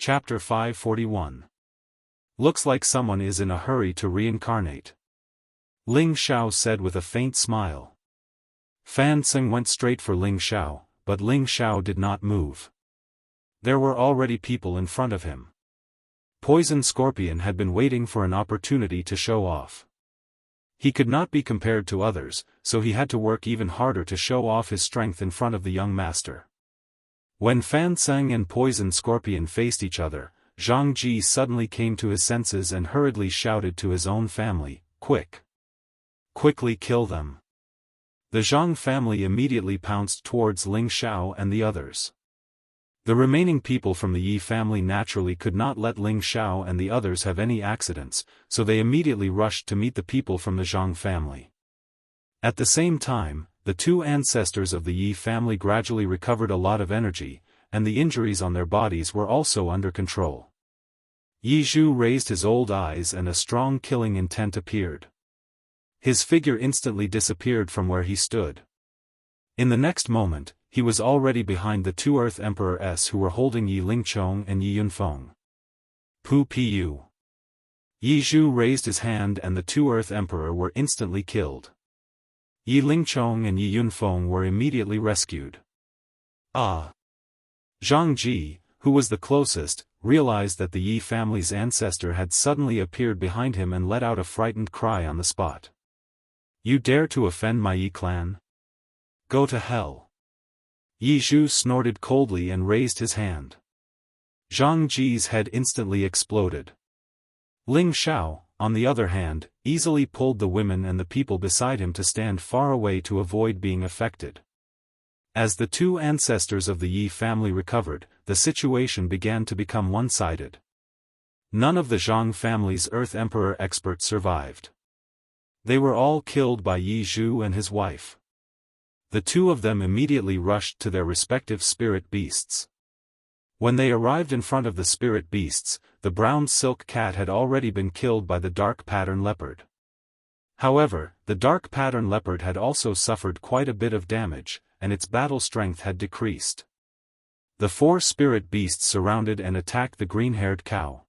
Chapter 541. Looks like someone is in a hurry to reincarnate. Ling Xiao said with a faint smile. Fan Xing went straight for Ling Xiao, but Ling Xiao did not move. There were already people in front of him. Poison Scorpion had been waiting for an opportunity to show off. He could not be compared to others, so he had to work even harder to show off his strength in front of the young master. When Fan Xing and Poison Scorpion faced each other, Zhang Ji suddenly came to his senses and hurriedly shouted to his own family, "Quick! Quickly kill them!" The Zhang family immediately pounced towards Ling Xiao and the others. The remaining people from the Yi family naturally could not let Ling Xiao and the others have any accidents, so they immediately rushed to meet the people from the Zhang family. At the same time, the two ancestors of the Yi family gradually recovered a lot of energy, and the injuries on their bodies were also under control. Yi Zhu raised his old eyes and a strong killing intent appeared. His figure instantly disappeared from where he stood. In the next moment, he was already behind the two Earth Emperors who were holding Yi Lingchong and Yi Yunfeng. Pu Pu. Yi Zhu raised his hand and the two Earth Emperor were instantly killed. Yi Lingchong and Yi Yunfeng were immediately rescued. Ah! Zhang Ji, who was the closest, realized that the Yi family's ancestor had suddenly appeared behind him and let out a frightened cry on the spot. "You dare to offend my Yi clan? Go to hell!" Yi Zhu snorted coldly and raised his hand. Zhang Ji's head instantly exploded. Ling Xiao, on the other hand, easily pulled the women and the people beside him to stand far away to avoid being affected. As the two ancestors of the Yi family recovered, the situation began to become one-sided. None of the Zhang family's Earth Emperor experts survived. They were all killed by Yi Zhu and his wife. The two of them immediately rushed to their respective spirit beasts. When they arrived in front of the spirit beasts, the brown silk cat had already been killed by the dark pattern leopard. However, the dark pattern leopard had also suffered quite a bit of damage, and its battle strength had decreased. The four spirit beasts surrounded and attacked the green-haired cow.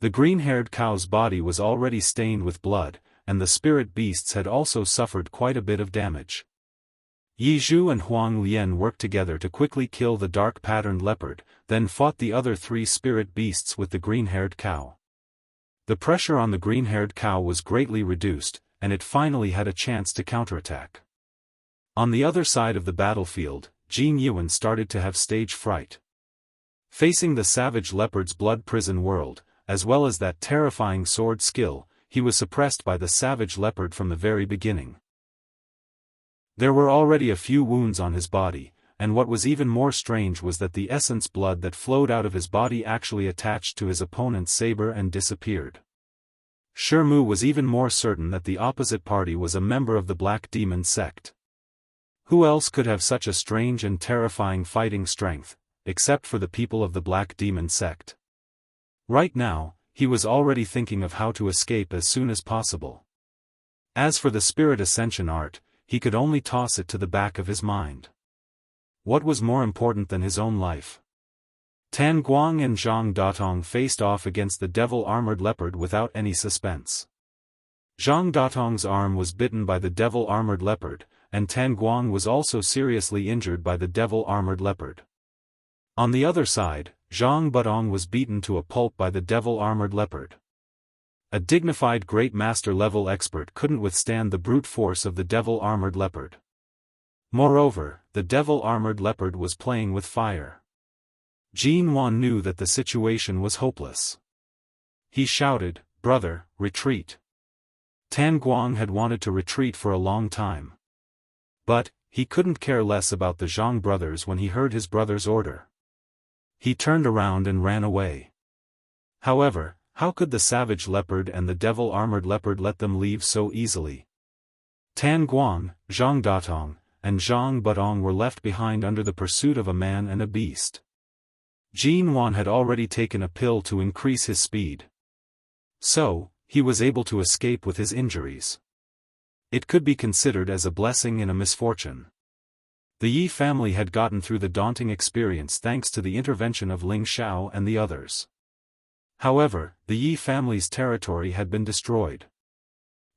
The green-haired cow's body was already stained with blood, and the spirit beasts had also suffered quite a bit of damage. Yi Zhu and Huang Lian worked together to quickly kill the dark-patterned leopard, then fought the other three spirit beasts with the green-haired cow. The pressure on the green-haired cow was greatly reduced, and it finally had a chance to counterattack. On the other side of the battlefield, Jin Yuan started to have stage fright. Facing the savage leopard's blood prison world, as well as that terrifying sword skill, he was suppressed by the savage leopard from the very beginning. There were already a few wounds on his body, and what was even more strange was that the essence blood that flowed out of his body actually attached to his opponent's saber and disappeared. Shermu was even more certain that the opposite party was a member of the Black Demon sect. Who else could have such a strange and terrifying fighting strength, except for the people of the Black Demon sect? Right now, he was already thinking of how to escape as soon as possible. As for the Spirit Ascension art, he could only toss it to the back of his mind. What was more important than his own life? Tan Guang and Zhang Datong faced off against the devil-armored leopard without any suspense. Zhang Datong's arm was bitten by the devil-armored leopard, and Tan Guang was also seriously injured by the devil-armored leopard. On the other side, Zhang Budong was beaten to a pulp by the devil-armored leopard. A dignified Great Master-level expert couldn't withstand the brute force of the devil-armored leopard. Moreover, the devil-armored leopard was playing with fire. Jin Wan knew that the situation was hopeless. He shouted, "Brother, retreat!" Tan Guang had wanted to retreat for a long time. But, he couldn't care less about the Zhang brothers when he heard his brother's order. He turned around and ran away. However, how could the savage leopard and the devil-armored leopard let them leave so easily? Tan Guang, Zhang Datong, and Zhang Budong were left behind under the pursuit of a man and a beast. Jin Wan had already taken a pill to increase his speed. So, he was able to escape with his injuries. It could be considered as a blessing and a misfortune. The Yi family had gotten through the daunting experience thanks to the intervention of Ling Xiao and the others. However, the Yi family's territory had been destroyed.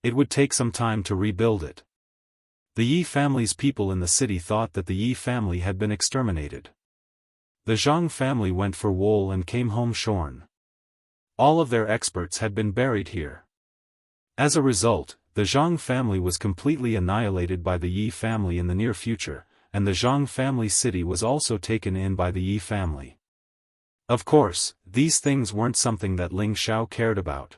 It would take some time to rebuild it. The Yi family's people in the city thought that the Yi family had been exterminated. The Zhang family went for wool and came home shorn. All of their experts had been buried here. As a result, the Zhang family was completely annihilated by the Yi family in the near future, and the Zhang family city was also taken in by the Yi family. Of course, these things weren't something that Ling Xiao cared about.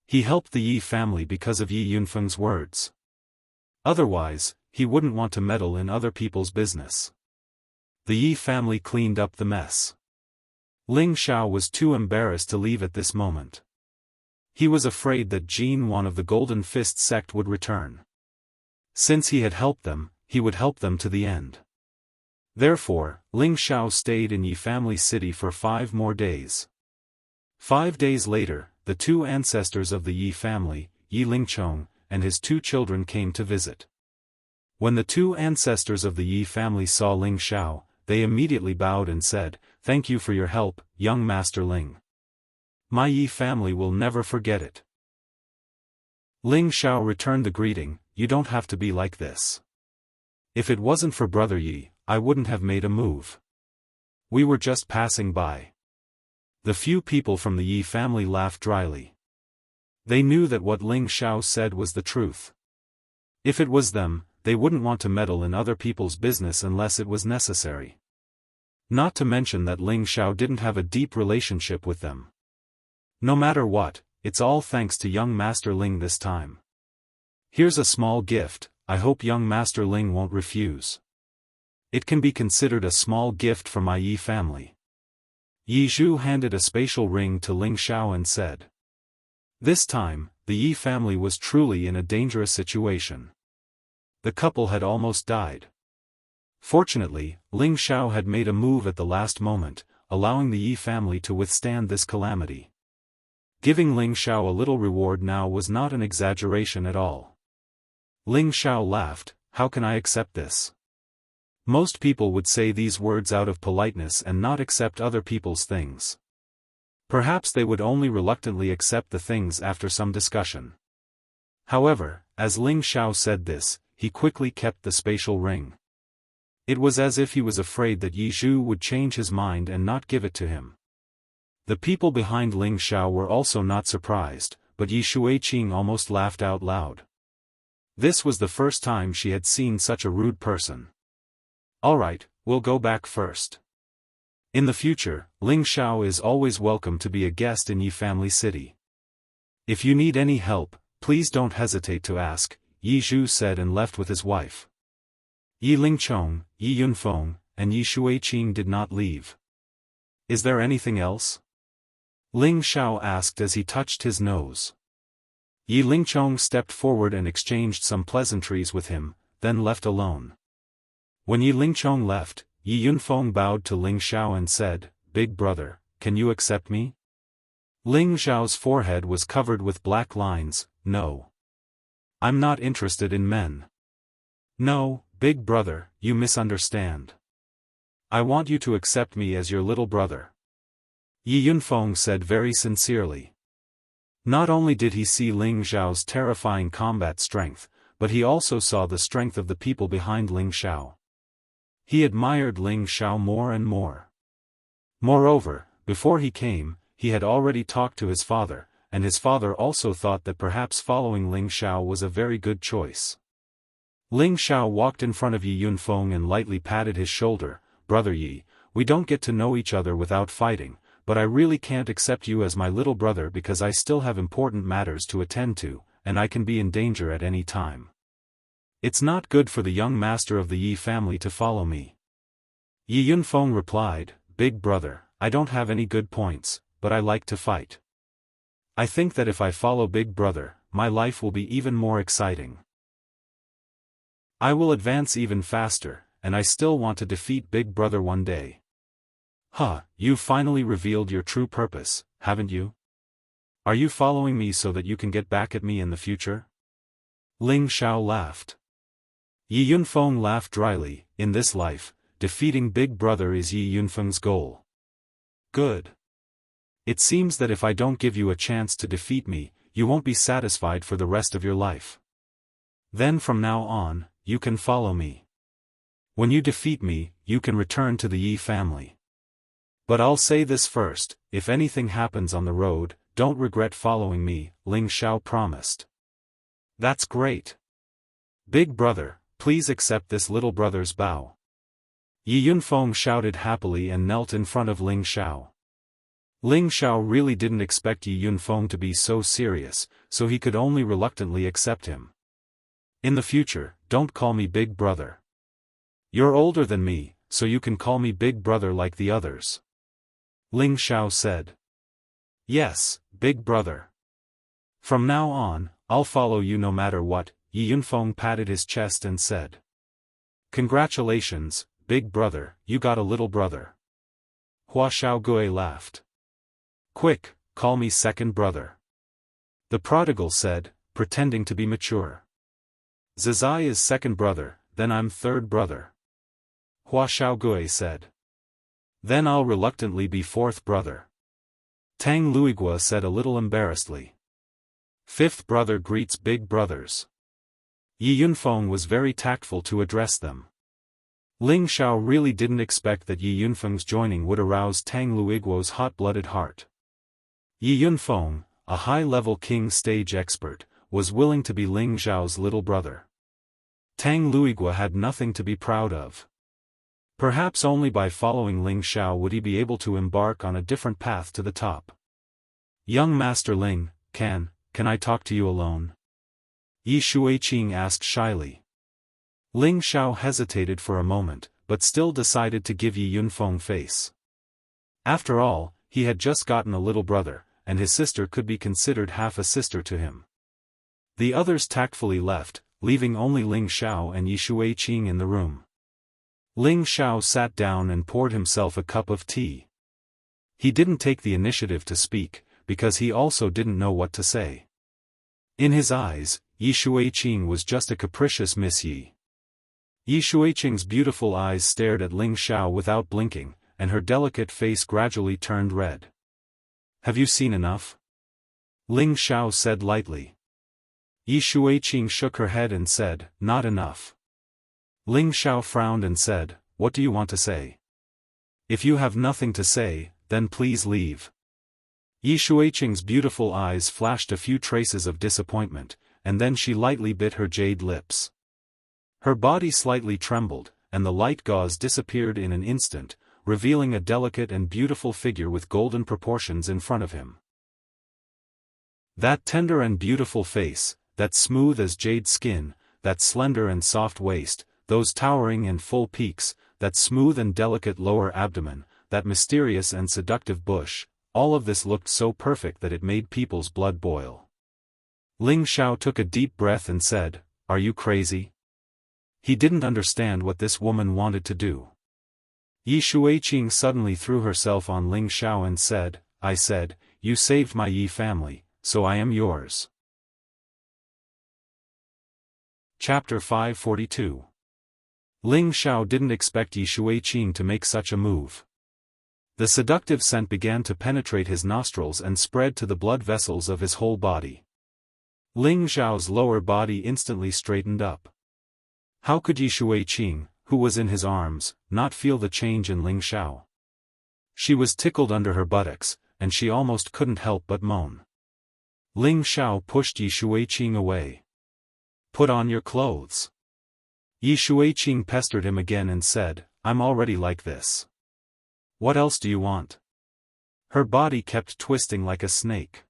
He helped the Yi family because of Yi Yunfeng's words. Otherwise, he wouldn't want to meddle in other people's business. The Yi family cleaned up the mess. Ling Xiao was too embarrassed to leave at this moment. He was afraid that Jin Wan of the Golden Fist sect would return. Since he had helped them, he would help them to the end. Therefore, Ling Xiao stayed in Yi family city for 5 more days. 5 days later, the 2 ancestors of the Yi family, Yi Lingchong, and his 2 children came to visit. When the 2 ancestors of the Yi family saw Ling Xiao, they immediately bowed and said, "Thank you for your help, young Master Ling. My Yi family will never forget it." Ling Xiao returned the greeting, "You don't have to be like this. If it wasn't for Brother Yi, I wouldn't have made a move. We were just passing by." The few people from the Yi family laughed dryly. They knew that what Ling Xiao said was the truth. If it was them, they wouldn't want to meddle in other people's business unless it was necessary. Not to mention that Ling Xiao didn't have a deep relationship with them. No matter what, it's all thanks to young Master Ling this time. Here's a small gift, I hope young Master Ling won't refuse. It can be considered a small gift from my Yi family. Yi Zhu handed a spatial ring to Ling Xiao and said. This time, the Yi family was truly in a dangerous situation. The couple had almost died. Fortunately, Ling Xiao had made a move at the last moment, allowing the Yi family to withstand this calamity. Giving Ling Xiao a little reward now was not an exaggeration at all. Ling Xiao laughed, "How can I accept this?" Most people would say these words out of politeness and not accept other people's things. Perhaps they would only reluctantly accept the things after some discussion. However, as Ling Xiao said this, he quickly kept the spatial ring. It was as if he was afraid that Yi Zhu would change his mind and not give it to him. The people behind Ling Xiao were also not surprised, but Yi Shuiqing almost laughed out loud. This was the first time she had seen such a rude person. "Alright, we'll go back first. In the future, Ling Xiao is always welcome to be a guest in Yi family city. If you need any help, please don't hesitate to ask," Yi Zhu said and left with his wife. Yi Lingchong, Yi Yunfeng, and Yi Shuiqing did not leave. "Is there anything else?" Ling Xiao asked as he touched his nose. Yi Lingchong stepped forward and exchanged some pleasantries with him, then left alone. When Yi Lingchong left, Yi Yunfeng bowed to Ling Xiao and said, "Big brother, can you accept me?" Ling Xiao's forehead was covered with black lines. "No. I'm not interested in men." "No, big brother, you misunderstand. I want you to accept me as your little brother," Yi Yunfeng said very sincerely. Not only did he see Ling Xiao's terrifying combat strength, but he also saw the strength of the people behind Ling Xiao. He admired Ling Xiao more and more. Moreover, before he came, he had already talked to his father, and his father also thought that perhaps following Ling Xiao was a very good choice. Ling Xiao walked in front of Yi Yunfeng and lightly patted his shoulder. "Brother Yi, we don't get to know each other without fighting, but I really can't accept you as my little brother because I still have important matters to attend to, and I can be in danger at any time. It's not good for the young master of the Yi family to follow me." Yi Yunfeng replied, "Big brother, I don't have any good points, but I like to fight. I think that if I follow Big brother, my life will be even more exciting. I will advance even faster, and I still want to defeat Big brother one day." "Huh, you've finally revealed your true purpose, haven't you? Are you following me so that you can get back at me in the future?" Ling Xiao laughed. Yi Yunfeng laughed dryly. In this life, defeating Big Brother is Yi Yunfeng's goal. Good. It seems that if I don't give you a chance to defeat me, you won't be satisfied for the rest of your life. Then from now on, you can follow me. When you defeat me, you can return to the Yi family. But I'll say this first, if anything happens on the road, don't regret following me, Ling Xiao promised. That's great. Big Brother, please accept this little brother's bow. Yi Yunfeng shouted happily and knelt in front of Ling Xiao. Ling Xiao really didn't expect Yi Yunfeng to be so serious, so he could only reluctantly accept him. In the future, don't call me Big Brother. You're older than me, so you can call me Big Brother like the others. Ling Xiao said. Yes, Big Brother. From now on, I'll follow you no matter what. Yi Yunfeng patted his chest and said. Congratulations, Big Brother, you got a little brother. Hua Xiaogui laughed. Quick, call me second brother. The prodigal said, pretending to be mature. Zizai is second brother, then I'm third brother. Hua Xiaogui said. Then I'll reluctantly be fourth brother. Tang Luigua said a little embarrassedly. Fifth brother greets big brothers. Yi Yunfeng was very tactful to address them. Ling Xiao really didn't expect that Yi Yunfeng's joining would arouse Tang Luiguo's hot-blooded heart. Yi Yunfeng, a high-level king stage expert, was willing to be Ling Xiao's little brother. Tang Luigua had nothing to be proud of. Perhaps only by following Ling Xiao would he be able to embark on a different path to the top. Young Master Ling, can I talk to you alone? Yi Shuiqing asked shyly. Ling Xiao hesitated for a moment, but still decided to give Yi Yunfeng face. After all, he had just gotten a little brother, and his sister could be considered half a sister to him. The others tactfully left, leaving only Ling Xiao and Yi Shuiqing in the room. Ling Xiao sat down and poured himself a cup of tea. He didn't take the initiative to speak, because he also didn't know what to say. In his eyes, Yi Shuiqing was just a capricious Miss Yi. Yi Shuiqing's beautiful eyes stared at Ling Xiao without blinking, and her delicate face gradually turned red. Have you seen enough? Ling Xiao said lightly. Yi Shuiqing shook her head and said, not enough. Ling Xiao frowned and said, what do you want to say? If you have nothing to say, then please leave. Yi Shuiqing's beautiful eyes flashed a few traces of disappointment, and then she lightly bit her jade lips. Her body slightly trembled, and the light gauze disappeared in an instant, revealing a delicate and beautiful figure with golden proportions in front of him. That tender and beautiful face, that smooth as jade skin, that slender and soft waist, those towering and full peaks, that smooth and delicate lower abdomen, that mysterious and seductive bush, all of this looked so perfect that it made people's blood boil. Ling Xiao took a deep breath and said, are you crazy? He didn't understand what this woman wanted to do. Yi Shuiqing suddenly threw herself on Ling Xiao and said, I said, you saved my Yi family, so I am yours. Chapter 542. Ling Xiao didn't expect Yi Shuiqing to make such a move. The seductive scent began to penetrate his nostrils and spread to the blood vessels of his whole body. Ling Xiao's lower body instantly straightened up. How could Yi Shuiqing, who was in his arms, not feel the change in Ling Xiao? She was tickled under her buttocks, and she almost couldn't help but moan. Ling Xiao pushed Yi Shuiqing away. Put on your clothes. Yi Shuiqing pestered him again and said, I'm already like this. What else do you want? Her body kept twisting like a snake.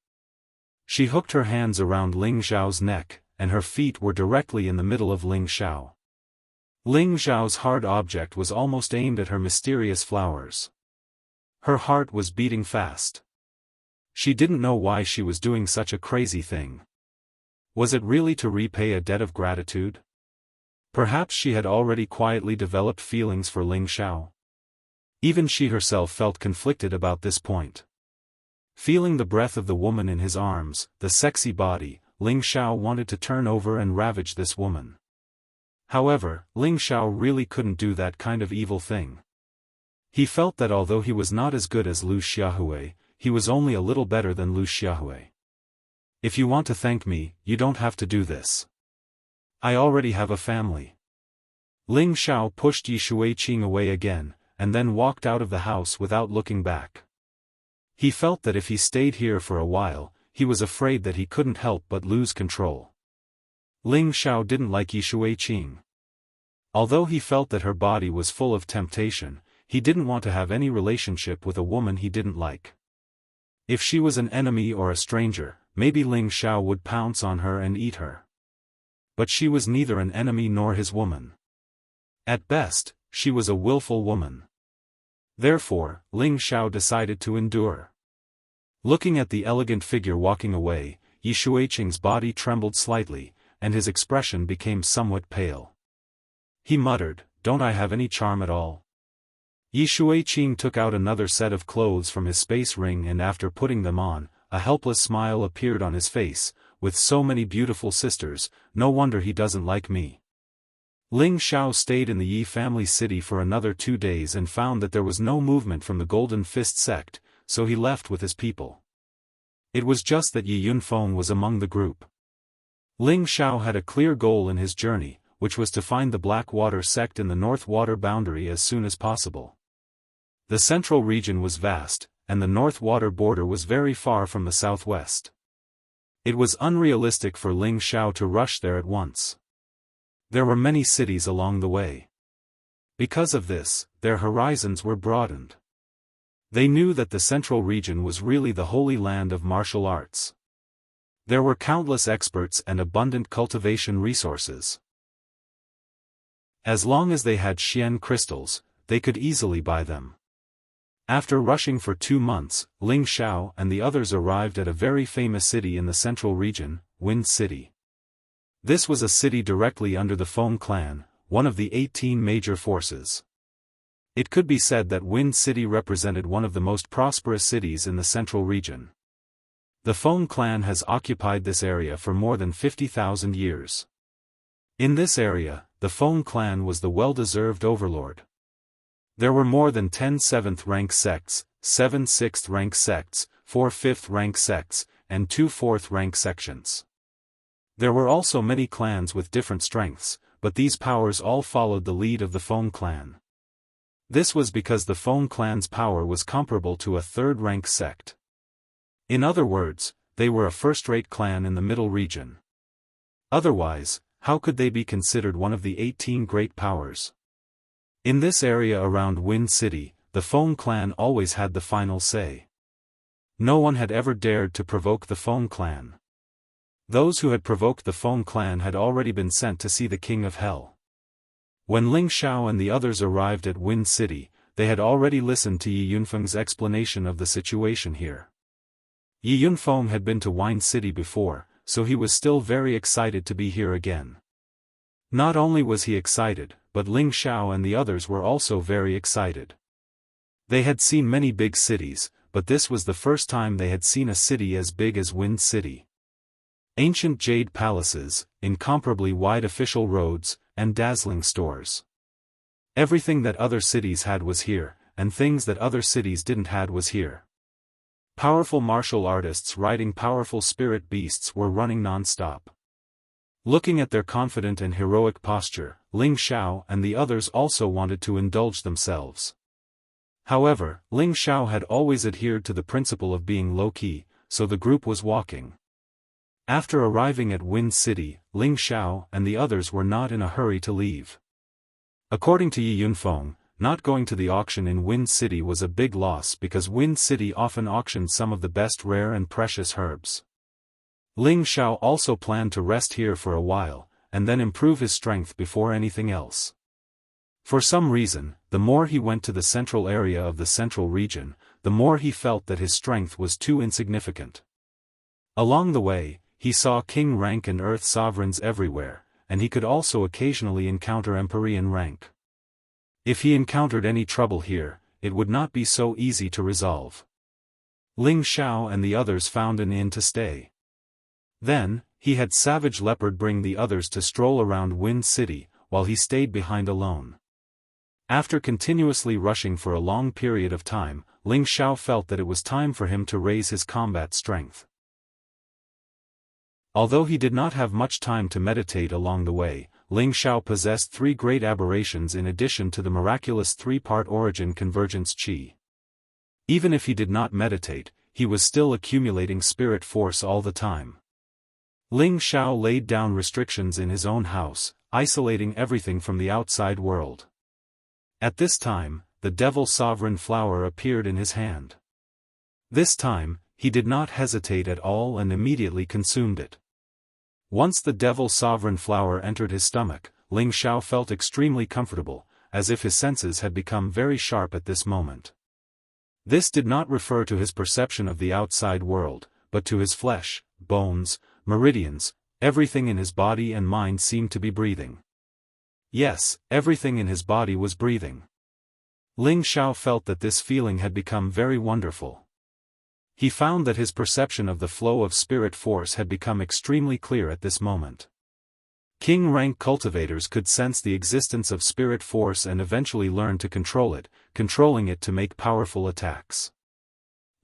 She hooked her hands around Ling Xiao's neck, and her feet were directly in the middle of Ling Xiao. Ling Xiao's hard object was almost aimed at her mysterious flowers. Her heart was beating fast. She didn't know why she was doing such a crazy thing. Was it really to repay a debt of gratitude? Perhaps she had already quietly developed feelings for Ling Xiao. Even she herself felt conflicted about this point. Feeling the breath of the woman in his arms, the sexy body, Ling Xiao wanted to turn over and ravage this woman. However, Ling Xiao really couldn't do that kind of evil thing. He felt that although he was not as good as Lu Xiaohui, he was only a little better than Lu Xiaohui. If you want to thank me, you don't have to do this. I already have a family. Ling Xiao pushed Yi Shuiqing away again, and then walked out of the house without looking back. He felt that if he stayed here for a while, he was afraid that he couldn't help but lose control. Ling Xiao didn't like Yi Shuiqing. Although he felt that her body was full of temptation, he didn't want to have any relationship with a woman he didn't like. If she was an enemy or a stranger, maybe Ling Xiao would pounce on her and eat her. But she was neither an enemy nor his woman. At best, she was a willful woman. Therefore, Ling Xiao decided to endure. Looking at the elegant figure walking away, Yi Shuiqing's body trembled slightly, and his expression became somewhat pale. He muttered, "Don't I have any charm at all?" Yi Shuiqing took out another set of clothes from his space ring, and after putting them on, a helpless smile appeared on his face. With so many beautiful sisters, no wonder he doesn't like me. Ling Xiao stayed in the Yi family city for another 2 days and found that there was no movement from the Golden Fist sect, so he left with his people. It was just that Yi Yunfeng was among the group. Ling Xiao had a clear goal in his journey, which was to find the Black Water sect in the North Water boundary as soon as possible. The central region was vast, and the North Water border was very far from the southwest. It was unrealistic for Ling Xiao to rush there at once. There were many cities along the way. Because of this, their horizons were broadened. They knew that the central region was really the holy land of martial arts. There were countless experts and abundant cultivation resources. As long as they had Xian crystals, they could easily buy them. After rushing for 2 months, Ling Xiao and the others arrived at a very famous city in the central region, Wind City. This was a city directly under the Feng clan, one of the 18 major forces. It could be said that Wind City represented one of the most prosperous cities in the central region. The Feng clan has occupied this area for more than 50,000 years. In this area, the Feng clan was the well-deserved overlord. There were more than 10 7th-rank sects, 7 6th-rank sects, 4 5th-rank sects, and 2 4th-rank sections. There were also many clans with different strengths, but these powers all followed the lead of the Feng clan. This was because the Feng clan's power was comparable to a 3rd-rank sect. In other words, they were a first-rate clan in the middle region. Otherwise, how could they be considered one of the 18 great powers? In this area around Wind City, the Feng clan always had the final say. No one had ever dared to provoke the Feng clan. Those who had provoked the Feng clan had already been sent to see the King of Hell. When Ling Xiao and the others arrived at Wind City, they had already listened to Yi Yunfeng's explanation of the situation here. Yi Yunfeng had been to Wind City before, so he was still very excited to be here again. Not only was he excited, but Ling Xiao and the others were also very excited. They had seen many big cities, but this was the first time they had seen a city as big as Wind City. Ancient jade palaces, incomparably wide official roads, and dazzling stores. Everything that other cities had was here, and things that other cities didn't had was here. Powerful martial artists riding powerful spirit beasts were running non-stop. Looking at their confident and heroic posture, Ling Xiao and the others also wanted to indulge themselves. However, Ling Xiao had always adhered to the principle of being low-key, so the group was walking. After arriving at Wind City, Ling Xiao and the others were not in a hurry to leave. According to Yi Yunfeng, not going to the auction in Wind City was a big loss because Wind City often auctioned some of the best rare and precious herbs. Ling Xiao also planned to rest here for a while, and then improve his strength before anything else. For some reason, the more he went to the central area of the central region, the more he felt that his strength was too insignificant. Along the way, he saw king rank and earth sovereigns everywhere, and he could also occasionally encounter Empyrean rank. If he encountered any trouble here, it would not be so easy to resolve. Ling Xiao and the others found an inn to stay. Then, he had Savage Leopard bring the others to stroll around Wind City, while he stayed behind alone. After continuously rushing for a long period of time, Ling Xiao felt that it was time for him to raise his combat strength. Although he did not have much time to meditate along the way, Ling Xiao possessed 3 great aberrations in addition to the miraculous 3-part origin convergence qi. Even if he did not meditate, he was still accumulating spirit force all the time. Ling Xiao laid down restrictions in his own house, isolating everything from the outside world. At this time, the Devil Sovereign Flower appeared in his hand. This time, he did not hesitate at all and immediately consumed it. Once the Devil Sovereign Flower entered his stomach, Ling Xiao felt extremely comfortable, as if his senses had become very sharp at this moment. This did not refer to his perception of the outside world, but to his flesh, bones, meridians. Everything in his body and mind seemed to be breathing. Yes, everything in his body was breathing. Ling Xiao felt that this feeling had become very wonderful. He found that his perception of the flow of spirit force had become extremely clear at this moment. King-rank cultivators could sense the existence of spirit force and eventually learn to control it, controlling it to make powerful attacks.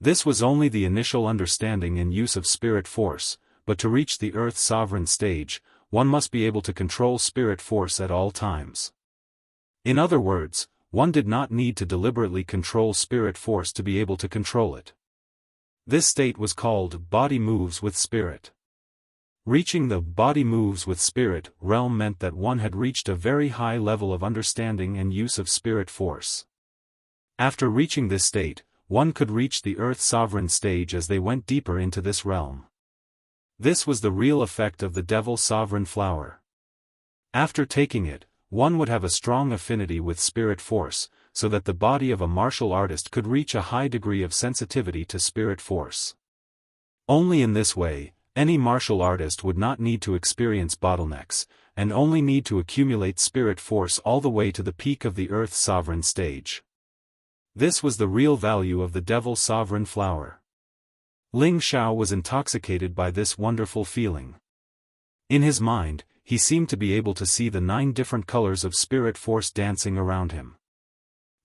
This was only the initial understanding and use of spirit force, but to reach the Earth Sovereign stage, one must be able to control spirit force at all times. In other words, one did not need to deliberately control spirit force to be able to control it. This state was called body moves with spirit. Reaching the body moves with spirit realm meant that one had reached a very high level of understanding and use of spirit force. After reaching this state, one could reach the Earth Sovereign stage as they went deeper into this realm. This was the real effect of the Devil Sovereign Flower. After taking it, one would have a strong affinity with spirit force, so that the body of a martial artist could reach a high degree of sensitivity to spirit force. Only in this way, any martial artist would not need to experience bottlenecks, and only need to accumulate spirit force all the way to the peak of the Earth Sovereign stage. This was the real value of the Devil Sovereign Flower. Ling Xiao was intoxicated by this wonderful feeling. In his mind, he seemed to be able to see the 9 different colors of spirit force dancing around him.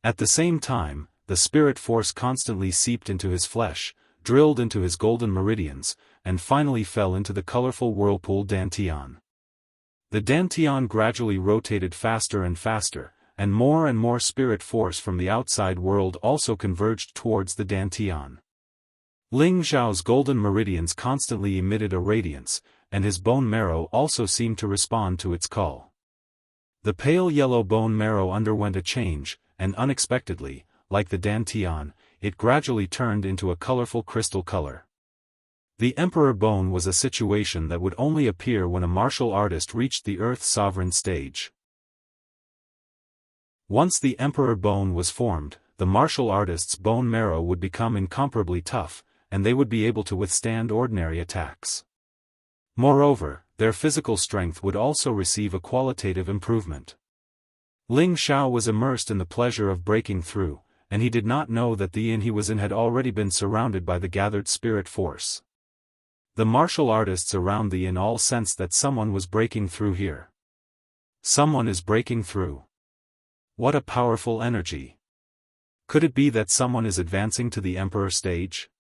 At the same time, the spirit force constantly seeped into his flesh, drilled into his golden meridians, and finally fell into the colorful whirlpool Dantian. The Dantian gradually rotated faster and faster, and more spirit force from the outside world also converged towards the Dantian. Ling Xiao's golden meridians constantly emitted a radiance, and his bone marrow also seemed to respond to its call. The pale yellow bone marrow underwent a change, and unexpectedly, like the Dantian, it gradually turned into a colorful crystal color. The Emperor Bone was a situation that would only appear when a martial artist reached the Earth Sovereign stage. Once the Emperor Bone was formed, the martial artist's bone marrow would become incomparably tough, and they would be able to withstand ordinary attacks. Moreover, their physical strength would also receive a qualitative improvement. Ling Xiao was immersed in the pleasure of breaking through, and he did not know that the inn he was in had already been surrounded by the gathered spirit force. The martial artists around the inn all sensed that someone was breaking through here. Someone is breaking through. What a powerful energy! Could it be that someone is advancing to the Emperor stage?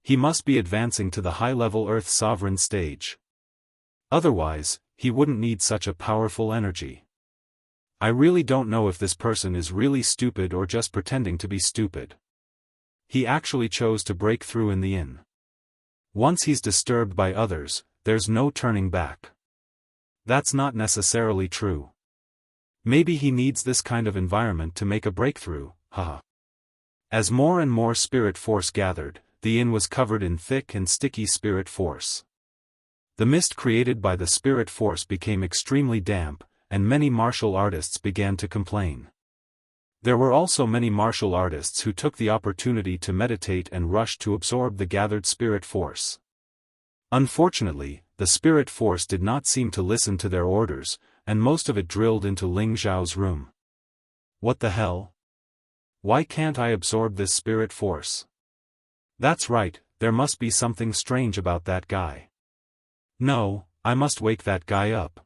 He must be advancing to the high-level Earth Sovereign stage. Otherwise, he wouldn't need such a powerful energy. I really don't know if this person is really stupid or just pretending to be stupid. He actually chose to break through in the inn. Once he's disturbed by others, there's no turning back. That's not necessarily true. Maybe he needs this kind of environment to make a breakthrough, haha. As more and more spirit force gathered, the inn was covered in thick and sticky spirit force. The mist created by the spirit force became extremely damp, and many martial artists began to complain. There were also many martial artists who took the opportunity to meditate and rushed to absorb the gathered spirit force. Unfortunately, the spirit force did not seem to listen to their orders, and most of it drilled into Ling Xiao's room. What the hell? Why can't I absorb this spirit force? That's right, there must be something strange about that guy. No, I must wake that guy up.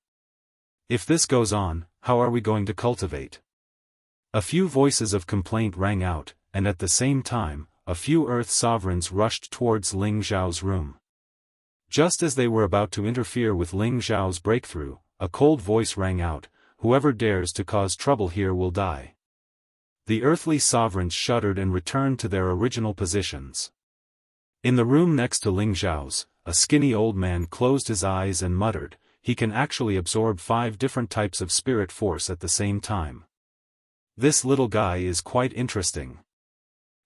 If this goes on, how are we going to cultivate? A few voices of complaint rang out, and at the same time, a few Earth sovereigns rushed towards Ling Xiao's room. Just as they were about to interfere with Ling Xiao's breakthrough, a cold voice rang out, "Whoever dares to cause trouble here will die." The earthly sovereigns shuddered and returned to their original positions. In the room next to Ling Xiao's, a skinny old man closed his eyes and muttered, "He can actually absorb 5 different types of spirit force at the same time. This little guy is quite interesting."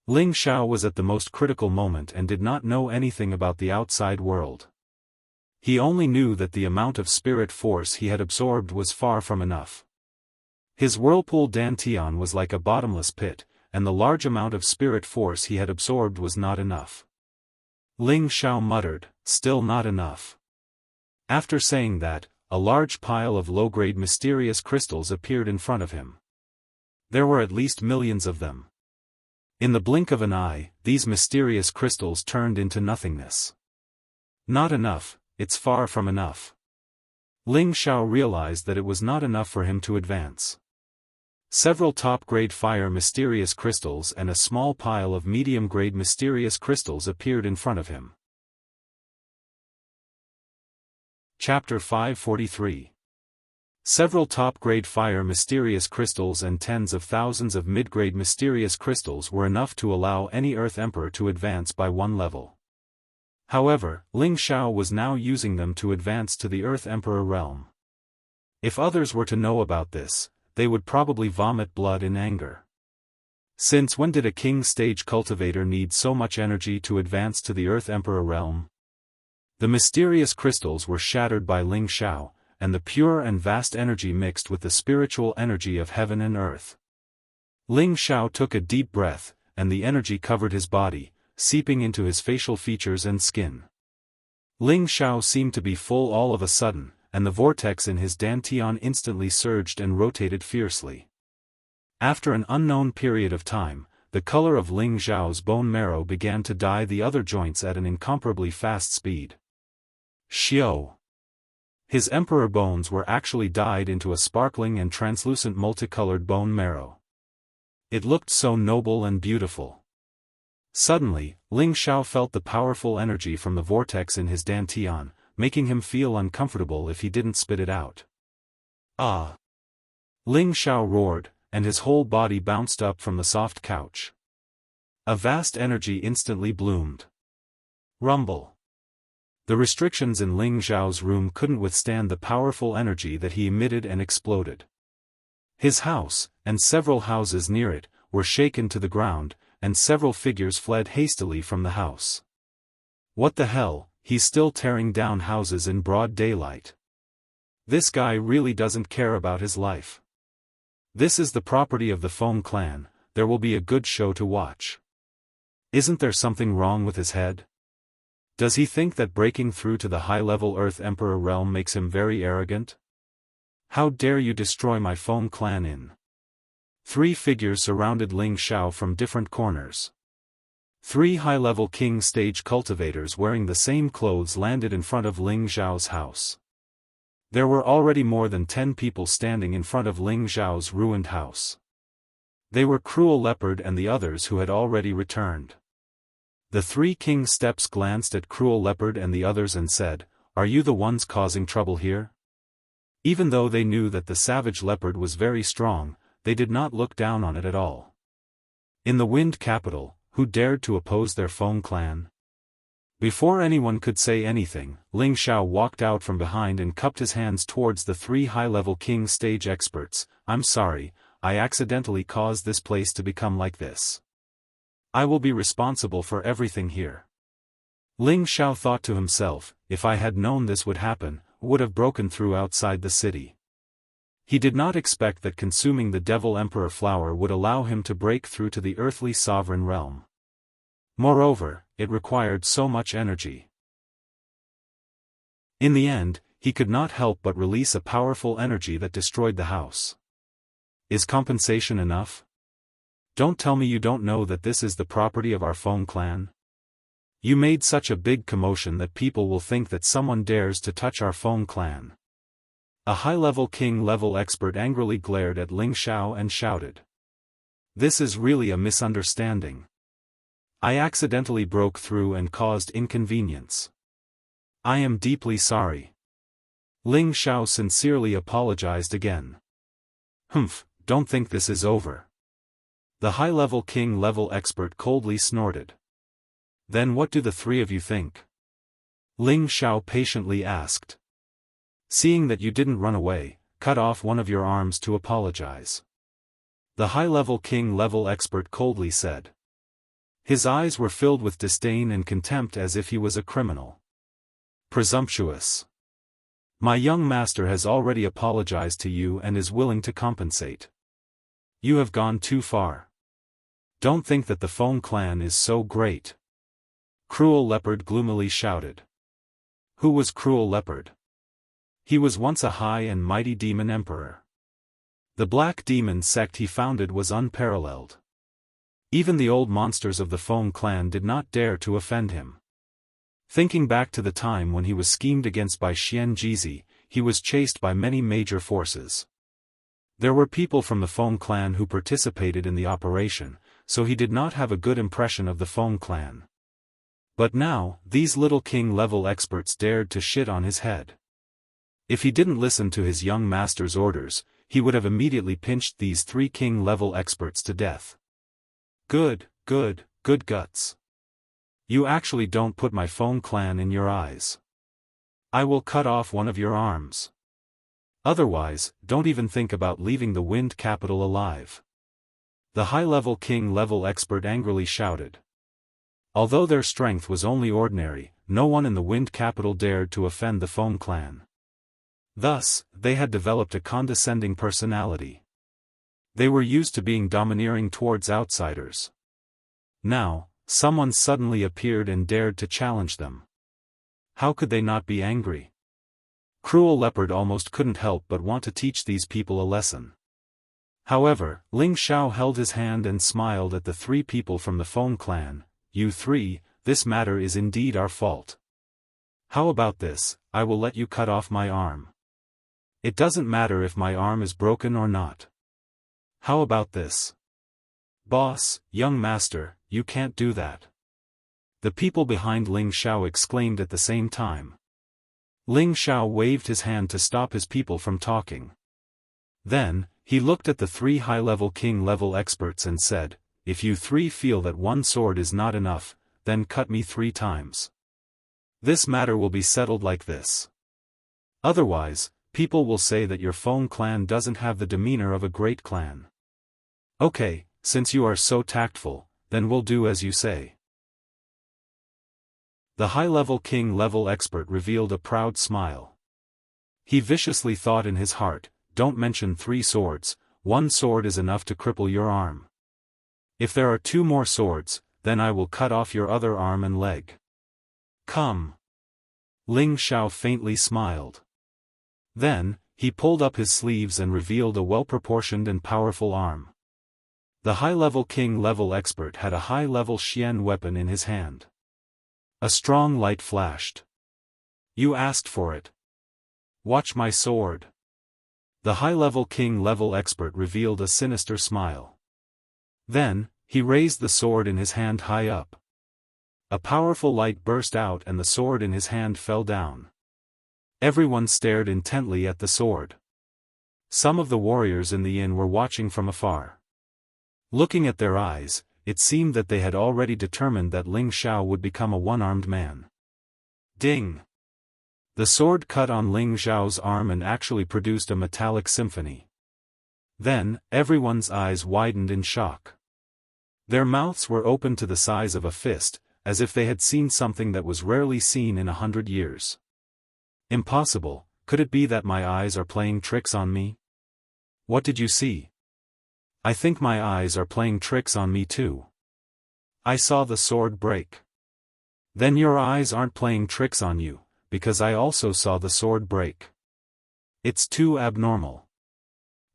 Ling Xiao was at the most critical moment and did not know anything about the outside world. He only knew that the amount of spirit force he had absorbed was far from enough. His whirlpool dantian was like a bottomless pit, and the large amount of spirit force he had absorbed was not enough. Ling Xiao muttered, "Still not enough." After saying that, a large pile of low-grade mysterious crystals appeared in front of him. There were at least millions of them. In the blink of an eye, these mysterious crystals turned into nothingness. Not enough, it's far from enough. Ling Xiao realized that it was not enough for him to advance. Several top-grade fire mysterious crystals and a small pile of medium-grade mysterious crystals appeared in front of him. Chapter 543. Several top-grade fire mysterious crystals and tens of thousands of mid-grade mysterious crystals were enough to allow any Earth Emperor to advance by 1 level. However, Ling Xiao was now using them to advance to the Earth Emperor realm. If others were to know about this, they would probably vomit blood in anger. Since when did a king stage cultivator need so much energy to advance to the Earth Emperor realm? The mysterious crystals were shattered by Ling Xiao, and the pure and vast energy mixed with the spiritual energy of heaven and earth. Ling Xiao took a deep breath, and the energy covered his body, seeping into his facial features and skin. Ling Xiao seemed to be full all of a sudden, and the vortex in his dantian instantly surged and rotated fiercely. After an unknown period of time, the color of Ling Xiao's bone marrow began to dye the other joints at an incomparably fast speed. Xiao. His emperor bones were actually dyed into a sparkling and translucent multicolored bone marrow. It looked so noble and beautiful. Suddenly, Ling Xiao felt the powerful energy from the vortex in his dantian, making him feel uncomfortable if he didn't spit it out. Ah! Ling Xiao roared, and his whole body bounced up from the soft couch. A vast energy instantly bloomed. Rumble. The restrictions in Ling Xiao's room couldn't withstand the powerful energy that he emitted and exploded. His house, and several houses near it, were shaken to the ground, and several figures fled hastily from the house. What the hell? He's still tearing down houses in broad daylight. This guy really doesn't care about his life. This is the property of the Feng clan, there will be a good show to watch. Isn't there something wrong with his head? Does he think that breaking through to the high-level Earth Emperor realm makes him very arrogant? How dare you destroy my Feng clan in? 3 figures surrounded Ling Xiao from different corners. 3 high-level king stage cultivators wearing the same clothes landed in front of Ling Xiao's house. There were already more than 10 people standing in front of Ling Xiao's ruined house. They were Cruel Leopard and the others who had already returned. The 3 king steps glanced at Cruel Leopard and the others and said, "Are you the ones causing trouble here?" Even though they knew that the savage leopard was very strong, they did not look down on it at all. In the Wind Capital, who dared to oppose their Feng clan? Before anyone could say anything, Ling Xiao walked out from behind and cupped his hands towards the 3 high-level king stage experts. "I'm sorry, I accidentally caused this place to become like this. I will be responsible for everything here." Ling Xiao thought to himself, if I had known this would happen, would have broken through outside the city. He did not expect that consuming the Devil Emperor flower would allow him to break through to the earthly sovereign realm. Moreover, it required so much energy. In the end, he could not help but release a powerful energy that destroyed the house. Is compensation enough? Don't tell me you don't know that this is the property of our Feng clan. You made such a big commotion that people will think that someone dares to touch our Feng clan. A high-level king-level expert angrily glared at Ling Xiao and shouted. This is really a misunderstanding. I accidentally broke through and caused inconvenience. I am deeply sorry. Ling Xiao sincerely apologized again. Humph, don't think this is over. The high-level king-level expert coldly snorted. Then what do the three of you think? Ling Xiao patiently asked. Seeing that you didn't run away, cut off one of your arms to apologize. The high-level king-level expert coldly said. His eyes were filled with disdain and contempt as if he was a criminal. Presumptuous. My young master has already apologized to you and is willing to compensate. You have gone too far. Don't think that the Feng clan is so great. Cruel Leopard gloomily shouted. Who was Cruel Leopard? He was once a high and mighty demon emperor. The black demon sect he founded was unparalleled. Even the old monsters of the Feng clan did not dare to offend him. Thinking back to the time when he was schemed against by Xian Jizi, he was chased by many major forces. There were people from the Feng clan who participated in the operation, so he did not have a good impression of the Feng clan. But now, these little king-level experts dared to shit on his head. If he didn't listen to his young master's orders, he would have immediately pinched these three king-level experts to death. Good guts. You actually don't put my Feng clan in your eyes. I will cut off one of your arms. Otherwise, don't even think about leaving the Wind Capital alive. The high-level king-level expert angrily shouted. Although their strength was only ordinary, no one in the Wind Capital dared to offend the Feng clan. Thus, they had developed a condescending personality. They were used to being domineering towards outsiders. Now, someone suddenly appeared and dared to challenge them. How could they not be angry? Cruel Leopard almost couldn't help but want to teach these people a lesson. However, Ling Xiao held his hand and smiled at the three people from the Feng clan. You three, this matter is indeed our fault. How about this, I will let you cut off my arm. It doesn't matter if my arm is broken or not. How about this? Boss, young master, you can't do that. The people behind Ling Xiao exclaimed at the same time. Ling Xiao waved his hand to stop his people from talking. Then, he looked at the three high-level king-level experts and said, if you three feel that one sword is not enough, then cut me 3 times. This matter will be settled like this. Otherwise, people will say that your Feng clan doesn't have the demeanor of a great clan. Okay, since you are so tactful, then we'll do as you say. The high-level king-level expert revealed a proud smile. He viciously thought in his heart, don't mention 3 swords, 1 sword is enough to cripple your arm. If there are 2 more swords, then I will cut off your other arm and leg. Come. Ling Xiao faintly smiled. Then, he pulled up his sleeves and revealed a well-proportioned and powerful arm. The high-level king-level expert had a high-level Xian weapon in his hand. A strong light flashed. You asked for it. Watch my sword. The high-level king-level expert revealed a sinister smile. Then, he raised the sword in his hand high up. A powerful light burst out and the sword in his hand fell down. Everyone stared intently at the sword. Some of the warriors in the inn were watching from afar. Looking at their eyes, it seemed that they had already determined that Ling Xiao would become a one-armed man. Ding! The sword cut on Ling Xiao's arm and actually produced a metallic symphony. Then, everyone's eyes widened in shock. Their mouths were open to the size of a fist, as if they had seen something that was rarely seen in 100 years. Impossible, could it be that my eyes are playing tricks on me? What did you see? I think my eyes are playing tricks on me too. I saw the sword break. Then your eyes aren't playing tricks on you, because I also saw the sword break. It's too abnormal.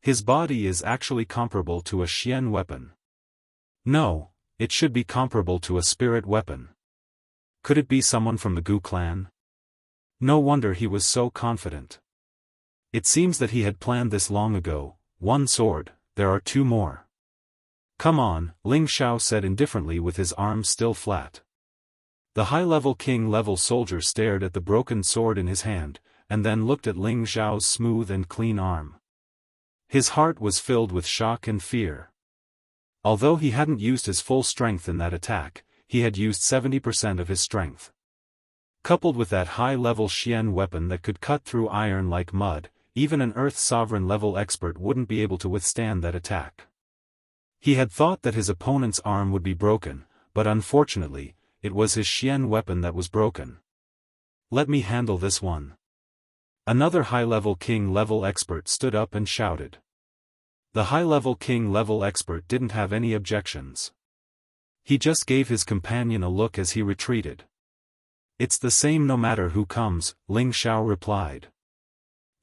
His body is actually comparable to a Xian weapon. No, it should be comparable to a spirit weapon. Could it be someone from the Gu clan? No wonder he was so confident. It seems that he had planned this long ago. One sword, there are two more. Come on, Ling Xiao said indifferently with his arms still flat. The high-level king-level soldier stared at the broken sword in his hand, and then looked at Ling Xiao's smooth and clean arm. His heart was filled with shock and fear. Although he hadn't used his full strength in that attack, he had used 70% of his strength. Coupled with that high-level Xian weapon that could cut through iron like mud, even an Earth Sovereign-level expert wouldn't be able to withstand that attack. He had thought that his opponent's arm would be broken, but unfortunately, it was his Xian weapon that was broken. Let me handle this one. Another high-level king-level expert stood up and shouted. The high-level king-level expert didn't have any objections. He just gave his companion a look as he retreated. It's the same no matter who comes, Ling Xiao replied.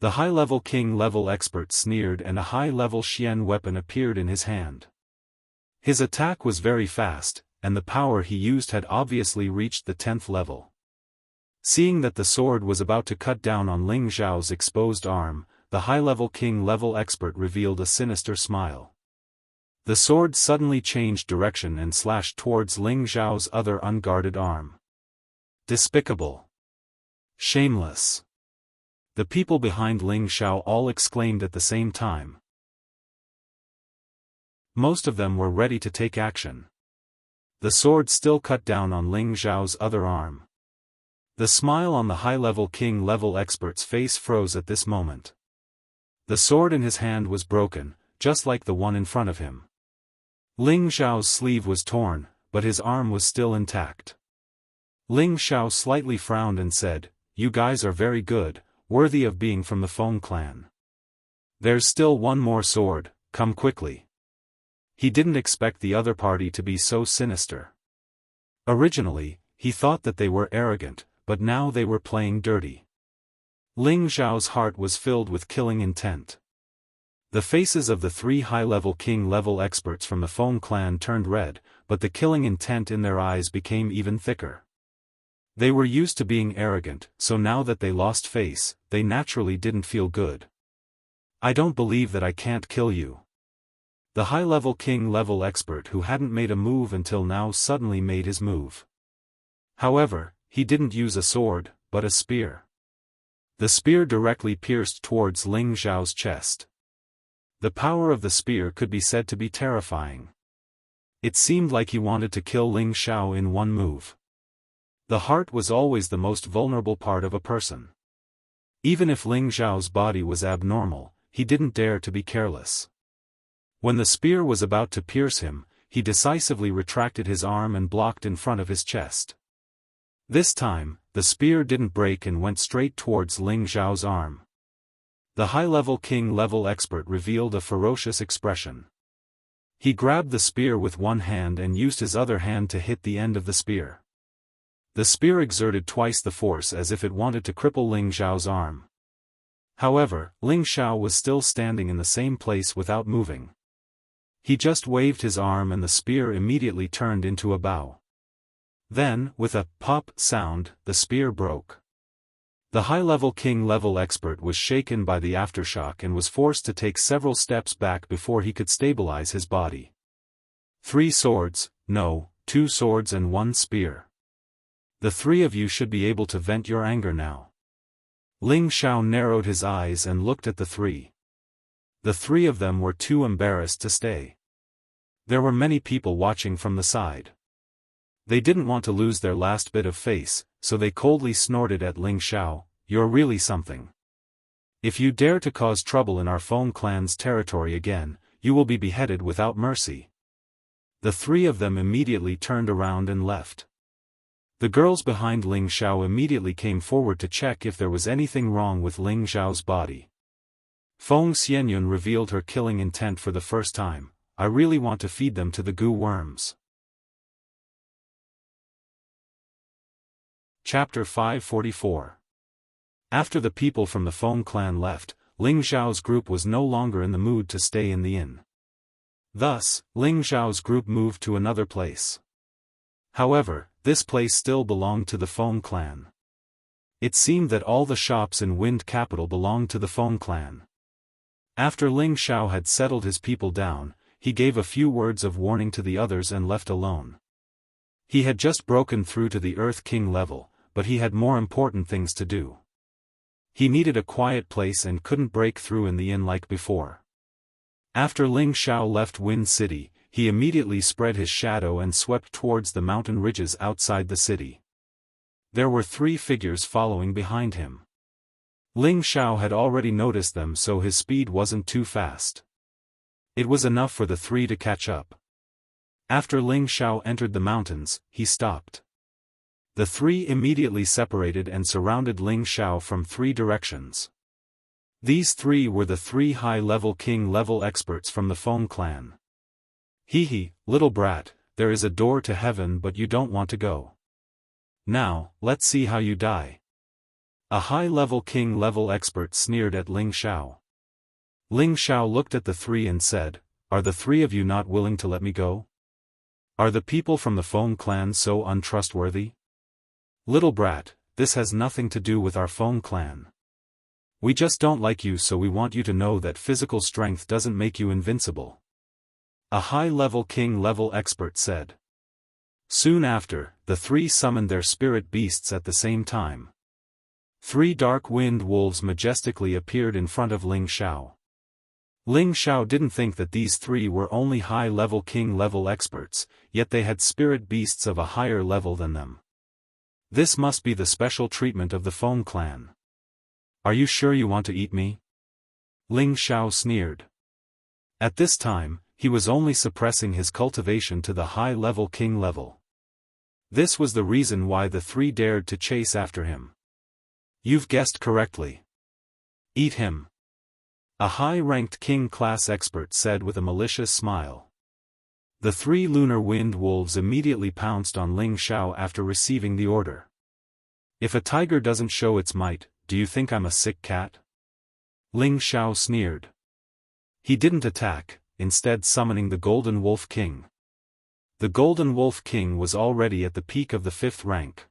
The high-level king-level expert sneered and a high-level Xian weapon appeared in his hand. His attack was very fast, and the power he used had obviously reached the 10th level. Seeing that the sword was about to cut down on Ling Xiao's exposed arm, the high-level king-level expert revealed a sinister smile. The sword suddenly changed direction and slashed towards Ling Xiao's other unguarded arm. Despicable! Shameless! The people behind Ling Xiao all exclaimed at the same time. Most of them were ready to take action. The sword still cut down on Ling Xiao's other arm. The smile on the high-level king-level expert's face froze at this moment. The sword in his hand was broken, just like the one in front of him. Ling Xiao's sleeve was torn, but his arm was still intact. Ling Xiao slightly frowned and said, "You guys are very good, worthy of being from the Feng clan. There's still one more sword, come quickly." He didn't expect the other party to be so sinister. Originally, he thought that they were arrogant, but now they were playing dirty. Ling Xiao's heart was filled with killing intent. The faces of the three high-level king-level experts from the Feng clan turned red, but the killing intent in their eyes became even thicker. They were used to being arrogant, so now that they lost face, they naturally didn't feel good. "I don't believe that I can't kill you." The high-level king-level expert who hadn't made a move until now suddenly made his move. However, he didn't use a sword, but a spear. The spear directly pierced towards Ling Xiao's chest. The power of the spear could be said to be terrifying. It seemed like he wanted to kill Ling Xiao in one move. The heart was always the most vulnerable part of a person. Even if Ling Xiao's body was abnormal, he didn't dare to be careless. When the spear was about to pierce him, he decisively retracted his arm and blocked in front of his chest. This time, the spear didn't break and went straight towards Ling Xiao's arm. The high-level king-level expert revealed a ferocious expression. He grabbed the spear with one hand and used his other hand to hit the end of the spear. The spear exerted twice the force as if it wanted to cripple Ling Xiao's arm. However, Ling Xiao was still standing in the same place without moving. He just waved his arm and the spear immediately turned into a bow. Then, with a pop sound, the spear broke. The high-level king-level expert was shaken by the aftershock and was forced to take several steps back before he could stabilize his body. 3 swords, no, 2 swords and 1 spear. The 3 of you should be able to vent your anger now. Ling Xiao narrowed his eyes and looked at the 3. The 3 of them were too embarrassed to stay. There were many people watching from the side. They didn't want to lose their last bit of face, so they coldly snorted at Ling Xiao, "You're really something. If you dare to cause trouble in our Feng clan's territory again, you will be beheaded without mercy." The 3 of them immediately turned around and left. The girls behind Ling Xiao immediately came forward to check if there was anything wrong with Ling Xiao's body. Feng Xianyun revealed her killing intent for the first time. "I really want to feed them to the goo worms." Chapter 544. After the people from the Feng clan left, Ling Xiao's group was no longer in the mood to stay in the inn. Thus, Ling Xiao's group moved to another place. However, this place still belonged to the Feng clan. It seemed that all the shops in Wind Capital belonged to the Feng clan. After Ling Xiao had settled his people down, he gave a few words of warning to the others and left alone. He had just broken through to the Earth King level, but he had more important things to do. He needed a quiet place and couldn't break through in the inn like before. After Ling Xiao left Wind City, he immediately spread his shadow and swept towards the mountain ridges outside the city. There were 3 figures following behind him. Ling Xiao had already noticed them, so his speed wasn't too fast. It was enough for the 3 to catch up. After Ling Xiao entered the mountains, he stopped. The 3 immediately separated and surrounded Ling Xiao from 3 directions. These 3 were the 3 high-level king-level experts from the Feng clan. Hee, little brat, there is a door to heaven but you don't want to go. Now, let's see how you die. A high-level king-level expert sneered at Ling Xiao. Ling Xiao looked at the 3 and said, "Are the 3 of you not willing to let me go? Are the people from the Feng clan so untrustworthy? Little brat, this has nothing to do with our Feng clan. We just don't like you, so we want you to know that physical strength doesn't make you invincible." A high-level king-level expert said. Soon after, the 3 summoned their spirit beasts at the same time. 3 dark wind wolves majestically appeared in front of Ling Xiao. Ling Xiao didn't think that these 3 were only high-level king-level experts, yet they had spirit beasts of a higher level than them. This must be the special treatment of the Feng clan. Are you sure you want to eat me? Ling Xiao sneered. At this time, he was only suppressing his cultivation to the high-level king level. This was the reason why the 3 dared to chase after him. You've guessed correctly. Eat him. A high-ranked king-class expert said with a malicious smile. The 3 lunar wind wolves immediately pounced on Ling Xiao after receiving the order. If a tiger doesn't show its might, do you think I'm a sick cat? Ling Xiao sneered. He didn't attack, instead summoning the Golden Wolf King. The Golden Wolf King was already at the peak of the 5th rank.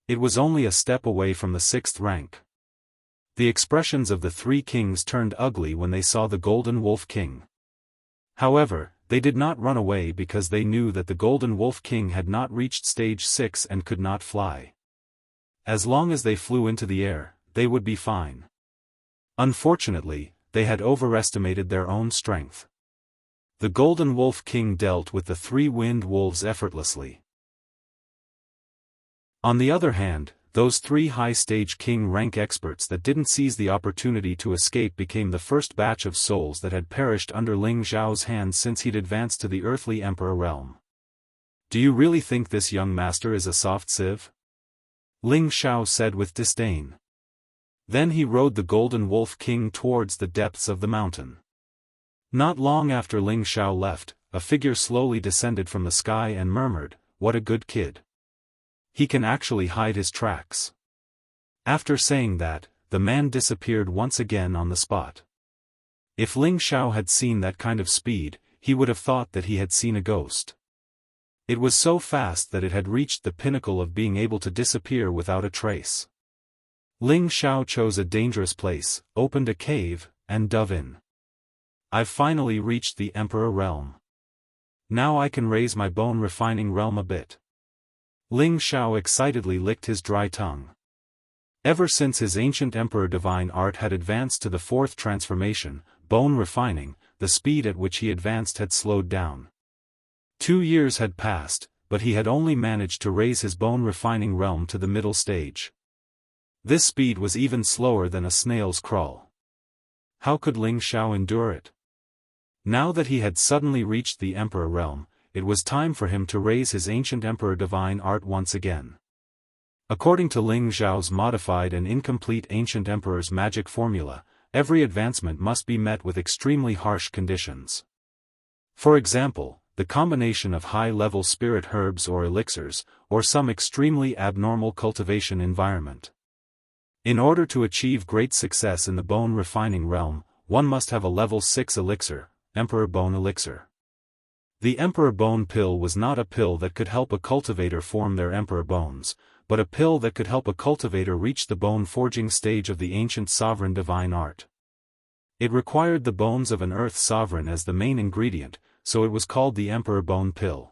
It was only a step away from the 6th rank. The expressions of the 3 kings turned ugly when they saw the Golden Wolf King. However, they did not run away because they knew that the Golden Wolf King had not reached stage 6 and could not fly. As long as they flew into the air, they would be fine. Unfortunately, they had overestimated their own strength. The Golden Wolf King dealt with the 3 wind wolves effortlessly. On the other hand, those 3 high-stage king rank experts that didn't seize the opportunity to escape became the first batch of souls that had perished under Ling Xiao's hands since he'd advanced to the earthly emperor realm. Do you really think this young master is a soft sieve? Ling Xiao said with disdain. Then he rode the Golden Wolf King towards the depths of the mountain. Not long after Ling Xiao left, a figure slowly descended from the sky and murmured, "What a good kid. He can actually hide his tracks." After saying that, the man disappeared once again on the spot. If Ling Xiao had seen that kind of speed, he would have thought that he had seen a ghost. It was so fast that it had reached the pinnacle of being able to disappear without a trace. Ling Xiao chose a dangerous place, opened a cave, and dove in. I've finally reached the Emperor realm. Now I can raise my bone refining realm a bit. Ling Xiao excitedly licked his dry tongue. Ever since his ancient Emperor divine art had advanced to the 4th transformation, bone refining, the speed at which he advanced had slowed down. 2 years had passed, but he had only managed to raise his bone refining realm to the middle stage. This speed was even slower than a snail's crawl. How could Ling Xiao endure it? Now that he had suddenly reached the Emperor realm, it was time for him to raise his ancient Emperor divine art once again. According to Ling Xiao's modified and incomplete ancient Emperor's magic formula, every advancement must be met with extremely harsh conditions. For example, the combination of high-level spirit herbs or elixirs, or some extremely abnormal cultivation environment. In order to achieve great success in the bone refining realm, one must have a level 6 elixir, Emperor Bone Elixir. The Emperor Bone Pill was not a pill that could help a cultivator form their Emperor Bones, but a pill that could help a cultivator reach the bone-forging stage of the ancient sovereign divine art. It required the bones of an earth sovereign as the main ingredient, so it was called the Emperor Bone Pill.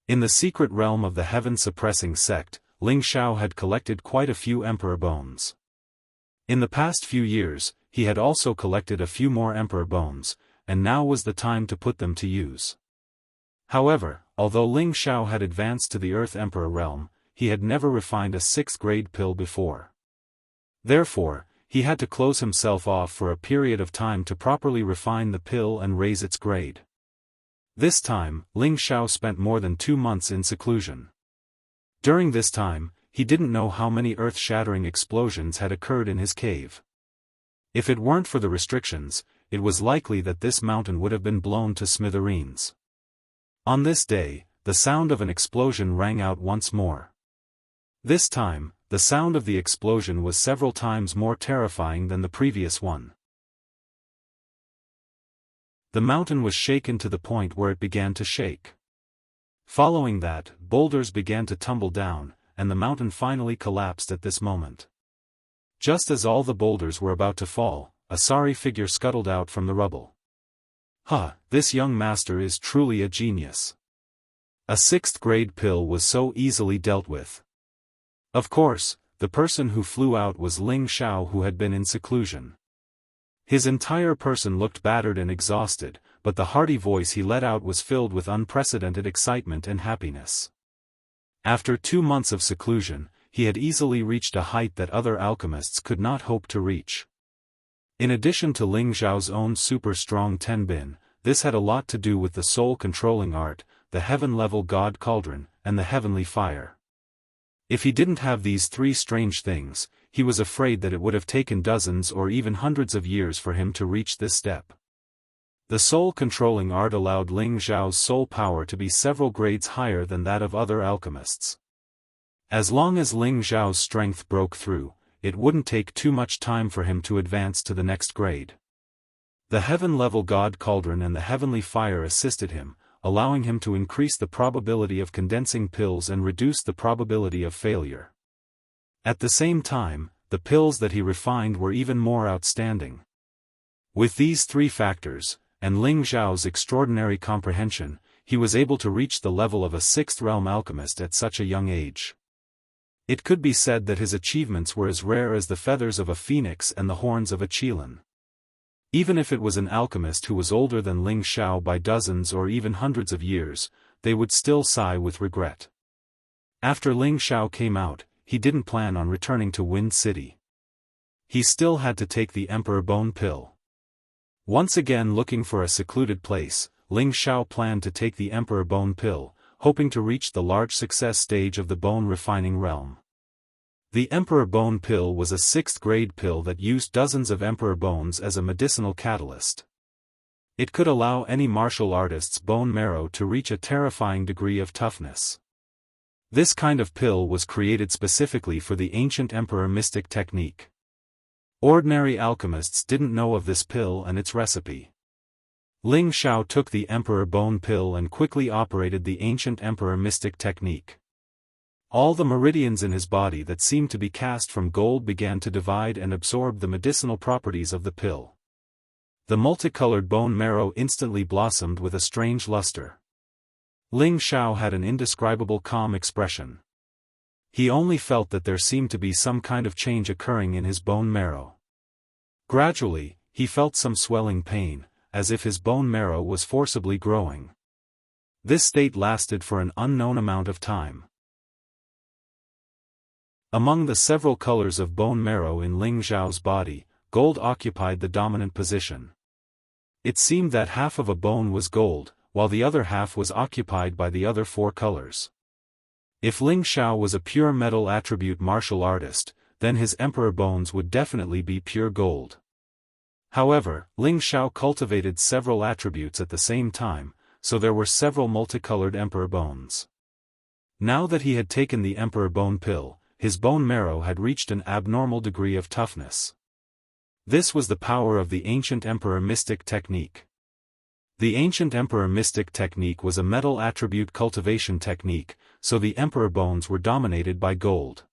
In the secret realm of the heaven-suppressing sect, Ling Xiao had collected quite a few emperor bones. In the past few years, he had also collected a few more emperor bones, and now was the time to put them to use. However, although Ling Xiao had advanced to the Earth Emperor realm, he had never refined a 6th-grade pill before. Therefore, he had to close himself off for a period of time to properly refine the pill and raise its grade. This time, Ling Xiao spent more than 2 months in seclusion. During this time, he didn't know how many earth-shattering explosions had occurred in his cave. If it weren't for the restrictions, it was likely that this mountain would have been blown to smithereens. On this day, the sound of an explosion rang out once more. This time, the sound of the explosion was several times more terrifying than the previous one. The mountain was shaken to the point where it began to shake. Following that, boulders began to tumble down, and the mountain finally collapsed at this moment. Just as all the boulders were about to fall, a sorry figure scuttled out from the rubble. This young master is truly a genius. A 6th-grade pill was so easily dealt with. Of course, the person who flew out was Ling Xiao, who had been in seclusion. His entire person looked battered and exhausted, but the hearty voice he let out was filled with unprecedented excitement and happiness. After 2 months of seclusion, he had easily reached a height that other alchemists could not hope to reach. In addition to Ling Xiao's own super-strong Tenbin, this had a lot to do with the soul-controlling art, the heaven-level god cauldron, and the heavenly fire. If he didn't have these 3 strange things, he was afraid that it would have taken dozens or even hundreds of years for him to reach this step. The soul-controlling art allowed Ling Xiao's soul power to be several grades higher than that of other alchemists. As long as Ling Xiao's strength broke through, it wouldn't take too much time for him to advance to the next grade. The heaven-level god cauldron and the heavenly fire assisted him, allowing him to increase the probability of condensing pills and reduce the probability of failure. At the same time, the pills that he refined were even more outstanding. With these 3 factors, and Ling Xiao's extraordinary comprehension, he was able to reach the level of a 6th-realm alchemist at such a young age. It could be said that his achievements were as rare as the feathers of a phoenix and the horns of a qilin. Even if it was an alchemist who was older than Ling Xiao by dozens or even hundreds of years, they would still sigh with regret. After Ling Xiao came out, he didn't plan on returning to Wind City. He still had to take the Emperor Bone Pill. Once again looking for a secluded place, Ling Xiao planned to take the Emperor Bone Pill, hoping to reach the large success stage of the bone-refining realm. The Emperor Bone Pill was a 6th-grade pill that used dozens of emperor bones as a medicinal catalyst. It could allow any martial artist's bone marrow to reach a terrifying degree of toughness. This kind of pill was created specifically for the ancient emperor mystic technique. Ordinary alchemists didn't know of this pill and its recipe. Ling Xiao took the Emperor Bone Pill and quickly operated the ancient emperor mystic technique. All the meridians in his body that seemed to be cast from gold began to divide and absorb the medicinal properties of the pill. The multicolored bone marrow instantly blossomed with a strange luster. Ling Xiao had an indescribable calm expression. He only felt that there seemed to be some kind of change occurring in his bone marrow. Gradually, he felt some swelling pain, as if his bone marrow was forcibly growing. This state lasted for an unknown amount of time. Among the several colors of bone marrow in Ling Xiao's body, gold occupied the dominant position. It seemed that half of a bone was gold, while the other half was occupied by the other 4 colors. If Ling Xiao was a pure metal attribute martial artist, then his emperor bones would definitely be pure gold. However, Ling Xiao cultivated several attributes at the same time, so there were several multicolored emperor bones. Now that he had taken the Emperor Bone Pill, his bone marrow had reached an abnormal degree of toughness. This was the power of the ancient emperor mystic technique. The ancient emperor mystic technique was a metal attribute cultivation technique, so the emperor bones were dominated by gold.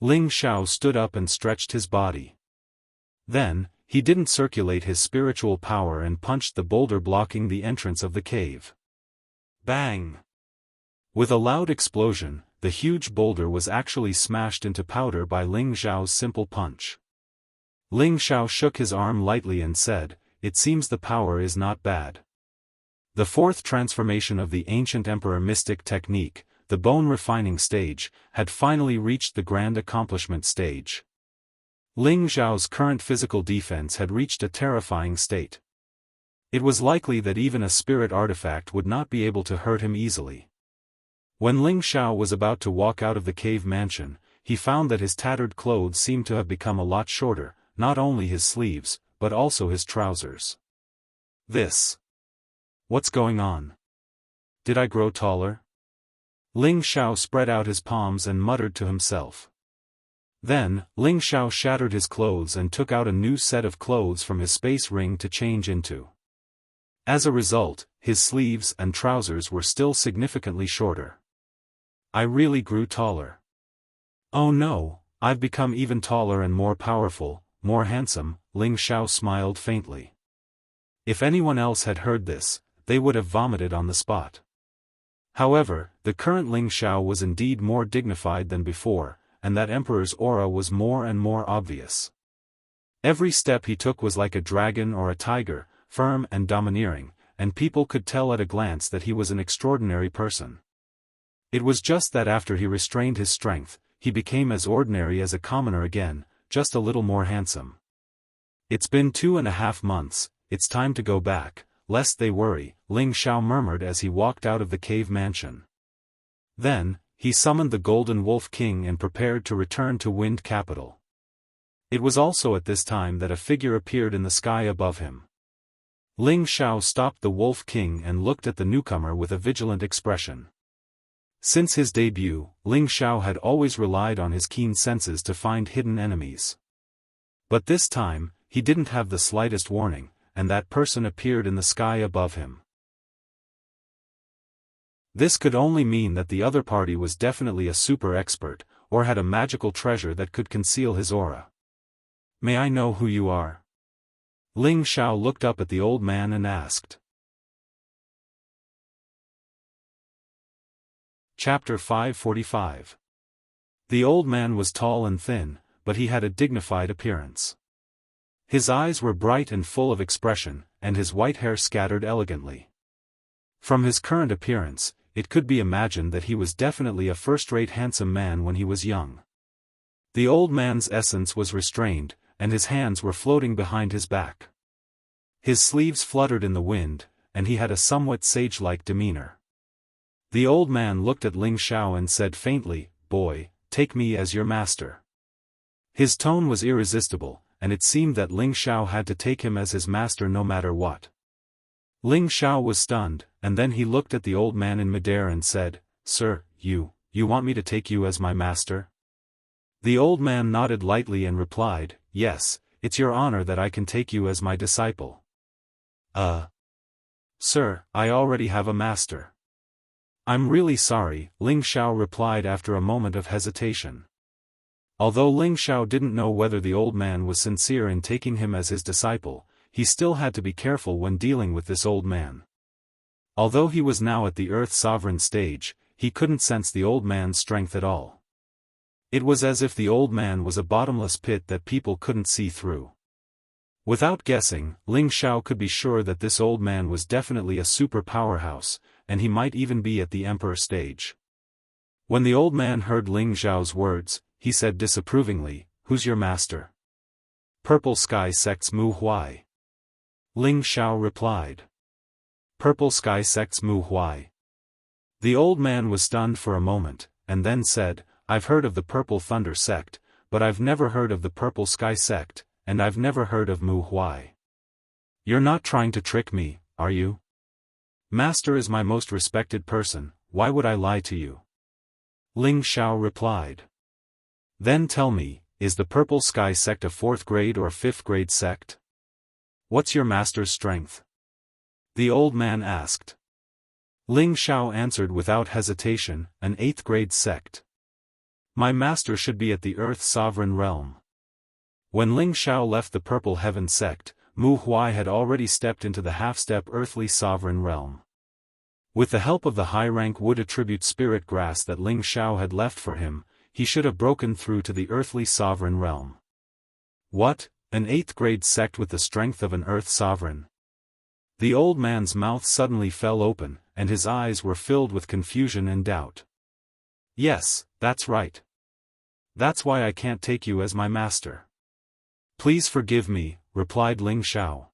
Ling Xiao stood up and stretched his body. Then, he didn't circulate his spiritual power and punched the boulder blocking the entrance of the cave. Bang! With a loud explosion, the huge boulder was actually smashed into powder by Ling Xiao's simple punch. Ling Xiao shook his arm lightly and said, "It seems the power is not bad." The fourth transformation of the ancient emperor mystic technique, the bone refining stage, had finally reached the grand accomplishment stage. Ling Xiao's current physical defense had reached a terrifying state. It was likely that even a spirit artifact would not be able to hurt him easily. When Ling Xiao was about to walk out of the cave mansion, he found that his tattered clothes seemed to have become a lot shorter, not only his sleeves, but also his trousers. What's going on? Did I grow taller? Ling Xiao spread out his palms and muttered to himself. Then, Ling Xiao shattered his clothes and took out a new set of clothes from his space ring to change into. As a result, his sleeves and trousers were still significantly shorter. I really grew taller. Oh no, I've become even taller and more powerful, more handsome, Ling Xiao smiled faintly. If anyone else had heard this, they would have vomited on the spot. However, the current Ling Xiao was indeed more dignified than before, and that emperor's aura was more and more obvious. Every step he took was like a dragon or a tiger, firm and domineering, and people could tell at a glance that he was an extraordinary person. It was just that after he restrained his strength, he became as ordinary as a commoner again, just a little more handsome. It's been 2.5 months, it's time to go back, lest they worry, Ling Xiao murmured as he walked out of the cave mansion. Then, he summoned the Golden Wolf King and prepared to return to Wind Capital. It was also at this time that a figure appeared in the sky above him. Ling Xiao stopped the Wolf King and looked at the newcomer with a vigilant expression. Since his debut, Ling Xiao had always relied on his keen senses to find hidden enemies. But this time, he didn't have the slightest warning, and that person appeared in the sky above him. This could only mean that the other party was definitely a super expert, or had a magical treasure that could conceal his aura. May I know who you are? Ling Xiao looked up at the old man and asked. Chapter 545. The old man was tall and thin, but he had a dignified appearance. His eyes were bright and full of expression, and his white hair scattered elegantly. From his current appearance, it could be imagined that he was definitely a first-rate handsome man when he was young. The old man's essence was restrained, and his hands were floating behind his back. His sleeves fluttered in the wind, and he had a somewhat sage-like demeanor. The old man looked at Ling Xiao and said faintly, "Boy, take me as your master." His tone was irresistible, and it seemed that Ling Xiao had to take him as his master no matter what. Ling Xiao was stunned, and then he looked at the old man in midair and said, "Sir, you want me to take you as my master?" The old man nodded lightly and replied, "Yes, it's your honor that I can take you as my disciple." Sir, I already have a master." "I'm really sorry," Ling Xiao replied after a moment of hesitation. Although Ling Xiao didn't know whether the old man was sincere in taking him as his disciple, he still had to be careful when dealing with this old man. Although he was now at the Earth Sovereign stage, he couldn't sense the old man's strength at all. It was as if the old man was a bottomless pit that people couldn't see through. Without guessing, Ling Xiao could be sure that this old man was definitely a super powerhouse, and he might even be at the emperor stage. When the old man heard Ling Xiao's words, he said disapprovingly, "Who's your master?" "Purple Sky Sect's Mu Huai." Ling Xiao replied. "Purple Sky Sect's Mu Huai." The old man was stunned for a moment, and then said, "I've heard of the Purple Thunder sect, but I've never heard of the Purple Sky sect, and I've never heard of Mu Huai. You're not trying to trick me, are you? Master is my most respected person, why would I lie to you?" Ling Xiao replied. "Then tell me, is the Purple Sky sect a 4th grade or 5th grade sect? What's your master's strength?" the old man asked. Ling Xiao answered without hesitation, an 8th grade sect. My master should be at the Earth Sovereign Realm. When Ling Xiao left the Purple Heaven sect, Mu Huai had already stepped into the half-step Earthly Sovereign Realm. With the help of the high-rank wood attribute spirit grass that Ling Xiao had left for him, he should have broken through to the Earthly Sovereign Realm. What, an 8th grade sect with the strength of an Earth Sovereign? The old man's mouth suddenly fell open, and his eyes were filled with confusion and doubt. Yes, that's right. That's why I can't take you as my master. Please forgive me, replied Ling Xiao.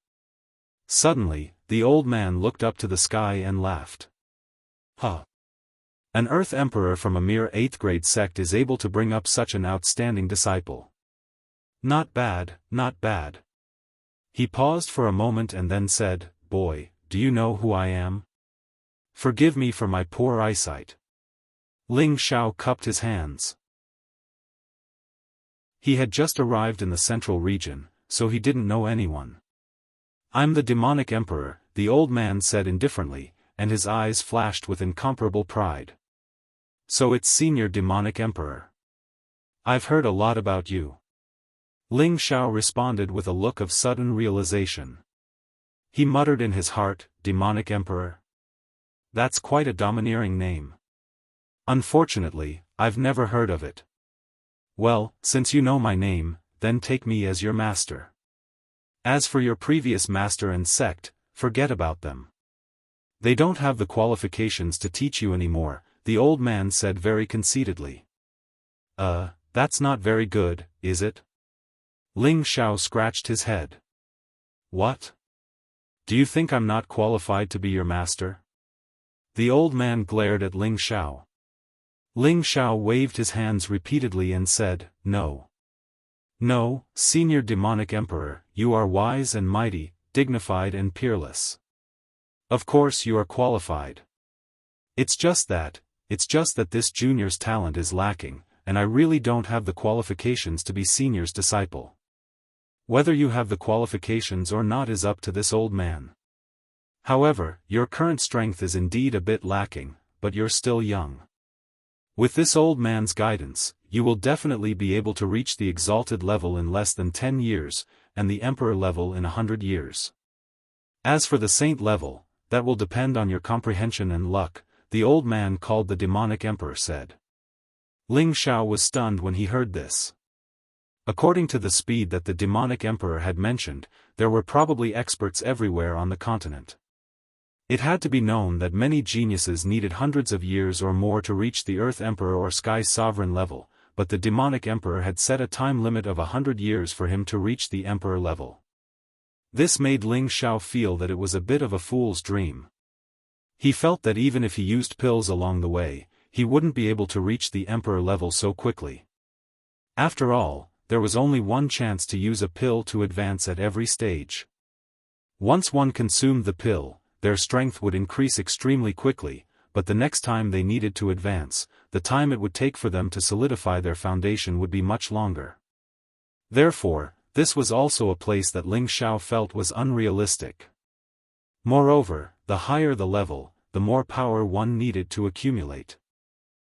Suddenly, the old man looked up to the sky and laughed. Huh. An Earth Emperor from a mere 8th grade sect is able to bring up such an outstanding disciple. Not bad, not bad. He paused for a moment and then said, Boy, do you know who I am? Forgive me for my poor eyesight. Ling Xiao cupped his hands. He had just arrived in the central region, so he didn't know anyone. I'm the demonic emperor, the old man said indifferently, and his eyes flashed with incomparable pride. So it's senior demonic emperor. I've heard a lot about you. Ling Xiao responded with a look of sudden realization. He muttered in his heart, demonic emperor? That's quite a domineering name. Unfortunately, I've never heard of it. Well, since you know my name, then take me as your master. As for your previous master and sect, forget about them. They don't have the qualifications to teach you anymore, the old man said very conceitedly. That's not very good, is it? Ling Xiao scratched his head. What? Do you think I'm not qualified to be your master? The old man glared at Ling Xiao. Ling Xiao waved his hands repeatedly and said, No. No, senior demonic emperor, you are wise and mighty, dignified and peerless. Of course you are qualified. It's just that this junior's talent is lacking, and I really don't have the qualifications to be senior's disciple. Whether you have the qualifications or not is up to this old man. However, your current strength is indeed a bit lacking, but you're still young. With this old man's guidance, you will definitely be able to reach the exalted level in less than 10 years, and the emperor level in 100 years. As for the saint level, that will depend on your comprehension and luck, the old man called the demonic emperor said. Ling Xiao was stunned when he heard this. According to the speed that the demonic emperor had mentioned, there were probably experts everywhere on the continent. It had to be known that many geniuses needed hundreds of years or more to reach the Earth Emperor or Sky Sovereign level, but the demonic emperor had set a time limit of 100 years for him to reach the emperor level. This made Ling Xiao feel that it was a bit of a fool's dream. He felt that even if he used pills along the way, he wouldn't be able to reach the emperor level so quickly. After all, there was only one chance to use a pill to advance at every stage. Once one consumed the pill, their strength would increase extremely quickly, but the next time they needed to advance, the time it would take for them to solidify their foundation would be much longer. Therefore, this was also a place that Ling Xiao felt was unrealistic. Moreover, the higher the level, the more power one needed to accumulate.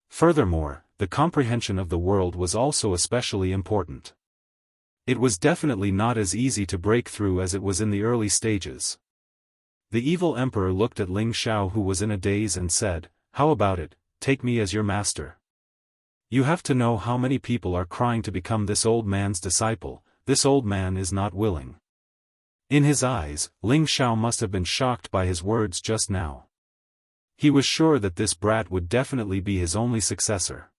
Furthermore, the comprehension of the world was also especially important. It was definitely not as easy to break through as it was in the early stages. The evil emperor looked at Ling Xiao, who was in a daze, and said, How about it, take me as your master? You have to know how many people are crying to become this old man's disciple. This old man is not willing. In his eyes, Ling Xiao must have been shocked by his words just now. He was sure that this brat would definitely be his only successor.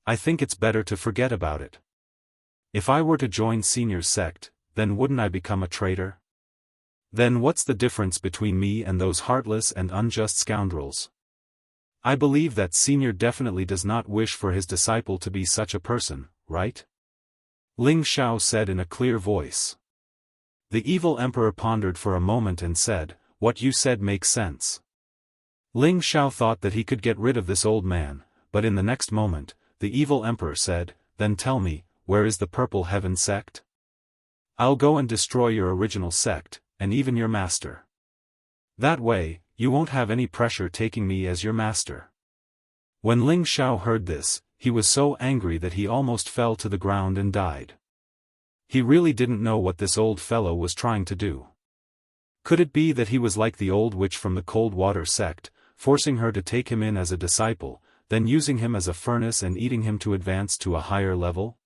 I think it's better to forget about it. If I were to join Senior's sect, then wouldn't I become a traitor? Then what's the difference between me and those heartless and unjust scoundrels? I believe that Senior definitely does not wish for his disciple to be such a person, right? Ling Xiao said in a clear voice. The evil emperor pondered for a moment and said, What you said makes sense. Ling Xiao thought that he could get rid of this old man, but in the next moment, the evil emperor said, Then tell me, where is the Purple Heaven sect? I'll go and destroy your original sect, and even your master. That way, you won't have any pressure taking me as your master." When Ling Xiao heard this, he was so angry that he almost fell to the ground and died. He really didn't know what this old fellow was trying to do. Could it be that he was like the old witch from the Cold Water sect, forcing her to take him in as a disciple, then using him as a furnace and eating him to advance to a higher level?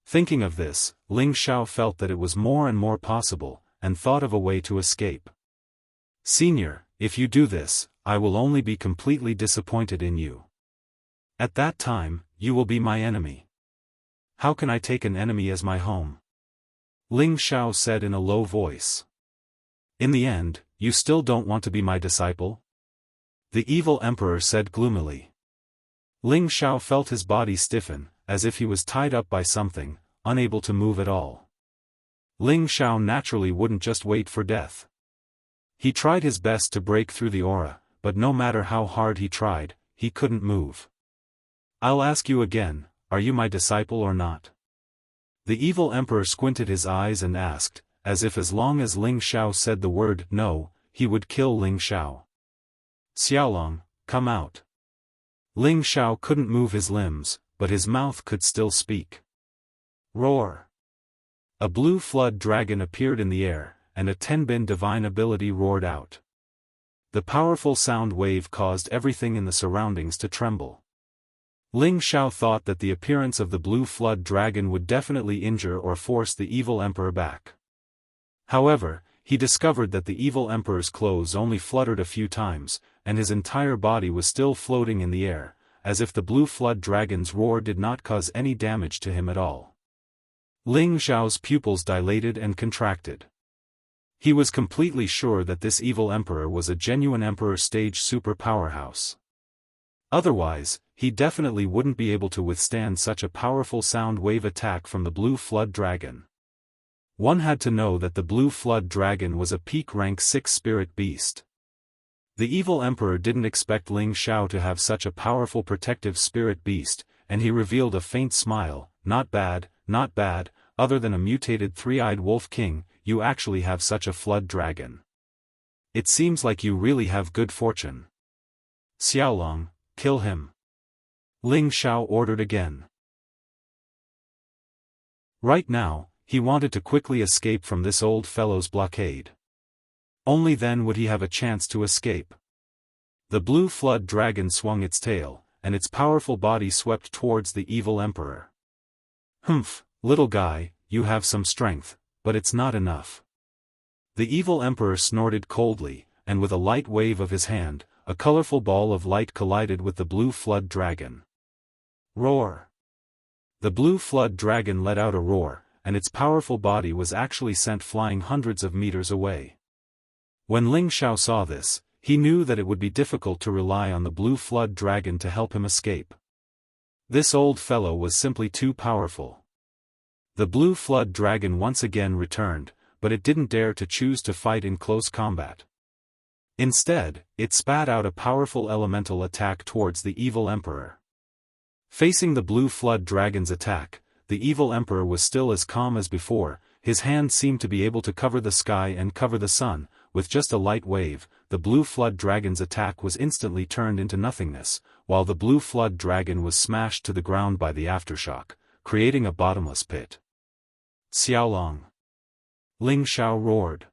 Thinking of this, Ling Xiao felt that it was more and more possible, and thought of a way to escape. "Senior, if you do this, I will only be completely disappointed in you. At that time, you will be my enemy. How can I take an enemy as my home?" Ling Xiao said in a low voice. "In the end, you still don't want to be my disciple?" The evil emperor said gloomily. Ling Xiao felt his body stiffen, as if he was tied up by something, unable to move at all. Ling Xiao naturally wouldn't just wait for death. He tried his best to break through the aura, but no matter how hard he tried, he couldn't move. "I'll ask you again, are you my disciple or not?" The evil emperor squinted his eyes and asked, as if as long as Ling Xiao said the word no, he would kill Ling Xiao. "Xiaolong, come out." Ling Xiao couldn't move his limbs, but his mouth could still speak. Roar! A blue flood dragon appeared in the air, and a Tenbin divine ability roared out. The powerful sound wave caused everything in the surroundings to tremble. Ling Xiao thought that the appearance of the blue flood dragon would definitely injure or force the evil emperor back. However, he discovered that the evil emperor's clothes only fluttered a few times, and his entire body was still floating in the air, as if the blue flood dragon's roar did not cause any damage to him at all. Ling Xiao's pupils dilated and contracted. He was completely sure that this evil emperor was a genuine emperor stage super powerhouse. Otherwise, he definitely wouldn't be able to withstand such a powerful sound wave attack from the blue flood dragon. One had to know that the blue flood dragon was a peak rank 6 spirit beast. The evil emperor didn't expect Ling Xiao to have such a powerful protective spirit beast, and he revealed a faint smile. Not bad, other than a mutated three-eyed wolf king, you actually have such a flood dragon. It seems like you really have good fortune. Xiaolong, kill him. Ling Xiao ordered again. Right now, he wanted to quickly escape from this old fellow's blockade. Only then would he have a chance to escape. The blue flood dragon swung its tail, and its powerful body swept towards the evil emperor. "Humph, little guy, you have some strength, but it's not enough." The evil emperor snorted coldly, and with a light wave of his hand, a colorful ball of light collided with the blue flood dragon. Roar! The blue flood dragon let out a roar, and its powerful body was actually sent flying hundreds of meters away. When Ling Xiao saw this, he knew that it would be difficult to rely on the blue flood dragon to help him escape. This old fellow was simply too powerful. The blue flood dragon once again returned, but it didn't dare to choose to fight in close combat. Instead, it spat out a powerful elemental attack towards the evil emperor. Facing the blue flood dragon's attack, the evil emperor was still as calm as before. His hand seemed to be able to cover the sky and cover the sun. With just a light wave, the blue flood dragon's attack was instantly turned into nothingness, while the blue flood dragon was smashed to the ground by the aftershock, creating a bottomless pit. Xiaolong! Ling Xiao roared.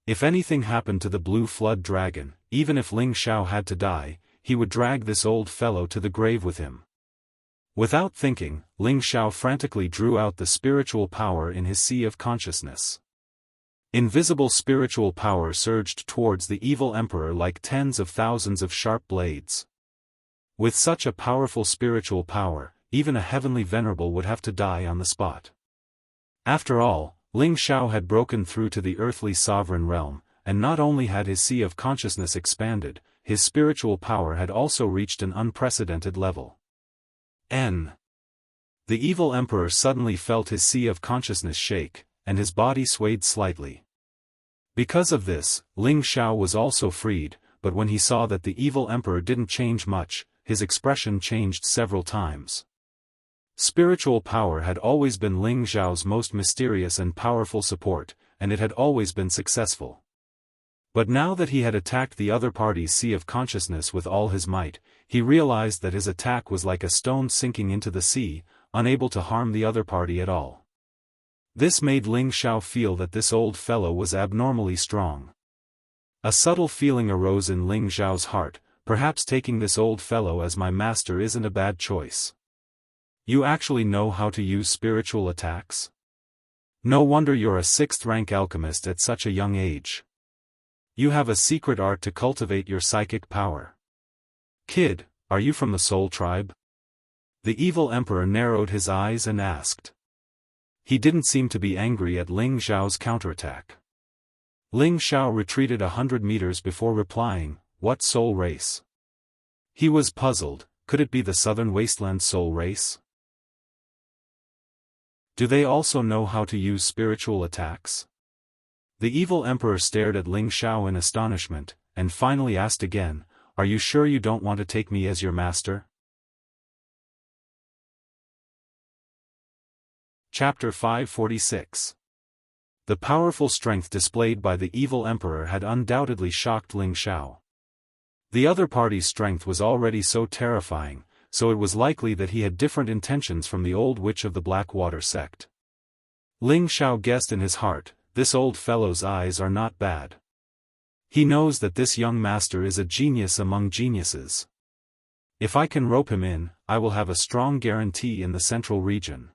If anything happened to the blue flood dragon, even if Ling Xiao had to die, he would drag this old fellow to the grave with him. Without thinking, Ling Xiao frantically drew out the spiritual power in his sea of consciousness. Invisible spiritual power surged towards the evil emperor like tens of thousands of sharp blades. With such a powerful spiritual power, even a heavenly venerable would have to die on the spot. After all, Ling Xiao had broken through to the earthly sovereign realm, and not only had his sea of consciousness expanded, his spiritual power had also reached an unprecedented level. The evil emperor suddenly felt his sea of consciousness shake, and his body swayed slightly. Because of this, Ling Xiao was also freed, but when he saw that the evil emperor didn't change much, his expression changed several times. Spiritual power had always been Ling Xiao's most mysterious and powerful support, and it had always been successful. But now that he had attacked the other party's sea of consciousness with all his might, he realized that his attack was like a stone sinking into the sea, unable to harm the other party at all. This made Ling Xiao feel that this old fellow was abnormally strong. A subtle feeling arose in Ling Xiao's heart, perhaps taking this old fellow as my master isn't a bad choice. You actually know how to use spiritual attacks? No wonder you're a 6th-rank alchemist at such a young age. You have a secret art to cultivate your psychic power. Kid, are you from the Soul Tribe? The evil emperor narrowed his eyes and asked. He didn't seem to be angry at Ling Xiao's counterattack. Ling Xiao retreated 100 meters before replying, "What soul race?" He was puzzled. Could it be the Southern Wasteland soul race? Do they also know how to use spiritual attacks? The evil emperor stared at Ling Xiao in astonishment, and finally asked again, "Are you sure you don't want to take me as your master?" Chapter 546. The powerful strength displayed by the evil emperor had undoubtedly shocked Ling Xiao. The other party's strength was already so terrifying, so it was likely that he had different intentions from the old witch of the Blackwater sect. Ling Xiao guessed in his heart, this old fellow's eyes are not bad. He knows that this young master is a genius among geniuses. If I can rope him in, I will have a strong guarantee in the central region.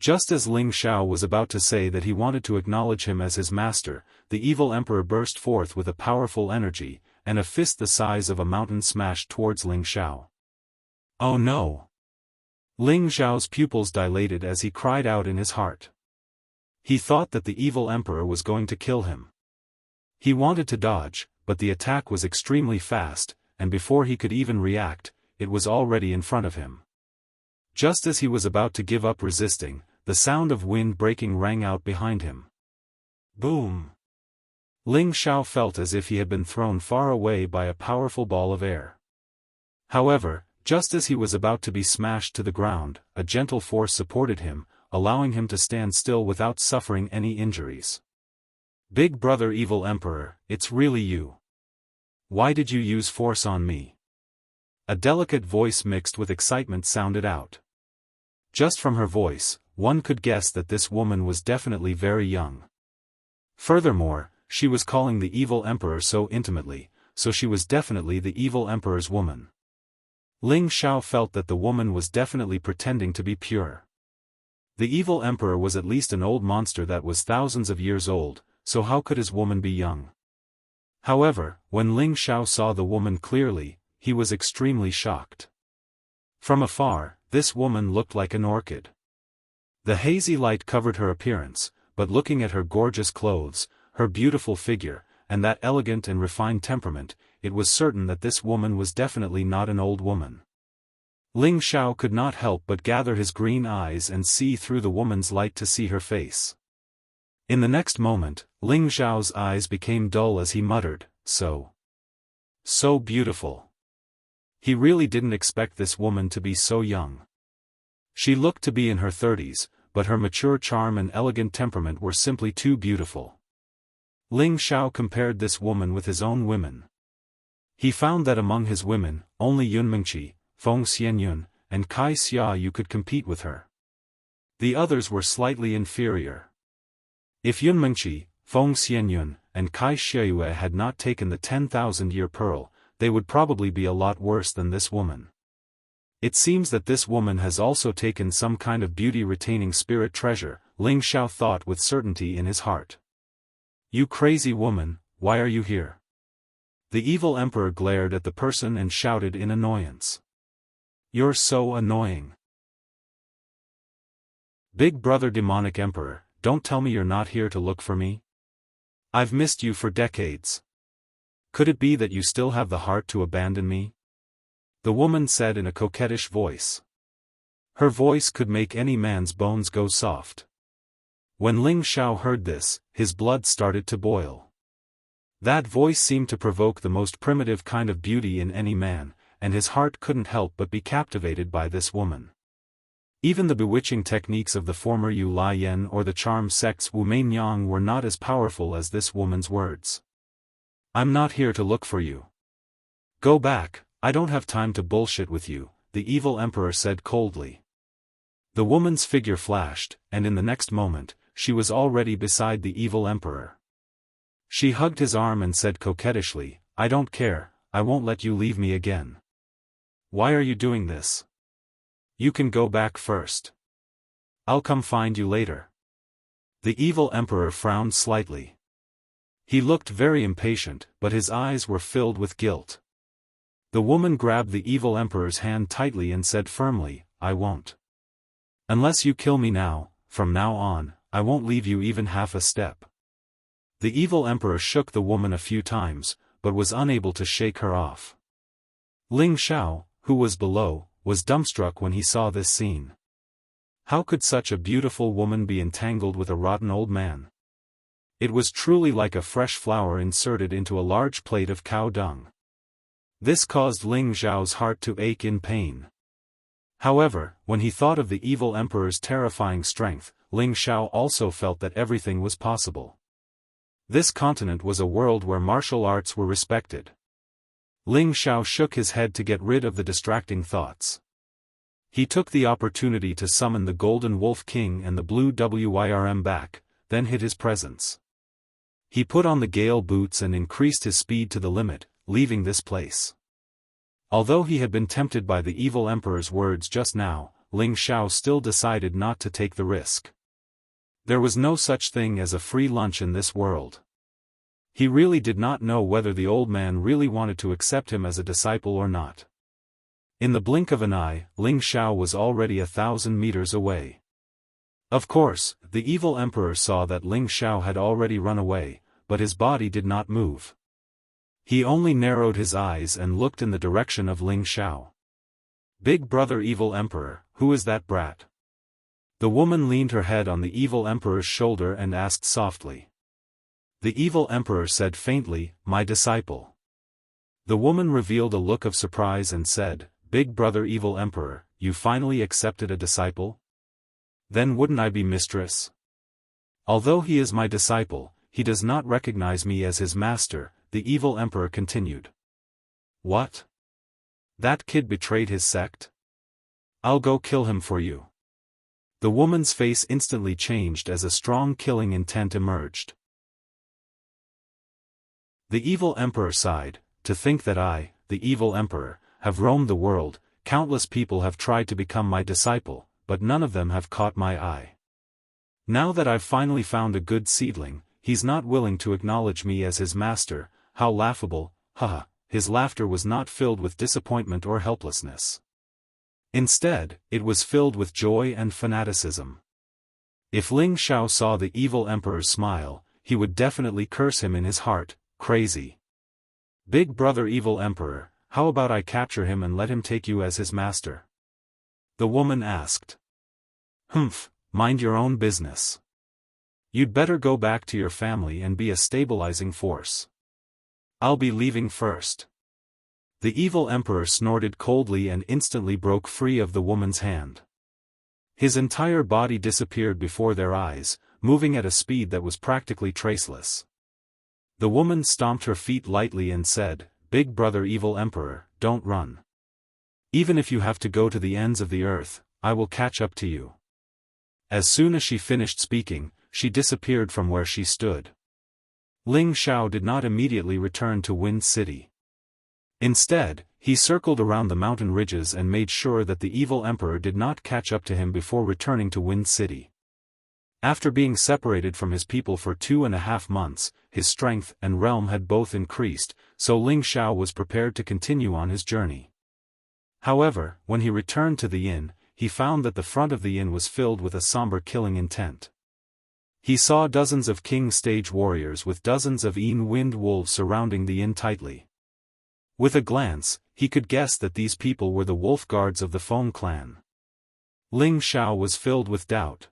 Just as Ling Xiao was about to say that he wanted to acknowledge him as his master, the evil emperor burst forth with a powerful energy, and a fist the size of a mountain smashed towards Ling Xiao. Oh no! Ling Xiao's pupils dilated as he cried out in his heart. He thought that the evil emperor was going to kill him. He wanted to dodge, but the attack was extremely fast, and before he could even react, it was already in front of him. Just as he was about to give up resisting, the sound of wind breaking rang out behind him. Boom! Ling Xiao felt as if he had been thrown far away by a powerful ball of air. However, just as he was about to be smashed to the ground, a gentle force supported him, allowing him to stand still without suffering any injuries. Big brother evil emperor, it's really you. Why did you use force on me? A delicate voice mixed with excitement sounded out. Just from her voice, one could guess that this woman was definitely very young. Furthermore, she was calling the evil emperor so intimately, so she was definitely the evil emperor's woman. Ling Xiao felt that the woman was definitely pretending to be pure. The evil emperor was at least an old monster that was thousands of years old, so how could his woman be young? However, when Ling Xiao saw the woman clearly, he was extremely shocked. From afar, this woman looked like an orchid. The hazy light covered her appearance, but looking at her gorgeous clothes, her beautiful figure, and that elegant and refined temperament, it was certain that this woman was definitely not an old woman. Ling Xiao could not help but gather his green eyes and see through the woman's light to see her face. In the next moment, Ling Xiao's eyes became dull as he muttered, So beautiful. He really didn't expect this woman to be so young. She looked to be in her 30s, but her mature charm and elegant temperament were simply too beautiful. Ling Xiao compared this woman with his own women. He found that among his women, only Yunmengqi, Feng Xianyun, and Kai Xiaoyu could compete with her. The others were slightly inferior. If Yunmengqi, Feng Xianyun, and Kai Xiaoyu had not taken the 10,000-year pearl, they would probably be a lot worse than this woman. It seems that this woman has also taken some kind of beauty-retaining spirit treasure, Ling Xiao thought with certainty in his heart. You crazy woman, why are you here? The evil emperor glared at the person and shouted in annoyance. You're so annoying. Big brother demonic emperor, don't tell me you're not here to look for me? I've missed you for decades. Could it be that you still have the heart to abandon me? The woman said in a coquettish voice. Her voice could make any man's bones go soft. When Ling Xiao heard this, his blood started to boil. That voice seemed to provoke the most primitive kind of beauty in any man, and his heart couldn't help but be captivated by this woman. Even the bewitching techniques of the former Yu Lai Yen or the charm sects Wu Mei Nyang were not as powerful as this woman's words. I'm not here to look for you. Go back, I don't have time to bullshit with you, the evil emperor said coldly. The woman's figure flashed, and in the next moment, she was already beside the evil emperor. She hugged his arm and said coquettishly, I don't care, I won't let you leave me again. Why are you doing this? You can go back first. I'll come find you later. The evil emperor frowned slightly. He looked very impatient, but his eyes were filled with guilt. The woman grabbed the evil emperor's hand tightly and said firmly, I won't. Unless you kill me now, from now on, I won't leave you even half a step. The evil emperor shook the woman a few times, but was unable to shake her off. Ling Xiao, who was below, was dumbstruck when he saw this scene. How could such a beautiful woman be entangled with a rotten old man? It was truly like a fresh flower inserted into a large plate of cow dung. This caused Ling Xiao's heart to ache in pain. However, when he thought of the evil emperor's terrifying strength, Ling Xiao also felt that everything was possible. This continent was a world where martial arts were respected. Ling Xiao shook his head to get rid of the distracting thoughts. He took the opportunity to summon the Golden Wolf King and the Blue Wyrm back, then hid his presence. He put on the gale boots and increased his speed to the limit, leaving this place. Although he had been tempted by the evil emperor's words just now, Ling Xiao still decided not to take the risk. There was no such thing as a free lunch in this world. He really did not know whether the old man really wanted to accept him as a disciple or not. In the blink of an eye, Ling Xiao was already 1,000 meters away. Of course, the evil emperor saw that Ling Xiao had already run away, but his body did not move. He only narrowed his eyes and looked in the direction of Ling Xiao. Big brother evil emperor, who is that brat? The woman leaned her head on the evil emperor's shoulder and asked softly. The evil emperor said faintly, my disciple. The woman revealed a look of surprise and said, Big brother evil emperor, you finally accepted a disciple? Then wouldn't I be mistress? Although he is my disciple, he does not recognize me as his master, the evil emperor continued. What? That kid betrayed his sect? I'll go kill him for you. The woman's face instantly changed as a strong killing intent emerged. The evil emperor sighed, to think that I, the evil emperor, have roamed the world, countless people have tried to become my disciple, but none of them have caught my eye. Now that I've finally found a good seedling, he's not willing to acknowledge me as his master, how laughable, haha, his laughter was not filled with disappointment or helplessness. Instead, it was filled with joy and fanaticism. If Ling Xiao saw the evil emperor's smile, he would definitely curse him in his heart, crazy. Big brother evil emperor, how about I capture him and let him take you as his master? The woman asked. Humph, mind your own business. You'd better go back to your family and be a stabilizing force. I'll be leaving first. The evil emperor snorted coldly and instantly broke free of the woman's hand. His entire body disappeared before their eyes, moving at a speed that was practically traceless. The woman stomped her feet lightly and said, Big brother evil emperor, don't run. Even if you have to go to the ends of the earth, I will catch up to you. As soon as she finished speaking, she disappeared from where she stood. Ling Xiao did not immediately return to Wind City. Instead, he circled around the mountain ridges and made sure that the evil emperor did not catch up to him before returning to Wind City. After being separated from his people for 2.5 months, his strength and realm had both increased, so Ling Xiao was prepared to continue on his journey. However, when he returned to the inn, he found that the front of the inn was filled with a somber killing intent. He saw dozens of king stage warriors with dozens of wind wolves surrounding the inn tightly. With a glance, he could guess that these people were the wolf guards of the Feng clan. Ling Xiao was filled with doubt.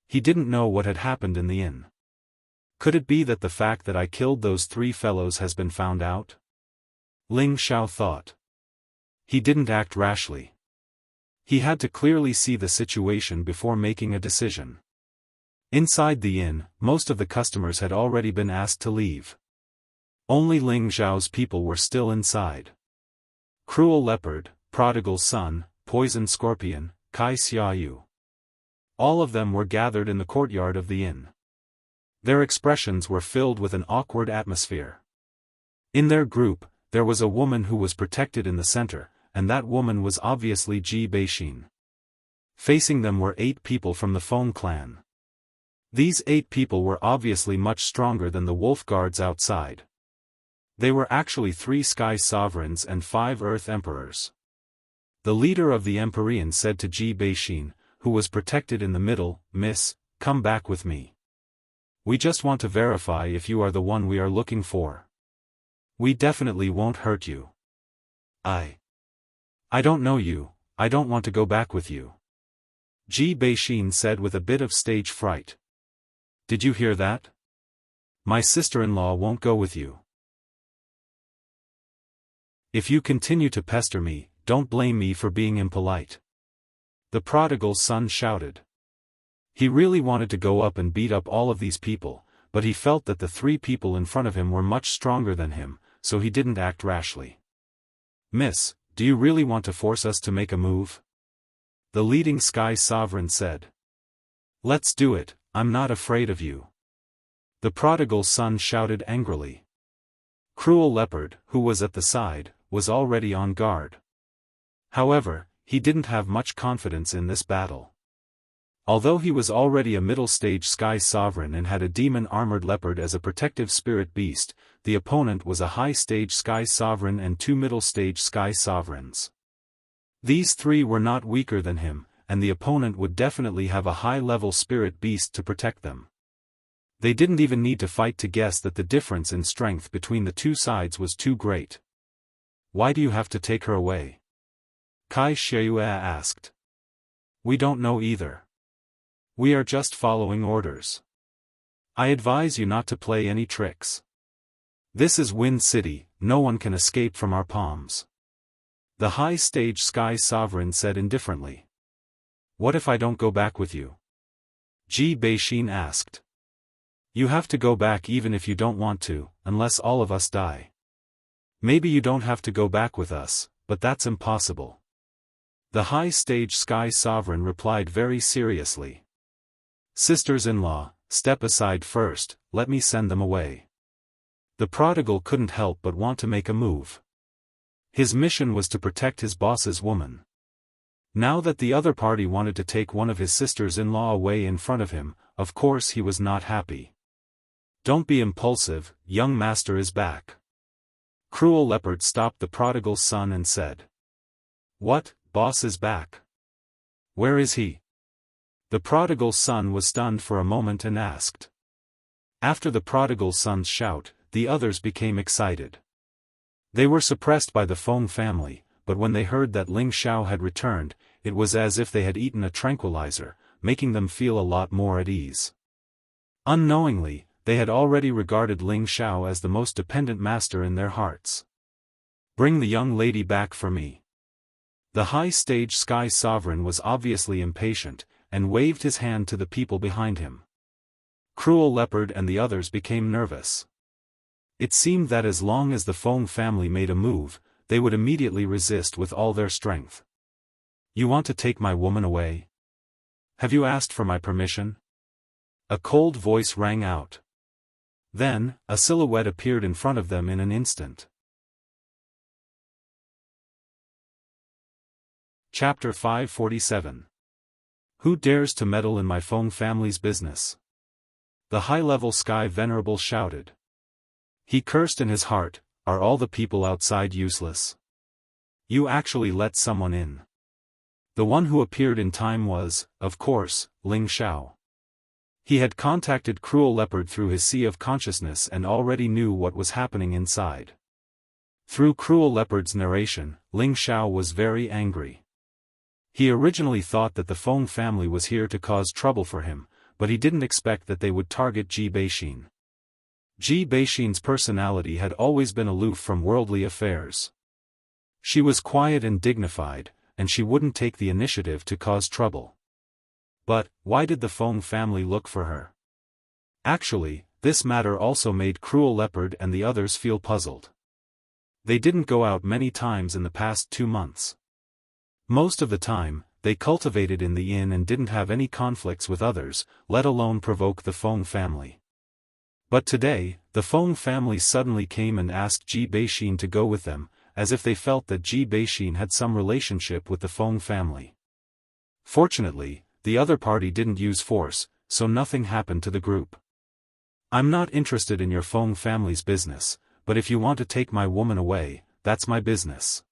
He didn't know what had happened in the inn. Could it be that the fact that I killed those 3 fellows has been found out? Ling Xiao thought. He didn't act rashly. He had to clearly see the situation before making a decision. Inside the inn, most of the customers had already been asked to leave. Only Ling Zhao's people were still inside. Cruel Leopard, Prodigal Son, Poison Scorpion, Kai Xiaoyu. All of them were gathered in the courtyard of the inn. Their expressions were filled with an awkward atmosphere. In their group, there was a woman who was protected in the center, and that woman was obviously Ji Beixin. Facing them were 8 people from the Feng clan. These 8 people were obviously much stronger than the wolf guards outside. They were actually 3 sky sovereigns and 5 earth emperors. The leader of the Empyrean said to Ji Beixin, who was protected in the middle, "Miss, come back with me. We just want to verify if you are the one we are looking for. We definitely won't hurt you." I don't know you, I don't want to go back with you," Ji Beixin said with a bit of stage fright. "Did you hear that? My sister-in-law won't go with you. If you continue to pester me, don't blame me for being impolite," the prodigal son shouted. He really wanted to go up and beat up all of these people, but he felt that the 3 people in front of him were much stronger than him, so he didn't act rashly. "Miss, do you really want to force us to make a move?" the leading sky sovereign said. "Let's do it, I'm not afraid of you," the prodigal son shouted angrily. Cruel Leopard, who was at the side, was already on guard. However, he didn't have much confidence in this battle. Although he was already a middle-stage sky sovereign and had a demon-armored leopard as a protective spirit beast, the opponent was a high-stage sky sovereign and 2 middle-stage sky sovereigns. These 3 were not weaker than him, and the opponent would definitely have a high-level spirit beast to protect them. They didn't even need to fight to guess that the difference in strength between the 2 sides was too great. "Why do you have to take her away?" Kai Xiaoyu asked. "We don't know either. We are just following orders. I advise you not to play any tricks. This is Wind City, no one can escape from our palms," the high-stage sky sovereign said indifferently. "What if I don't go back with you?" Ji Beixin asked. "You have to go back even if you don't want to, unless all of us die. Maybe you don't have to go back with us, but that's impossible," the high-stage sky sovereign replied very seriously. "Sisters-in-law, step aside first, let me send them away." The prodigal couldn't help but want to make a move. His mission was to protect his boss's woman. Now that the other party wanted to take one of his sisters-in-law away in front of him, of course he was not happy. "Don't be impulsive, young master is back." Cruel Leopard stopped the prodigal son and said. "What, boss is back? Where is he?" The prodigal son was stunned for a moment and asked. After the prodigal son's shout, the others became excited. They were suppressed by the Feng family, but when they heard that Ling Xiao had returned, it was as if they had eaten a tranquilizer, making them feel a lot more at ease. Unknowingly, they had already regarded Ling Xiao as the most dependent master in their hearts. "Bring the young lady back for me." The high-stage sky sovereign was obviously impatient, and waved his hand to the people behind him. Cruel Leopard and the others became nervous. It seemed that as long as the Feng family made a move, they would immediately resist with all their strength. "You want to take my woman away? Have you asked for my permission?" A cold voice rang out. Then, a silhouette appeared in front of them in an instant. Chapter 547. Who dares to meddle in my Feng family's business? The high-level sky venerable shouted. He cursed in his heart, "Are all the people outside useless? You actually let someone in." The one who appeared in time was, of course, Ling Xiao. He had contacted Cruel Leopard through his sea of consciousness and already knew what was happening inside. Through Cruel Leopard's narration, Ling Xiao was very angry. He originally thought that the Feng family was here to cause trouble for him, but he didn't expect that they would target Ji Beixin. Ji Beixin's personality had always been aloof from worldly affairs. She was quiet and dignified, and she wouldn't take the initiative to cause trouble. But, why did the Feng family look for her? Actually, this matter also made Cruel Leopard and the others feel puzzled. They didn't go out many times in the past 2 months. Most of the time, they cultivated in the inn and didn't have any conflicts with others, let alone provoke the Feng family. But today, the Feng family suddenly came and asked Ji Beixin to go with them, as if they felt that Ji Beixin had some relationship with the Feng family. Fortunately, the other party didn't use force, so nothing happened to the group. I'm not interested in your Feng family's business, but if you want to take my woman away, that's my business.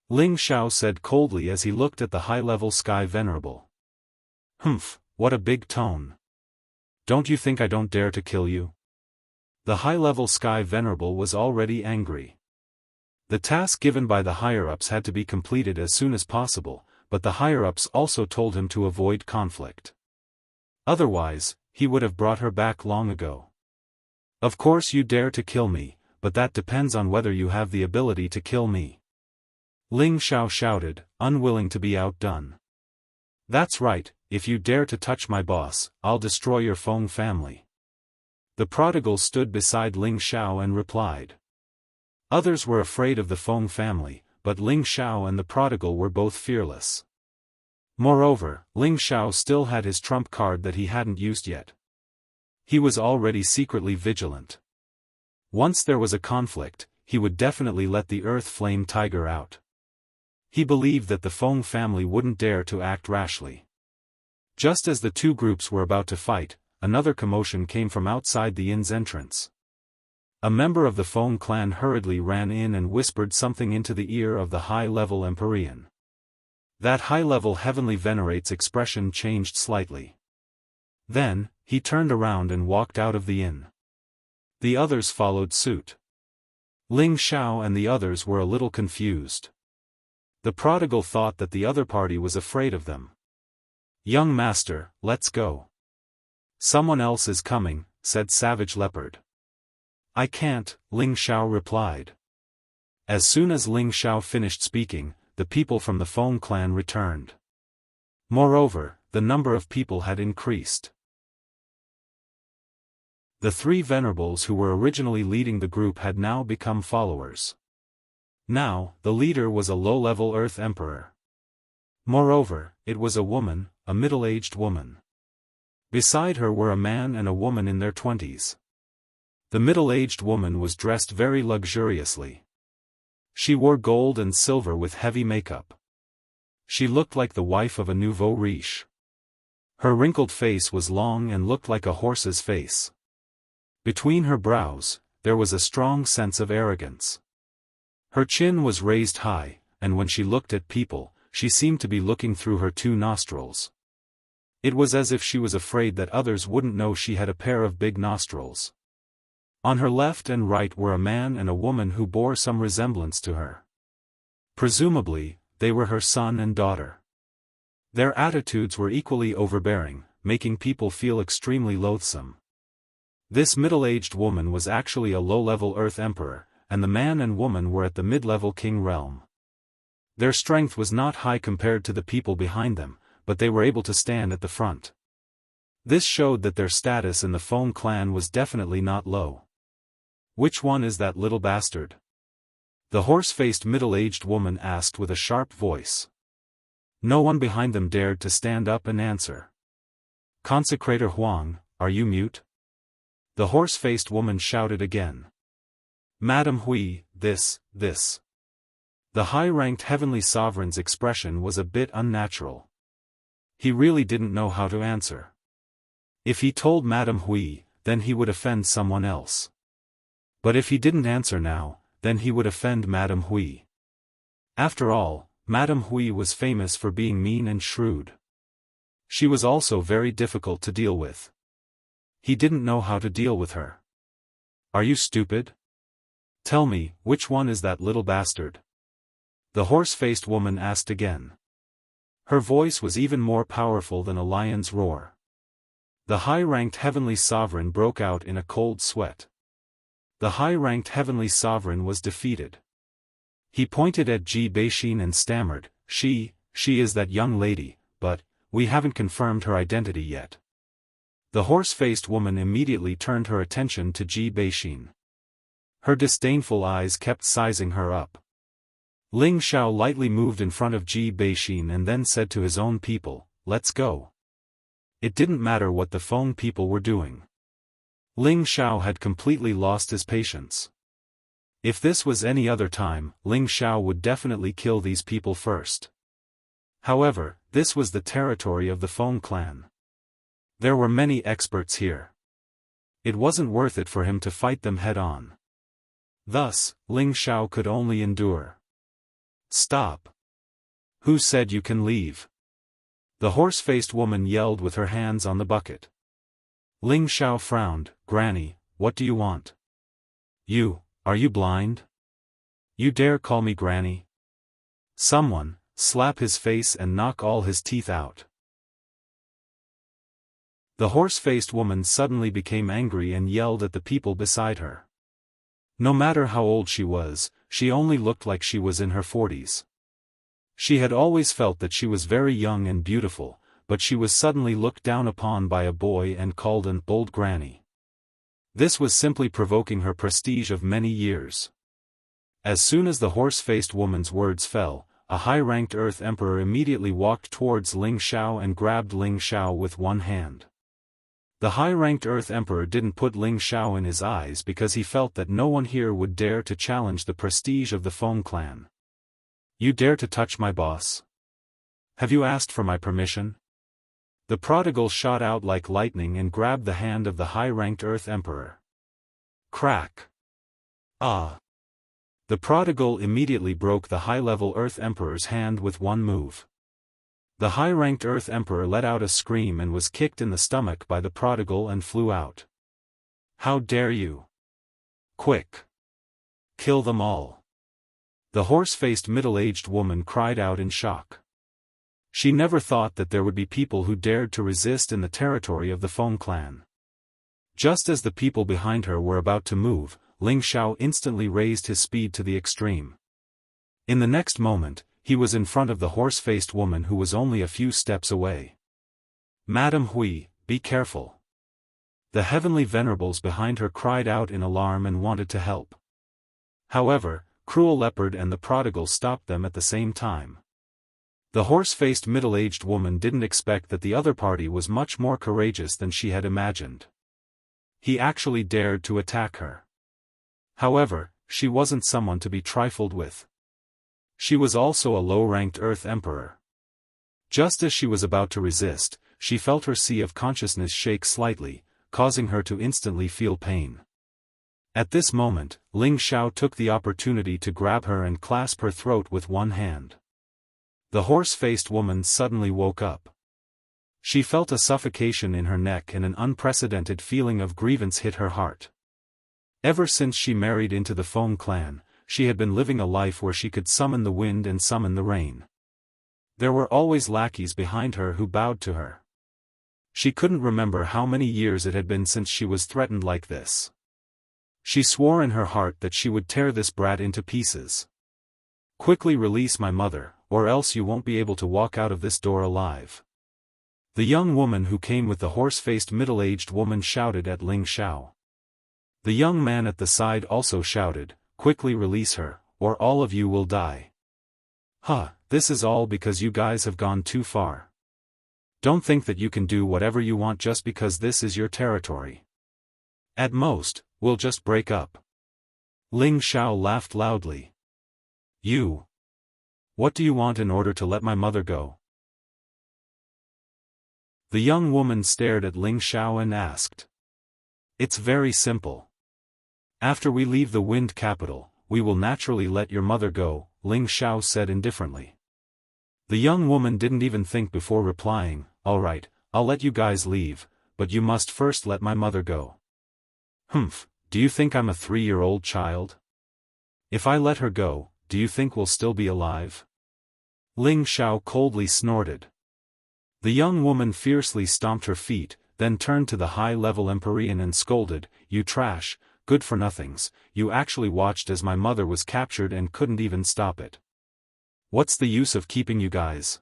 Ling Xiao said coldly as he looked at the high-level Sky Venerable. Humph, what a big tone. Don't you think I don't dare to kill you? The high-level Sky Venerable was already angry. The task given by the higher-ups had to be completed as soon as possible, but the higher-ups also told him to avoid conflict. Otherwise, he would have brought her back long ago. Of course you dare to kill me, but that depends on whether you have the ability to kill me. Ling Xiao shouted, unwilling to be outdone. That's right, if you dare to touch my boss, I'll destroy your Feng family. The prodigal stood beside Ling Xiao and replied. Others were afraid of the Feng family, but Ling Xiao and the prodigal were both fearless. Moreover, Ling Xiao still had his trump card that he hadn't used yet. He was already secretly vigilant. Once there was a conflict, he would definitely let the Earth Flame Tiger out. He believed that the Feng family wouldn't dare to act rashly. Just as the two groups were about to fight, another commotion came from outside the inn's entrance. A member of the Feng clan hurriedly ran in and whispered something into the ear of the high-level Empyrean. That high-level Heavenly Venerate's expression changed slightly. Then, he turned around and walked out of the inn. The others followed suit. Ling Xiao and the others were a little confused. The prodigal thought that the other party was afraid of them. Young master, let's go. Someone else is coming, said Savage Leopard. I can't, Ling Xiao replied. As soon as Ling Xiao finished speaking, the people from the Feng clan returned. Moreover, the number of people had increased. The 3 venerables who were originally leading the group had now become followers. Now, the leader was a low-level Earth Emperor. Moreover, it was a woman, a middle-aged woman. Beside her were a man and a woman in their 20s. The middle-aged woman was dressed very luxuriously. She wore gold and silver with heavy makeup. She looked like the wife of a nouveau riche. Her wrinkled face was long and looked like a horse's face. Between her brows, there was a strong sense of arrogance. Her chin was raised high, and when she looked at people, she seemed to be looking through her 2 nostrils. It was as if she was afraid that others wouldn't know she had a pair of big nostrils. On her left and right were a man and a woman who bore some resemblance to her. Presumably, they were her son and daughter. Their attitudes were equally overbearing, making people feel extremely loathsome. This middle-aged woman was actually a low-level Earth Emperor, and the man and woman were at the mid-level King realm. Their strength was not high compared to the people behind them, but they were able to stand at the front. This showed that their status in the Feng clan was definitely not low. Which one is that little bastard? The horse-faced middle-aged woman asked with a sharp voice. No one behind them dared to stand up and answer. Consecrator Huang, are you mute? The horse-faced woman shouted again. Madam Hui, this. The high-ranked heavenly sovereign's expression was a bit unnatural. He really didn't know how to answer. If he told Madam Hui, then he would offend someone else. But if he didn't answer now, then he would offend Madam Hui. After all, Madam Hui was famous for being mean and shrewd. She was also very difficult to deal with. He didn't know how to deal with her. Are you stupid? Tell me, which one is that little bastard? The horse-faced woman asked again. Her voice was even more powerful than a lion's roar. The high-ranked heavenly sovereign broke out in a cold sweat. The high-ranked heavenly sovereign was defeated. He pointed at Ji Beixin and stammered, She is that young lady, but we haven't confirmed her identity yet." The horse-faced woman immediately turned her attention to Ji Beixin. Her disdainful eyes kept sizing her up. Ling Xiao lightly moved in front of Ji Beixin and then said to his own people, "Let's go." It didn't matter what the phone people were doing. Ling Xiao had completely lost his patience. If this was any other time, Ling Xiao would definitely kill these people first. However, this was the territory of the Feng clan. There were many experts here. It wasn't worth it for him to fight them head-on. Thus, Ling Xiao could only endure. "Stop! Who said you can leave?" The horse-faced woman yelled with her hands on the bucket. Ling Xiao frowned. "Granny, what do you want?" Are you blind? You dare call me Granny? Someone, slap his face and knock all his teeth out." The horse-faced woman suddenly became angry and yelled at the people beside her. No matter how old she was, she only looked like she was in her 40s. She had always felt that she was very young and beautiful, but she was suddenly looked down upon by a boy and called an old granny. This was simply provoking her prestige of many years. As soon as the horse-faced woman's words fell, a high-ranked Earth Emperor immediately walked towards Ling Xiao and grabbed Ling Xiao with one hand. The high-ranked Earth Emperor didn't put Ling Xiao in his eyes because he felt that no one here would dare to challenge the prestige of the Feng clan. "You dare to touch my boss? Have you asked for my permission?" The prodigal shot out like lightning and grabbed the hand of the high-ranked Earth Emperor. Crack! Ah! The prodigal immediately broke the high-level Earth Emperor's hand with one move. The high-ranked Earth Emperor let out a scream and was kicked in the stomach by the prodigal and flew out. "How dare you! Quick! Kill them all!" The horse-faced middle-aged woman cried out in shock. She never thought that there would be people who dared to resist in the territory of the Feng clan. Just as the people behind her were about to move, Ling Xiao instantly raised his speed to the extreme. In the next moment, he was in front of the horse-faced woman who was only a few steps away. "Madam Hui, be careful." The heavenly venerables behind her cried out in alarm and wanted to help. However, Cruel Leopard and the prodigal stopped them at the same time. The horse-faced middle-aged woman didn't expect that the other party was much more courageous than she had imagined. He actually dared to attack her. However, she wasn't someone to be trifled with. She was also a low-ranked Earth Emperor. Just as she was about to resist, she felt her sea of consciousness shake slightly, causing her to instantly feel pain. At this moment, Ling Xiao took the opportunity to grab her and clasp her throat with one hand. The horse-faced woman suddenly woke up. She felt a suffocation in her neck and an unprecedented feeling of grievance hit her heart. Ever since she married into the Feng clan, she had been living a life where she could summon the wind and summon the rain. There were always lackeys behind her who bowed to her. She couldn't remember how many years it had been since she was threatened like this. She swore in her heart that she would tear this brat into pieces. "Quickly release my mother, or else you won't be able to walk out of this door alive." The young woman who came with the horse-faced middle-aged woman shouted at Ling Xiao. The young man at the side also shouted, "Quickly release her, or all of you will die." This is all because you guys have gone too far. Don't think that you can do whatever you want just because this is your territory. At most, we'll just break up. Ling Xiao laughed loudly. What do you want in order to let my mother go?" The young woman stared at Ling Xiao and asked. "It's very simple. After we leave the Wind Capital, we will naturally let your mother go," Ling Xiao said indifferently. The young woman didn't even think before replying, "All right, I'll let you guys leave, but you must first let my mother go." Do you think I'm a 3-year-old child? If I let her go, do you think we'll still be alive?" Ling Xiao coldly snorted. The young woman fiercely stomped her feet, then turned to the high-level Empyrean and scolded, "You trash, good-for-nothings, you actually watched as my mother was captured and couldn't even stop it. What's the use of keeping you guys?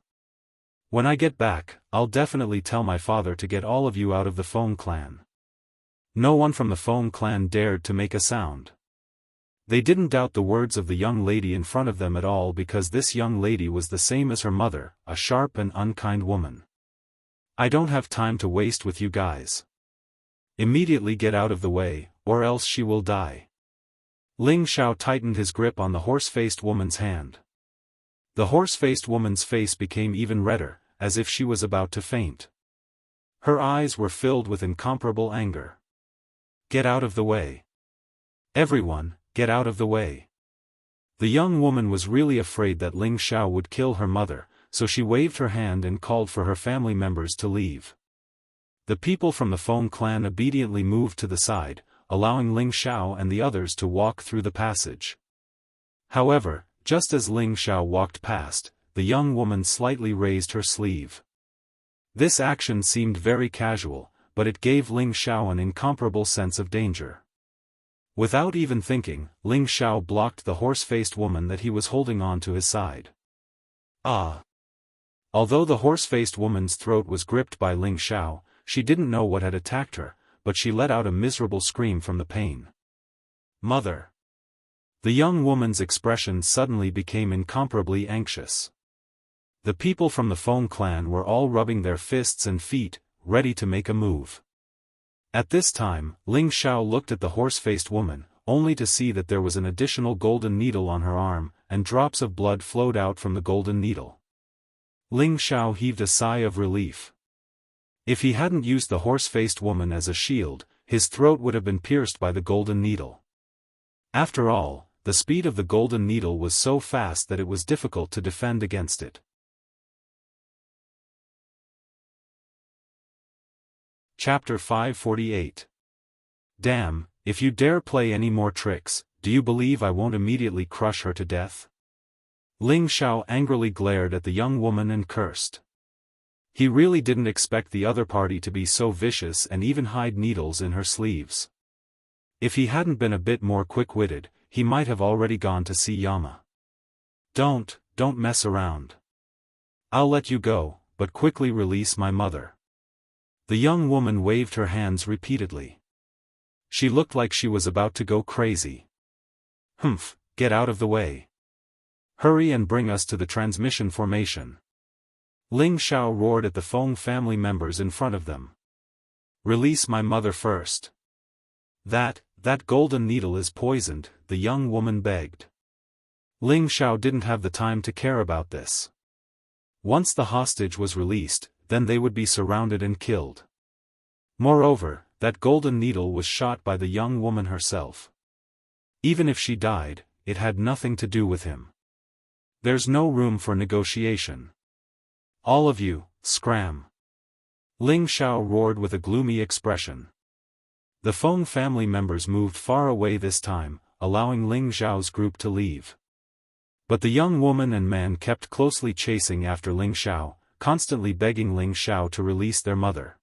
When I get back, I'll definitely tell my father to get all of you out of the Feng clan. No one from the Feng clan dared to make a sound. They didn't doubt the words of the young lady in front of them at all, because this young lady was the same as her mother, a sharp and unkind woman. I don't have time to waste with you guys. Immediately get out of the way, or else she will die. Ling Xiao tightened his grip on the horse-faced woman's hand. The horse-faced woman's face became even redder, as if she was about to faint. Her eyes were filled with incomparable anger. Get out of the way. Everyone, get out of the way. The young woman was really afraid that Ling Xiao would kill her mother, so she waved her hand and called for her family members to leave. The people from the Feng clan obediently moved to the side, allowing Ling Xiao and the others to walk through the passage. However, just as Ling Xiao walked past, the young woman slightly raised her sleeve. This action seemed very casual, but it gave Ling Xiao an incomparable sense of danger. Without even thinking, Ling Xiao blocked the horse-faced woman that he was holding on to his side. Ah! Although the horse-faced woman's throat was gripped by Ling Xiao, she didn't know what had attacked her, but she let out a miserable scream from the pain. Mother! The young woman's expression suddenly became incomparably anxious. The people from the Feng clan were all rubbing their fists and feet, ready to make a move. At this time, Ling Xiao looked at the horse-faced woman, only to see that there was an additional golden needle on her arm, and drops of blood flowed out from the golden needle. Ling Xiao heaved a sigh of relief. If he hadn't used the horse-faced woman as a shield, his throat would have been pierced by the golden needle. After all, the speed of the golden needle was so fast that it was difficult to defend against it. Chapter 548. Damn, if you dare play any more tricks, do you believe I won't immediately crush her to death? Ling Xiao angrily glared at the young woman and cursed. He really didn't expect the other party to be so vicious and even hide needles in her sleeves. If he hadn't been a bit more quick-witted, he might have already gone to see Yama. Don't mess around. I'll let you go, but quickly release my mother. The young woman waved her hands repeatedly. She looked like she was about to go crazy. Humph, get out of the way. Hurry and bring us to the transmission formation. Ling Xiao roared at the Feng family members in front of them. Release my mother first. That golden needle is poisoned, the young woman begged. Ling Xiao didn't have the time to care about this. Once the hostage was released, then they would be surrounded and killed. Moreover, that golden needle was shot by the young woman herself. Even if she died, it had nothing to do with him. There's no room for negotiation. All of you, scram! Ling Xiao roared with a gloomy expression. The Feng family members moved far away this time, allowing Ling Xiao's group to leave. But the young woman and man kept closely chasing after Ling Xiao, constantly begging Ling Xiao to release their mother.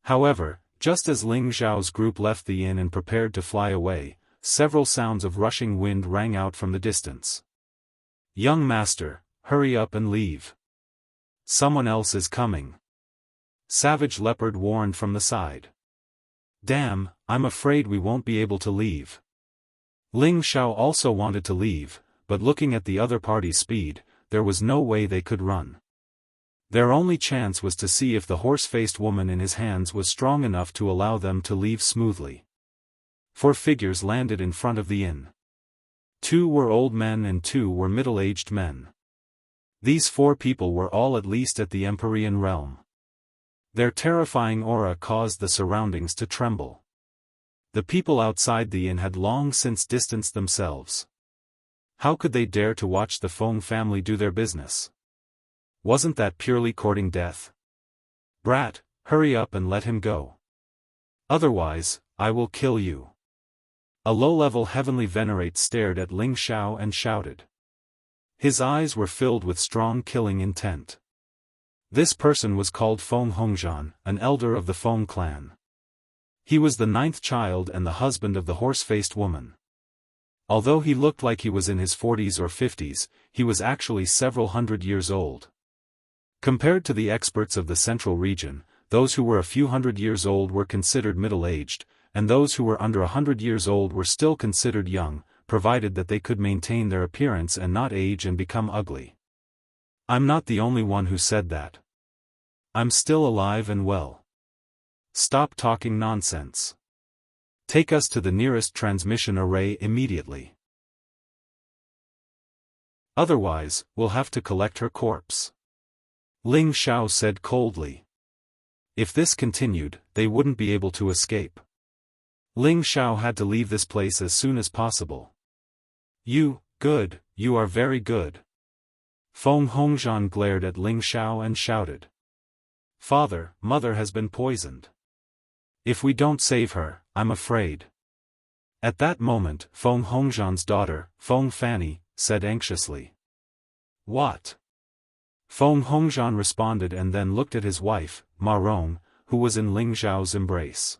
However, just as Ling Xiao's group left the inn and prepared to fly away, several sounds of rushing wind rang out from the distance. Young master, hurry up and leave. Someone else is coming. Savage Leopard warned from the side. Damn, I'm afraid we won't be able to leave. Ling Xiao also wanted to leave, but looking at the other party's speed, there was no way they could run. Their only chance was to see if the horse-faced woman in his hands was strong enough to allow them to leave smoothly. 4 figures landed in front of the inn. 2 were old men and 2 were middle-aged men. These 4 people were all at least at the Empyrean realm. Their terrifying aura caused the surroundings to tremble. The people outside the inn had long since distanced themselves. How could they dare to watch the Feng family do their business? Wasn't that purely courting death? Brat, hurry up and let him go. Otherwise, I will kill you. A low-level heavenly venerate stared at Ling Xiao and shouted. His eyes were filled with strong killing intent. This person was called Feng Hongzhan, an elder of the Feng clan. He was the 9th child and the husband of the horse-faced woman. Although he looked like he was in his 40s or 50s, he was actually several hundred years old. Compared to the experts of the central region, those who were a few hundred years old were considered middle-aged, and those who were under 100 years old were still considered young, provided that they could maintain their appearance and not age and become ugly. I'm not the only one who said that. I'm still alive and well. Stop talking nonsense. Take us to the nearest transmission array immediately. Otherwise, we'll have to collect her corpse. Ling Xiao said coldly. If this continued, they wouldn't be able to escape. Ling Xiao had to leave this place as soon as possible. You are very good. Feng Hongzhan glared at Ling Xiao and shouted. Father, mother has been poisoned. If we don't save her, I'm afraid. At that moment, Feng Hongzhan's daughter, Feng Fanny, said anxiously. What? Feng Hongzhan responded and then looked at his wife, Ma Rong, who was in Ling Xiao's embrace.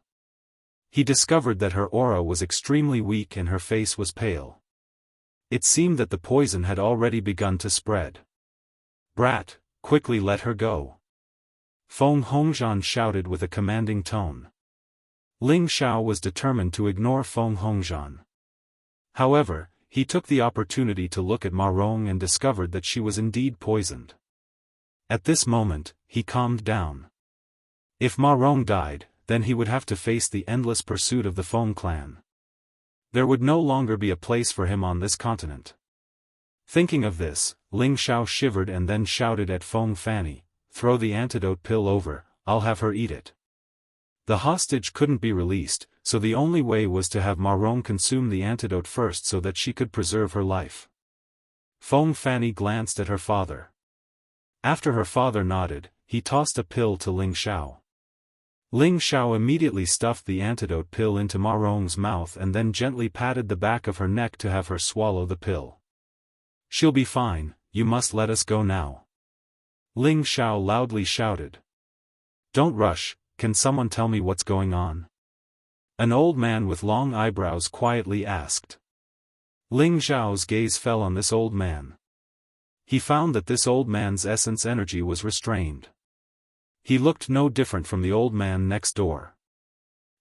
He discovered that her aura was extremely weak and her face was pale. It seemed that the poison had already begun to spread. Brat, quickly let her go. Feng Hongzhan shouted with a commanding tone. Ling Xiao was determined to ignore Feng Hongzhan. However, he took the opportunity to look at Ma Rong and discovered that she was indeed poisoned. At this moment, he calmed down. If Ma Rong died, then he would have to face the endless pursuit of the Feng clan. There would no longer be a place for him on this continent. Thinking of this, Ling Xiao shivered and then shouted at Feng Fanny, throw the antidote pill over, I'll have her eat it. The hostage couldn't be released, so the only way was to have Ma Rong consume the antidote first so that she could preserve her life. Feng Fanny glanced at her father. After her father nodded, he tossed a pill to Ling Xiao. Ling Xiao immediately stuffed the antidote pill into Ma Rong's mouth and then gently patted the back of her neck to have her swallow the pill. She'll be fine, you must let us go now. Ling Xiao loudly shouted. Don't rush, can someone tell me what's going on? An old man with long eyebrows quietly asked. Ling Xiao's gaze fell on this old man. He found that this old man's essence energy was restrained. He looked no different from the old man next door.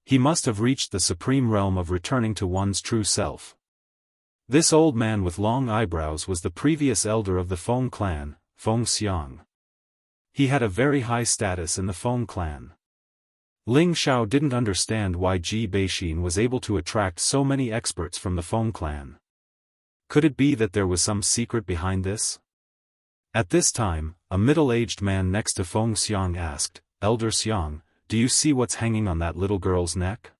He must have reached the supreme realm of returning to one's true self. This old man with long eyebrows was the previous elder of the Feng clan, Feng Xiang. He had a very high status in the Feng clan. Ling Xiao didn't understand why Ji Beixin was able to attract so many experts from the Feng clan. Could it be that there was some secret behind this? At this time, a middle-aged man next to Feng Xiang asked, Elder Xiang, do you see what's hanging on that little girl's neck?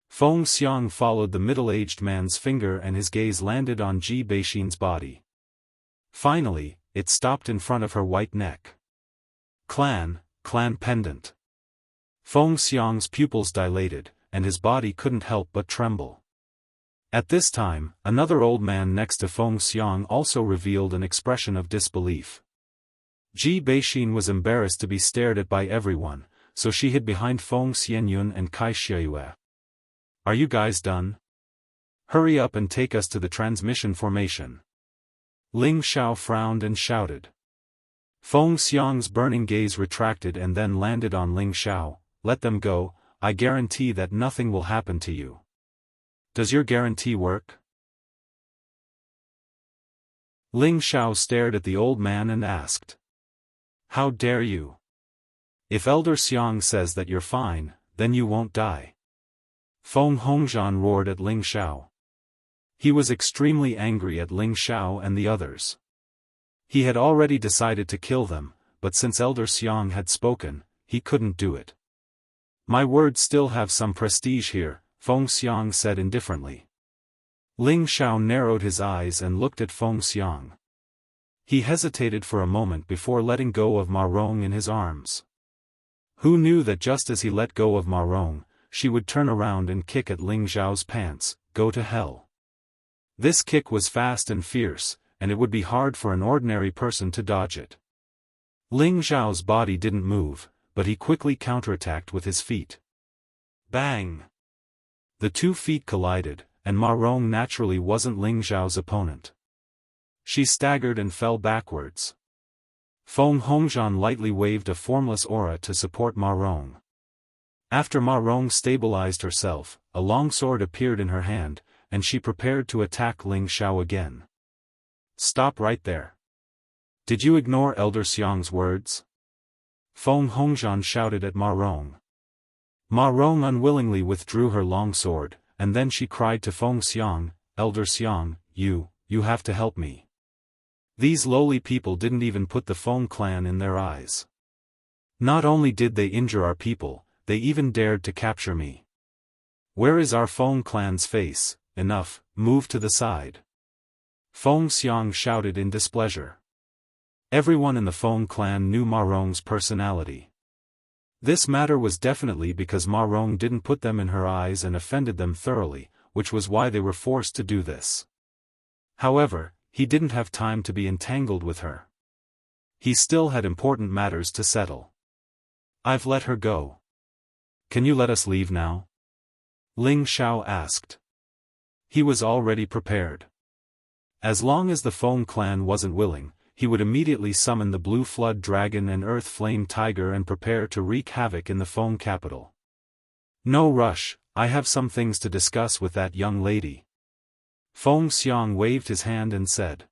Feng Xiang followed the middle-aged man's finger and his gaze landed on Ji Beixin's body. Finally, it stopped in front of her white neck. Clan pendant. Feng Xiang's pupils dilated, and his body couldn't help but tremble. At this time, another old man next to Feng Xiang also revealed an expression of disbelief. Ji Beixin was embarrassed to be stared at by everyone, so she hid behind Feng Xianyun and Kai Xiayue. Are you guys done? Hurry up and take us to the transmission formation. Ling Xiao frowned and shouted. Feng Xiang's burning gaze retracted and then landed on Ling Xiao. Let them go, I guarantee that nothing will happen to you. Does your guarantee work? Ling Xiao stared at the old man and asked. How dare you? If Elder Xiang says that you're fine, then you won't die. Feng Hongzhan roared at Ling Xiao. He was extremely angry at Ling Xiao and the others. He had already decided to kill them, but since Elder Xiang had spoken, he couldn't do it. My words still have some prestige here, Feng Xiang said indifferently. Ling Xiao narrowed his eyes and looked at Feng Xiang. He hesitated for a moment before letting go of Ma Rong in his arms. Who knew that just as he let go of Ma Rong, she would turn around and kick at Ling Xiao's pants, go to hell. This kick was fast and fierce, and it would be hard for an ordinary person to dodge it. Ling Xiao's body didn't move, but he quickly counterattacked with his feet. Bang! The 2 feet collided, and Ma Rong naturally wasn't Ling Xiao's opponent. She staggered and fell backwards. Feng Hongzhan lightly waved a formless aura to support Ma Rong. After Ma Rong stabilized herself, a long sword appeared in her hand, and she prepared to attack Ling Xiao again. "Stop right there. Did you ignore Elder Xiang's words?" Feng Hongzhan shouted at Ma Rong. Ma Rong unwillingly withdrew her long sword, and then she cried to Feng Xiang, "Elder Xiang, you have to help me. These lowly people didn't even put the Feng clan in their eyes. Not only did they injure our people, they even dared to capture me. Where is our Feng clan's face? Enough, move to the side." Feng Xiang shouted in displeasure. Everyone in the Feng clan knew Ma Rong's personality. This matter was definitely because Ma Rong didn't put them in her eyes and offended them thoroughly, which was why they were forced to do this. However, he didn't have time to be entangled with her. He still had important matters to settle. "I've let her go. Can you let us leave now?" Ling Xiao asked. He was already prepared. As long as the Feng clan wasn't willing, he would immediately summon the Blue Flood Dragon and Earth Flame Tiger and prepare to wreak havoc in the Feng capital. "No rush, I have some things to discuss with that young lady." Feng Xiang waved his hand and said.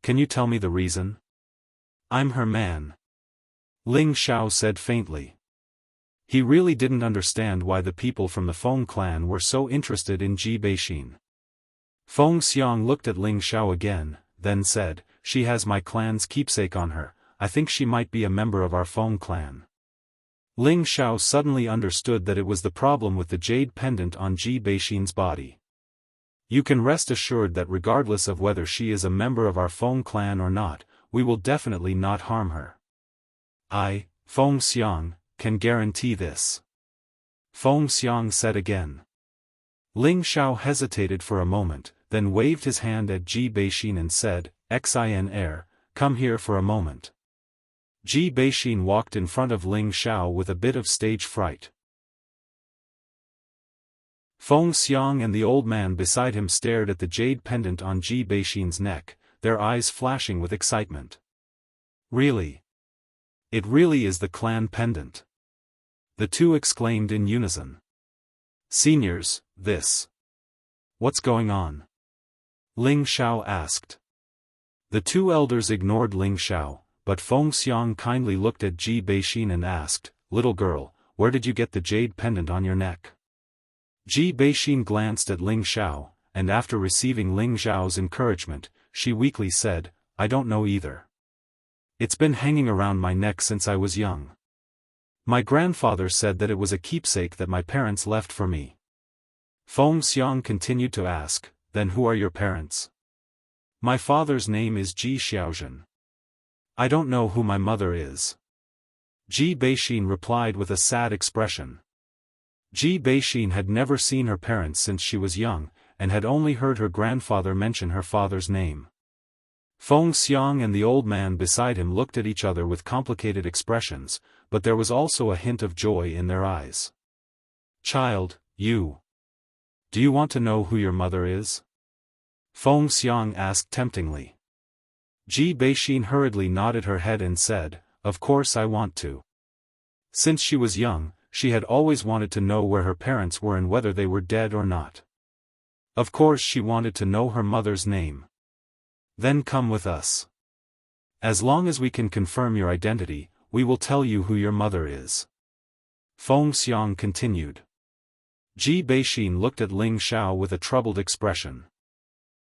"Can you tell me the reason?" "I'm her man," Ling Xiao said faintly. He really didn't understand why the people from the Feng clan were so interested in Ji Beixin. Feng Xiang looked at Ling Xiao again, then said, "She has my clan's keepsake on her, I think she might be a member of our Feng clan." Ling Xiao suddenly understood that it was the problem with the jade pendant on Ji Beixin's body. "You can rest assured that regardless of whether she is a member of our Feng clan or not, we will definitely not harm her. I, Feng Xiang, can guarantee this," Feng Xiang said again. Ling Xiao hesitated for a moment, then waved his hand at Ji Beixin and said, "Xin heir, come here for a moment." Ji Beixin walked in front of Ling Xiao with a bit of stage fright. Feng Xiang and the old man beside him stared at the jade pendant on Ji Beixin's neck, their eyes flashing with excitement. "Really? It really is the clan pendant!" the two exclaimed in unison. "Seniors, this. What's going on?" Ling Xiao asked. The two elders ignored Ling Xiao, but Feng Xiang kindly looked at Ji Beixin and asked, "Little girl, where did you get the jade pendant on your neck?" Ji Beixin glanced at Ling Xiao, and after receiving Ling Xiao's encouragement, she weakly said, "I don't know either. It's been hanging around my neck since I was young. My grandfather said that it was a keepsake that my parents left for me." Feng Xiang continued to ask, "Then who are your parents?" "My father's name is Ji Xiaozhen. I don't know who my mother is," Ji Beixin replied with a sad expression. Ji Beixin had never seen her parents since she was young, and had only heard her grandfather mention her father's name. Feng Xiang and the old man beside him looked at each other with complicated expressions, but there was also a hint of joy in their eyes. "Child, do you want to know who your mother is?" Feng Xiang asked temptingly. Ji Beixin hurriedly nodded her head and said, "Of course I want to." Since she was young, she had always wanted to know where her parents were and whether they were dead or not. Of course she wanted to know her mother's name. "Then come with us. As long as we can confirm your identity, we will tell you who your mother is," Feng Xiang continued. Ji Beixin looked at Ling Xiao with a troubled expression.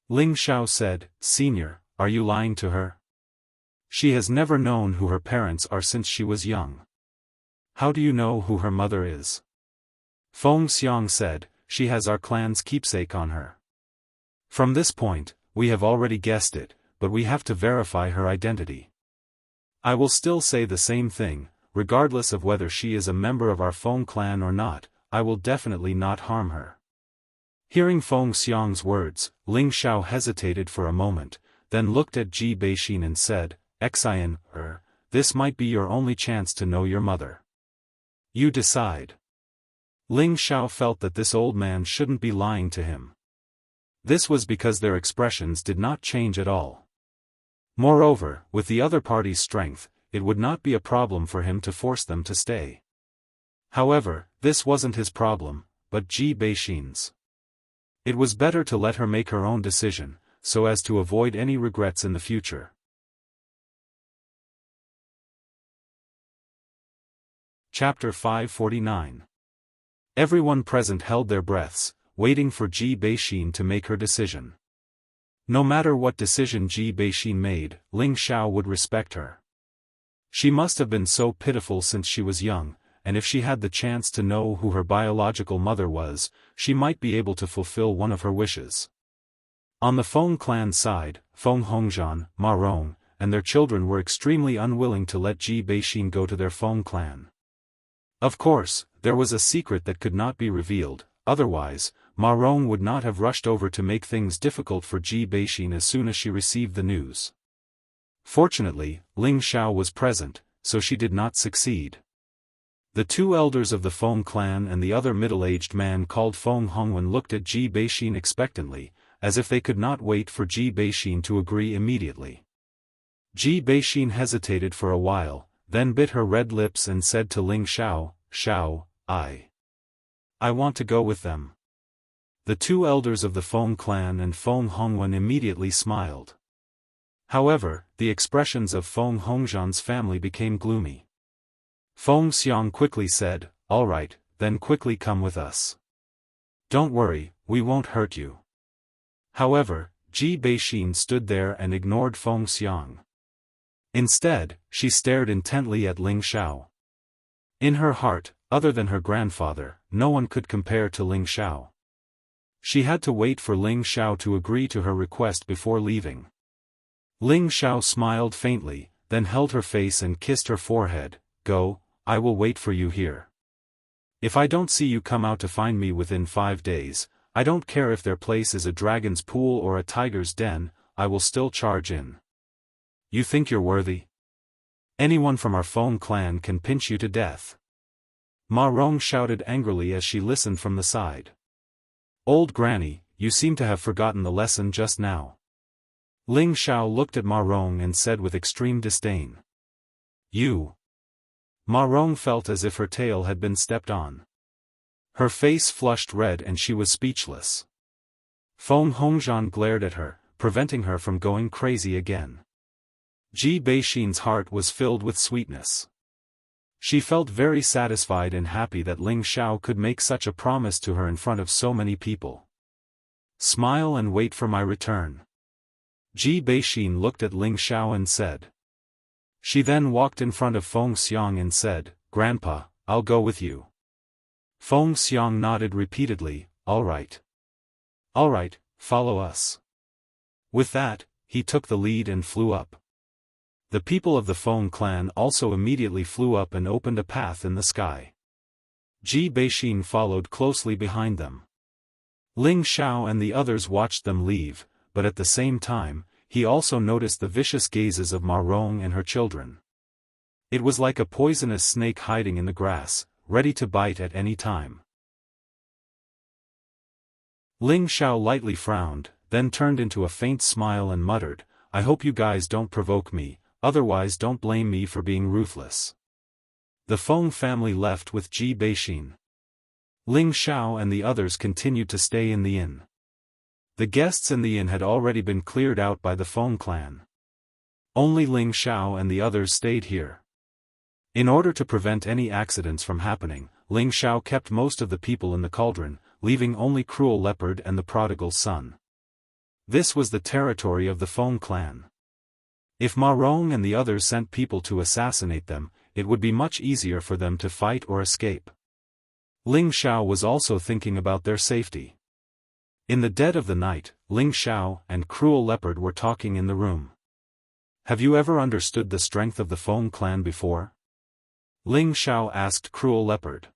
Ling Xiao said, "Senior, are you lying to her? She has never known who her parents are since she was young. How do you know who her mother is?" Feng Xiang said, "She has our clan's keepsake on her. From this point, we have already guessed it, but we have to verify her identity. I will still say the same thing, regardless of whether she is a member of our Feng clan or not, I will definitely not harm her." Hearing Feng Xiang's words, Ling Xiao hesitated for a moment, then looked at Ji Beixin and said, "Xin heir, this might be your only chance to know your mother. You decide." Ling Xiao felt that this old man shouldn't be lying to him. This was because their expressions did not change at all. Moreover, with the other party's strength, it would not be a problem for him to force them to stay. However, this wasn't his problem, but Ji Beixin's. It was better to let her make her own decision, so as to avoid any regrets in the future. Chapter 549. Everyone present held their breaths, waiting for Ji Beixin to make her decision. No matter what decision Ji Beixin made, Ling Xiao would respect her. She must have been so pitiful since she was young, and if she had the chance to know who her biological mother was, she might be able to fulfill one of her wishes. On the Feng clan side, Feng Hongzhan, Ma Rong, and their children were extremely unwilling to let Ji Beixin go to their Feng clan. Of course, there was a secret that could not be revealed, otherwise, Ma Rong would not have rushed over to make things difficult for Ji Beixin as soon as she received the news. Fortunately, Ling Xiao was present, so she did not succeed. The two elders of the Feng clan and the other middle-aged man called Feng Hongwen looked at Ji Beixin expectantly, as if they could not wait for Ji Beixin to agree immediately. Ji Beixin hesitated for a while, then bit her red lips and said to Ling Xiao, "Xiao, I want to go with them." The two elders of the Feng clan and Feng Hongwen immediately smiled. However, the expressions of Feng Hongzhan's family became gloomy. Feng Xiang quickly said, "All right, then quickly come with us. Don't worry, we won't hurt you." However, Ji Beixin stood there and ignored Feng Xiang. Instead, she stared intently at Ling Xiao. In her heart, other than her grandfather, no one could compare to Ling Xiao. She had to wait for Ling Xiao to agree to her request before leaving. Ling Xiao smiled faintly, then held her face and kissed her forehead. "Go, I will wait for you here. If I don't see you come out to find me within 5 days, I don't care if their place is a dragon's pool or a tiger's den, I will still charge in. You think you're worthy? Anyone from our Feng clan can pinch you to death." Ma Rong shouted angrily as she listened from the side. "Old granny, you seem to have forgotten the lesson just now." Ling Xiao looked at Ma Rong and said with extreme disdain. "You." Ma Rong felt as if her tail had been stepped on. Her face flushed red and she was speechless. Feng Hongzhan glared at her, preventing her from going crazy again. Ji Beixin's heart was filled with sweetness. She felt very satisfied and happy that Ling Xiao could make such a promise to her in front of so many people. "Smile and wait for my return." Ji Beixin looked at Ling Xiao and said. She then walked in front of Feng Xiang and said, "Grandpa, I'll go with you." Feng Xiang nodded repeatedly, "All right. All right, follow us." With that, he took the lead and flew up. The people of the Feng clan also immediately flew up and opened a path in the sky. Ji Beixin followed closely behind them. Ling Xiao and the others watched them leave, but at the same time, he also noticed the vicious gazes of Ma Rong and her children. It was like a poisonous snake hiding in the grass, ready to bite at any time. Ling Xiao lightly frowned, then turned into a faint smile and muttered, "I hope you guys don't provoke me, otherwise don't blame me for being ruthless." The Feng family left with Ji Beixin. Ling Xiao and the others continued to stay in the inn. The guests in the inn had already been cleared out by the Feng clan. Only Ling Xiao and the others stayed here. In order to prevent any accidents from happening, Ling Xiao kept most of the people in the cauldron, leaving only Cruel Leopard and the prodigal son. This was the territory of the Feng clan. If Ma Rong and the others sent people to assassinate them, it would be much easier for them to fight or escape. Ling Xiao was also thinking about their safety. In the dead of the night, Ling Xiao and Cruel Leopard were talking in the room. "Have you ever understood the strength of the Feng clan before?" Ling Xiao asked Cruel Leopard.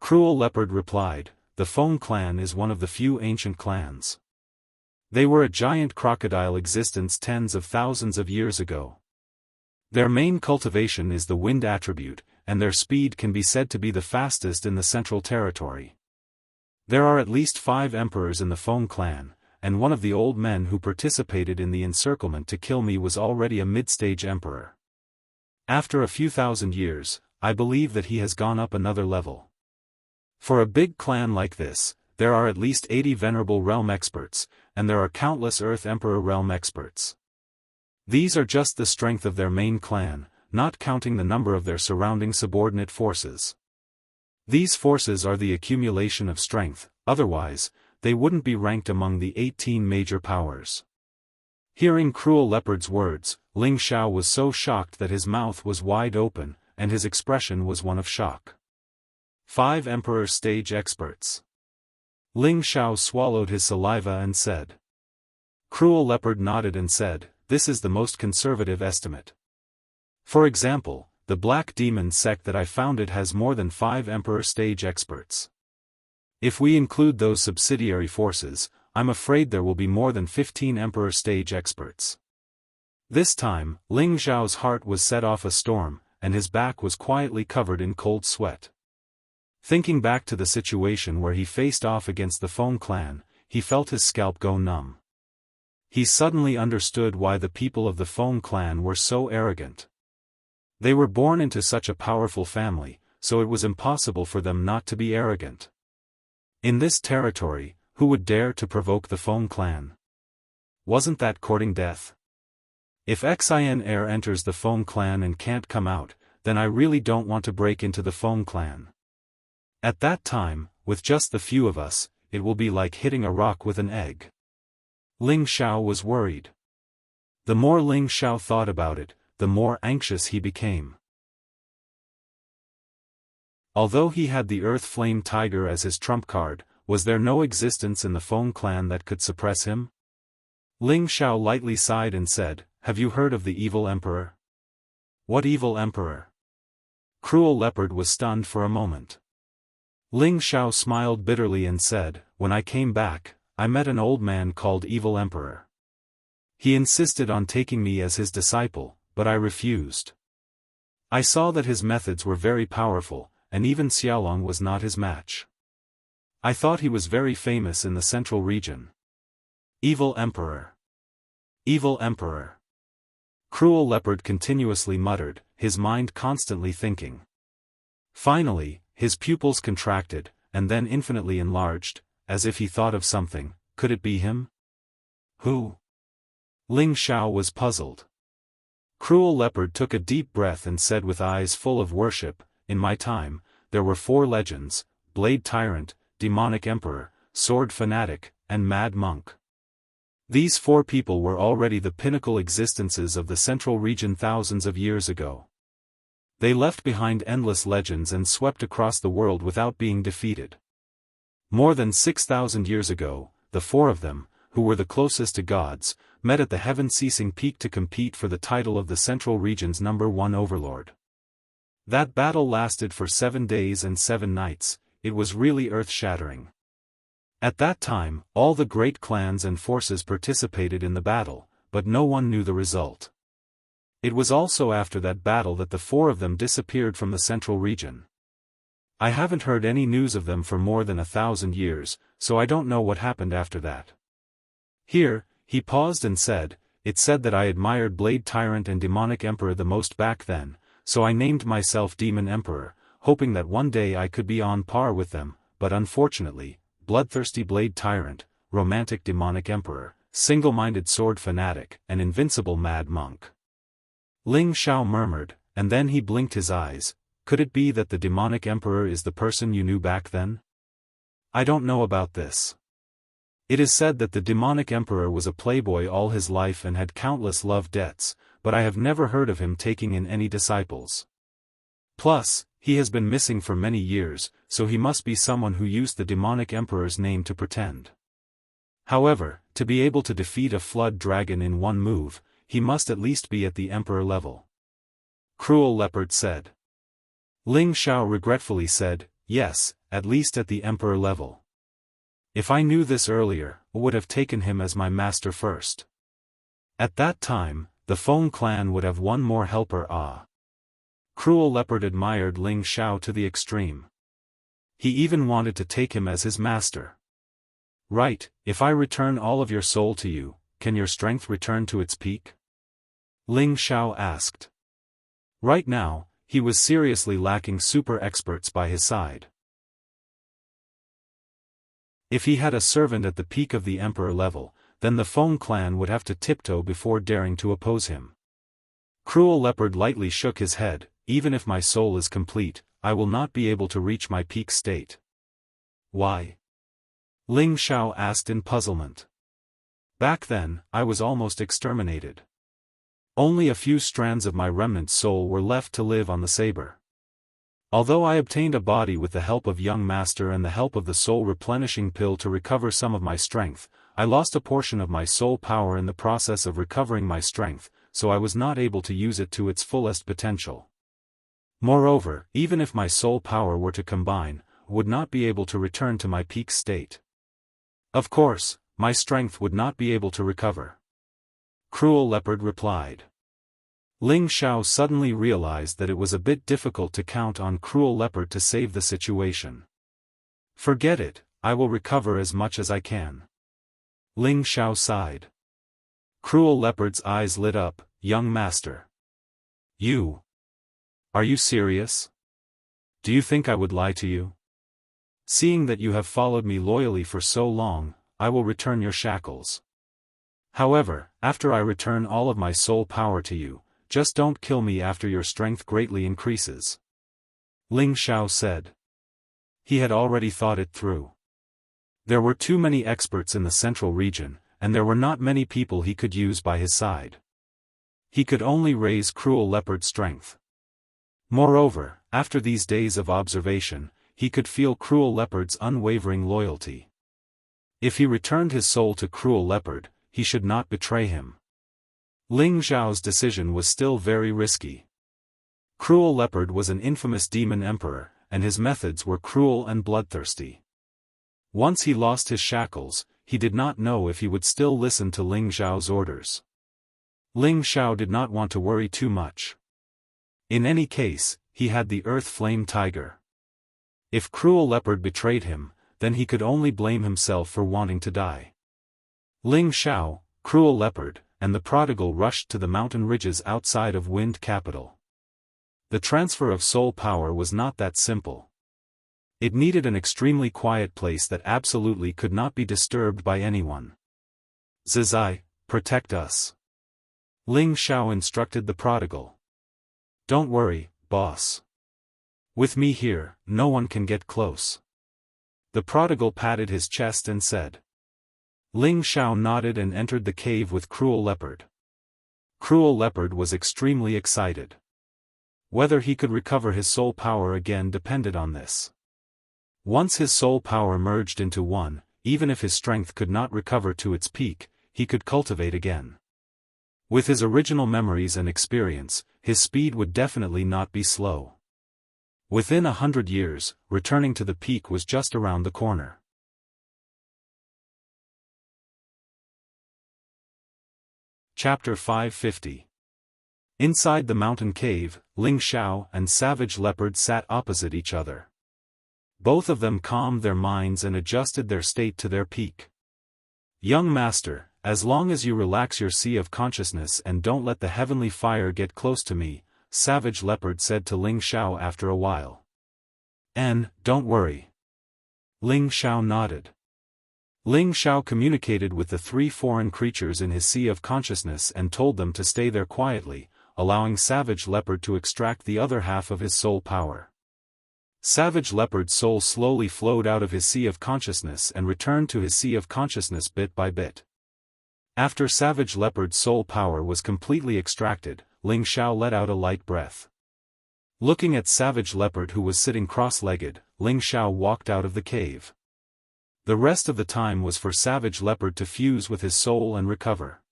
Cruel Leopard replied, "The Feng clan is one of the few ancient clans. They were a giant crocodile existence tens of thousands of years ago. Their main cultivation is the wind attribute, and their speed can be said to be the fastest in the Central Territory. There are at least 5 emperors in the Feng clan, and one of the old men who participated in the encirclement to kill me was already a mid-stage emperor. After a few thousand years, I believe that he has gone up another level. For a big clan like this, there are at least 80 Venerable Realm experts, and there are countless Earth Emperor Realm experts. These are just the strength of their main clan, not counting the number of their surrounding subordinate forces. These forces are the accumulation of strength, otherwise, they wouldn't be ranked among the 18 major powers. Hearing Cruel Leopard's words, Ling Xiao was so shocked that his mouth was wide open, and his expression was one of shock. 5 Emperor Stage Experts. Ling Xiao swallowed his saliva and said. Cruel Leopard nodded and said, "This is the most conservative estimate. For example, the Black Demon sect that I founded has more than 5 Emperor Stage Experts. If we include those subsidiary forces, I'm afraid there will be more than 15 Emperor Stage Experts." This time, Ling Xiao's heart was set off a storm, and his back was quietly covered in cold sweat. Thinking back to the situation where he faced off against the Feng clan, he felt his scalp go numb. He suddenly understood why the people of the Feng clan were so arrogant. They were born into such a powerful family, so it was impossible for them not to be arrogant. In this territory, who would dare to provoke the Feng clan? Wasn't that courting death? If Xin heir enters the Feng clan and can't come out, then I really don't want to break into the Feng clan. At that time, with just the few of us, it will be like hitting a rock with an egg. Ling Xiao was worried. The more Ling Xiao thought about it, the more anxious he became. Although he had the Earth Flame Tiger as his trump card, was there no existence in the Feng clan that could suppress him? Ling Xiao lightly sighed and said, "Have you heard of the evil emperor?" "What evil emperor?" Cruel Leopard was stunned for a moment. Ling Xiao smiled bitterly and said, "When I came back, I met an old man called Evil Emperor. He insisted on taking me as his disciple, but I refused. I saw that his methods were very powerful, and even Xiaolong was not his match. I thought he was very famous in the central region." Evil Emperor. Evil Emperor. Cruel Leopard continuously muttered, his mind constantly thinking. Finally, his pupils contracted, and then infinitely enlarged, as if he thought of something. Could it be him? Who? Ling Xiao was puzzled. Cruel Leopard took a deep breath and said with eyes full of worship, "In my time, there were 4 legends: Blade Tyrant, Demonic Emperor, Sword Fanatic, and Mad Monk. These 4 people were already the pinnacle existences of the central region thousands of years ago. They left behind endless legends and swept across the world without being defeated. More than 6,000 years ago, the 4 of them, who were the closest to gods, met at the heaven-ceasing peak to compete for the title of the central region's #1 overlord. That battle lasted for 7 days and 7 nights, it was really earth-shattering. At that time, all the great clans and forces participated in the battle, but no one knew the result. It was also after that battle that the 4 of them disappeared from the central region. I haven't heard any news of them for more than 1,000 years, so I don't know what happened after that." Here, he paused and said, "It said that I admired Blade Tyrant and Demonic Emperor the most back then, so I named myself Demon Emperor, hoping that one day I could be on par with them, but unfortunately, Bloodthirsty Blade Tyrant, Romantic Demonic Emperor, Single-Minded Sword Fanatic, and Invincible Mad Monk." Ling Xiao murmured, and then he blinked his eyes. "Could it be that the Demonic Emperor is the person you knew back then?" "I don't know about this. It is said that the Demonic Emperor was a playboy all his life and had countless love debts, but I have never heard of him taking in any disciples. Plus, he has been missing for many years, so he must be someone who used the Demonic Emperor's name to pretend. However, to be able to defeat a flood dragon in one move, he must at least be at the Emperor level." Cruel Leopard said. Ling Xiao regretfully said, "Yes, at least at the Emperor level. If I knew this earlier, I would have taken him as my master first. At that time, the Feng clan would have one more helper." Cruel Leopard admired Ling Xiao to the extreme. He even wanted to take him as his master. Right, if I return all of your soul to you, can your strength return to its peak? Ling Xiao asked. Right now, he was seriously lacking super experts by his side. If he had a servant at the peak of the emperor level, then the Feng clan would have to tiptoe before daring to oppose him. Cruel Leopard lightly shook his head. Even if my soul is complete, I will not be able to reach my peak state. Why? Ling Xiao asked in puzzlement. Back then, I was almost exterminated. Only a few strands of my remnant soul were left to live on the saber. Although I obtained a body with the help of young master and the help of the soul replenishing pill to recover some of my strength, I lost a portion of my soul power in the process of recovering my strength, so I was not able to use it to its fullest potential. Moreover, even if my soul power were to combine, I would not be able to return to my peak state. Of course, my strength would not be able to recover. Cruel Leopard replied. Ling Xiao suddenly realized that it was a bit difficult to count on Cruel Leopard to save the situation. Forget it, I will recover as much as I can. Ling Xiao sighed. Cruel Leopard's eyes lit up. Young master. You. Are you serious? Do you think I would lie to you? Seeing that you have followed me loyally for so long, I will return your shackles. However, after I return all of my soul power to you, just don't kill me after your strength greatly increases. Ling Xiao said. He had already thought it through. There were too many experts in the central region, and there were not many people he could use by his side. He could only raise Cruel Leopard's strength. Moreover, after these days of observation, he could feel Cruel Leopard's unwavering loyalty. If he returned his soul to Cruel Leopard, he should not betray him. Ling Xiao's decision was still very risky. Cruel Leopard was an infamous demon emperor, and his methods were cruel and bloodthirsty. Once he lost his shackles, he did not know if he would still listen to Ling Xiao's orders. Ling Xiao did not want to worry too much. In any case, he had the Earth Flame Tiger. If Cruel Leopard betrayed him, then he could only blame himself for wanting to die. Ling Xiao, Cruel Leopard, and the prodigal rushed to the mountain ridges outside of Wind Capital. The transfer of soul power was not that simple. It needed an extremely quiet place that absolutely could not be disturbed by anyone. Zizai, protect us. Ling Xiao instructed the prodigal. Don't worry, boss. With me here, no one can get close. The prodigal patted his chest and said. Ling Xiao nodded and entered the cave with Cruel Leopard. Cruel Leopard was extremely excited. Whether he could recover his soul power again depended on this. Once his soul power merged into one, even if his strength could not recover to its peak, he could cultivate again. With his original memories and experience, his speed would definitely not be slow. Within 100 years, returning to the peak was just around the corner. Chapter 550. Inside the mountain cave, Ling Xiao and Savage Leopard sat opposite each other. Both of them calmed their minds and adjusted their state to their peak. Young master, as long as you relax your sea of consciousness and don't let the heavenly fire get close to me, Savage Leopard said to Ling Xiao after a while. Don't worry. Ling Xiao nodded. Ling Xiao communicated with the 3 foreign creatures in his sea of consciousness and told them to stay there quietly, allowing Savage Leopard to extract the other half of his soul power. Savage Leopard's soul slowly flowed out of his sea of consciousness and returned to his sea of consciousness bit by bit. After Savage Leopard's soul power was completely extracted, Ling Xiao let out a light breath. Looking at Savage Leopard who was sitting cross-legged, Ling Xiao walked out of the cave. The rest of the time was for Savage Leopard to fuse with his soul and recover.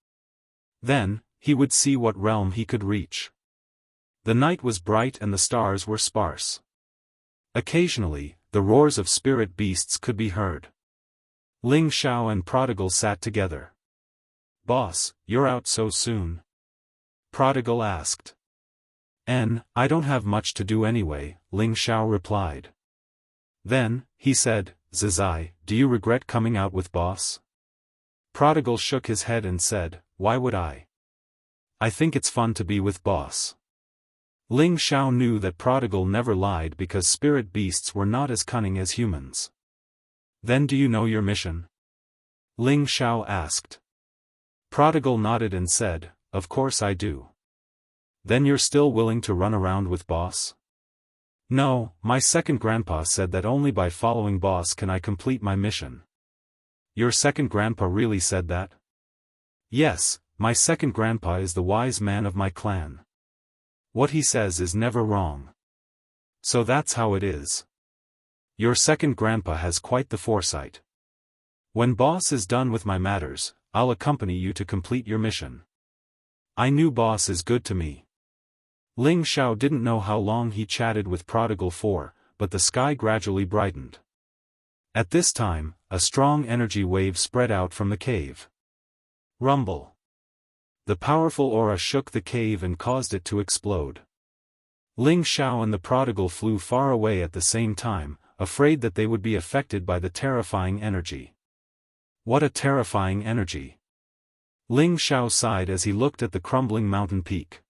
Then, he would see what realm he could reach. The night was bright and the stars were sparse. Occasionally, the roars of spirit beasts could be heard. Ling Xiao and Prodigal sat together. Boss, you're out so soon? Prodigal asked. I don't have much to do anyway, Ling Xiao replied. Then, he said, Zizai, do you regret coming out with boss? Prodigal shook his head and said, why would I? I think it's fun to be with boss. Ling Xiao knew that Prodigal never lied because spirit beasts were not as cunning as humans. Then do you know your mission? Ling Xiao asked. Prodigal nodded and said, of course I do. Then you're still willing to run around with boss? No, my second grandpa said that only by following boss can I complete my mission. Your second grandpa really said that? Yes, my second grandpa is the wise man of my clan. What he says is never wrong. So that's how it is. Your second grandpa has quite the foresight. When boss is done with my matters, I'll accompany you to complete your mission. I knew boss is good to me. Ling Xiao didn't know how long he chatted with Prodigal for, but the sky gradually brightened. At this time, a strong energy wave spread out from the cave. Rumble. The powerful aura shook the cave and caused it to explode. Ling Xiao and the Prodigal flew far away at the same time, afraid that they would be affected by the terrifying energy. What a terrifying energy! Ling Xiao sighed as he looked at the crumbling mountain peak.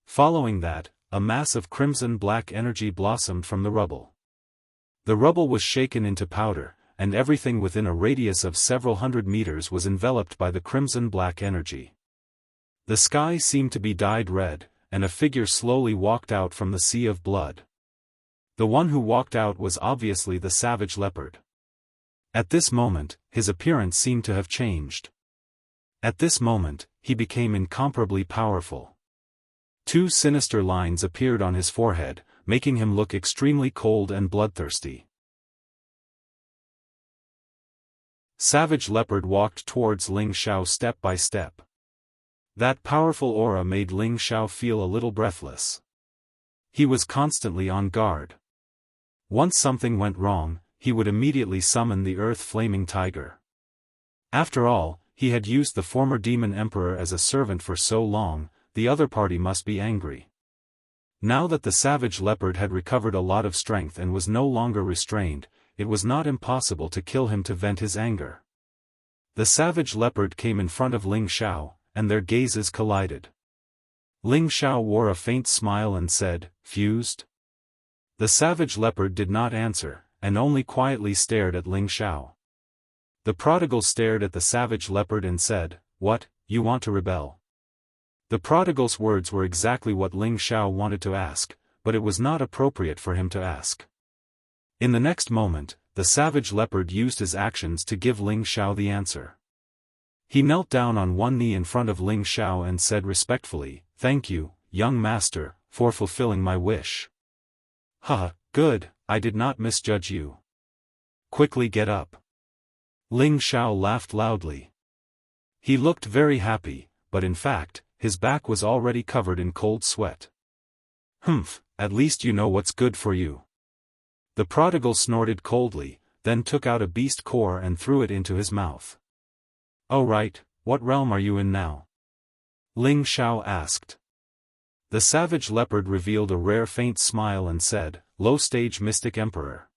Following that, a mass of crimson-black energy blossomed from the rubble. The rubble was shaken into powder, and everything within a radius of several hundred meters was enveloped by the crimson-black energy. The sky seemed to be dyed red, and a figure slowly walked out from the sea of blood. The one who walked out was obviously the savage leopard. At this moment, his appearance seemed to have changed. At this moment, he became incomparably powerful. Two sinister lines appeared on his forehead, making him look extremely cold and bloodthirsty. Savage Leopard walked towards Ling Xiao step by step. That powerful aura made Ling Xiao feel a little breathless. He was constantly on guard. Once something went wrong, he would immediately summon the earth-flaming tiger. After all, he had used the former demon emperor as a servant for so long, the other party must be angry. Now that the savage leopard had recovered a lot of strength and was no longer restrained, it was not impossible to kill him to vent his anger. The savage leopard came in front of Ling Xiao, and their gazes collided. Ling Xiao wore a faint smile and said, "Fused?" The savage leopard did not answer, and only quietly stared at Ling Xiao. The prodigal stared at the savage leopard and said, "What, you want to rebel?" The prodigal's words were exactly what Ling Xiao wanted to ask, but it was not appropriate for him to ask. In the next moment, the savage leopard used his actions to give Ling Xiao the answer. He knelt down on one knee in front of Ling Xiao and said respectfully, "Thank you, young master, for fulfilling my wish." "Haha, good, I did not misjudge you. Quickly get up." Ling Xiao laughed loudly. He looked very happy, but in fact, his back was already covered in cold sweat. "Humph, at least you know what's good for you." The prodigal snorted coldly, then took out a beast core and threw it into his mouth. "Oh right, what realm are you in now?" Ling Xiao asked. The savage leopard revealed a rare faint smile and said, "Low stage mystic emperor.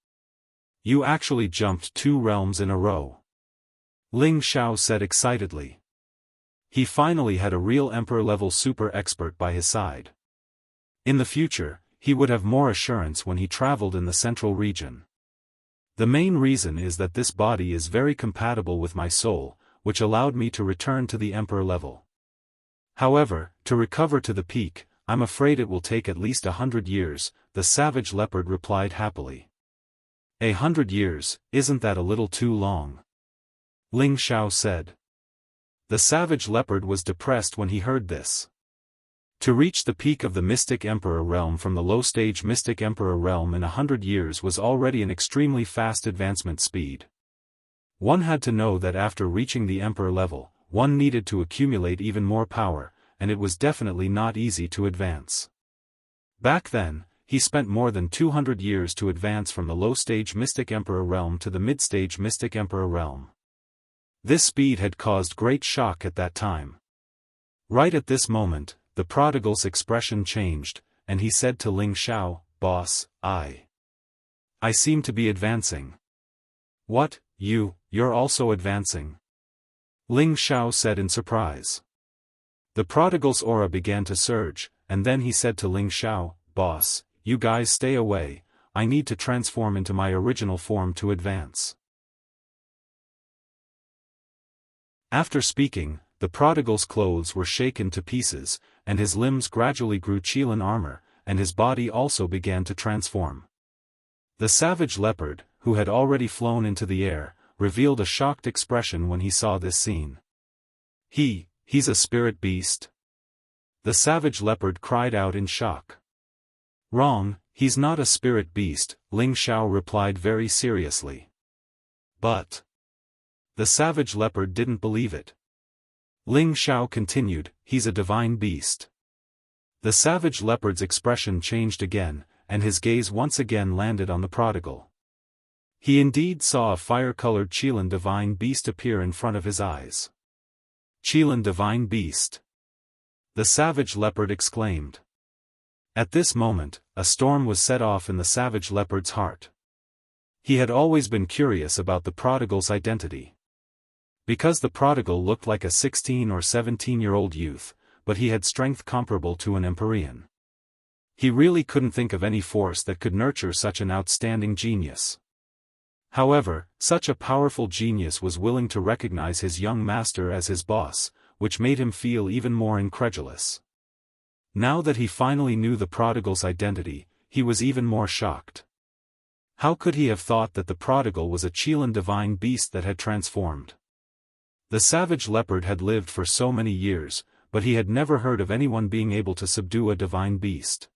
You actually jumped 2 realms in a row." Ling Xiao said excitedly. He finally had a real emperor-level super expert by his side. In the future, he would have more assurance when he traveled in the central region. The main reason is that this body is very compatible with my soul, which allowed me to return to the emperor level. However, to recover to the peak, I'm afraid it will take at least 100 years, the savage leopard replied happily. 100 years, isn't that a little too long? Ling Xiao said. The savage leopard was depressed when he heard this. To reach the peak of the Mystic Emperor realm from the low-stage Mystic Emperor realm in 100 years was already an extremely fast advancement speed. One had to know that after reaching the Emperor level, one needed to accumulate even more power, and it was definitely not easy to advance. Back then, he spent more than 200 years to advance from the low-stage Mystic Emperor realm to the mid-stage Mystic Emperor realm. This speed had caused great shock at that time. Right at this moment, the prodigal's expression changed, and he said to Ling Xiao, "Boss, I seem to be advancing." What, you're also advancing? Ling Xiao said in surprise. The prodigal's aura began to surge, and then he said to Ling Xiao, "Boss, you guys stay away, I need to transform into my original form to advance." After speaking, the prodigal's clothes were shaken to pieces, and his limbs gradually grew Qilin armor, and his body also began to transform. The savage leopard, who had already flown into the air, revealed a shocked expression when he saw this scene. He's a spirit beast? The savage leopard cried out in shock. Wrong, he's not a spirit beast, Ling Xiao replied very seriously. But the savage leopard didn't believe it. Ling Xiao continued, he's a divine beast. The savage leopard's expression changed again, and his gaze once again landed on the prodigal. He indeed saw a fire-colored Qilin divine beast appear in front of his eyes. Qilin divine beast! The savage leopard exclaimed. At this moment, a storm was set off in the savage leopard's heart. He had always been curious about the prodigal's identity. Because the prodigal looked like a 16 or 17-year-old youth, but he had strength comparable to an Empyrean. He really couldn't think of any force that could nurture such an outstanding genius. However, such a powerful genius was willing to recognize his young master as his boss, which made him feel even more incredulous. Now that he finally knew the prodigal's identity, he was even more shocked. How could he have thought that the prodigal was a Qilin divine beast that had transformed? The savage leopard had lived for so many years, but he had never heard of anyone being able to subdue a divine beast.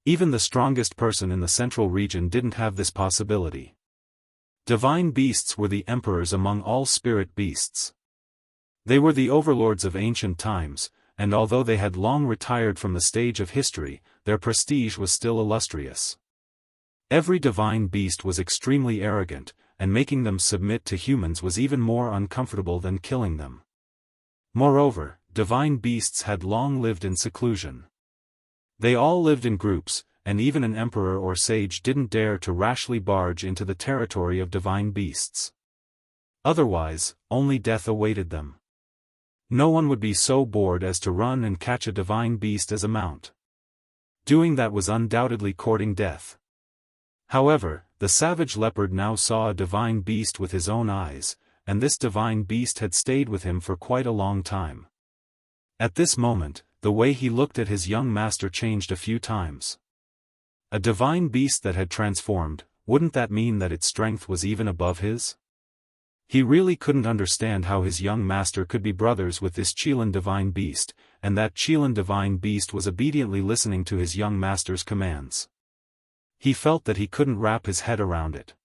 Even the strongest person in the central region didn't have this possibility. Divine beasts were the emperors among all spirit beasts. They were the overlords of ancient times, and although they had long retired from the stage of history, their prestige was still illustrious. Every divine beast was extremely arrogant, and making them submit to humans was even more uncomfortable than killing them. Moreover, divine beasts had long lived in seclusion. They all lived in groups, and even an emperor or sage didn't dare to rashly barge into the territory of divine beasts. Otherwise, only death awaited them. No one would be so bored as to run and catch a divine beast as a mount. Doing that was undoubtedly courting death. However, the savage leopard now saw a divine beast with his own eyes, and this divine beast had stayed with him for quite a long time. At this moment, the way he looked at his young master changed a few times. A divine beast that had transformed, wouldn't that mean that its strength was even above his? He really couldn't understand how his young master could be brothers with this Qilin divine beast, and that Qilin divine beast was obediently listening to his young master's commands. He felt that he couldn't wrap his head around it.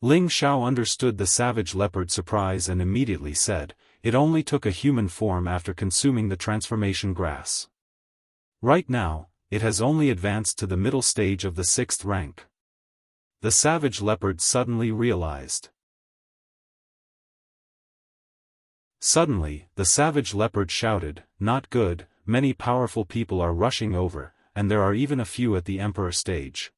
Ling Xiao understood the savage leopard's surprise and immediately said, "It only took a human form after consuming the transformation grass. Right now, it has only advanced to the middle stage of the 6th rank." The savage leopard suddenly realized. Suddenly, the savage leopard shouted, "Not good, many powerful people are rushing over, and there are even a few at the emperor stage.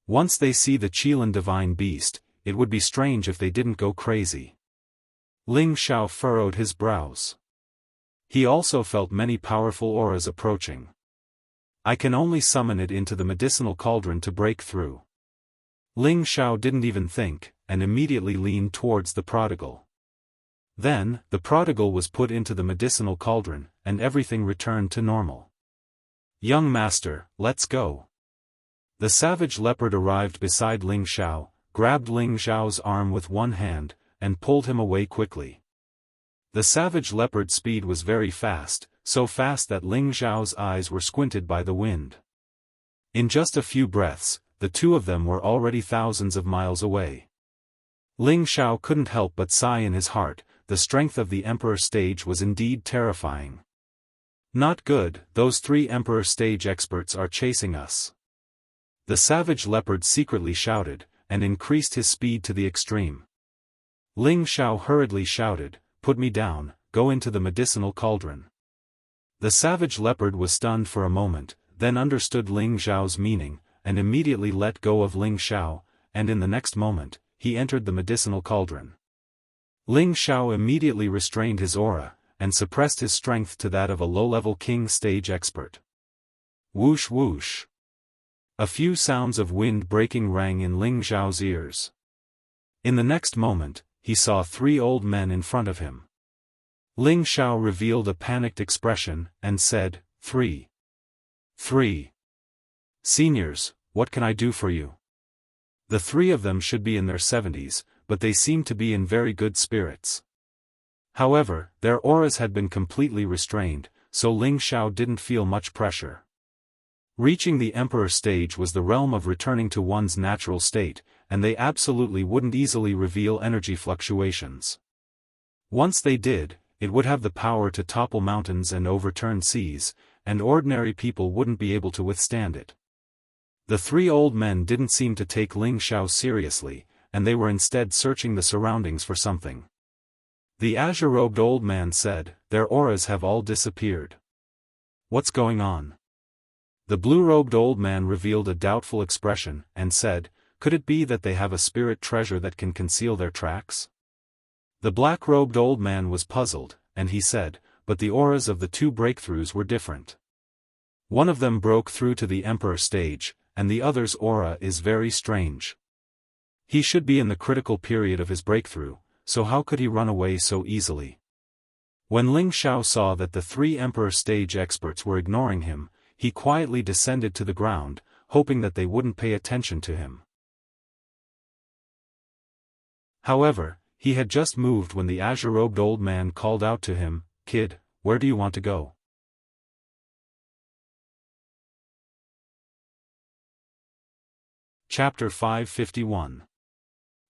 Once they see the Qilin divine beast, it would be strange if they didn't go crazy." Ling Xiao furrowed his brows. He also felt many powerful auras approaching. "I can only summon it into the medicinal cauldron to break through." Ling Xiao didn't even think, and immediately leaned towards the prodigal. Then, the prodigal was put into the medicinal cauldron, and everything returned to normal. "Young master, let's go." The savage leopard arrived beside Ling Xiao, grabbed Ling Xiao's arm with one hand, and pulled him away quickly. The savage leopard's speed was very fast, so fast that Ling Xiao's eyes were squinted by the wind. In just a few breaths, the two of them were already thousands of miles away. Ling Xiao couldn't help but sigh in his heart. The strength of the Emperor stage was indeed terrifying. "Not good, those 3 Emperor stage experts are chasing us." The savage leopard secretly shouted, and increased his speed to the extreme. Ling Xiao hurriedly shouted, "Put me down, go into the medicinal cauldron." The savage leopard was stunned for a moment, then understood Ling Xiao's meaning, and immediately let go of Ling Xiao, and in the next moment, he entered the medicinal cauldron. Ling Xiao immediately restrained his aura, and suppressed his strength to that of a low-level king stage expert. Whoosh whoosh. A few sounds of wind breaking rang in Ling Xiao's ears. In the next moment, he saw 3 old men in front of him. Ling Xiao revealed a panicked expression, and said, 3. Seniors, what can I do for you? The 3 of them should be in their 70s, but they seemed to be in very good spirits. However, their auras had been completely restrained, so Ling Xiao didn't feel much pressure. Reaching the Emperor stage was the realm of returning to one's natural state, and they absolutely wouldn't easily reveal energy fluctuations. Once they did, it would have the power to topple mountains and overturn seas, and ordinary people wouldn't be able to withstand it. The 3 old men didn't seem to take Ling Xiao seriously, and they were instead searching the surroundings for something. The azure-robed old man said, "Their auras have all disappeared. What's going on?" The blue-robed old man revealed a doubtful expression, and said, "Could it be that they have a spirit treasure that can conceal their tracks?" The black-robed old man was puzzled, and he said, "But the auras of the 2 breakthroughs were different. One of them broke through to the Emperor stage, and the other's aura is very strange. He should be in the critical period of his breakthrough, so how could he run away so easily?" When Ling Xiao saw that the 3 Emperor stage experts were ignoring him, he quietly descended to the ground, hoping that they wouldn't pay attention to him. However, he had just moved when the azure-robed old man called out to him, "Kid, where do you want to go?" Chapter 551.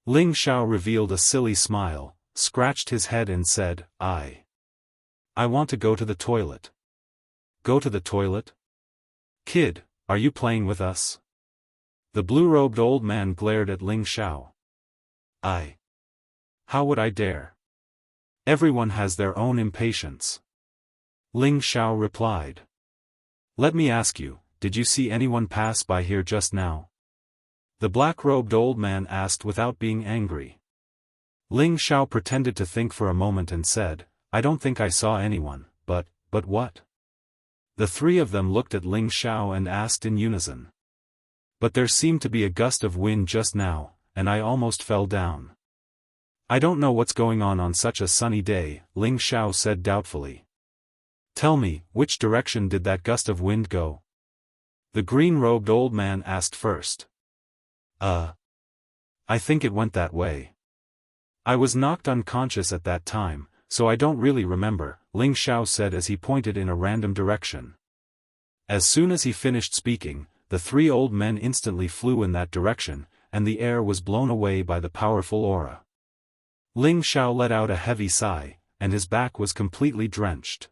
Ling Xiao revealed a silly smile, scratched his head and said, I want to go to the toilet." "Go to the toilet? Kid, are you playing with us?" The blue-robed old man glared at Ling Xiao. How would I dare? Everyone has their own impatience." Ling Xiao replied. "Let me ask you, did you see anyone pass by here just now?" The black-robed old man asked without being angry. Ling Xiao pretended to think for a moment and said, "I don't think I saw anyone, but what?" The 3 of them looked at Ling Xiao and asked in unison. "But there seemed to be a gust of wind just now, and I almost fell down." "I don't know what's going on such a sunny day," Ling Xiao said doubtfully. "Tell me, which direction did that gust of wind go?" The green-robed old man asked first. I think it went that way. I was knocked unconscious at that time, so I don't really remember," Ling Xiao said as he pointed in a random direction. As soon as he finished speaking, the 3 old men instantly flew in that direction, and the air was blown away by the powerful aura. Ling Xiao let out a heavy sigh, and his back was completely drenched.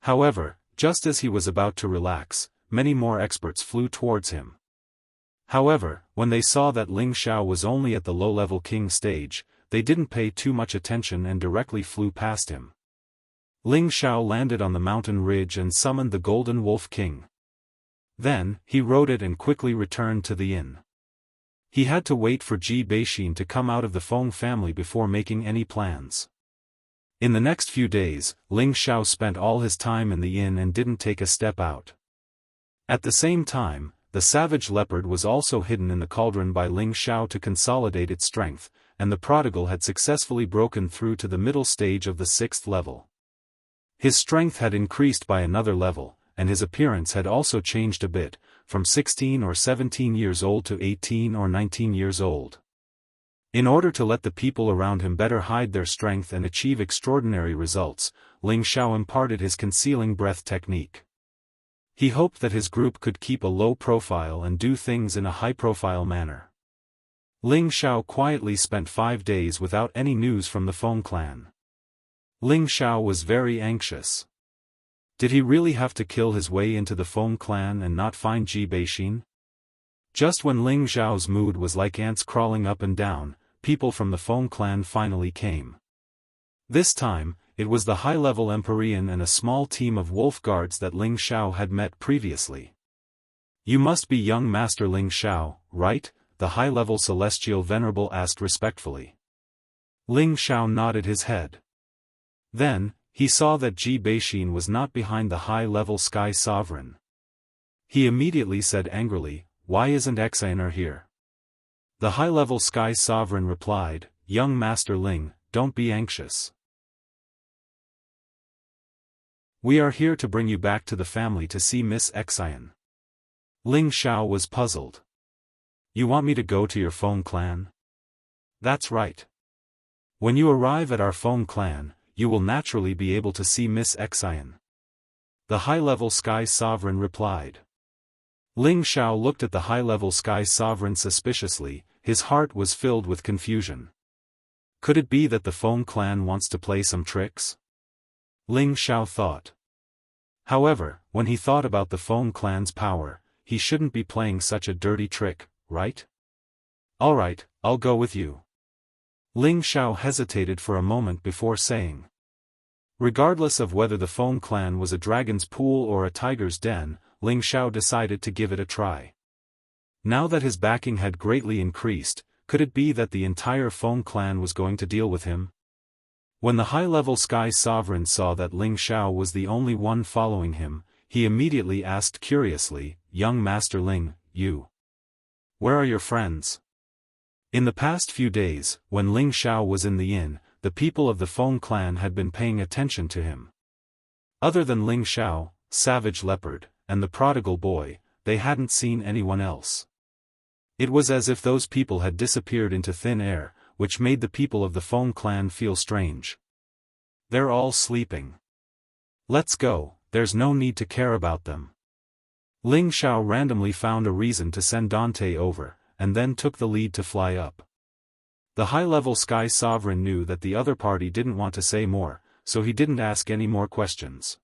However, just as he was about to relax, many more experts flew towards him. However, when they saw that Ling Xiao was only at the low-level king stage, they didn't pay too much attention and directly flew past him. Ling Xiao landed on the mountain ridge and summoned the Golden Wolf King. Then, he rode it and quickly returned to the inn. He had to wait for Ji Beixin to come out of the Feng family before making any plans. In the next few days, Ling Xiao spent all his time in the inn and didn't take a step out. At the same time, the savage leopard was also hidden in the cauldron by Ling Xiao to consolidate its strength, and the prodigal had successfully broken through to the middle stage of the 6th level. His strength had increased by another level, and his appearance had also changed a bit, from 16 or 17 years old to 18 or 19 years old. In order to let the people around him better hide their strength and achieve extraordinary results, Ling Xiao imparted his concealing breath technique. He hoped that his group could keep a low profile and do things in a high-profile manner. Ling Xiao quietly spent 5 days without any news from the Feng clan. Ling Xiao was very anxious. Did he really have to kill his way into the Feng clan and not find Ji Beixin? Just when Ling Xiao's mood was like ants crawling up and down, people from the Feng clan finally came. This time, it was the high-level Empyrean and a small team of wolf guards that Ling Xiao had met previously. "You must be young Master Ling Xiao, right?" the high-level celestial venerable asked respectfully. Ling Xiao nodded his head. Then, he saw that Ji Beixin was not behind the high-level Sky Sovereign. He immediately said angrily, "Why isn't Xianxia here?" The high-level Sky Sovereign replied, "Young Master Ling, don't be anxious. We are here to bring you back to the family to see Miss Xianxia." Ling Xiao was puzzled. "You want me to go to your Feng clan?" "That's right. When you arrive at our Feng clan, you will naturally be able to see Miss Xianxia." The high-level Sky Sovereign replied. Ling Xiao looked at the high-level Sky Sovereign suspiciously, his heart was filled with confusion. Could it be that the Feng clan wants to play some tricks? Ling Xiao thought. However, when he thought about the Feng clan's power, he shouldn't be playing such a dirty trick, right? "Alright, I'll go with you." Ling Xiao hesitated for a moment before saying. Regardless of whether the Feng clan was a dragon's pool or a tiger's den, Ling Xiao decided to give it a try. Now that his backing had greatly increased, could it be that the entire Feng clan was going to deal with him? When the high-level Sky Sovereign saw that Ling Xiao was the only one following him, he immediately asked curiously, "Young Master Ling, where are your friends?" In the past few days, when Ling Xiao was in the inn, the people of the Feng clan had been paying attention to him. Other than Ling Xiao, Savage Leopard, and the prodigal boy, they hadn't seen anyone else. It was as if those people had disappeared into thin air, which made the people of the Feng clan feel strange. "They're all sleeping. Let's go, there's no need to care about them." Ling Xiao randomly found a reason to send Dante over, and then took the lead to fly up. The high-level Sky Sovereign knew that the other party didn't want to say more, so he didn't ask any more questions.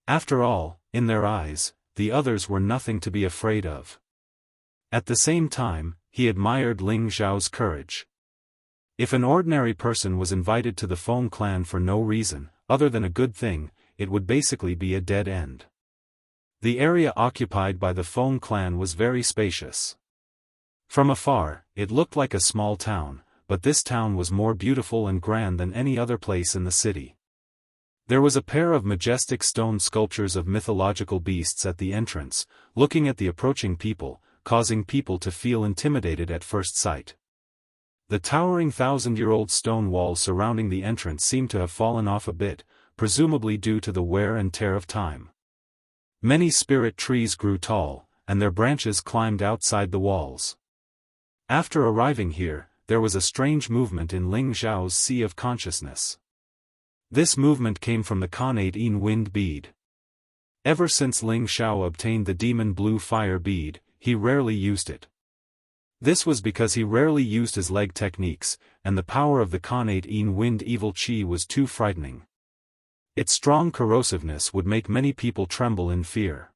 After all, in their eyes, the others were nothing to be afraid of. At the same time, he admired Ling Xiao's courage. If an ordinary person was invited to the Feng clan for no reason, other than a good thing, it would basically be a dead end. The area occupied by the Feng clan was very spacious. From afar, it looked like a small town, but this town was more beautiful and grand than any other place in the city. There was a pair of majestic stone sculptures of mythological beasts at the entrance, looking at the approaching people, causing people to feel intimidated at first sight. The towering thousand-year-old stone walls surrounding the entrance seemed to have fallen off a bit, presumably due to the wear and tear of time. Many spirit trees grew tall, and their branches climbed outside the walls. After arriving here, there was a strange movement in Ling Xiao's sea of consciousness. This movement came from the Khanate wind bead. Ever since Ling Xiao obtained the demon blue fire bead, he rarely used it. This was because he rarely used his leg techniques, and the power of the Khanate wind evil chi was too frightening. Its strong corrosiveness would make many people tremble in fear.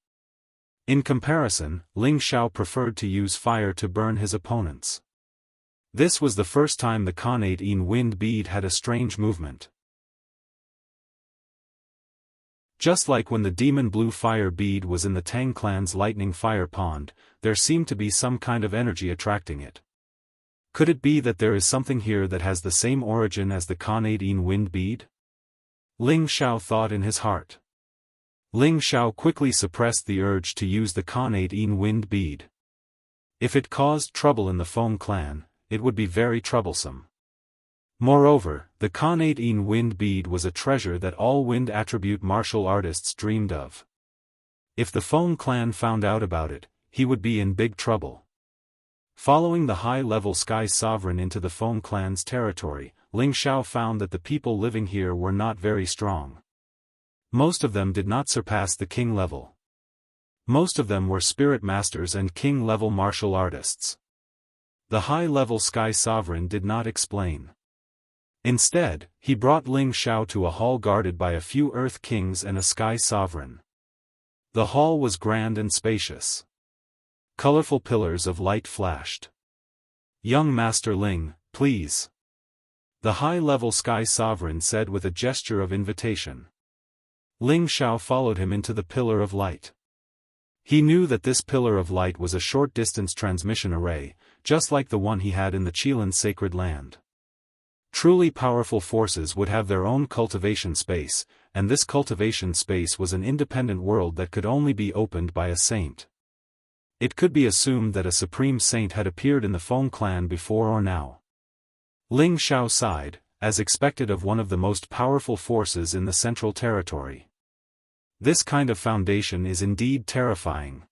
In comparison, Ling Xiao preferred to use fire to burn his opponents. This was the first time the Khanate wind bead had a strange movement. Just like when the demon blue fire bead was in the Tang clan's lightning fire pond, there seemed to be some kind of energy attracting it. Could it be that there is something here that has the same origin as the Khanate wind bead? Ling Xiao thought in his heart. Ling Xiao quickly suppressed the urge to use the Khanate wind bead. If it caused trouble in the Feng clan, it would be very troublesome. Moreover, the Khanate wind bead was a treasure that all wind attribute martial artists dreamed of. If the Feng clan found out about it, he would be in big trouble. Following the high-level Sky Sovereign into the Feng clan's territory, Ling Xiao found that the people living here were not very strong. Most of them did not surpass the king level. Most of them were spirit masters and king level martial artists. The high-level Sky Sovereign did not explain. Instead, he brought Ling Xiao to a hall guarded by a few Earth Kings and a Sky Sovereign. The hall was grand and spacious. Colorful pillars of light flashed. "Young Master Ling, please." The high-level Sky Sovereign said with a gesture of invitation. Ling Xiao followed him into the pillar of light. He knew that this pillar of light was a short-distance transmission array, just like the one he had in the Qilan's sacred land. Truly powerful forces would have their own cultivation space, and this cultivation space was an independent world that could only be opened by a saint. It could be assumed that a supreme saint had appeared in the Feng clan before or now. Ling Xiao sighed, as expected of one of the most powerful forces in the Central Territory. This kind of foundation is indeed terrifying.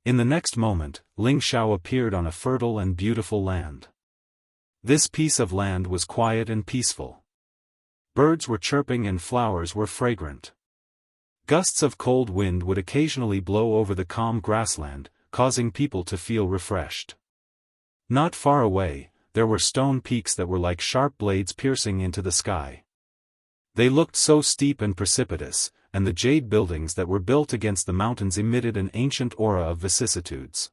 In the next moment, Ling Xiao appeared on a fertile and beautiful land. This piece of land was quiet and peaceful. Birds were chirping and flowers were fragrant. Gusts of cold wind would occasionally blow over the calm grassland, causing people to feel refreshed. Not far away, there were stone peaks that were like sharp blades piercing into the sky. They looked so steep and precipitous, and the jade buildings that were built against the mountains emitted an ancient aura of vicissitudes.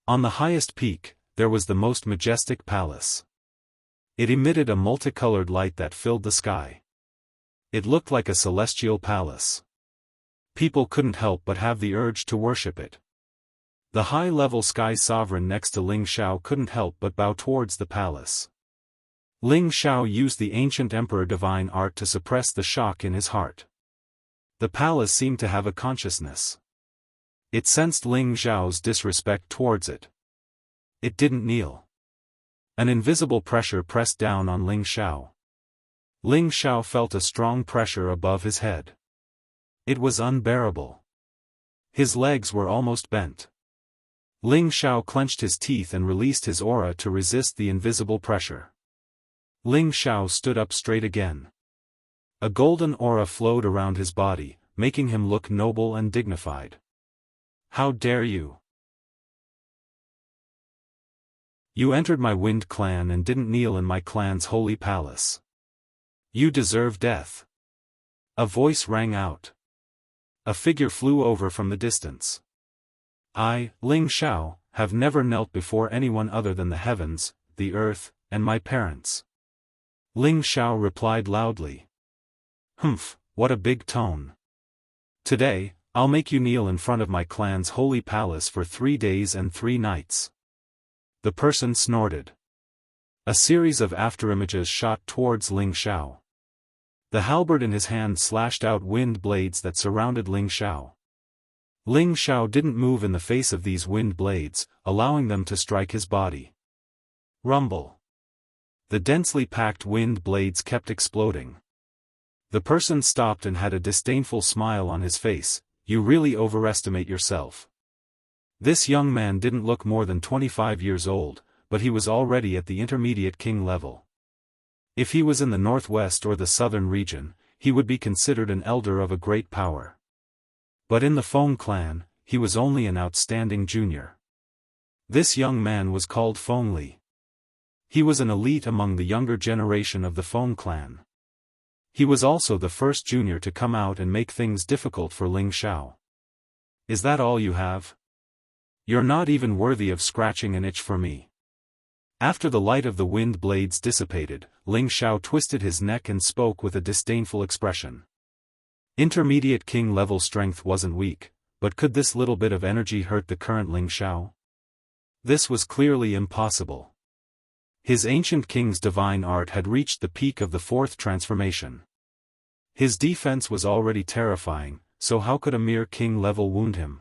On the highest peak, there was the most majestic palace. It emitted a multicolored light that filled the sky. It looked like a celestial palace. People couldn't help but have the urge to worship it. The high-level sky sovereign next to Ling Xiao couldn't help but bow towards the palace. Ling Xiao used the ancient emperor divine art to suppress the shock in his heart. The palace seemed to have a consciousness. It sensed Ling Xiao's disrespect towards it. It didn't kneel. An invisible pressure pressed down on Ling Xiao. Ling Xiao felt a strong pressure above his head. It was unbearable. His legs were almost bent. Ling Xiao clenched his teeth and released his aura to resist the invisible pressure. Ling Xiao stood up straight again. A golden aura flowed around his body, making him look noble and dignified. How dare you? You entered my Wind clan and didn't kneel in my clan's holy palace. You deserve death. A voice rang out. A figure flew over from the distance. I, Ling Xiao, have never knelt before anyone other than the heavens, the earth, and my parents. Ling Xiao replied loudly. Humph, what a big tone. Today, I'll make you kneel in front of my clan's holy palace for 3 days and 3 nights. The person snorted. A series of afterimages shot towards Ling Xiao. The halberd in his hand slashed out wind blades that surrounded Ling Xiao. Ling Xiao didn't move in the face of these wind blades, allowing them to strike his body. Rumble. The densely packed wind blades kept exploding. The person stopped and had a disdainful smile on his face. You really overestimate yourself. This young man didn't look more than 25 years old, but he was already at the intermediate king level. If he was in the northwest or the southern region, he would be considered an elder of a great power. But in the Feng clan, he was only an outstanding junior. This young man was called Feng Li. He was an elite among the younger generation of the Feng clan. He was also the first junior to come out and make things difficult for Ling Xiao. Is that all you have? You're not even worthy of scratching an itch for me. After the light of the wind blades dissipated, Ling Xiao twisted his neck and spoke with a disdainful expression. Intermediate king level strength wasn't weak, but could this little bit of energy hurt the current Ling Xiao? This was clearly impossible. His ancient king's divine art had reached the peak of the 4th transformation. His defense was already terrifying, so how could a mere king level wound him?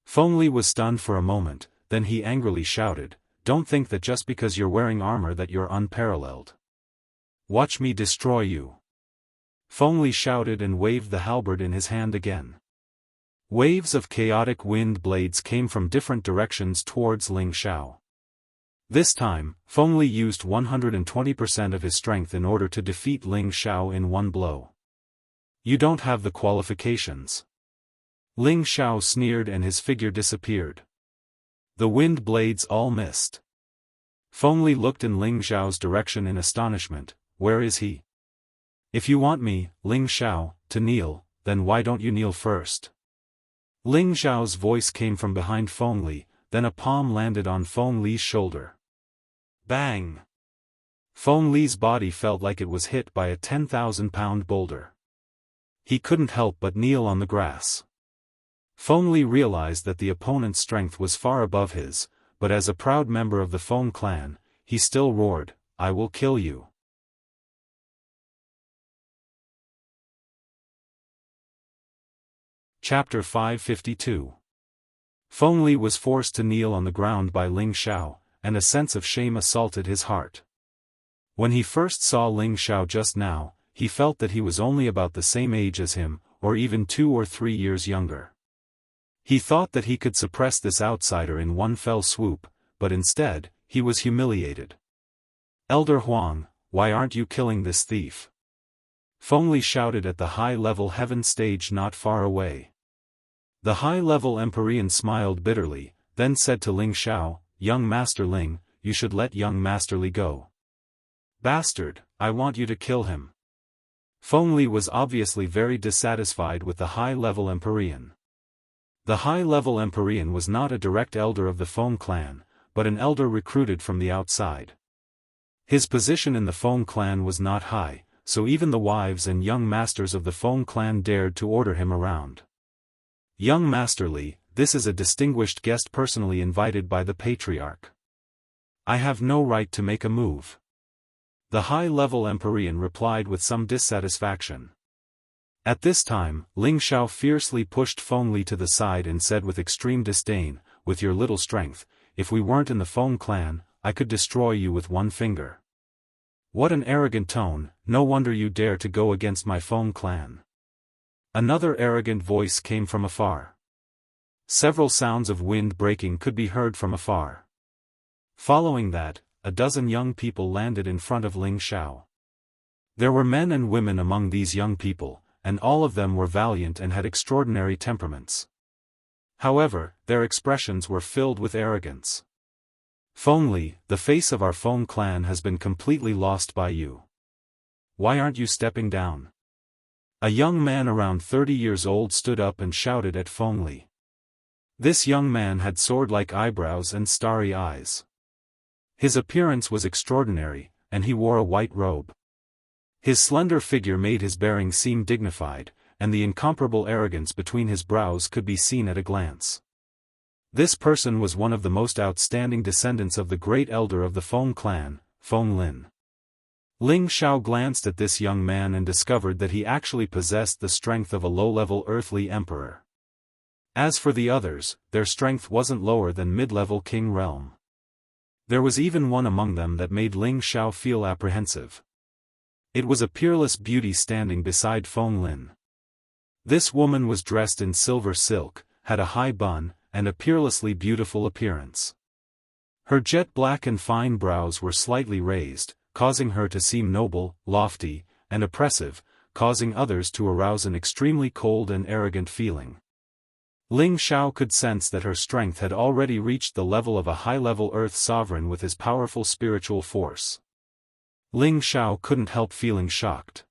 Feng Li was stunned for a moment, then he angrily shouted, "Don't think that just because you're wearing armor that you're unparalleled. Watch me destroy you." Feng Li shouted and waved the halberd in his hand again. Waves of chaotic wind blades came from different directions towards Ling Xiao. This time, Feng Li used 120% of his strength in order to defeat Ling Xiao in one blow. You don't have the qualifications. Ling Xiao sneered and his figure disappeared. The wind blades all missed. Feng Li looked in Ling Xiao's direction in astonishment. Where is he? If you want me, Ling Xiao, to kneel, then why don't you kneel first? Ling Xiao's voice came from behind Feng Li, then a palm landed on Feng Li's shoulder. Bang! Feng Li's body felt like it was hit by a 10,000-pound boulder. He couldn't help but kneel on the grass. Feng Li realized that the opponent's strength was far above his, but as a proud member of the Feng clan, he still roared, "I will kill you." Chapter 552. Feng Li was forced to kneel on the ground by Ling Xiao, and a sense of shame assaulted his heart. When he first saw Ling Xiao just now, he felt that he was only about the same age as him, or even 2 or 3 years younger. He thought that he could suppress this outsider in one fell swoop, but instead, he was humiliated. "Elder Huang, why aren't you killing this thief?" Feng Li shouted at the high-level heaven stage not far away. The high-level Empyrean smiled bitterly, then said to Ling Xiao, "Young Master Ling, you should let young Master Li go." "Bastard, I want you to kill him." Feng Li was obviously very dissatisfied with the high-level Empyrean. The high-level Empyrean was not a direct elder of the Feng clan, but an elder recruited from the outside. His position in the Feng clan was not high, so even the wives and young masters of the Feng clan dared to order him around. "Young Master Li, this is a distinguished guest personally invited by the Patriarch. I have no right to make a move." The high-level Empyrean replied with some dissatisfaction. At this time, Ling Xiao fiercely pushed Feng Li to the side and said with extreme disdain, "With your little strength, if we weren't in the Feng clan, I could destroy you with one finger." "What an arrogant tone, no wonder you dare to go against my Feng clan." Another arrogant voice came from afar. Several sounds of wind breaking could be heard from afar. Following that, a dozen young people landed in front of Ling Xiao. There were men and women among these young people, and all of them were valiant and had extraordinary temperaments. However, their expressions were filled with arrogance. "Feng Li, the face of our Feng clan has been completely lost by you. Why aren't you stepping down?" A young man around 30 years old stood up and shouted at Feng Li. This young man had sword-like eyebrows and starry eyes. His appearance was extraordinary, and he wore a white robe. His slender figure made his bearing seem dignified, and the incomparable arrogance between his brows could be seen at a glance. This person was one of the most outstanding descendants of the great elder of the Feng clan, Feng Lin. Ling Xiao glanced at this young man and discovered that he actually possessed the strength of a low-level earthly emperor. As for the others, their strength wasn't lower than mid-level king realm. There was even one among them that made Ling Xiao feel apprehensive. It was a peerless beauty standing beside Feng Lin. This woman was dressed in silver silk, had a high bun, and a peerlessly beautiful appearance. Her jet black and fine brows were slightly raised, causing her to seem noble, lofty, and oppressive, causing others to arouse an extremely cold and arrogant feeling. Ling Xiao could sense that her strength had already reached the level of a high-level earth sovereign with his powerful spiritual force. Ling Xiao couldn't help feeling shocked.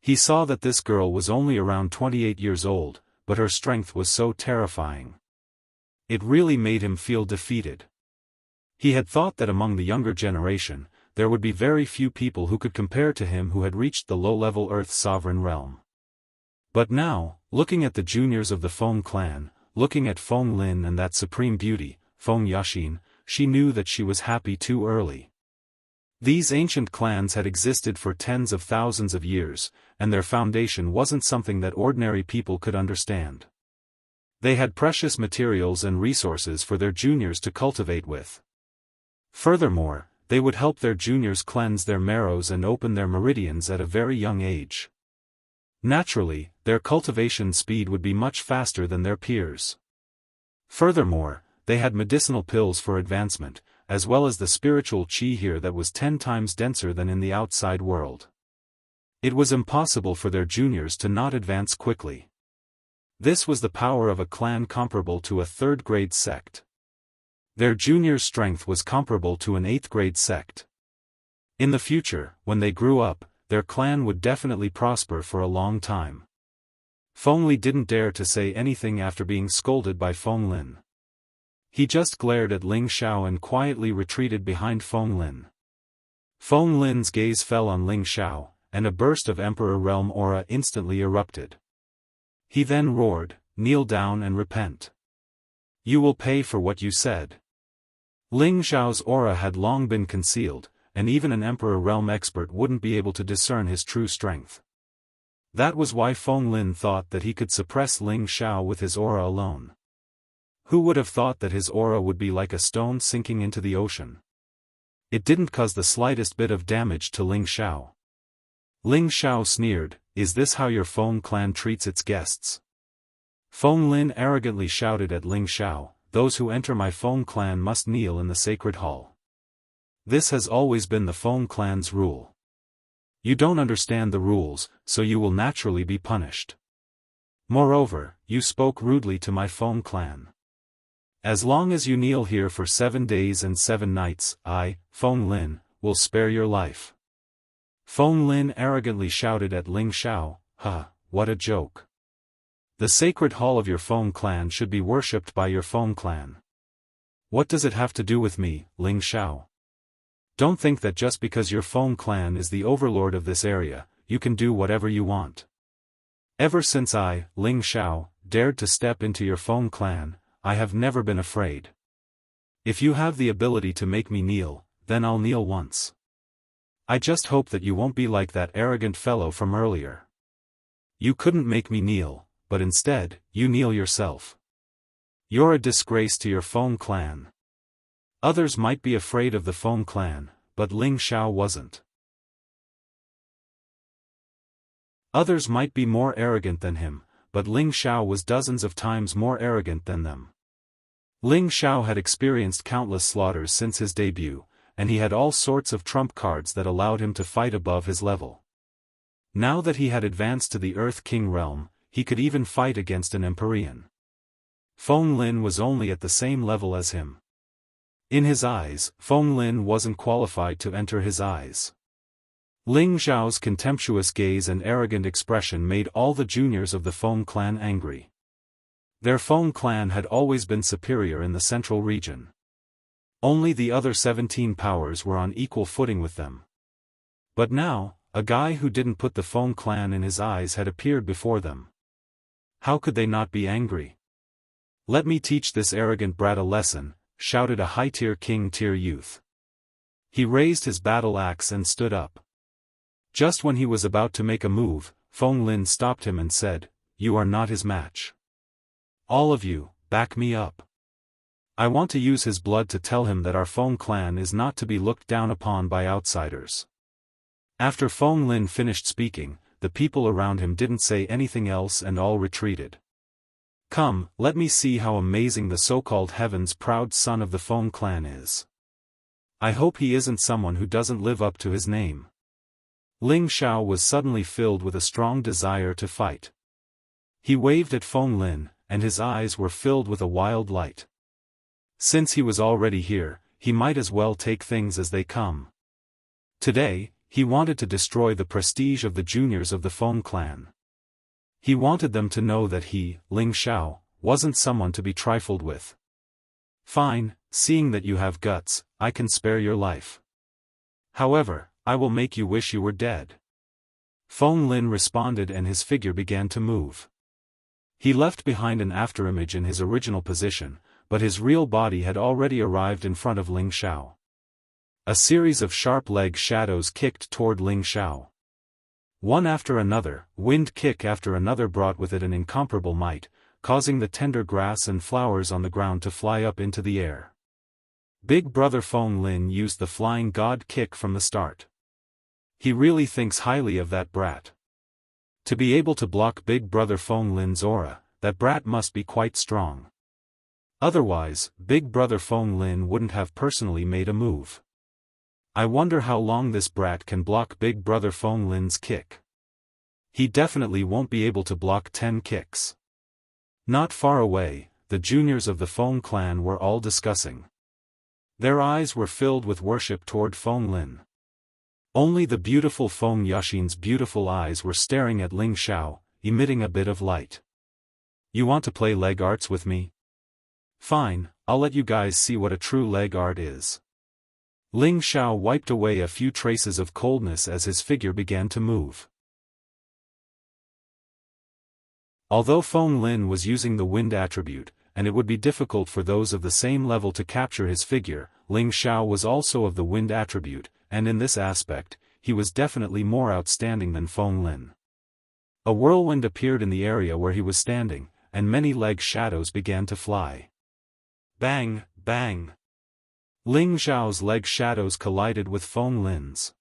He saw that this girl was only around 28 years old, but her strength was so terrifying. It really made him feel defeated. He had thought that among the younger generation, there would be very few people who could compare to him who had reached the low-level Earth sovereign realm. But now, looking at the juniors of the Feng clan, looking at Feng Lin and that supreme beauty, Feng Yaxin, she knew that she was happy too early. These ancient clans had existed for tens of thousands of years, and their foundation wasn't something that ordinary people could understand. They had precious materials and resources for their juniors to cultivate with. Furthermore, they would help their juniors cleanse their marrows and open their meridians at a very young age. Naturally, their cultivation speed would be much faster than their peers. Furthermore, they had medicinal pills for advancement, as well as the spiritual qi here that was 10 times denser than in the outside world. It was impossible for their juniors to not advance quickly. This was the power of a clan comparable to a 3rd-grade sect. Their juniors' strength was comparable to an 8th-grade sect. In the future, when they grew up, their clan would definitely prosper for a long time. Feng Li didn't dare to say anything after being scolded by Feng Lin. He just glared at Ling Xiao and quietly retreated behind Feng Lin. Feng Lin's gaze fell on Ling Xiao, and a burst of Emperor Realm aura instantly erupted. He then roared, "Kneel down and repent." You will pay for what you said. Ling Xiao's aura had long been concealed, and even an Emperor realm expert wouldn't be able to discern his true strength. That was why Feng Lin thought that he could suppress Ling Xiao with his aura alone. Who would have thought that his aura would be like a stone sinking into the ocean? It didn't cause the slightest bit of damage to Ling Xiao. Ling Xiao sneered, "Is this how your Feng clan treats its guests?" Feng Lin arrogantly shouted at Ling Xiao, "Those who enter my Feng clan must kneel in the sacred hall. This has always been the Feng clan's rule. You don't understand the rules, so you will naturally be punished. Moreover, you spoke rudely to my Feng clan. As long as you kneel here for 7 days and 7 nights, I, Feng Lin, will spare your life." Feng Lin arrogantly shouted at Ling Xiao, what a joke. The sacred hall of your Feng clan should be worshipped by your Feng clan. What does it have to do with me, Ling Xiao? Don't think that just because your Feng clan is the overlord of this area, you can do whatever you want. Ever since I, Ling Xiao, dared to step into your Feng clan, I have never been afraid. If you have the ability to make me kneel, then I'll kneel once. I just hope that you won't be like that arrogant fellow from earlier. You couldn't make me kneel, but instead, you kneel yourself. You're a disgrace to your Feng clan. Others might be afraid of the Feng clan, but Ling Xiao wasn't. Others might be more arrogant than him, but Ling Xiao was dozens of times more arrogant than them. Ling Xiao had experienced countless slaughters since his debut, and he had all sorts of trump cards that allowed him to fight above his level. Now that he had advanced to the Earth King realm, he could even fight against an Empyrean. Feng Lin was only at the same level as him. In his eyes, Feng Lin wasn't qualified to enter his eyes. Ling Xiao's contemptuous gaze and arrogant expression made all the juniors of the Feng clan angry. Their Feng clan had always been superior in the central region. Only the other 17 powers were on equal footing with them. But now, a guy who didn't put the Feng clan in his eyes had appeared before them. How could they not be angry? "Let me teach this arrogant brat a lesson," shouted a high-tier king-tier youth. He raised his battle axe and stood up. Just when he was about to make a move, Feng Lin stopped him and said, "You are not his match. All of you, back me up. I want to use his blood to tell him that our Feng clan is not to be looked down upon by outsiders." After Feng Lin finished speaking, the people around him didn't say anything else and all retreated. "Come, let me see how amazing the so-called Heaven's proud son of the Feng clan is. I hope he isn't someone who doesn't live up to his name." Ling Xiao was suddenly filled with a strong desire to fight. He waved at Feng Lin, and his eyes were filled with a wild light. Since he was already here, he might as well take things as they come. Today, he wanted to destroy the prestige of the juniors of the Feng clan. He wanted them to know that he, Ling Xiao, wasn't someone to be trifled with. "Fine, seeing that you have guts, I can spare your life. However, I will make you wish you were dead." Feng Lin responded and his figure began to move. He left behind an afterimage in his original position, but his real body had already arrived in front of Ling Xiao. A series of sharp leg shadows kicked toward Ling Xiao. One after another, wind kick after another brought with it an incomparable might, causing the tender grass and flowers on the ground to fly up into the air. Big Brother Feng Lin used the flying god kick from the start. He really thinks highly of that brat. To be able to block Big Brother Feng Lin's aura, that brat must be quite strong. Otherwise, Big Brother Feng Lin wouldn't have personally made a move. I wonder how long this brat can block Big Brother Feng Lin's kick. He definitely won't be able to block 10 kicks. Not far away, the juniors of the Feng clan were all discussing. Their eyes were filled with worship toward Feng Lin. Only the beautiful Feng Yashin's beautiful eyes were staring at Ling Xiao, emitting a bit of light. "You want to play leg arts with me? Fine, I'll let you guys see what a true leg art is." Ling Xiao wiped away a few traces of coldness as his figure began to move. Although Feng Lin was using the wind attribute, and it would be difficult for those of the same level to capture his figure. Ling Xiao was also of the wind attribute, and in this aspect, he was definitely more outstanding than Feng Lin. A whirlwind appeared in the area where he was standing, and many leg shadows began to fly. Bang, bang! Ling Xiao's leg shadows collided with Feng Lin's.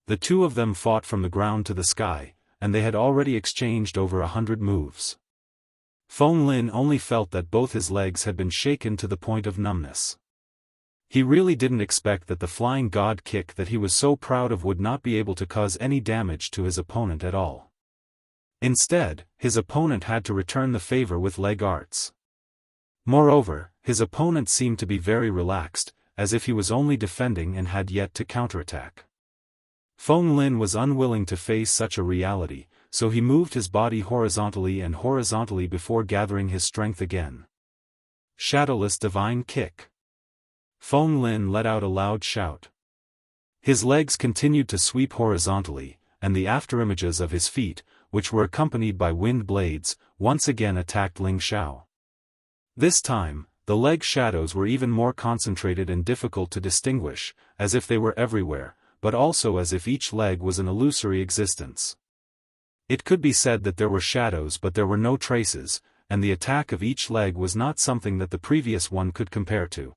The two of them fought from the ground to the sky, and they had already exchanged over 100 moves. Feng Lin only felt that both his legs had been shaken to the point of numbness. He really didn't expect that the flying god kick that he was so proud of would not be able to cause any damage to his opponent at all. Instead, his opponent had to return the favor with leg arts. Moreover, his opponent seemed to be very relaxed, as if he was only defending and had yet to counterattack. Feng Lin was unwilling to face such a reality, so he moved his body horizontally and horizontally before gathering his strength again. Shadowless Divine Kick. Feng Lin let out a loud shout. His legs continued to sweep horizontally, and the afterimages of his feet, which were accompanied by wind blades, once again attacked Ling Xiao. This time, the leg shadows were even more concentrated and difficult to distinguish, as if they were everywhere, but also as if each leg was an illusory existence. It could be said that there were shadows but there were no traces, and the attack of each leg was not something that the previous one could compare to.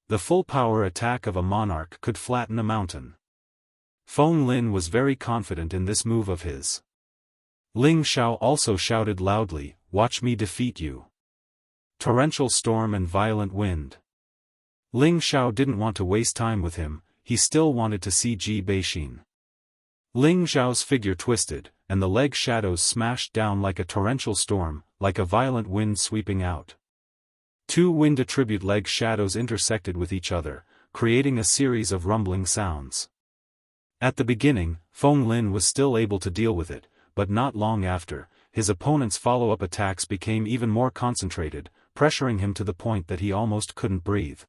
The full power attack of a monarch could flatten a mountain. Feng Lin was very confident in this move of his. Ling Xiao also shouted loudly, "Watch me defeat you." Torrential storm and violent wind. Ling Xiao didn't want to waste time with him, he still wanted to see Ji Beixin. Ling Xiao's figure twisted, and the leg shadows smashed down like a torrential storm, like a violent wind sweeping out. Two wind attribute leg shadows intersected with each other, creating a series of rumbling sounds. At the beginning, Feng Lin was still able to deal with it, but not long after, his opponent's follow-up attacks became even more concentrated, pressuring him to the point that he almost couldn't breathe.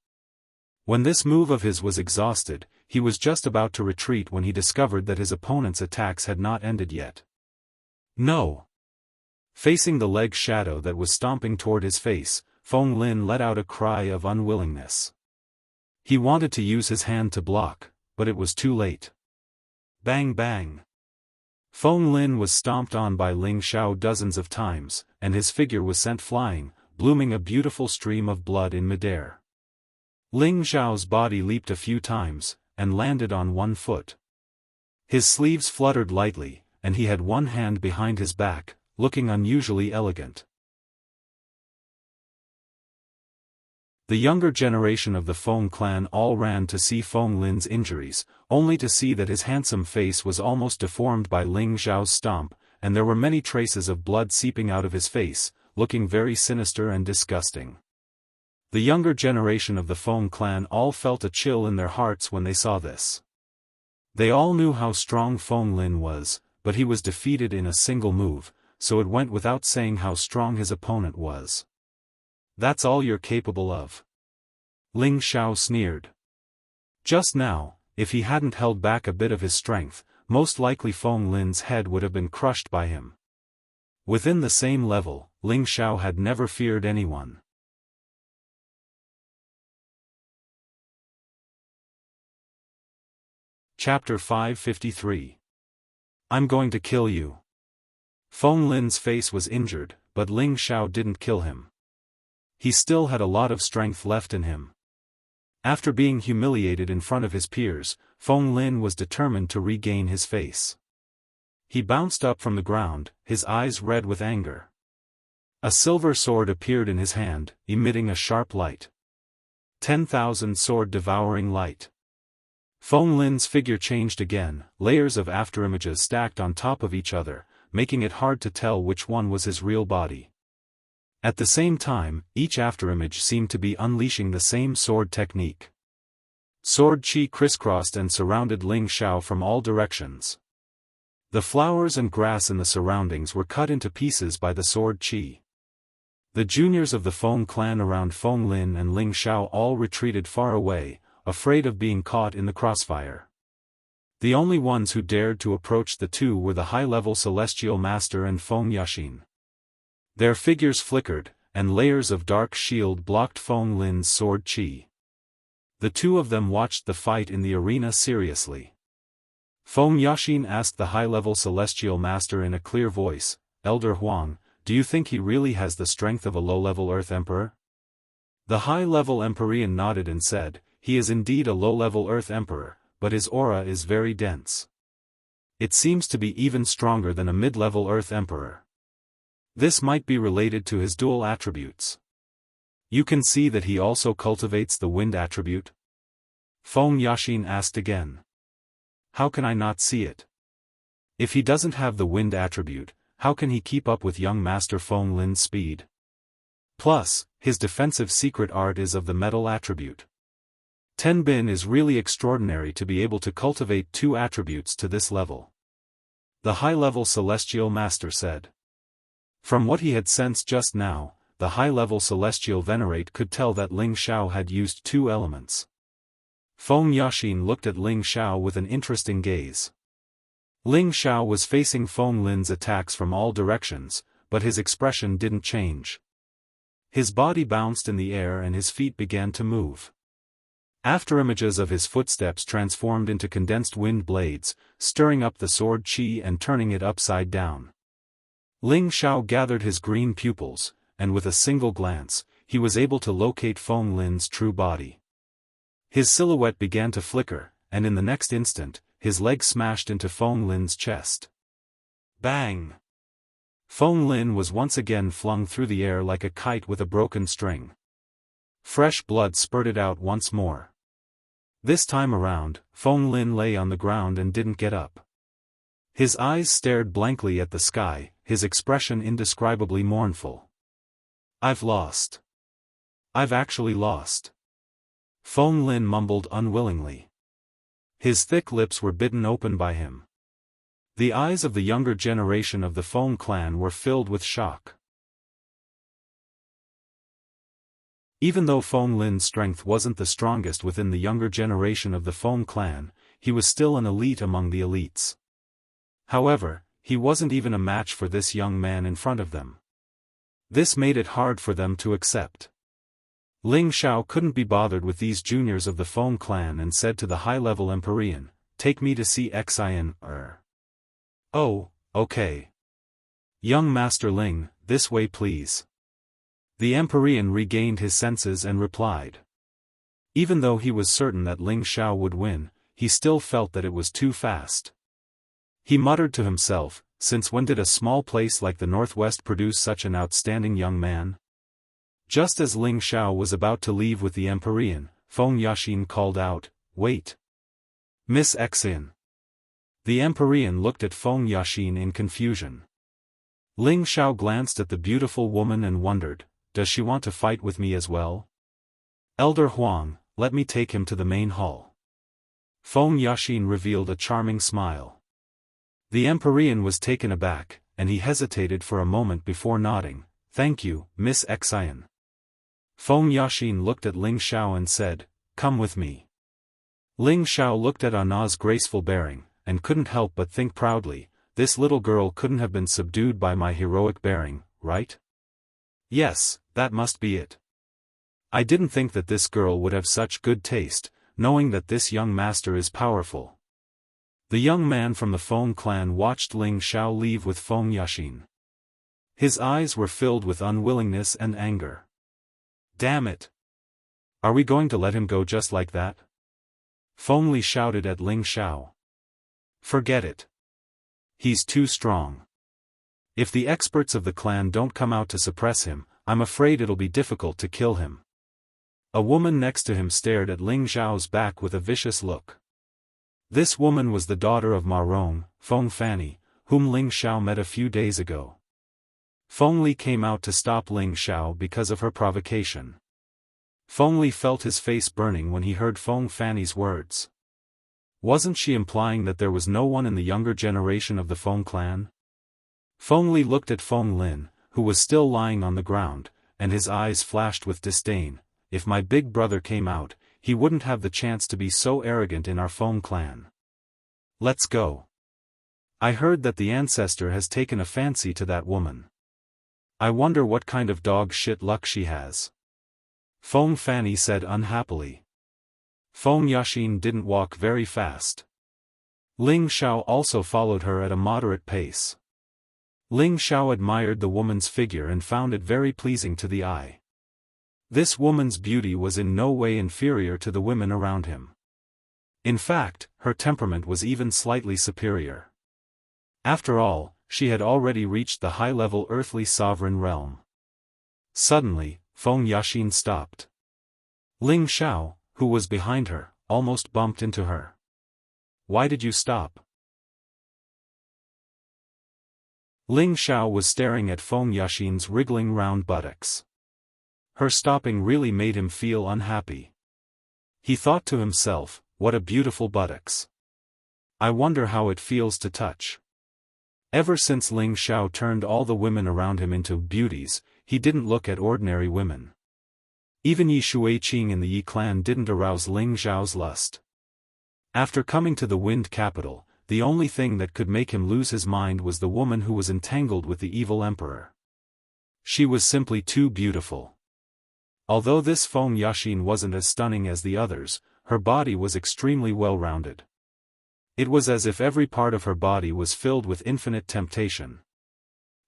When this move of his was exhausted, he was just about to retreat when he discovered that his opponent's attacks had not ended yet. No! Facing the leg shadow that was stomping toward his face, Feng Lin let out a cry of unwillingness. He wanted to use his hand to block, but it was too late. Bang bang! Feng Lin was stomped on by Ling Xiao dozens of times, and his figure was sent flying, blooming a beautiful stream of blood in midair. Ling Xiao's body leaped a few times, and landed on one foot. His sleeves fluttered lightly, and he had one hand behind his back, looking unusually elegant. The younger generation of the Feng clan all ran to see Feng Lin's injuries, only to see that his handsome face was almost deformed by Ling Xiao's stomp, and there were many traces of blood seeping out of his face, looking very sinister and disgusting. The younger generation of the Feng clan all felt a chill in their hearts when they saw this. They all knew how strong Feng Lin was, but he was defeated in a single move, so it went without saying how strong his opponent was. "That's all you're capable of?" Ling Xiao sneered. Just now, if he hadn't held back a bit of his strength, most likely Feng Lin's head would have been crushed by him. Within the same level, Ling Xiao had never feared anyone. Chapter 553. I'm going to kill you. Feng Lin's face was injured, but Ling Xiao didn't kill him. He still had a lot of strength left in him. After being humiliated in front of his peers, Feng Lin was determined to regain his face. He bounced up from the ground, his eyes red with anger. A silver sword appeared in his hand, emitting a sharp light. 10,000 sword devouring light. Feng Lin's figure changed again, layers of afterimages stacked on top of each other, making it hard to tell which one was his real body. At the same time, each afterimage seemed to be unleashing the same sword technique. Sword chi crisscrossed and surrounded Ling Xiao from all directions. The flowers and grass in the surroundings were cut into pieces by the sword chi. The juniors of the Feng clan around Feng Lin and Ling Xiao all retreated far away, afraid of being caught in the crossfire. The only ones who dared to approach the two were the high-level Celestial Master and Feng Yashin. Their figures flickered, and layers of dark shield blocked Feng Lin's sword qi. The two of them watched the fight in the arena seriously. Feng Yaxin asked the high-level celestial master in a clear voice, "Elder Huang, do you think he really has the strength of a low-level Earth Emperor?" The high-level Empyrean nodded and said, "He is indeed a low-level Earth Emperor, but his aura is very dense. It seems to be even stronger than a mid-level Earth Emperor. This might be related to his dual attributes. You can see that he also cultivates the wind attribute?" Feng Yaxin asked again. "How can I not see it? If he doesn't have the wind attribute, how can he keep up with young Master Feng Lin's speed? Plus, his defensive secret art is of the metal attribute. Ten Bin is really extraordinary to be able to cultivate two attributes to this level," the high-level celestial master said. From what he had sensed just now, the high-level celestial venerate could tell that Ling Xiao had used two elements. Feng Yaxin looked at Ling Xiao with an interesting gaze. Ling Xiao was facing Feng Lin's attacks from all directions, but his expression didn't change. His body bounced in the air and his feet began to move. After images of his footsteps transformed into condensed wind blades, stirring up the sword qi and turning it upside down. Ling Xiao gathered his green pupils, and with a single glance, he was able to locate Feng Lin's true body. His silhouette began to flicker, and in the next instant, his leg smashed into Feng Lin's chest. Bang! Feng Lin was once again flung through the air like a kite with a broken string. Fresh blood spurted out once more. This time around, Feng Lin lay on the ground and didn't get up. His eyes stared blankly at the sky, his expression indescribably mournful. "I've lost. I've actually lost." Feng Lin mumbled unwillingly. His thick lips were bitten open by him. The eyes of the younger generation of the Feng clan were filled with shock. Even though Feng Lin's strength wasn't the strongest within the younger generation of the Feng clan, he was still an elite among the elites. However, he wasn't even a match for this young man in front of them. This made it hard for them to accept. Ling Xiao couldn't be bothered with these juniors of the Feng clan and said to the high-level Empyrean, "Take me to see Xian." "Oh, okay. Young Master Ling, this way please." The Empyrean regained his senses and replied. Even though he was certain that Ling Xiao would win, he still felt that it was too fast. He muttered to himself, since when did a small place like the Northwest produce such an outstanding young man? Just as Ling Xiao was about to leave with the Empyrean, Feng Yaxin called out, "Wait! Miss Xian." The Empyrean looked at Feng Yaxin in confusion. Ling Xiao glanced at the beautiful woman and wondered, "Does she want to fight with me as well?" "Elder Huang, let me take him to the main hall." Feng Yaxin revealed a charming smile. The Empyrean was taken aback, and he hesitated for a moment before nodding, "Thank you, Miss Xian." Feng Yaxin looked at Ling Xiao and said, "Come with me." Ling Xiao looked at Anna's graceful bearing, and couldn't help but think proudly, "This little girl couldn't have been subdued by my heroic bearing, right? Yes, that must be it. I didn't think that this girl would have such good taste, knowing that this young master is powerful." The young man from the Feng clan watched Ling Xiao leave with Feng Yaxin. His eyes were filled with unwillingness and anger. "Damn it! Are we going to let him go just like that?" Feng Li shouted at Ling Xiao. "Forget it. He's too strong. If the experts of the clan don't come out to suppress him, I'm afraid it'll be difficult to kill him." A woman next to him stared at Ling Xiao's back with a vicious look. This woman was the daughter of Ma Rong, Feng Fanny, whom Ling Xiao met a few days ago. Feng Li came out to stop Ling Xiao because of her provocation. Feng Li felt his face burning when he heard Feng Fanny's words. Wasn't she implying that there was no one in the younger generation of the Feng clan? Feng Li looked at Feng Lin, who was still lying on the ground, and his eyes flashed with disdain. "If my big brother came out, he wouldn't have the chance to be so arrogant in our Feng clan. Let's go. I heard that the ancestor has taken a fancy to that woman. I wonder what kind of dog shit luck she has. Feng Fanny said unhappily. Feng Yaxin didn't walk very fast. Ling Xiao also followed her at a moderate pace. Ling Xiao admired the woman's figure and found it very pleasing to the eye. This woman's beauty was in no way inferior to the women around him. In fact, her temperament was even slightly superior. After all, she had already reached the high-level earthly sovereign realm. Suddenly, Feng Yaxin stopped. Ling Xiao, who was behind her, almost bumped into her. Why did you stop? Ling Xiao was staring at Feng Yaxin's wriggling round buttocks. Her stopping really made him feel unhappy. He thought to himself, what a beautiful buttocks. I wonder how it feels to touch. Ever since Ling Xiao turned all the women around him into beauties, he didn't look at ordinary women. Even Yi Shuiqing in the Yi clan didn't arouse Ling Xiao's lust. After coming to the Wind capital, the only thing that could make him lose his mind was the woman who was entangled with the evil emperor. She was simply too beautiful. Although this Feng Yaxin wasn't as stunning as the others, her body was extremely well-rounded. It was as if every part of her body was filled with infinite temptation.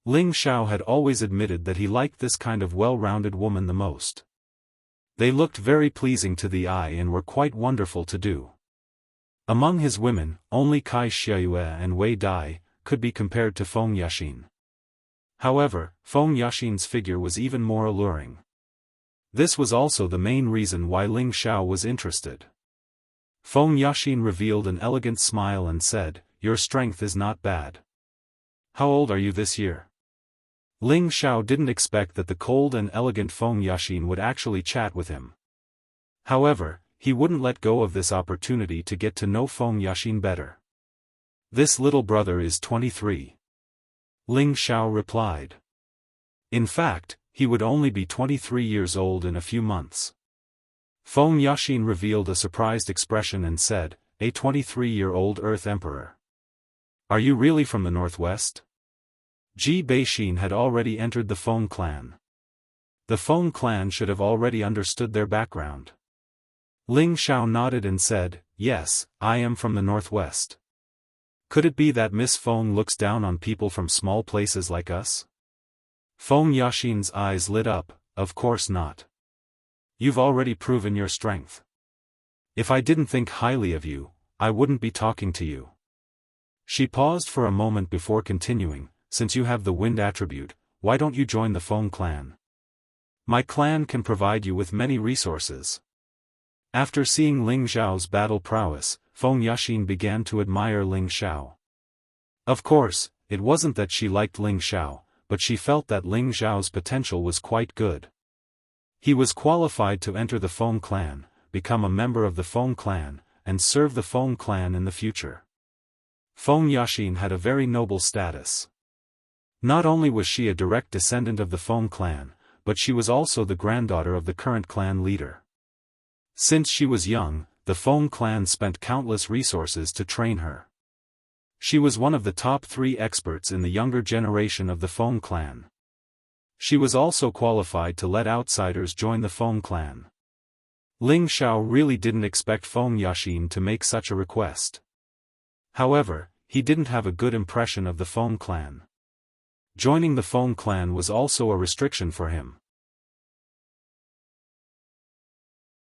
Ling Xiao had always admitted that he liked this kind of well-rounded woman the most. They looked very pleasing to the eye and were quite wonderful to do. Among his women, only Kai Xiayue and Wei Dai could be compared to Feng Yaxin. However, Feng Yaxin's figure was even more alluring. This was also the main reason why Ling Xiao was interested. Feng Yaxin revealed an elegant smile and said, "Your strength is not bad. How old are you this year?" Ling Xiao didn't expect that the cold and elegant Feng Yaxin would actually chat with him. However, he wouldn't let go of this opportunity to get to know Feng Yaxin better. "This little brother is 23. Ling Xiao replied. In fact, he would only be 23 years old in a few months. Feng Yaxin revealed a surprised expression and said, "A 23-year-old Earth Emperor. Are you really from the Northwest?" Ji Beixin had already entered the Feng clan. The Feng clan should have already understood their background. Ling Xiao nodded and said, "Yes, I am from the Northwest. Could it be that Miss Feng looks down on people from small places like us?" Feng Yaxin's eyes lit up, "Of course not. You've already proven your strength. If I didn't think highly of you, I wouldn't be talking to you." She paused for a moment before continuing, "Since you have the wind attribute, why don't you join the Feng clan? My clan can provide you with many resources." After seeing Ling Xiao's battle prowess, Feng Yaxin began to admire Ling Xiao. Of course, it wasn't that she liked Ling Xiao, but she felt that Ling Xiao's potential was quite good. He was qualified to enter the Feng clan, become a member of the Feng clan, and serve the Feng clan in the future. Feng Yaxin had a very noble status. Not only was she a direct descendant of the Feng clan, but she was also the granddaughter of the current clan leader. Since she was young, the Feng clan spent countless resources to train her. She was one of the top 3 experts in the younger generation of the Feng clan. She was also qualified to let outsiders join the Feng clan. Ling Xiao really didn't expect Feng Yaxin to make such a request. However, he didn't have a good impression of the Feng clan. Joining the Feng clan was also a restriction for him.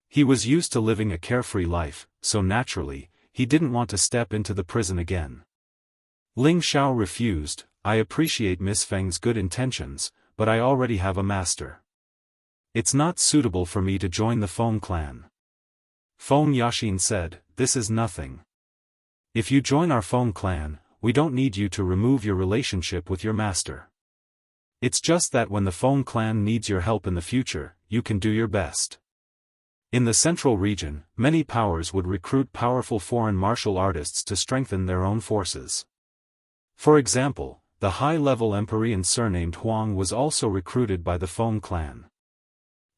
He was used to living a carefree life, so naturally, he didn't want to step into the prison again. Ling Xiao refused, "I appreciate Miss Feng's good intentions, but I already have a master. It's not suitable for me to join the Feng clan." Feng Yaxin said, "This is nothing. If you join our Feng clan, we don't need you to remove your relationship with your master. It's just that when the Feng clan needs your help in the future, you can do your best." In the central region, many powers would recruit powerful foreign martial artists to strengthen their own forces. For example, the high-level Empyrean surnamed Huang was also recruited by the Feng clan.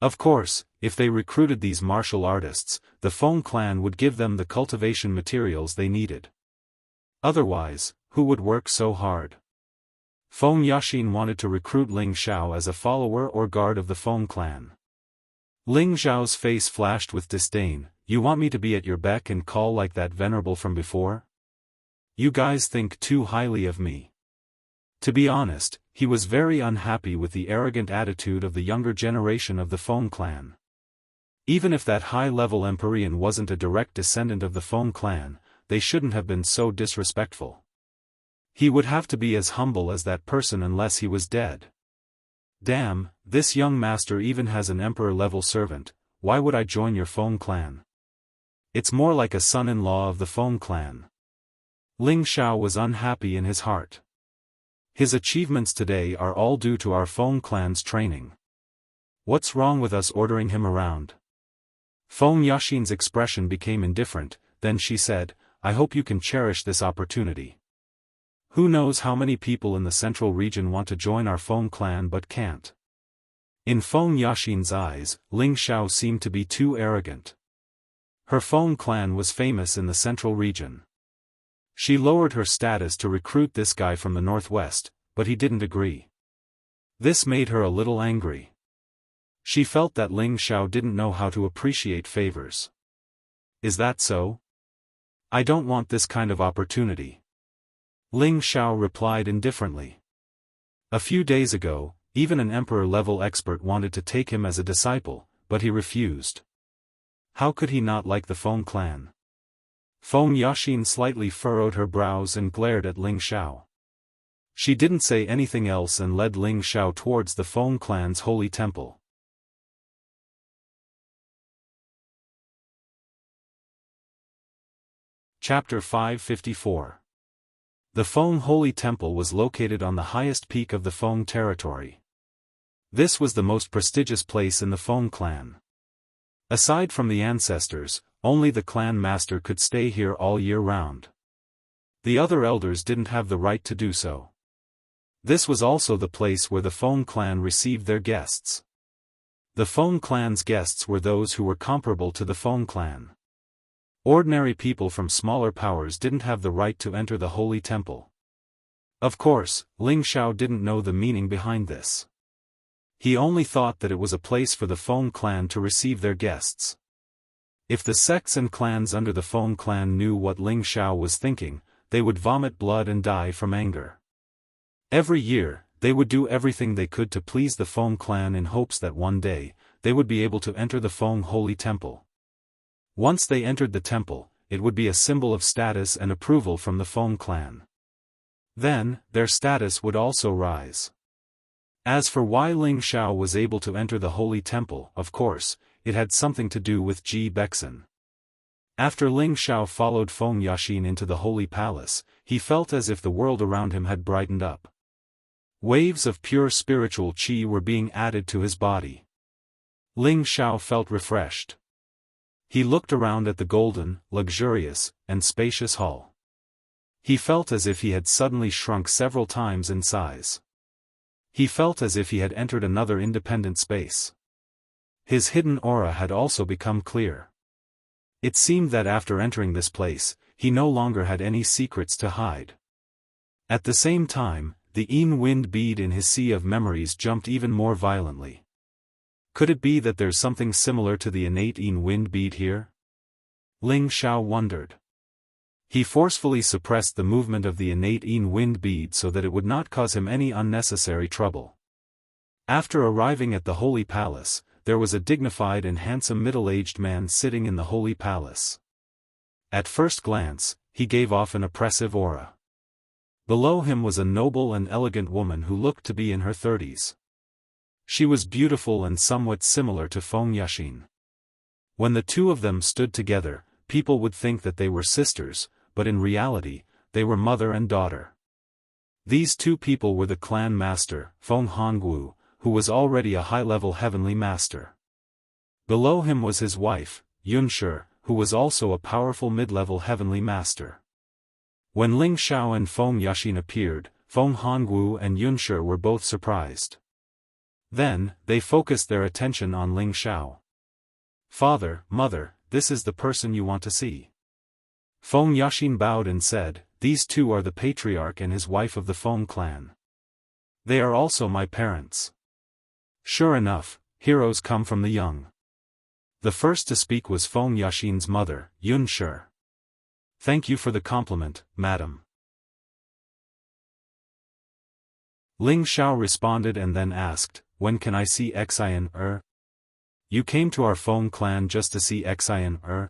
Of course, if they recruited these martial artists, the Feng clan would give them the cultivation materials they needed. Otherwise, who would work so hard? Feng Yaxin wanted to recruit Ling Xiao as a follower or guard of the Feng clan. Ling Xiao's face flashed with disdain. You want me to be at your beck and call like that venerable from before? You guys think too highly of me. To be honest, he was very unhappy with the arrogant attitude of the younger generation of the Feng clan. Even if that high-level Empyrean wasn't a direct descendant of the Feng clan, they shouldn't have been so disrespectful. He would have to be as humble as that person unless he was dead. Damn, this young master even has an emperor-level servant. Why would I join your Feng clan? It's more like a son-in-law of the Feng clan. Ling Xiao was unhappy in his heart. His achievements today are all due to our Feng clan's training. What's wrong with us ordering him around? Feng Yaxin's expression became indifferent, then she said, I hope you can cherish this opportunity. Who knows how many people in the central region want to join our Feng clan but can't. In Feng Yaxin's eyes, Ling Xiao seemed to be too arrogant. Her Feng clan was famous in the central region. She lowered her status to recruit this guy from the northwest, but he didn't agree. This made her a little angry. She felt that Ling Xiao didn't know how to appreciate favors. Is that so? I don't want this kind of opportunity. Ling Xiao replied indifferently. A few days ago, even an emperor-level expert wanted to take him as a disciple, but he refused. How could he not like the Feng clan? Feng Yaxin slightly furrowed her brows and glared at Ling Xiao. She didn't say anything else and led Ling Xiao towards the Feng clan's holy temple. Chapter 554. The Feng Holy Temple was located on the highest peak of the Feng territory. This was the most prestigious place in the Feng clan. Aside from the ancestors, only the clan master could stay here all year round. The other elders didn't have the right to do so. This was also the place where the Feng clan received their guests. The Feng clan's guests were those who were comparable to the Feng clan. Ordinary people from smaller powers didn't have the right to enter the holy temple. Of course, Ling Xiao didn't know the meaning behind this. He only thought that it was a place for the Feng clan to receive their guests. If the sects and clans under the Feng clan knew what Ling Xiao was thinking, they would vomit blood and die from anger. Every year, they would do everything they could to please the Feng clan in hopes that one day, they would be able to enter the Feng holy temple. Once they entered the temple, it would be a symbol of status and approval from the Feng clan. Then, their status would also rise. As for why Ling Xiao was able to enter the holy temple, of course, it had something to do with Ji Bexin. After Ling Xiao followed Feng Yaxin into the holy palace, he felt as if the world around him had brightened up. Waves of pure spiritual qi were being added to his body. Ling Xiao felt refreshed. He looked around at the golden, luxurious, and spacious hall. He felt as if he had suddenly shrunk several times in size. He felt as if he had entered another independent space. His hidden aura had also become clear. It seemed that after entering this place, he no longer had any secrets to hide. At the same time, the Yin wind bead in his sea of memories jumped even more violently. Could it be that there's something similar to the innate Yin wind bead here? Ling Xiao wondered. He forcefully suppressed the movement of the innate Yin wind bead so that it would not cause him any unnecessary trouble. After arriving at the holy palace, there was a dignified and handsome middle-aged man sitting in the holy palace. At first glance, he gave off an oppressive aura. Below him was a noble and elegant woman who looked to be in her 30s. She was beautiful and somewhat similar to Feng Yaxin. When the two of them stood together, people would think that they were sisters, but in reality, they were mother and daughter. These two people were the clan master, Feng Hongwu, who was already a high-level heavenly master. Below him was his wife, Yunshi, who was also a powerful mid-level heavenly master. When Ling Xiao and Feng Yaxin appeared, Feng Hongwu and Yunshi were both surprised. Then, they focused their attention on Ling Xiao. "Father, mother, this is the person you want to see." Feng Yaxin bowed and said, "These two are the patriarch and his wife of the Feng clan." They are also my parents. Sure enough, heroes come from the young. The first to speak was Feng Yaxin's mother, Yun Shi. Thank you for the compliment, madam. Ling Xiao responded and then asked, when can I see Xian? You came to our Feng clan just to see Xian?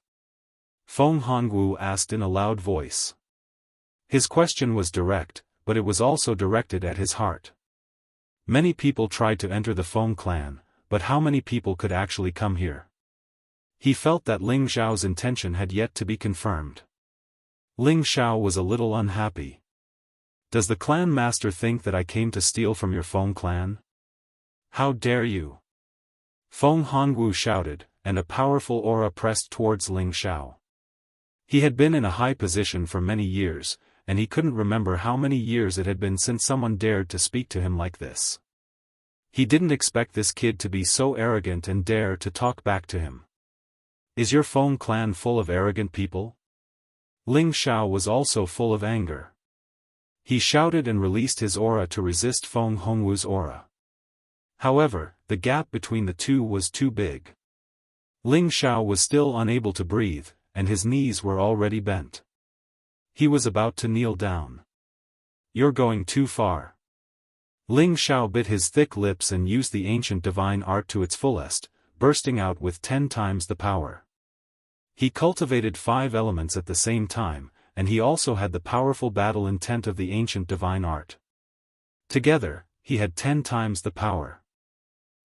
Feng Hongwu asked in a loud voice. His question was direct, but it was also directed at his heart. Many people tried to enter the Feng clan, but how many people could actually come here? He felt that Ling Xiao's intention had yet to be confirmed. Ling Xiao was a little unhappy. Does the clan master think that I came to steal from your Feng clan? How dare you? Feng Hongwu shouted, and a powerful aura pressed towards Ling Xiao. He had been in a high position for many years, and he couldn't remember how many years it had been since someone dared to speak to him like this. He didn't expect this kid to be so arrogant and dare to talk back to him. Is your Feng clan full of arrogant people? Ling Xiao was also full of anger. He shouted and released his aura to resist Feng Hongwu's aura. However, the gap between the two was too big. Ling Xiao was still unable to breathe, and his knees were already bent. He was about to kneel down. You're going too far. Ling Xiao bit his thick lips and used the ancient divine art to its fullest, bursting out with 10 times the power. He cultivated 5 elements at the same time, and he also had the powerful battle intent of the ancient divine art. Together, he had 10 times the power.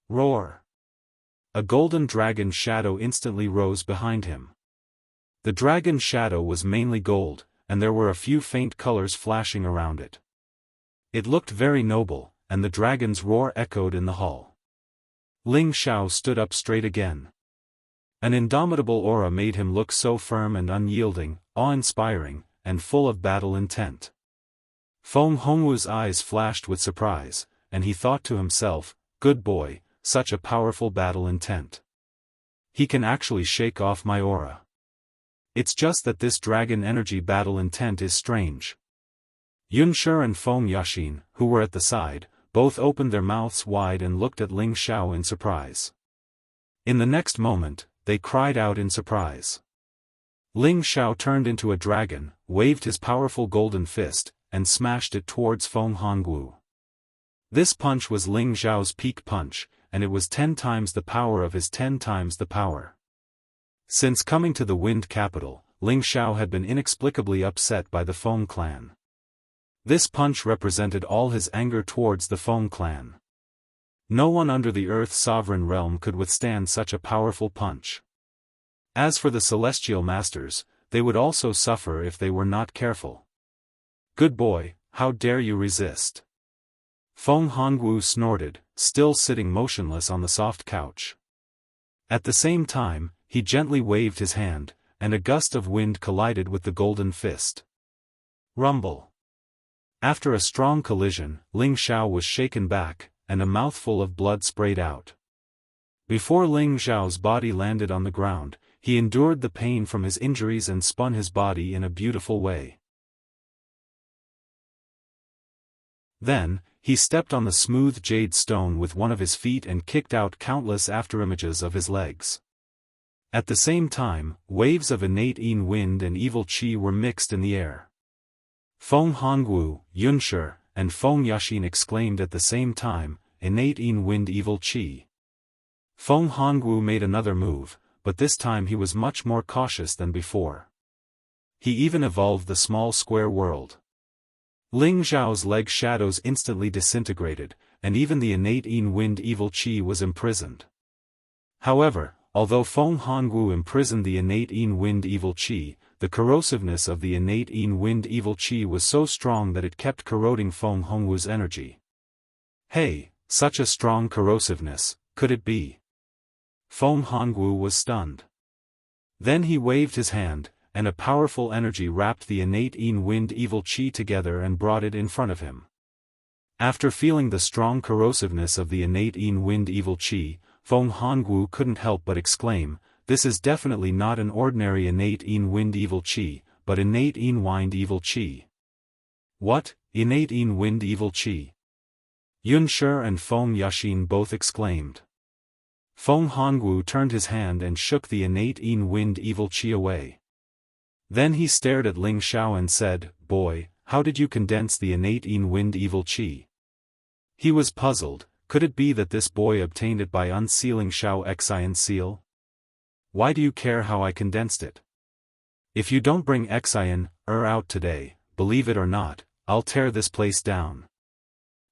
Roar! A golden dragon shadow instantly rose behind him. The dragon shadow was mainly gold, and there were a few faint colors flashing around it. It looked very noble, and the dragon's roar echoed in the hall. Ling Xiao stood up straight again. An indomitable aura made him look so firm and unyielding, awe-inspiring, and full of battle intent. Feng Hongwu's eyes flashed with surprise, and he thought to himself, good boy, such a powerful battle intent. He can actually shake off my aura. It's just that this dragon energy battle intent is strange. Yun Shi and Feng Yaxin, who were at the side, both opened their mouths wide and looked at Ling Xiao in surprise. In the next moment, they cried out in surprise. Ling Xiao turned into a dragon, waved his powerful golden fist, and smashed it towards Feng Hongwu. This punch was Ling Xiao's peak punch, and it was 10 times the power of his 10 times the power. Since coming to the Wind Capital, Ling Xiao had been inexplicably upset by the Feng clan. This punch represented all his anger towards the Feng clan. No one under the Earth's sovereign realm could withstand such a powerful punch. As for the Celestial Masters, they would also suffer if they were not careful. Good boy, how dare you resist? Feng Hongwu snorted, still sitting motionless on the soft couch. At the same time, he gently waved his hand, and a gust of wind collided with the golden fist. Rumble. After a strong collision, Ling Xiao was shaken back, and a mouthful of blood sprayed out. Before Ling Xiao's body landed on the ground, he endured the pain from his injuries and spun his body in a beautiful way. Then, he stepped on the smooth jade stone with one of his feet and kicked out countless afterimages of his legs. At the same time, waves of innate Yin wind and evil qi were mixed in the air. Feng Hongwu, Yun Shi, and Feng Yaxin exclaimed at the same time, innate Yin wind evil qi. Feng Hongwu made another move, but this time he was much more cautious than before. He even evolved the small square world. Ling Xiao's leg shadows instantly disintegrated, and even the innate Yin wind evil qi was imprisoned. However, although Feng Hongwu imprisoned the innate Yin wind evil qi, the corrosiveness of the innate Yin wind evil qi was so strong that it kept corroding Feng Hongwu's energy. Hey, such a strong corrosiveness, could it be? Feng Hongwu was stunned. Then he waved his hand, and a powerful energy wrapped the innate Yin wind evil qi together and brought it in front of him. After feeling the strong corrosiveness of the innate Yin wind evil qi, Feng Hongwu couldn't help but exclaim, this is definitely not an ordinary innate Yin wind evil qi, but innate Yin wind evil qi. What, innate Yin wind evil qi? Yunshi and Feng Yashin both exclaimed. Feng Hongwu turned his hand and shook the innate wind evil qi away. Then he stared at Ling Xiao and said, "Boy, how did you condense the innate wind evil qi?" He was puzzled. Could it be that this boy obtained it by unsealing Xiao Xian's seal? Why do you care how I condensed it? If you don't bring Xian out today, believe it or not, I'll tear this place down.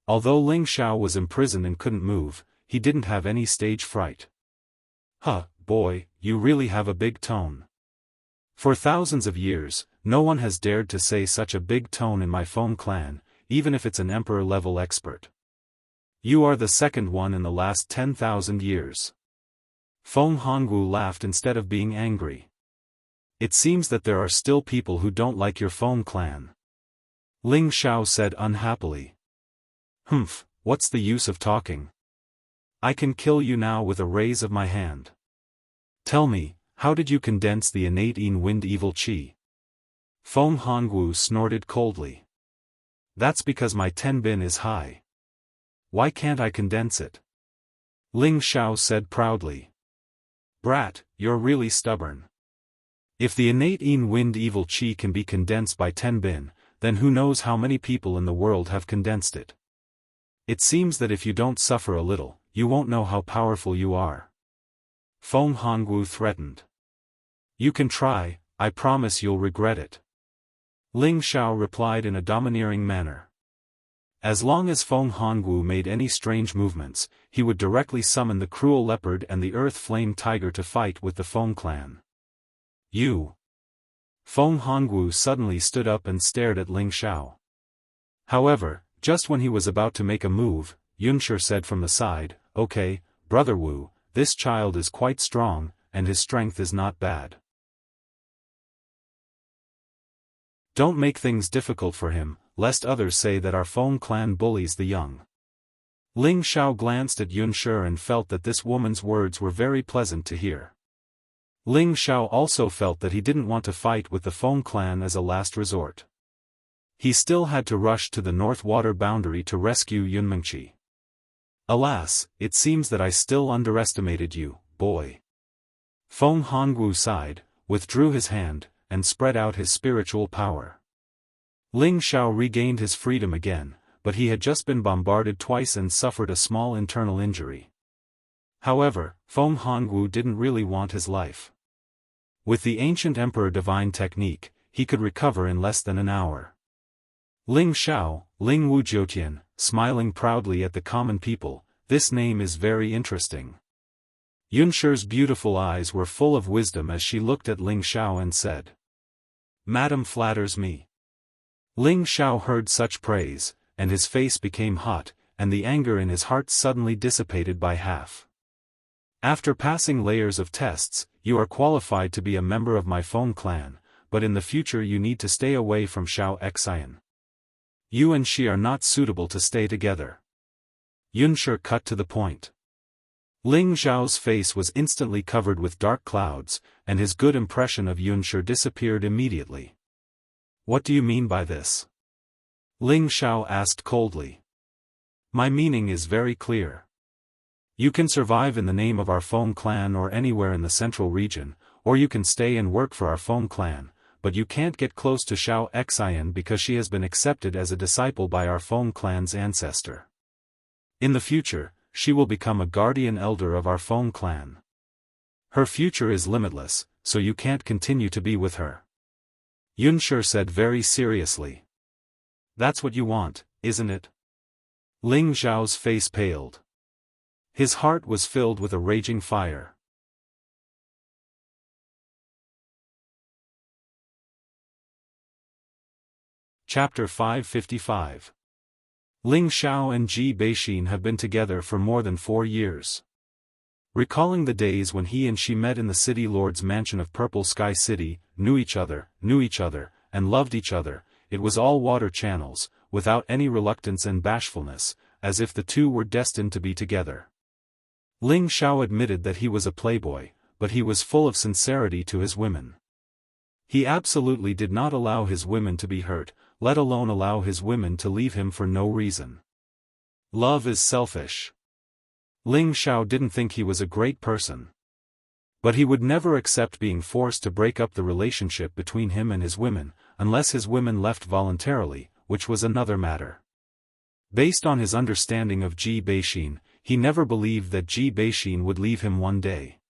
Although Ling Xiao was imprisoned and couldn't move, he didn't have any stage fright. Huh, boy, you really have a big tone. For thousands of years, no one has dared to say such a big tone in my Feng clan, even if it's an emperor-level expert. You are the second one in the last 10,000 years. Feng Hongwu laughed instead of being angry. It seems that there are still people who don't like your Feng clan. Ling Xiao said unhappily. Humph, what's the use of talking? I can kill you now with a raise of my hand. Tell me, how did you condense the innate wind evil qi? Feng Hongwu snorted coldly. That's because my tenbin is high. Why can't I condense it? Ling Xiao said proudly. Brat, you're really stubborn. If the innate wind evil qi can be condensed by tenbin, then who knows how many people in the world have condensed it. It seems that if you don't suffer a little, you won't know how powerful you are. Feng Hongwu threatened. You can try, I promise you'll regret it. Ling Xiao replied in a domineering manner. As long as Feng Hongwu made any strange movements, he would directly summon the cruel leopard and the earth flame tiger to fight with the Feng clan. You! Feng Hongwu suddenly stood up and stared at Ling Xiao. However, just when he was about to make a move, Yunshi said from the side, "Okay, Brother Wu, this child is quite strong, and his strength is not bad. Don't make things difficult for him, lest others say that our Feng clan bullies the young." Ling Xiao glanced at Yunshi and felt that this woman's words were very pleasant to hear. Ling Xiao also felt that he didn't want to fight with the Feng clan as a last resort. He still had to rush to the North Water boundary to rescue Yunmengqi. Alas, it seems that I still underestimated you, boy. Feng Hongwu sighed, withdrew his hand, and spread out his spiritual power. Ling Xiao regained his freedom again, but he had just been bombarded twice and suffered a small internal injury. However, Feng Hongwu didn't really want his life. With the ancient Emperor Divine technique, he could recover in less than an hour. Ling Xiao, Ling Wujiotian, smiling proudly at the common people, this name is very interesting. Yunshi's beautiful eyes were full of wisdom as she looked at Ling Xiao and said, "Madam flatters me." Ling Xiao heard such praise, and his face became hot, and the anger in his heart suddenly dissipated by half. After passing layers of tests, you are qualified to be a member of my Feng clan, but in the future you need to stay away from Xiao Xian. You and she are not suitable to stay together. Yunshi cut to the point. Ling Xiao's face was instantly covered with dark clouds, and his good impression of Yunshi disappeared immediately. What do you mean by this? Ling Xiao asked coldly. My meaning is very clear. You can survive in the name of our Feng clan or anywhere in the central region, or you can stay and work for our Feng clan, but you can't get close to Xiao Xian because she has been accepted as a disciple by our Feng clan's ancestor. In the future, she will become a guardian elder of our Feng clan. Her future is limitless, so you can't continue to be with her. Yunshi said very seriously. That's what you want, isn't it? Ling Xiao's face paled. His heart was filled with a raging fire. Chapter 555. Ling Xiao and Ji Beixin have been together for more than 4 years. Recalling the days when he and she met in the city lord's mansion of Purple Sky City, knew each other, and loved each other, it was all water channels, without any reluctance and bashfulness, as if the two were destined to be together. Ling Xiao admitted that he was a playboy, but he was full of sincerity to his women. He absolutely did not allow his women to be hurt, let alone allow his women to leave him for no reason. Love is selfish. Ling Xiao didn't think he was a great person. But he would never accept being forced to break up the relationship between him and his women, unless his women left voluntarily, which was another matter. Based on his understanding of Ji Beixin, he never believed that Ji Beixin would leave him one day.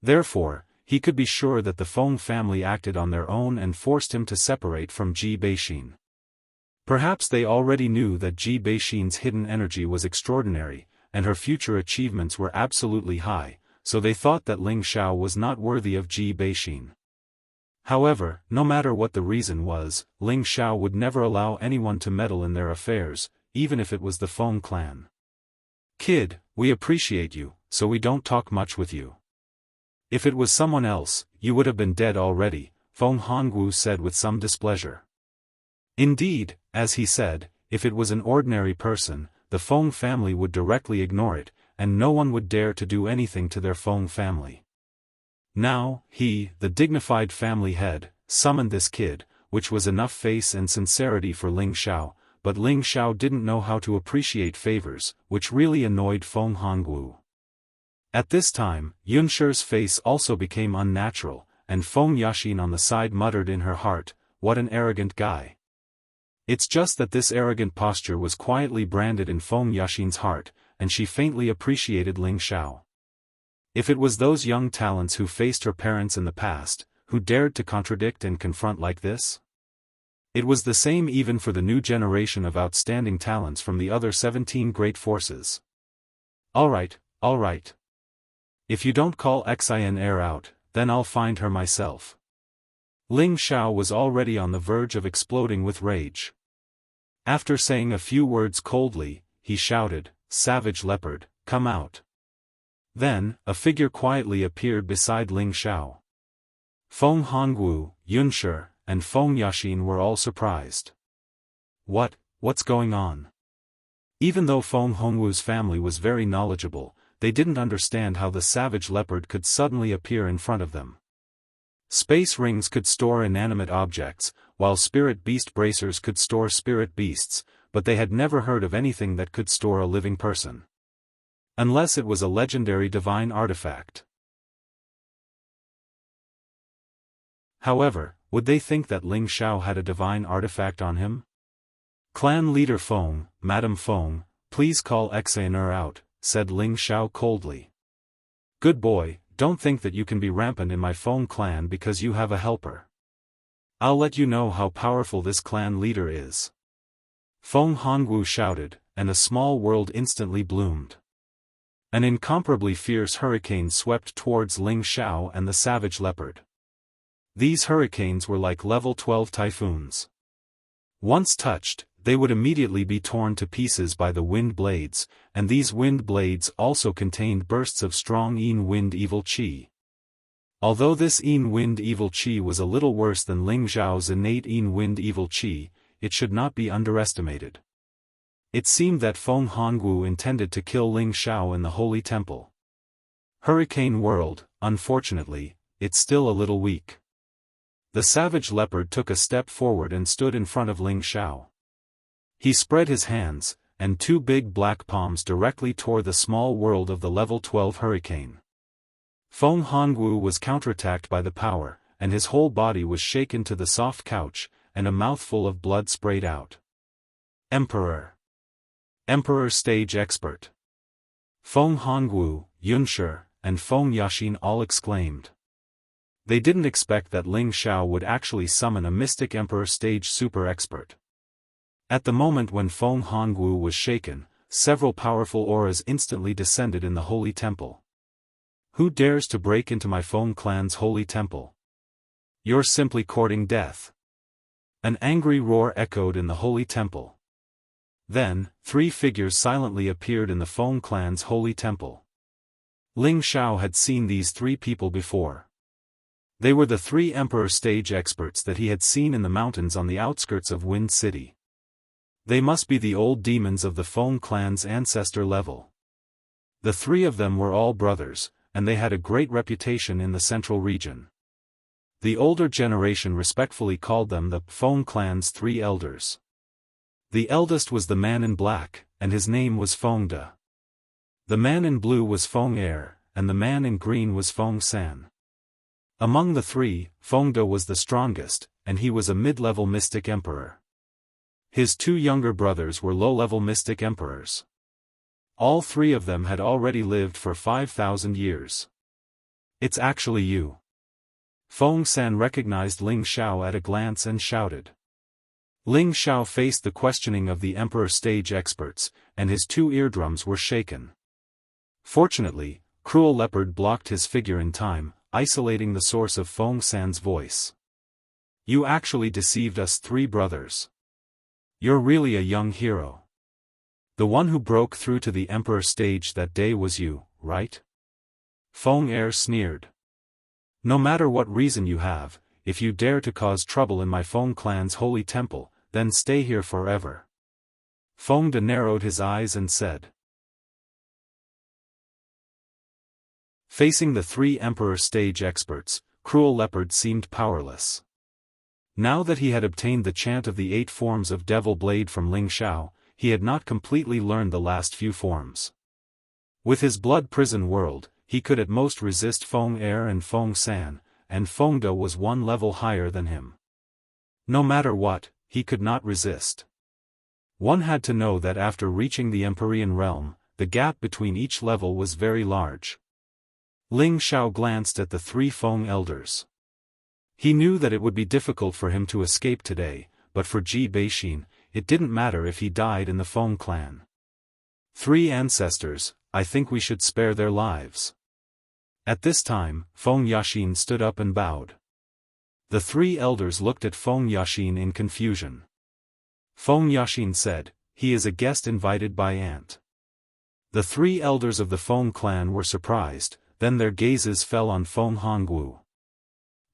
Therefore, he could be sure that the Feng family acted on their own and forced him to separate from Ji Beixin. Perhaps they already knew that Ji Beixin's hidden energy was extraordinary, and her future achievements were absolutely high, so they thought that Ling Xiao was not worthy of Ji Beixin. However, no matter what the reason was, Ling Xiao would never allow anyone to meddle in their affairs, even if it was the Feng clan. "Kid, we appreciate you, so we don't talk much with you. If it was someone else, you would have been dead already," Feng Hongwu said with some displeasure. Indeed, as he said, if it was an ordinary person, the Feng family would directly ignore it, and no one would dare to do anything to their Feng family. Now, he, the dignified family head, summoned this kid, which was enough face and sincerity for Ling Xiao, but Ling Xiao didn't know how to appreciate favors, which really annoyed Feng Hongwu. At this time, Yunshi's face also became unnatural, and Feng Yaxin on the side muttered in her heart, "What an arrogant guy." It's just that this arrogant posture was quietly branded in Feng Yaxin's heart, and she faintly appreciated Ling Xiao. If it was those young talents who faced her parents in the past, who dared to contradict and confront like this? It was the same even for the new generation of outstanding talents from the other 17 great forces. Alright. If you don't call Xin Er out, then I'll find her myself. Ling Xiao was already on the verge of exploding with rage. After saying a few words coldly, he shouted, "Savage leopard, come out." Then, a figure quietly appeared beside Ling Xiao. Feng Hongwu, Yunshi, and Feng Yaxin were all surprised. What's going on? Even though Feng Hongwu's family was very knowledgeable, they didn't understand how the savage leopard could suddenly appear in front of them. Space rings could store inanimate objects, while spirit beast bracers could store spirit beasts, but they had never heard of anything that could store a living person. Unless it was a legendary divine artifact. However, would they think that Ling Xiao had a divine artifact on him? "Clan leader Feng, Madam Feng, please call Xaner out," said Ling Xiao coldly. "Good boy, don't think that you can be rampant in my Feng clan because you have a helper. I'll let you know how powerful this clan leader is." Feng Hongwu shouted, and a small world instantly bloomed. An incomparably fierce hurricane swept towards Ling Xiao and the savage leopard. These hurricanes were like level 12 typhoons. Once touched, they would immediately be torn to pieces by the wind blades, and these wind blades also contained bursts of strong Yin wind evil qi. Although this Yin wind evil qi was a little worse than Ling Xiao's innate Yin wind evil qi, it should not be underestimated. It seemed that Feng Hongwu intended to kill Ling Xiao in the holy temple. Hurricane World, unfortunately, it's still a little weak. The savage leopard took a step forward and stood in front of Ling Xiao. He spread his hands, and two big black palms directly tore the small world of the level 12 hurricane. Feng Hongwu was counterattacked by the power, and his whole body was shaken to the soft couch, and a mouthful of blood sprayed out. Emperor Stage Expert. Feng Hongwu, Yunshi, and Feng Yaxin all exclaimed. They didn't expect that Ling Xiao would actually summon a mystic Emperor Stage Super Expert. At the moment when Feng Hongwu was shaken, several powerful auras instantly descended in the holy temple. "Who dares to break into my Feng clan's holy temple? You're simply courting death." An angry roar echoed in the holy temple. Then, three figures silently appeared in the Feng clan's holy temple. Ling Xiao had seen these three people before. They were the three Emperor Stage Experts that he had seen in the mountains on the outskirts of Wind City. They must be the old demons of the Feng clan's ancestor level. The three of them were all brothers, and they had a great reputation in the central region. The older generation respectfully called them the Feng clan's three elders. The eldest was the man in black, and his name was Feng De. The man in blue was Feng Er, and the man in green was Feng San. Among the three, Feng De was the strongest, and he was a mid-level mystic emperor. His two younger brothers were low-level mystic emperors. All three of them had already lived for 5,000 years. It's actually you. Feng San recognized Ling Xiao at a glance and shouted. Ling Xiao faced the questioning of the emperor stage experts, and his two eardrums were shaken. Fortunately, Cruel Leopard blocked his figure in time, isolating the source of Feng San's voice. You actually deceived us three brothers. You're really a young hero. The one who broke through to the emperor stage that day was you, right? Feng Er sneered. No matter what reason you have, if you dare to cause trouble in my Feng clan's holy temple, then stay here forever. Feng De narrowed his eyes and said. Facing the three emperor stage experts, Cruel Leopard seemed powerless. Now that he had obtained the chant of the 8 forms of Devil Blade from Ling Xiao, he had not completely learned the last few forms. With his blood prison world, he could at most resist Feng Er and Feng San, and Feng De was one level higher than him. No matter what, he could not resist. One had to know that after reaching the Empyrean realm, the gap between each level was very large. Ling Xiao glanced at the three Feng elders. He knew that it would be difficult for him to escape today, but for Ji Beixin, it didn't matter if he died in the Feng clan. 3 ancestors, I think we should spare their lives. At this time, Feng Yaxin stood up and bowed. The 3 elders looked at Feng Yaxin in confusion. Feng Yaxin said, he is a guest invited by Aunt. The 3 elders of the Feng clan were surprised, then their gazes fell on Feng Hongwu.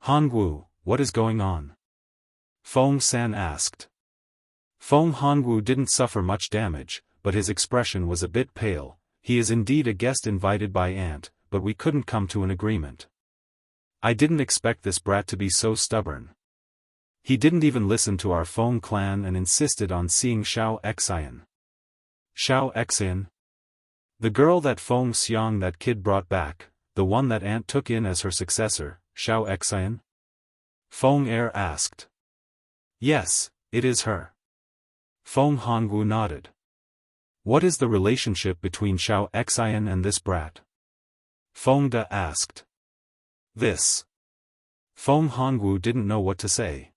Hongwu, what is going on? Feng San asked. Feng Hongwu didn't suffer much damage, but his expression was a bit pale. He is indeed a guest invited by Aunt, but we couldn't come to an agreement. I didn't expect this brat to be so stubborn. He didn't even listen to our Feng clan and insisted on seeing Xiao Xian. Xiao Xian? The girl that Feng Xiang that kid brought back, the one that Aunt took in as her successor, Xiao Xian? Feng Er asked. Yes, it is her. Feng Hongwu nodded. What is the relationship between Xiao Xian and this brat? Feng De asked. This. Feng Hongwu didn't know what to say.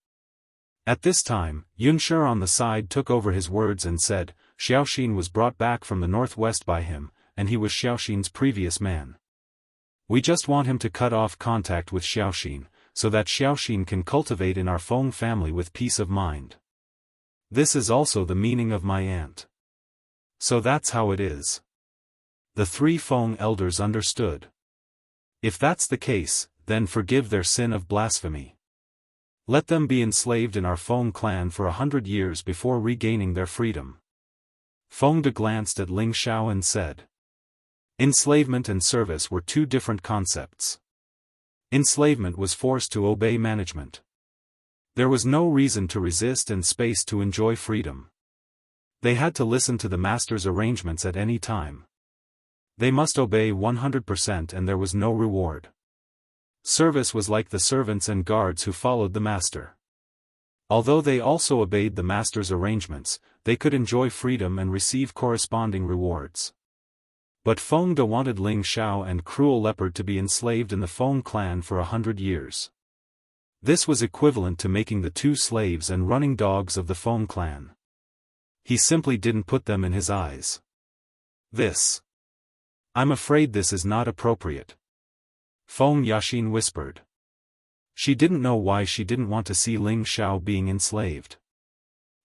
At this time, Yunshi on the side took over his words and said, Xiaoxin was brought back from the northwest by him, and he was Xiaoxin's previous man. We just want him to cut off contact with Xiaoxin, so that Xiaoxin can cultivate in our Feng family with peace of mind. This is also the meaning of my aunt. So that's how it is. The 3 Feng elders understood. If that's the case, then forgive their sin of blasphemy. Let them be enslaved in our Feng clan for 100 years before regaining their freedom. Feng De glanced at Ling Xiao and said. Enslavement and service were 2 different concepts. Enslavement was forced to obey management. There was no reason to resist and space to enjoy freedom. They had to listen to the master's arrangements at any time. They must obey 100% and there was no reward. Service was like the servants and guards who followed the master. Although they also obeyed the master's arrangements, they could enjoy freedom and receive corresponding rewards. But Feng De wanted Ling Xiao and Cruel Leopard to be enslaved in the Feng clan for 100 years. This was equivalent to making the 2 slaves and running dogs of the Feng clan. He simply didn't put them in his eyes. I'm afraid this is not appropriate. Feng Yaxin whispered. She didn't know why she didn't want to see Ling Xiao being enslaved.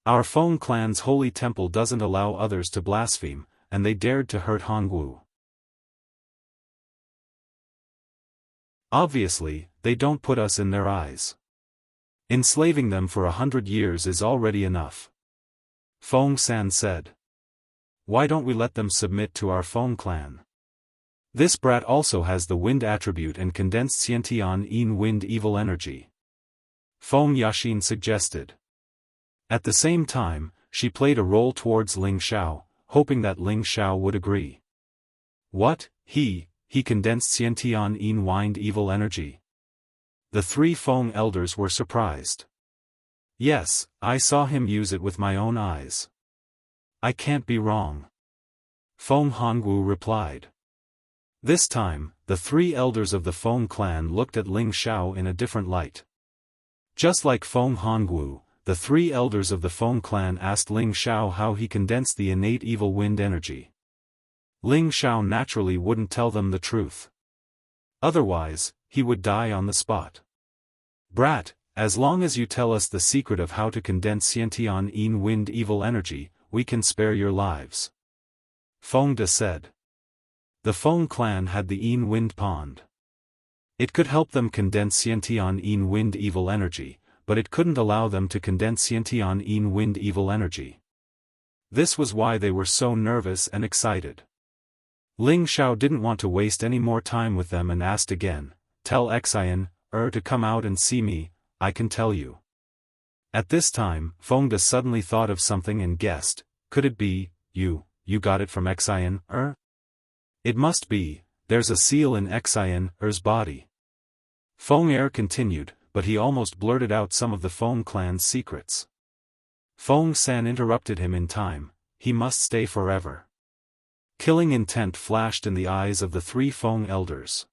Our Feng clan's holy temple doesn't allow others to blaspheme, and they dared to hurt Hongwu. Obviously, they don't put us in their eyes. Enslaving them for 100 years is already enough. Feng San said. Why don't we let them submit to our Feng clan? This brat also has the wind attribute and condensed Xiantian Yin wind evil energy. Feng Yaxin suggested. At the same time, she played a role towards Ling Xiao, hoping that Ling Xiao would agree. What, he condensed Xiantian in wind evil energy? The three Feng elders were surprised. Yes, I saw him use it with my own eyes. I can't be wrong. Feng Hongwu replied. This time, the three elders of the Feng clan looked at Ling Xiao in a different light. Just like Feng Hongwu, the three elders of the Feng clan asked Ling Xiao how he condensed the innate evil wind energy. Ling Xiao naturally wouldn't tell them the truth. Otherwise, he would die on the spot. Brat, as long as you tell us the secret of how to condense Xiantian in wind evil energy, we can spare your lives. Feng De said. The Feng clan had the Yin wind pond. It could help them condense Xiantian in wind evil energy, but it couldn't allow them to condense Xiantian in wind evil energy. This was why they were so nervous and excited. Ling Xiao didn't want to waste any more time with them and asked again, "Tell Xian, to come out and see me, I can tell you." At this time, Feng De suddenly thought of something and guessed, "Could it be, you got it from Xian, It must be, there's a seal in Xian's body." Feng Er continued, but he almost blurted out some of the Feng clan's secrets. Feng San interrupted him in time, "He must stay forever." Killing intent flashed in the eyes of the three Feng elders.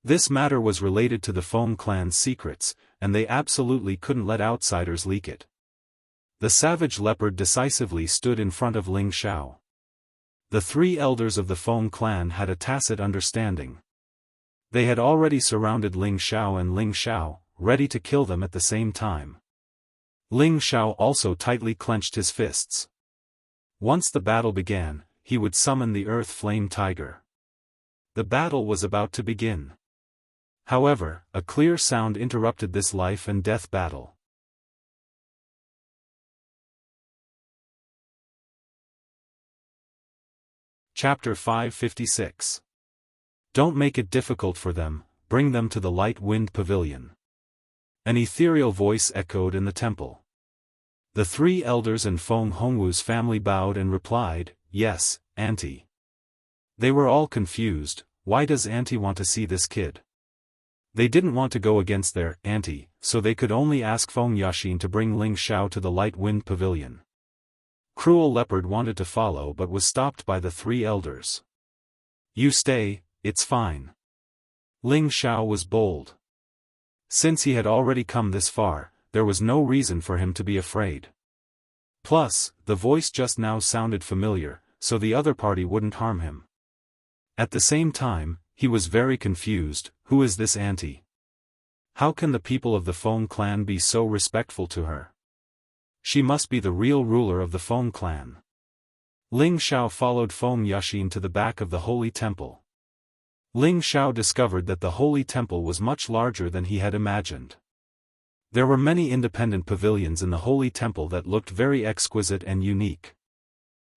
This matter was related to the Feng clan's secrets, and they absolutely couldn't let outsiders leak it. The savage leopard decisively stood in front of Ling Xiao. The three elders of the Feng clan had a tacit understanding. They had already surrounded Ling Xiao and Ling Xiao, ready to kill them at the same time. Ling Xiao also tightly clenched his fists. Once the battle began, he would summon the Earth Flame Tiger. The battle was about to begin. However, a clear sound interrupted this life and death battle. Chapter 556. Don't make it difficult for them, bring them to the Light Wind Pavilion. An ethereal voice echoed in the temple. The three elders and Feng Hongwu's family bowed and replied, "Yes, Auntie." They were all confused. Why does Auntie want to see this kid? They didn't want to go against their auntie, so they could only ask Feng Yaxin to bring Ling Xiao to the Light Wind Pavilion. Cruel Leopard wanted to follow but was stopped by the three elders. "You stay, it's fine." Ling Xiao was bold. Since he had already come this far, there was no reason for him to be afraid. Plus, the voice just now sounded familiar, so the other party wouldn't harm him. At the same time, he was very confused. Who is this auntie? How can the people of the Feng clan be so respectful to her? She must be the real ruler of the Feng clan. Ling Xiao followed Feng Yaxin to the back of the holy temple. Ling Xiao discovered that the holy temple was much larger than he had imagined. There were many independent pavilions in the holy temple that looked very exquisite and unique.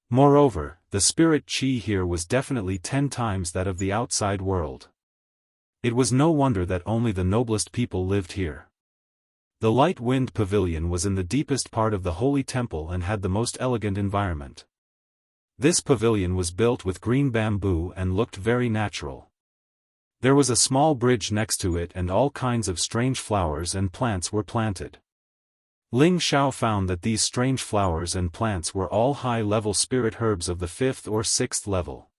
Moreover, the spirit qi here was definitely 10 times that of the outside world. It was no wonder that only the noblest people lived here. The Light Wind Pavilion was in the deepest part of the holy temple and had the most elegant environment. This pavilion was built with green bamboo and looked very natural. There was a small bridge next to it and all kinds of strange flowers and plants were planted. Ling Xiao found that these strange flowers and plants were all high-level spirit herbs of the 5th or 6th level.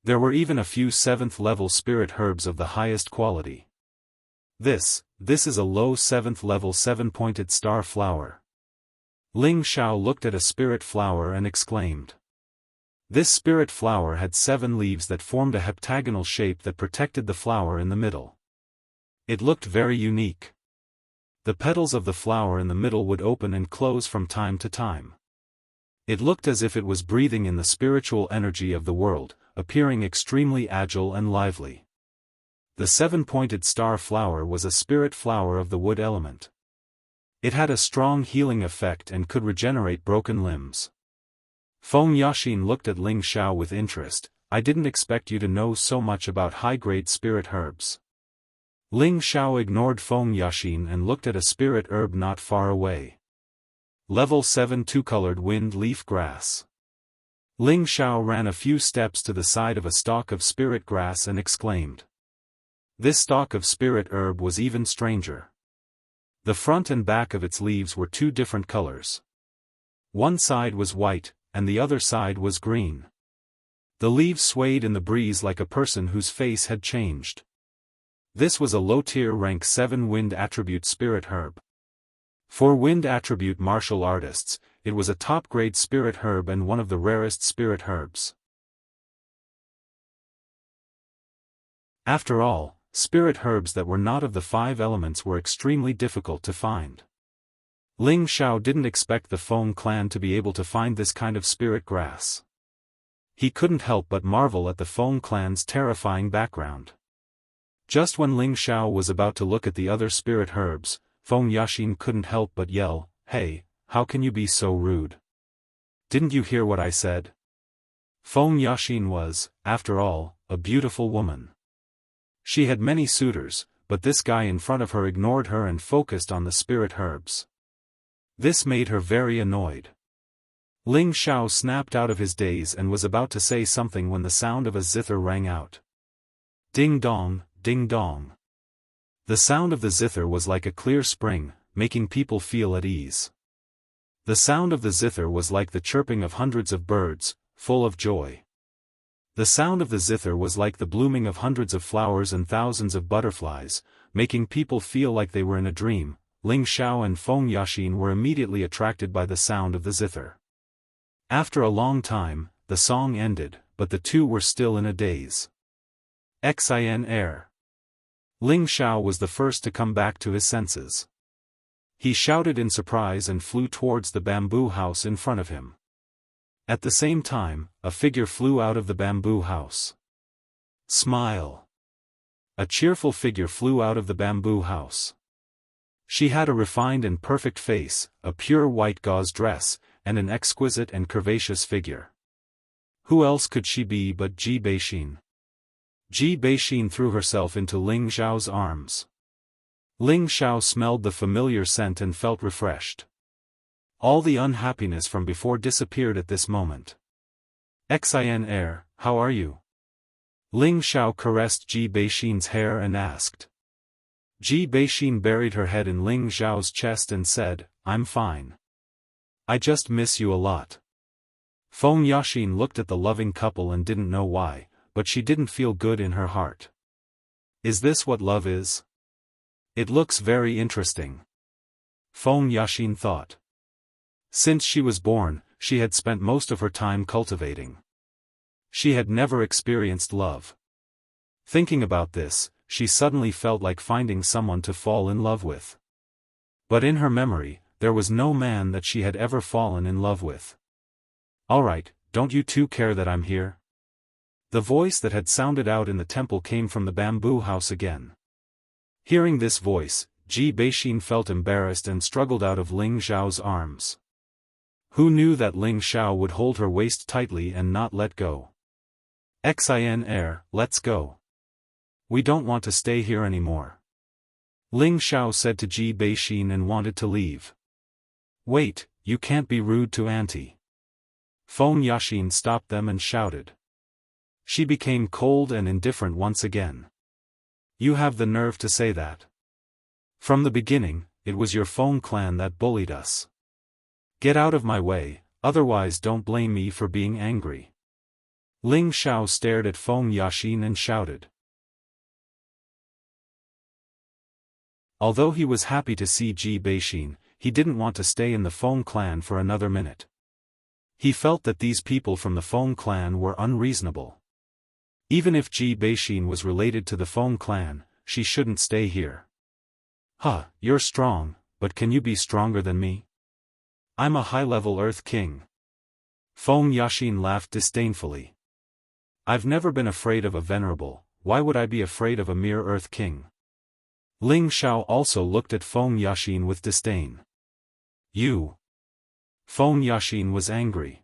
There were even a few 7th-level spirit herbs of the highest quality. This is a low 7th-level 7-pointed star flower. Ling Xiao looked at a spirit flower and exclaimed. This spirit flower had 7 leaves that formed a heptagonal shape that protected the flower in the middle. It looked very unique. The petals of the flower in the middle would open and close from time to time. It looked as if it was breathing in the spiritual energy of the world, appearing extremely agile and lively. The 7-pointed star flower was a spirit flower of the wood element. It had a strong healing effect and could regenerate broken limbs. Feng Yaxin looked at Ling Xiao with interest. "I didn't expect you to know so much about high-grade spirit herbs." Ling Xiao ignored Feng Yaxin and looked at a spirit herb not far away. Level 7 Two-colored wind leaf grass. Ling Xiao ran a few steps to the side of a stalk of spirit grass and exclaimed. This stalk of spirit herb was even stranger. The front and back of its leaves were two different colors. One side was white, and the other side was green. The leaves swayed in the breeze like a person whose face had changed. This was a low-tier rank 7 wind attribute spirit herb. For wind attribute martial artists, it was a top-grade spirit herb and one of the rarest spirit herbs. After all, spirit herbs that were not of the 5 elements were extremely difficult to find. Ling Xiao didn't expect the Feng clan to be able to find this kind of spirit grass. He couldn't help but marvel at the Feng clan's terrifying background. Just when Ling Xiao was about to look at the other spirit herbs, Feng Yaxin couldn't help but yell, "Hey, how can you be so rude? Didn't you hear what I said?" Feng Yaxin was, after all, a beautiful woman. She had many suitors, but this guy in front of her ignored her and focused on the spirit herbs. This made her very annoyed. Ling Xiao snapped out of his daze and was about to say something when the sound of a zither rang out. Ding dong, ding dong. The sound of the zither was like a clear spring, making people feel at ease. The sound of the zither was like the chirping of hundreds of birds, full of joy. The sound of the zither was like the blooming of hundreds of flowers and thousands of butterflies, making people feel like they were in a dream. Ling Xiao and Feng Yaxin were immediately attracted by the sound of the zither. After a long time, the song ended, but the two were still in a daze. Xin air. Ling Xiao was the first to come back to his senses. He shouted in surprise and flew towards the bamboo house in front of him. At the same time, a figure flew out of the bamboo house. Smile. A cheerful figure flew out of the bamboo house. She had a refined and perfect face, a pure white gauze dress, and an exquisite and curvaceous figure. Who else could she be but Ji Beixin? Ji Beixin threw herself into Ling Xiao's arms. Ling Xiao smelled the familiar scent and felt refreshed. All the unhappiness from before disappeared at this moment. Xin air, how are you? Ling Xiao caressed Ji Beixin's hair and asked. Ji Beixin buried her head in Ling Xiao's chest and said, "I'm fine. I just miss you a lot." Feng Yaxin looked at the loving couple and didn't know why, but she didn't feel good in her heart. Is this what love is? It looks very interesting. Feng Yaxin thought. Since she was born, she had spent most of her time cultivating. She had never experienced love. Thinking about this, she suddenly felt like finding someone to fall in love with. But in her memory, there was no man that she had ever fallen in love with. "Alright, don't you two care that I'm here?" The voice that had sounded out in the temple came from the bamboo house again. Hearing this voice, Ji Beixin felt embarrassed and struggled out of Ling Xiao's arms. Who knew that Ling Xiao would hold her waist tightly and not let go? Xin air, let's go. We don't want to stay here anymore. Ling Xiao said to Ji Beixin and wanted to leave. Wait, you can't be rude to Auntie. Feng Yaxin stopped them and shouted. She became cold and indifferent once again. You have the nerve to say that. From the beginning, it was your Feng clan that bullied us. Get out of my way, otherwise don't blame me for being angry. Ling Xiao stared at Feng Yaxin and shouted. Although he was happy to see Ji Beixin, he didn't want to stay in the Feng clan for another minute. He felt that these people from the Feng clan were unreasonable. Even if Ji Beixin was related to the Feng clan, she shouldn't stay here. Huh, you're strong, but can you be stronger than me? I'm a high-level Earth King. Feng Yaxin laughed disdainfully. I've never been afraid of a venerable, why would I be afraid of a mere Earth King? Ling Xiao also looked at Feng Yaxin with disdain. You. Feng Yaxin was angry.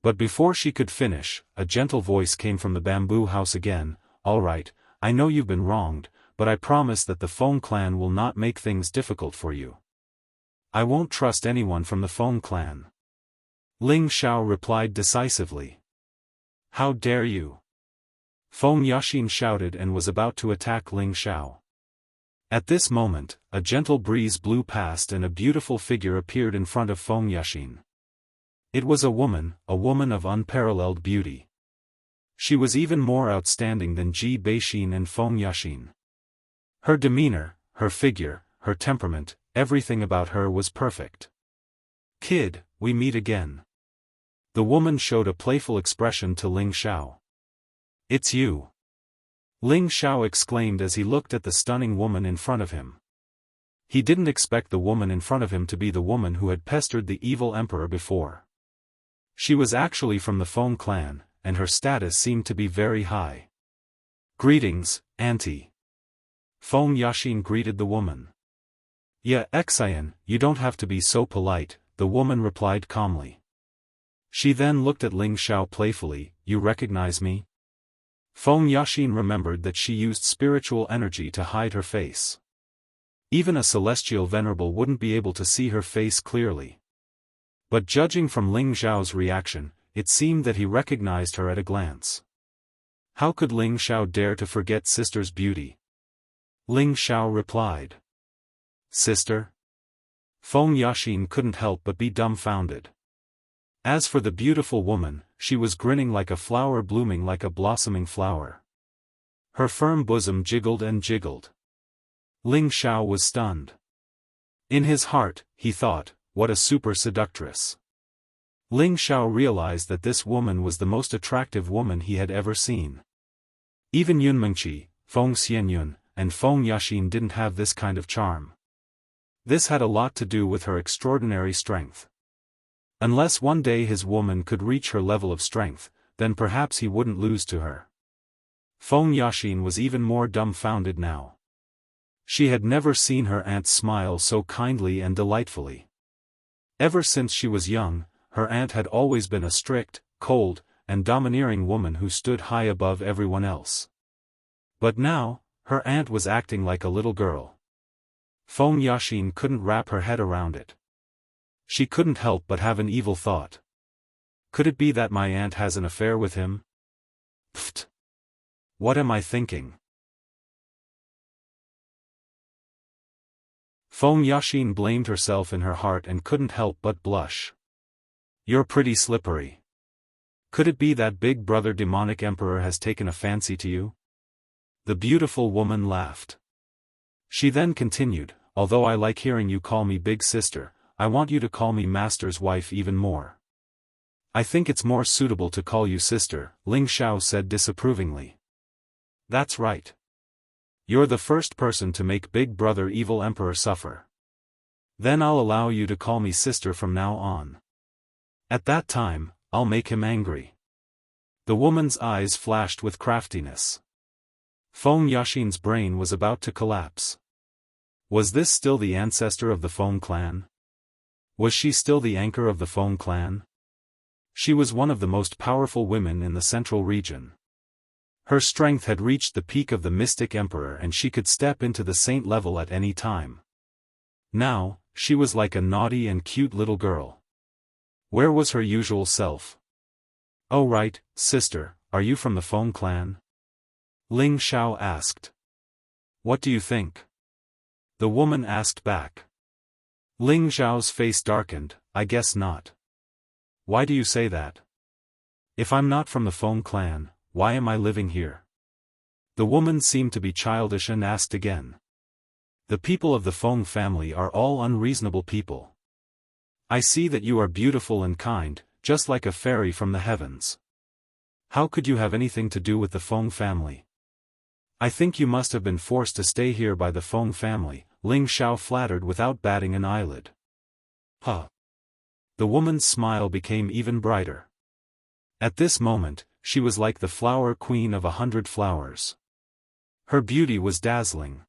But before she could finish, a gentle voice came from the bamboo house again. All right, I know you've been wronged, but I promise that the Feng clan will not make things difficult for you. I won't trust anyone from the Feng clan. Ling Xiao replied decisively. How dare you? Feng Yashin shouted and was about to attack Ling Xiao. At this moment, a gentle breeze blew past and a beautiful figure appeared in front of Feng Yashin. It was a woman of unparalleled beauty. She was even more outstanding than Ji Beixin and Feng Yashin. Her demeanor, her figure, her temperament, everything about her was perfect. Kid, we meet again. The woman showed a playful expression to Ling Xiao. It's you. Ling Xiao exclaimed as he looked at the stunning woman in front of him. He didn't expect the woman in front of him to be the woman who had pestered the evil emperor before. She was actually from the Feng clan, and her status seemed to be very high. Greetings, Auntie. Feng Yashin greeted the woman. Yeah, Xian, you don't have to be so polite, the woman replied calmly. She then looked at Ling Xiao playfully, you recognize me? Feng Yashin remembered that she used spiritual energy to hide her face. Even a celestial venerable wouldn't be able to see her face clearly. But judging from Ling Xiao's reaction, it seemed that he recognized her at a glance. How could Ling Xiao dare to forget sister's beauty? Ling Xiao replied. Sister? Feng Yashin couldn't help but be dumbfounded. As for the beautiful woman, she was grinning like a flower blooming like a blossoming flower. Her firm bosom jiggled and jiggled. Ling Xiao was stunned. In his heart, he thought, what a super seductress. Ling Xiao realized that this woman was the most attractive woman he had ever seen. Even Yun Mengqi, Feng Xianyun, and Feng Yashin didn't have this kind of charm. This had a lot to do with her extraordinary strength. Unless one day his woman could reach her level of strength, then perhaps he wouldn't lose to her. Feng Yashin was even more dumbfounded now. She had never seen her aunt smile so kindly and delightfully. Ever since she was young, her aunt had always been a strict, cold, and domineering woman who stood high above everyone else. But now, her aunt was acting like a little girl. Feng Yashin couldn't wrap her head around it. She couldn't help but have an evil thought. Could it be that my aunt has an affair with him? Pfft! What am I thinking? Feng Yashin blamed herself in her heart and couldn't help but blush. You're pretty slippery. Could it be that big brother demonic emperor has taken a fancy to you? The beautiful woman laughed. She then continued, although I like hearing you call me big sister, I want you to call me master's wife even more. I think it's more suitable to call you sister, Ling Xiao said disapprovingly. That's right. You're the first person to make big brother evil emperor suffer. Then I'll allow you to call me sister from now on. At that time, I'll make him angry. The woman's eyes flashed with craftiness. Feng Yashin's brain was about to collapse. Was this still the ancestor of the Feng clan? Was she still the anchor of the Feng clan? She was one of the most powerful women in the central region. Her strength had reached the peak of the mystic emperor and she could step into the saint level at any time. Now, she was like a naughty and cute little girl. Where was her usual self? Oh right, sister, are you from the Feng clan? Ling Xiao asked. What do you think? The woman asked back. Ling Xiao's face darkened, I guess not. Why do you say that? If I'm not from the Feng clan, why am I living here? The woman seemed to be childish and asked again. The people of the Feng family are all unreasonable people. I see that you are beautiful and kind, just like a fairy from the heavens. How could you have anything to do with the Feng family? I think you must have been forced to stay here by the Feng family, Ling Xiao flattered without batting an eyelid. Huh. The woman's smile became even brighter. At this moment, she was like the flower queen of 100 flowers. Her beauty was dazzling.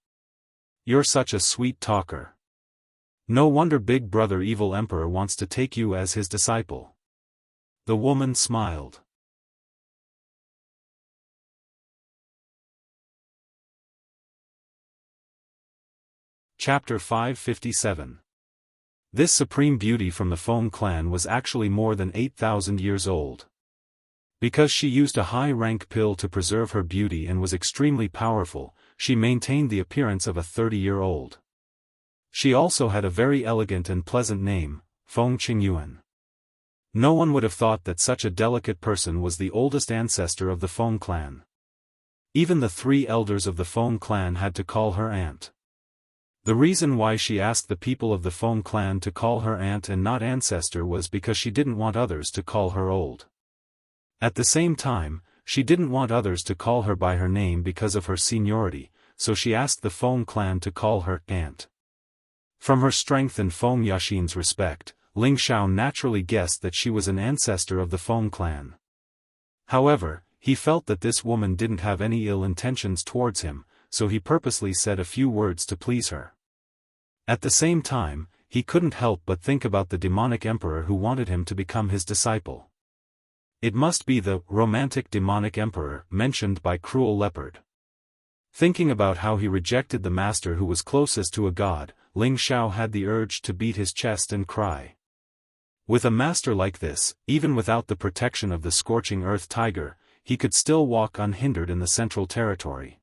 You're such a sweet talker. No wonder Big Brother Evil Emperor wants to take you as his disciple. The woman smiled. Chapter 557. This supreme beauty from the Feng clan was actually more than 8,000 years old. Because she used a high-rank pill to preserve her beauty and was extremely powerful, she maintained the appearance of a 30-year-old. She also had a very elegant and pleasant name, Feng Qingyuan. No one would have thought that such a delicate person was the oldest ancestor of the Feng clan. Even the 3 elders of the Feng clan had to call her aunt. The reason why she asked the people of the Feng clan to call her aunt and not ancestor was because she didn't want others to call her old. At the same time, she didn't want others to call her by her name because of her seniority, so she asked the Feng clan to call her aunt. From her strength and Feng Yaxin's respect, Ling Xiao naturally guessed that she was an ancestor of the Feng clan. However, he felt that this woman didn't have any ill intentions towards him, so he purposely said a few words to please her. At the same time, he couldn't help but think about the demonic emperor who wanted him to become his disciple. It must be the romantic demonic emperor mentioned by Cruel Leopard. Thinking about how he rejected the master who was closest to a god, Ling Xiao had the urge to beat his chest and cry. With a master like this, even without the protection of the scorching earth tiger, he could still walk unhindered in the central territory.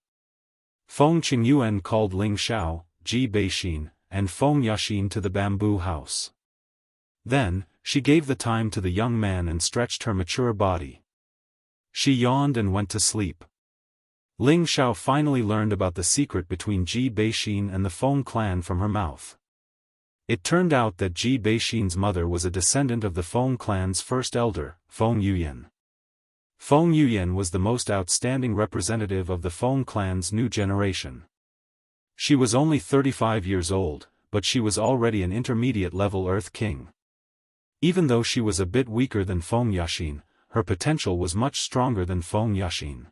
Feng Qingyuan called Ling Xiao, Ji Beixin, and Feng Yaxin to the bamboo house. Then, she gave the time to the young man and stretched her mature body. She yawned and went to sleep. Ling Xiao finally learned about the secret between Ji Beixin and the Feng clan from her mouth. It turned out that Ji Beixin's mother was a descendant of the Feng clan's first elder, Feng Yuyan. Feng Yuyan was the most outstanding representative of the Feng clan's new generation. She was only 35 years old, but she was already an intermediate-level Earth King. Even though she was a bit weaker than Feng Yaxin, her potential was much stronger than Feng Yaxin.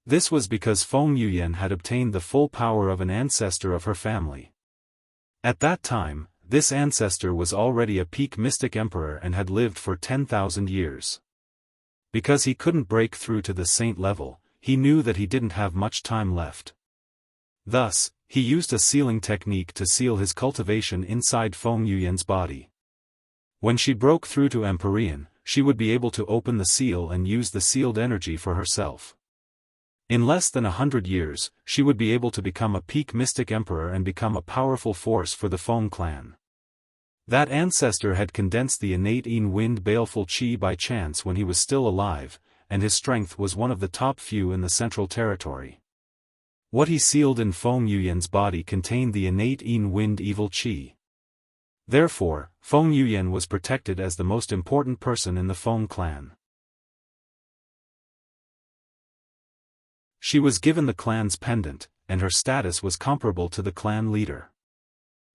This was because Feng Yuyan had obtained the full power of an ancestor of her family. At that time, this ancestor was already a peak mystic emperor and had lived for 10,000 years. Because he couldn't break through to the saint level, he knew that he didn't have much time left. Thus, he used a sealing technique to seal his cultivation inside Feng Yuyan's body. When she broke through to Empyrean, she would be able to open the seal and use the sealed energy for herself. In less than 100 years, she would be able to become a peak mystic emperor and become a powerful force for the Feng clan. That ancestor had condensed the innate wind baleful qi by chance when he was still alive, and his strength was one of the top few in the central territory. What he sealed in Feng Yuyan's body contained the innate wind evil qi. Therefore, Feng Yuyan was protected as the most important person in the Feng clan. She was given the clan's pendant, and her status was comparable to the clan leader.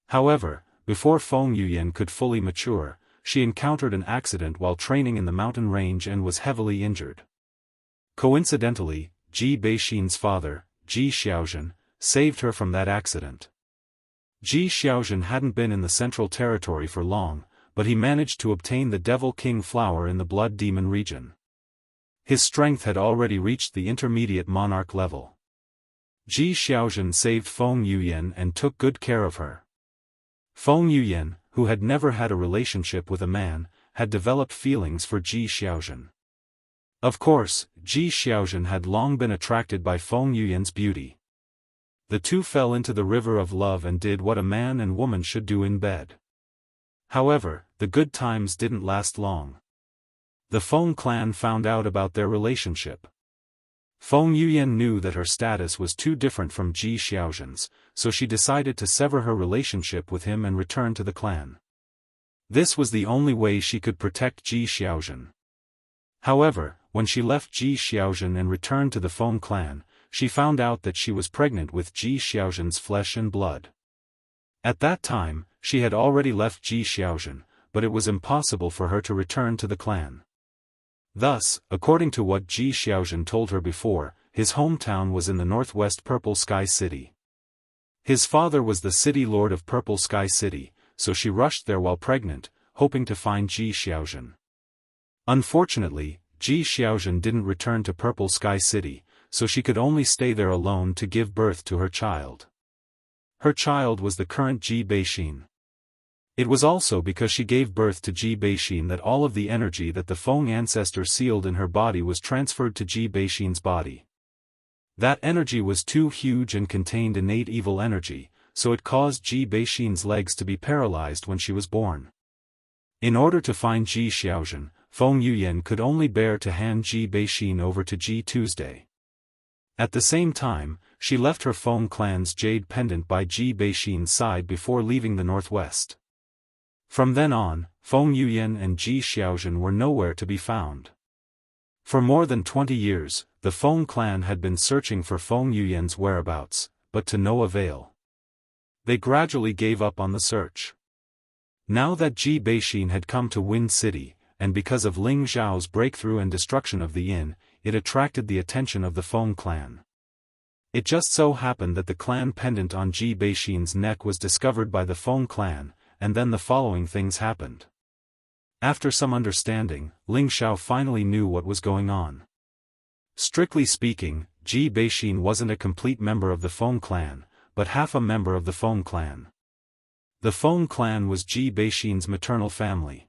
However, before Feng Yuyan could fully mature, she encountered an accident while training in the mountain range and was heavily injured. Coincidentally, Ji Beixin's father, Ji Xiaozhen, saved her from that accident. Ji Xiaozhen hadn't been in the central territory for long, but he managed to obtain the Devil King flower in the Blood Demon region. His strength had already reached the intermediate monarch level. Ji Xiaozhen saved Feng Yuyan and took good care of her. Feng Yuyan, who had never had a relationship with a man, had developed feelings for Ji Xiaozhen. Of course, Ji Xiaozhen had long been attracted by Feng Yuyan's beauty. The two fell into the river of love and did what a man and woman should do in bed. However, the good times didn't last long. The Feng clan found out about their relationship. Feng Yuyan knew that her status was too different from Ji Xiaozhen's, so she decided to sever her relationship with him and return to the clan. This was the only way she could protect Ji Xiaozhen. However, when she left Ji Xiaozhen and returned to the Feng clan, she found out that she was pregnant with Ji Xiaozhen's flesh and blood. At that time, she had already left Ji Xiaozhen, but it was impossible for her to return to the clan. Thus, according to what Ji Xiaozhen told her before, his hometown was in the northwest Purple Sky City. His father was the city lord of Purple Sky City, so she rushed there while pregnant, hoping to find Ji Xiaozhen. Unfortunately, Ji Xiaozhen didn't return to Purple Sky City, so she could only stay there alone to give birth to her child. Her child was the current Ji Beixin. It was also because she gave birth to Ji Beixin that all of the energy that the Feng ancestor sealed in her body was transferred to Ji Beixin's body. That energy was too huge and contained innate evil energy, so it caused Ji Beixin's legs to be paralyzed when she was born. In order to find Ji Xiaozhen, Feng Yuyan could only bear to hand Ji Beixin over to Ji Tuesday. At the same time, she left her Feng clan's jade pendant by Ji Beixin's side before leaving the northwest. From then on, Feng Yuyan and Ji Xiaozhen were nowhere to be found. For more than 20 years, the Feng clan had been searching for Feng Yuyan's whereabouts, but to no avail. They gradually gave up on the search. Now that Ji Beixin had come to Wind City, and because of Ling Zhao's breakthrough and destruction of the inn, it attracted the attention of the Feng clan. It just so happened that the clan pendant on Ji Beixin's neck was discovered by the Feng clan, and then the following things happened. After some understanding, Ling Zhao finally knew what was going on. Strictly speaking, Ji Beixin wasn't a complete member of the Feng clan, but half a member of the Feng clan. The Feng clan was Ji Beixin's maternal family.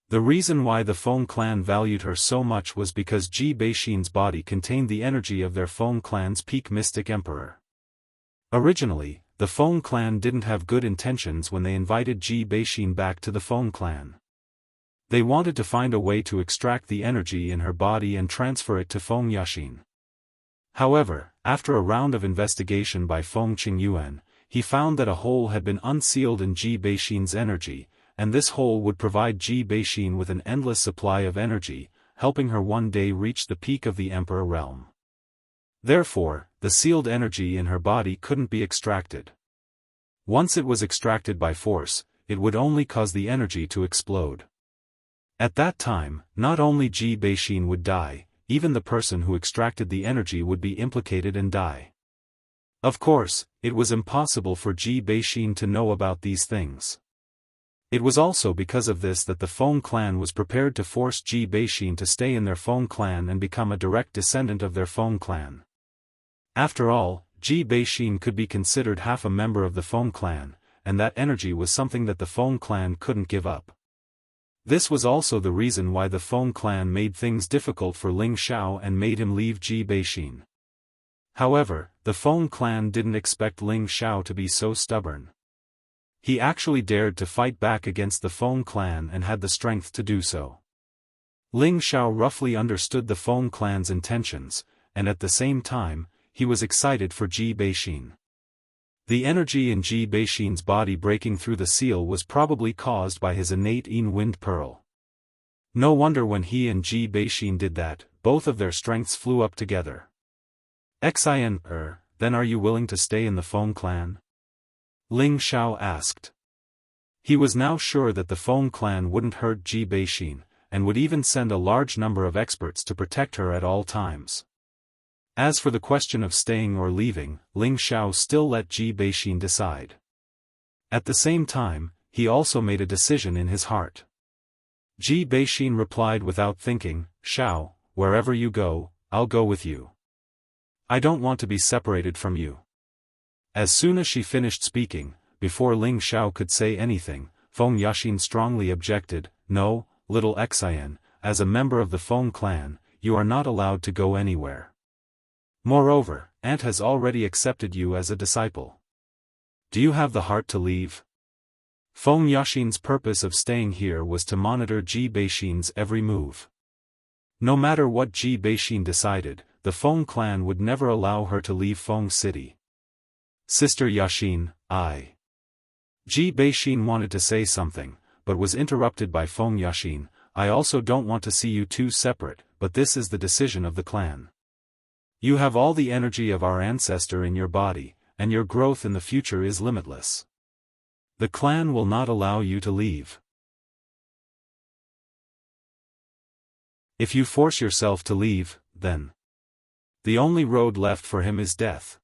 The reason why the Feng clan valued her so much was because Ji Beixin's body contained the energy of their Feng clan's peak mystic emperor. Originally, the Feng clan didn't have good intentions when they invited Ji Beixin back to the Feng clan. They wanted to find a way to extract the energy in her body and transfer it to Feng Yaxin. However, after a round of investigation by Feng Qingyuan, he found that a hole had been unsealed in Ji Beixin's energy, and this hole would provide Ji Beixin with an endless supply of energy, helping her one day reach the peak of the Emperor realm. Therefore, the sealed energy in her body couldn't be extracted. Once it was extracted by force, it would only cause the energy to explode. At that time, not only Ji Beixin would die, even the person who extracted the energy would be implicated and die. Of course, it was impossible for Ji Beixin to know about these things. It was also because of this that the Feng clan was prepared to force Ji Beixin to stay in their Feng clan and become a direct descendant of their Feng clan. After all, Ji Beixin could be considered half a member of the Feng clan, and that energy was something that the Feng clan couldn't give up. This was also the reason why the Feng clan made things difficult for Ling Zhao and made him leave Ji Beixin. However, the Feng clan didn't expect Ling Zhao to be so stubborn. He actually dared to fight back against the Feng clan and had the strength to do so. Ling Zhao roughly understood the Feng clan's intentions, and at the same time, he was excited for Ji Beixin. The energy in Ji Beixin's body breaking through the seal was probably caused by his innate Yin Wind Pearl. No wonder when he and Ji Beixin did that, both of their strengths flew up together. Xin, then are you willing to stay in the Feng clan? Ling Zhao asked. He was now sure that the Feng clan wouldn't hurt Ji Beixin, and would even send a large number of experts to protect her at all times. As for the question of staying or leaving, Ling Zhao still let Ji Beixin decide. At the same time, he also made a decision in his heart. Ji Beixin replied without thinking, "Zhao, wherever you go, I'll go with you. I don't want to be separated from you." As soon as she finished speaking, before Ling Zhao could say anything, Feng Yaxin strongly objected, "No, little Xin, as a member of the Feng clan, you are not allowed to go anywhere. Moreover, Aunt has already accepted you as a disciple. Do you have the heart to leave?" Feng Yaxin's purpose of staying here was to monitor Ji Beixin's every move. No matter what Ji Beixin decided, the Feng clan would never allow her to leave Feng City. "Sister Yaxin, Ji Beixin wanted to say something, but was interrupted by Feng Yaxin. "I also don't want to see you two separate, but this is the decision of the clan. You have all the energy of our ancestor in your body, and your growth in the future is limitless. The clan will not allow you to leave. If you force yourself to leave, then the only road left for him is death."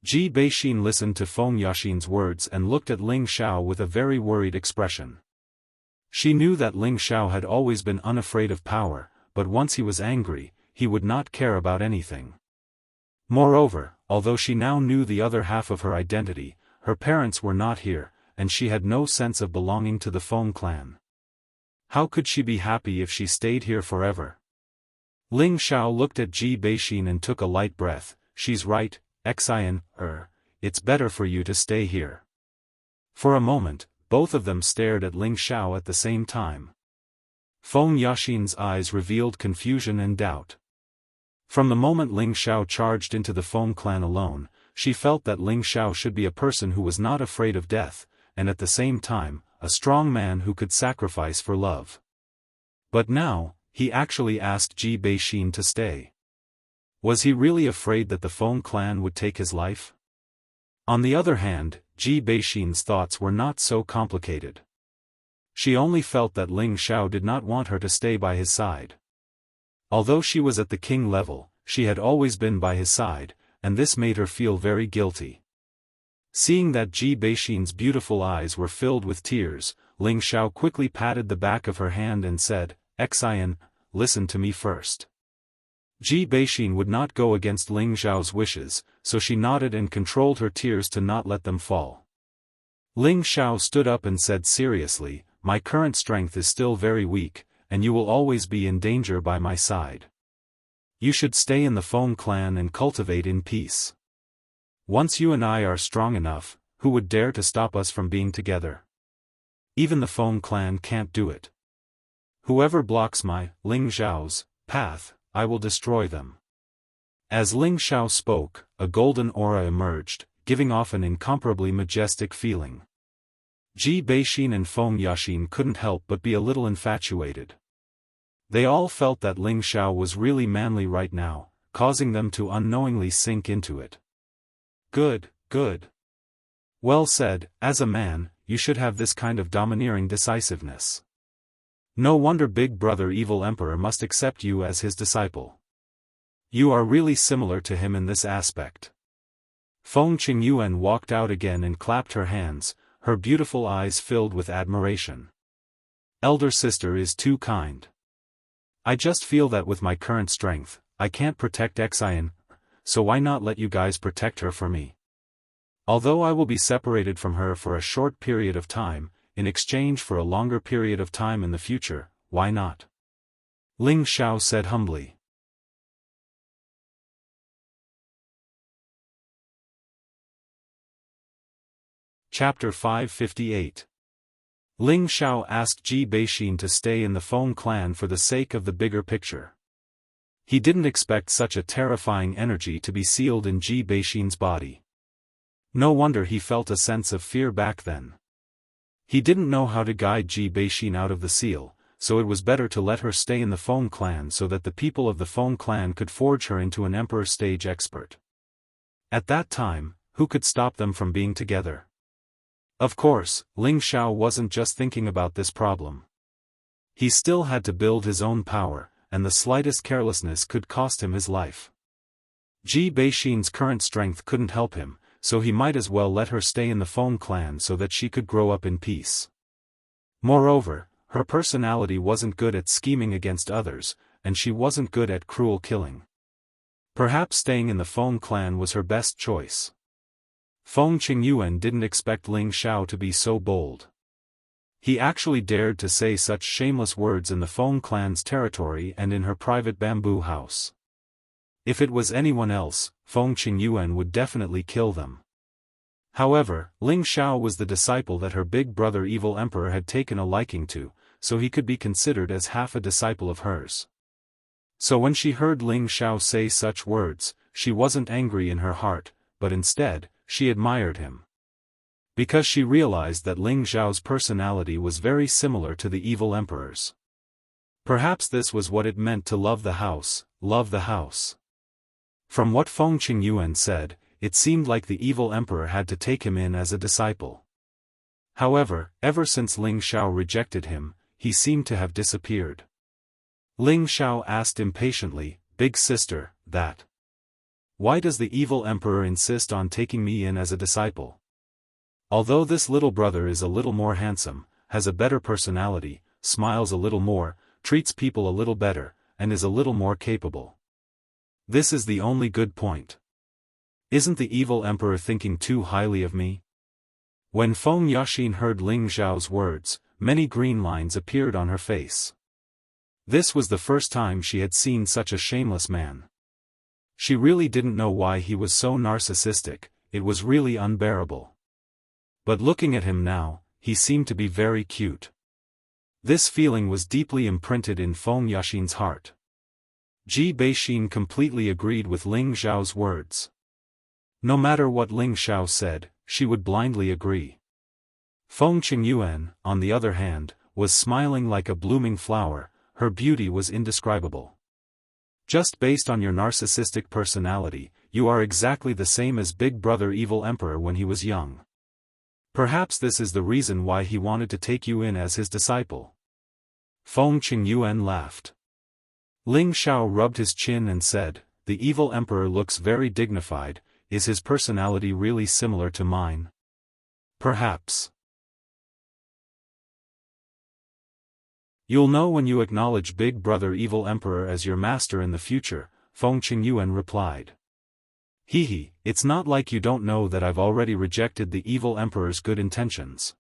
Ji Beixin listened to Feng Yaxin's words and looked at Ling Zhao with a very worried expression. She knew that Ling Zhao had always been unafraid of power, but once he was angry, he would not care about anything. Moreover, although she now knew the other half of her identity, her parents were not here, and she had no sense of belonging to the Feng clan. How could she be happy if she stayed here forever? Ling Xiao looked at Ji Beixin and took a light breath. She's right, Xian, it's better for you to stay here. For a moment, both of them stared at Ling Xiao at the same time. Feng Yaxin's eyes revealed confusion and doubt. From the moment Ling Xiao charged into the Feng clan alone, she felt that Ling Xiao should be a person who was not afraid of death, and at the same time, a strong man who could sacrifice for love. But now, he actually asked Ji Beixin to stay. Was he really afraid that the Feng clan would take his life? On the other hand, Ji Beixin's thoughts were not so complicated. She only felt that Ling Xiao did not want her to stay by his side. Although she was at the king level, she had always been by his side, and this made her feel very guilty. Seeing that Ji Beixin's beautiful eyes were filled with tears, Ling Xiao quickly patted the back of her hand and said, Xian, listen to me first. Ji Beixin would not go against Ling Xiao's wishes, so she nodded and controlled her tears to not let them fall. Ling Xiao stood up and said seriously, my current strength is still very weak, and you will always be in danger by my side. You should stay in the Feng clan and cultivate in peace. Once you and I are strong enough, who would dare to stop us from being together? Even the Feng clan can't do it. Whoever blocks my, Ling Xiao's, path, I will destroy them. As Ling Xiao spoke, a golden aura emerged, giving off an incomparably majestic feeling. Ji Beixin and Feng Yaxin couldn't help but be a little infatuated. They all felt that Ling Xiao was really manly right now, causing them to unknowingly sink into it. Good, good. Well said, as a man, you should have this kind of domineering decisiveness. No wonder Big Brother Evil Emperor must accept you as his disciple. You are really similar to him in this aspect. Feng Qingyuan walked out again and clapped her hands, her beautiful eyes filled with admiration. Elder sister is too kind. I just feel that with my current strength, I can't protect Xian, so why not let you guys protect her for me? Although I will be separated from her for a short period of time, in exchange for a longer period of time in the future, why not? Ling Xiao said humbly. Chapter 558. Ling Xiao asked Ji Beixin to stay in the Feng clan for the sake of the bigger picture. He didn't expect such a terrifying energy to be sealed in Ji Beixin's body. No wonder he felt a sense of fear back then. He didn't know how to guide Ji Beixin out of the seal, so it was better to let her stay in the Feng clan so that the people of the Feng clan could forge her into an emperor stage expert. At that time, who could stop them from being together? Of course, Ling Xiao wasn't just thinking about this problem. He still had to build his own power, and the slightest carelessness could cost him his life. Ji Beixin's current strength couldn't help him, so he might as well let her stay in the Feng clan so that she could grow up in peace. Moreover, her personality wasn't good at scheming against others, and she wasn't good at cruel killing. Perhaps staying in the Feng clan was her best choice. Feng Qingyuan didn't expect Ling Xiao to be so bold. He actually dared to say such shameless words in the Feng clan's territory and in her private bamboo house. If it was anyone else, Feng Qingyuan would definitely kill them. However, Ling Xiao was the disciple that her big brother Evil Emperor had taken a liking to, so he could be considered as half a disciple of hers. So when she heard Ling Xiao say such words, she wasn't angry in her heart, but instead, she admired him. Because she realized that Ling Xiao's personality was very similar to the evil emperor's. Perhaps this was what it meant to love the house, love the house. From what Feng Qingyuan said, it seemed like the evil emperor had to take him in as a disciple. However, ever since Ling Xiao rejected him, he seemed to have disappeared. Ling Xiao asked impatiently, "Big sister, that? Why does the evil emperor insist on taking me in as a disciple? Although this little brother is a little more handsome, has a better personality, smiles a little more, treats people a little better, and is a little more capable. This is the only good point. Isn't the evil emperor thinking too highly of me? When Feng Yaxin heard Ling Xiao's words, many green lines appeared on her face. This was the first time she had seen such a shameless man. She really didn't know why he was so narcissistic, it was really unbearable. But looking at him now, he seemed to be very cute. This feeling was deeply imprinted in Feng Yaxin's heart. Ji Beixin completely agreed with Ling Xiao's words. No matter what Ling Xiao said, she would blindly agree. Feng Qingyuan, on the other hand, was smiling like a blooming flower, her beauty was indescribable. Just based on your narcissistic personality, you are exactly the same as Big Brother Evil Emperor when he was young. Perhaps this is the reason why he wanted to take you in as his disciple. Feng Qingyuan laughed. Ling Xiao rubbed his chin and said, "The evil emperor looks very dignified, is his personality really similar to mine?" "Perhaps. You'll know when you acknowledge Big Brother Evil Emperor as your master in the future," Feng Qingyuan replied. "Hehe, it's not like you don't know that I've already rejected the evil emperor's good intentions.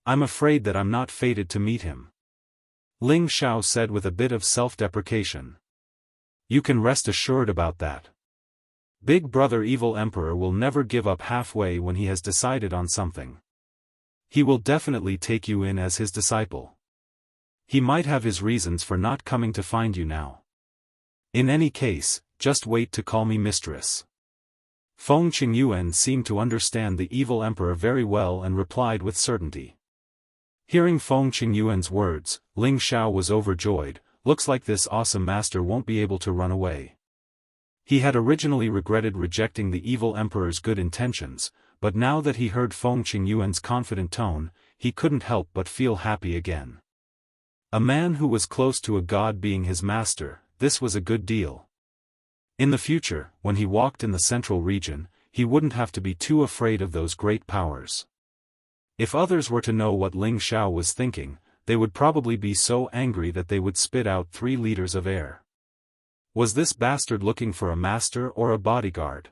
I'm afraid that I'm not fated to meet him," Ling Xiao said with a bit of self-deprecation. "You can rest assured about that. Big Brother Evil Emperor will never give up halfway when he has decided on something. He will definitely take you in as his disciple. He might have his reasons for not coming to find you now. In any case, just wait to call me mistress." Feng Qingyuan seemed to understand the evil emperor very well and replied with certainty. Hearing Feng Qingyuan's words, Ling Xiao was overjoyed. Looks like this awesome master won't be able to run away. He had originally regretted rejecting the evil emperor's good intentions, but now that he heard Feng Qingyuan's confident tone, he couldn't help but feel happy again. A man who was close to a god being his master, this was a good deal. In the future, when he walked in the central region, he wouldn't have to be too afraid of those great powers. If others were to know what Ling Xiao was thinking, they would probably be so angry that they would spit out 3 liters of air. Was this bastard looking for a master or a bodyguard?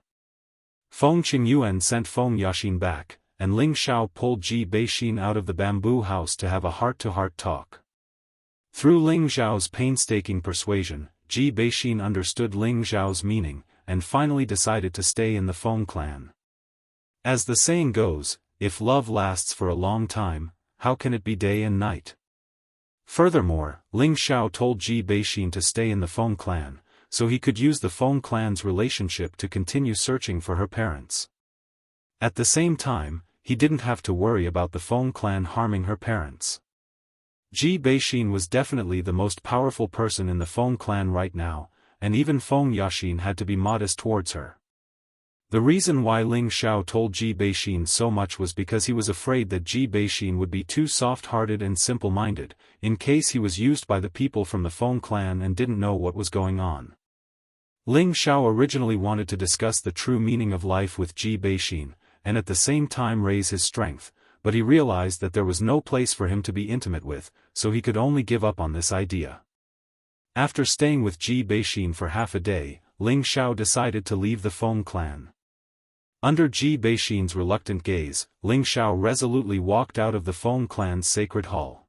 Feng Qingyuan sent Feng Yaxin back, and Ling Xiao pulled Ji Beixin out of the bamboo house to have a heart-to-heart talk. Through Ling Xiao's painstaking persuasion, Ji Beixin understood Ling Xiao's meaning, and finally decided to stay in the Feng clan. As the saying goes, if love lasts for a long time, how can it be day and night? Furthermore, Ling Xiao told Ji Beixin to stay in the Feng clan, so he could use the Feng clan's relationship to continue searching for her parents. At the same time, he didn't have to worry about the Feng clan harming her parents. Ji Beixin was definitely the most powerful person in the Feng clan right now, and even Feng Yaxin had to be modest towards her. The reason why Ling Xiao told Ji Beixin so much was because he was afraid that Ji Beixin would be too soft-hearted and simple-minded, in case he was used by the people from the Feng clan and didn't know what was going on. Ling Xiao originally wanted to discuss the true meaning of life with Ji Beixin, and at the same time raise his strength, but he realized that there was no place for him to be intimate with, so he could only give up on this idea. After staying with Ji Beixin for half a day, Ling Xiao decided to leave the Feng clan. Under Ji Beixin's reluctant gaze, Ling Xiao resolutely walked out of the Feng clan's sacred hall.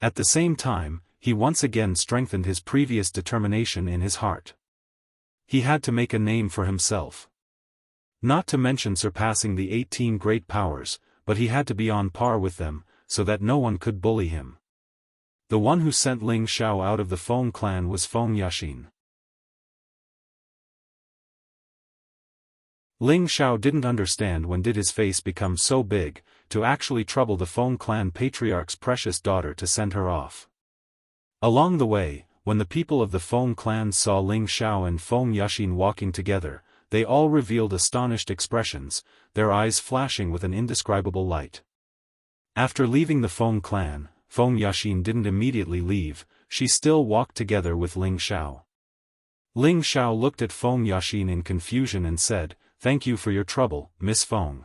At the same time, he once again strengthened his previous determination in his heart. He had to make a name for himself. Not to mention surpassing the 18 great powers, but he had to be on par with them, so that no one could bully him. The one who sent Ling Xiao out of the Feng clan was Feng Yaxin. Ling Xiao didn't understand when did his face become so big, to actually trouble the Feng clan patriarch's precious daughter to send her off. Along the way, when the people of the Feng clan saw Ling Xiao and Feng Yaxin walking together, they all revealed astonished expressions, their eyes flashing with an indescribable light. After leaving the Feng clan, Feng Yaxin didn't immediately leave, she still walked together with Ling Xiao. Ling Xiao looked at Feng Yaxin in confusion and said, "Thank you for your trouble, Miss Feng.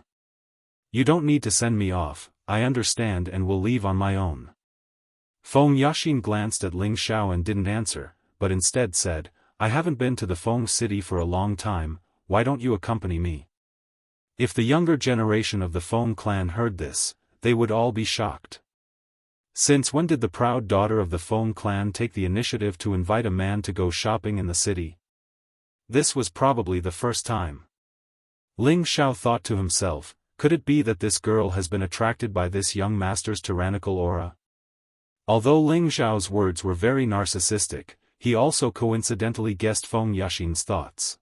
You don't need to send me off, I understand and will leave on my own." Feng Yaxin glanced at Ling Xiao and didn't answer, but instead said, "I haven't been to the Feng city for a long time, why don't you accompany me?" If the younger generation of the Feng clan heard this, they would all be shocked. Since when did the proud daughter of the Feng clan take the initiative to invite a man to go shopping in the city? This was probably the first time. Ling Xiao thought to himself, could it be that this girl has been attracted by this young master's tyrannical aura? Although Ling Xiao's words were very narcissistic, he also coincidentally guessed Feng Yaxin's thoughts.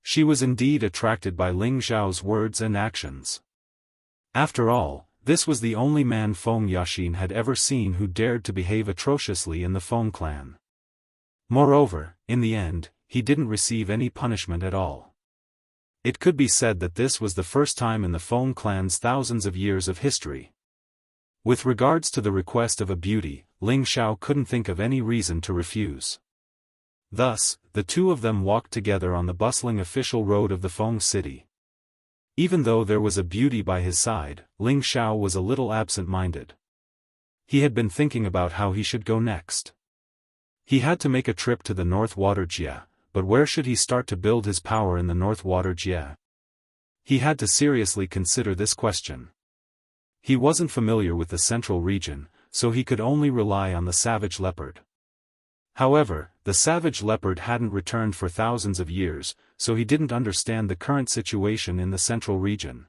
She was indeed attracted by Ling Xiao's words and actions. After all, this was the only man Feng Yaxin had ever seen who dared to behave atrociously in the Feng clan. Moreover, in the end, he didn't receive any punishment at all. It could be said that this was the first time in the Feng clan's thousands of years of history. With regards to the request of a beauty, Ling Xiao couldn't think of any reason to refuse. Thus, the two of them walked together on the bustling official road of the Feng city. Even though there was a beauty by his side, Ling Xiao was a little absent-minded. He had been thinking about how he should go next. He had to make a trip to the North Water Jie, but where should he start to build his power in the North Water Jie? He had to seriously consider this question. He wasn't familiar with the central region, so he could only rely on the savage leopard. However, the savage leopard hadn't returned for thousands of years, so he didn't understand the current situation in the central region.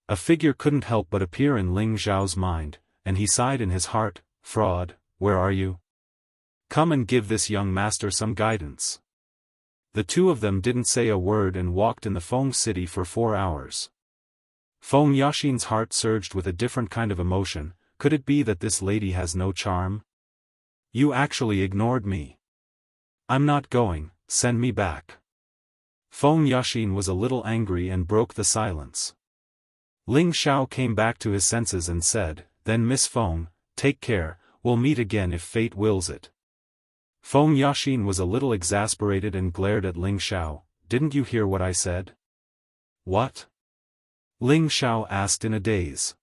A figure couldn't help but appear in Ling Xiao's mind, and he sighed in his heart, "Fraud, where are you? Come and give this young master some guidance." The two of them didn't say a word and walked in the Feng city for 4 hours. Feng Yaxin's heart surged with a different kind of emotion. Could it be that this lady has no charm? You actually ignored me. I'm not going, send me back. Feng Yaxin was a little angry and broke the silence. Ling Xiao came back to his senses and said, "Then Miss Feng, take care, we'll meet again if fate wills it." Feng Yaxin was a little exasperated and glared at Ling Xiao. "Didn't you hear what I said?" "What?" Ling Xiao asked in a daze.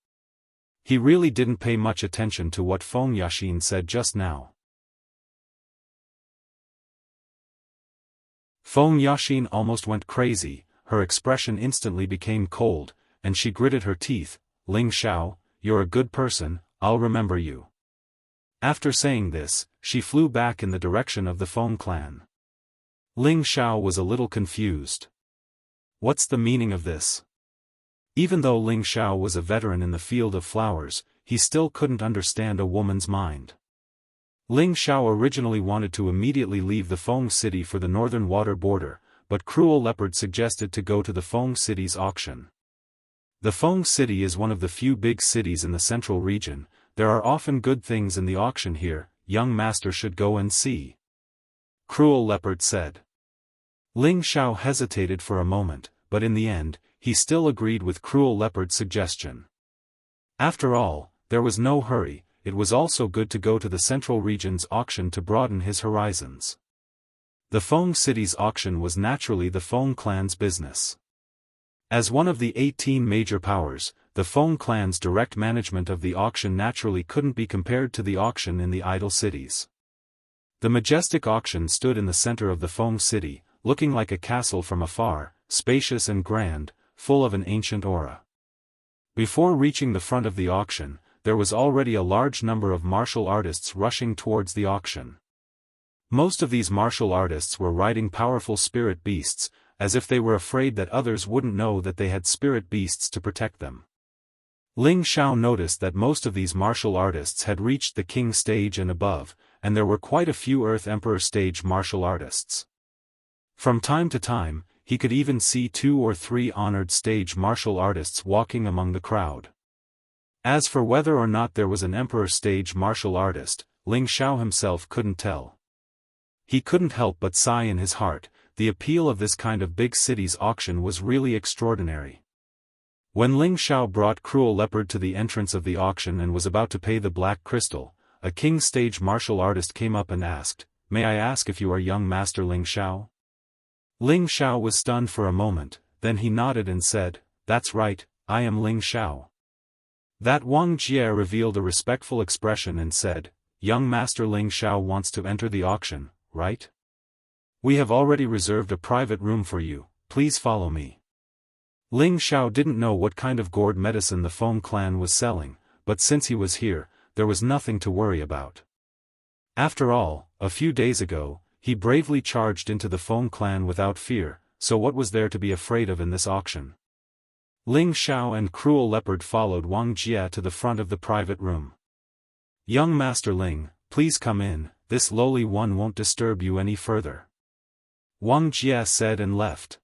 He really didn't pay much attention to what Feng Yaxin said just now. Feng Yaxin almost went crazy, her expression instantly became cold, and she gritted her teeth. "Ling Xiao, you're a good person, I'll remember you." After saying this, she flew back in the direction of the Feng clan. Ling Xiao was a little confused. What's the meaning of this? Even though Ling Xiao was a veteran in the field of flowers, he still couldn't understand a woman's mind. Ling Xiao originally wanted to immediately leave the Feng city for the northern water border, but Cruel Leopard suggested to go to the Feng city's auction. The Feng city is one of the few big cities in the central region. There are often good things in the auction here, young master should go and see. Cruel Leopard said. Ling Xiao hesitated for a moment, but in the end, he still agreed with Cruel Leopard's suggestion. After all, there was no hurry, it was also good to go to the central region's auction to broaden his horizons. The Feng city's auction was naturally the Feng clan's business. As one of the 18 major powers, the Feng clan's direct management of the auction naturally couldn't be compared to the auction in the idle cities. The majestic auction stood in the center of the Feng city, looking like a castle from afar, spacious and grand, full of an ancient aura. Before reaching the front of the auction, there was already a large number of martial artists rushing towards the auction. Most of these martial artists were riding powerful spirit beasts, as if they were afraid that others wouldn't know that they had spirit beasts to protect them. Ling Xiao noticed that most of these martial artists had reached the king stage and above, and there were quite a few Earth Emperor stage martial artists. From time to time, he could even see 2 or 3 honored stage martial artists walking among the crowd. As for whether or not there was an Emperor stage martial artist, Ling Xiao himself couldn't tell. He couldn't help but sigh in his heart. The appeal of this kind of big city's auction was really extraordinary. When Ling Xiao brought Cruel Leopard to the entrance of the auction and was about to pay the black crystal, a king stage martial artist came up and asked, "May I ask if you are young master Ling Xiao?" Ling Xiao was stunned for a moment, then he nodded and said, "That's right, I am Ling Xiao." That Wang Jie revealed a respectful expression and said, "Young master Ling Xiao wants to enter the auction, right? We have already reserved a private room for you, please follow me." Ling Xiao didn't know what kind of gourd medicine the Feng clan was selling, but since he was here, there was nothing to worry about. After all, a few days ago, he bravely charged into the Feng clan without fear, so what was there to be afraid of in this auction? Ling Xiao and Cruel Leopard followed Wang Jia to the front of the private room. "Young Master Ling, please come in, this lowly one won't disturb you any further," Wang Jia said and left.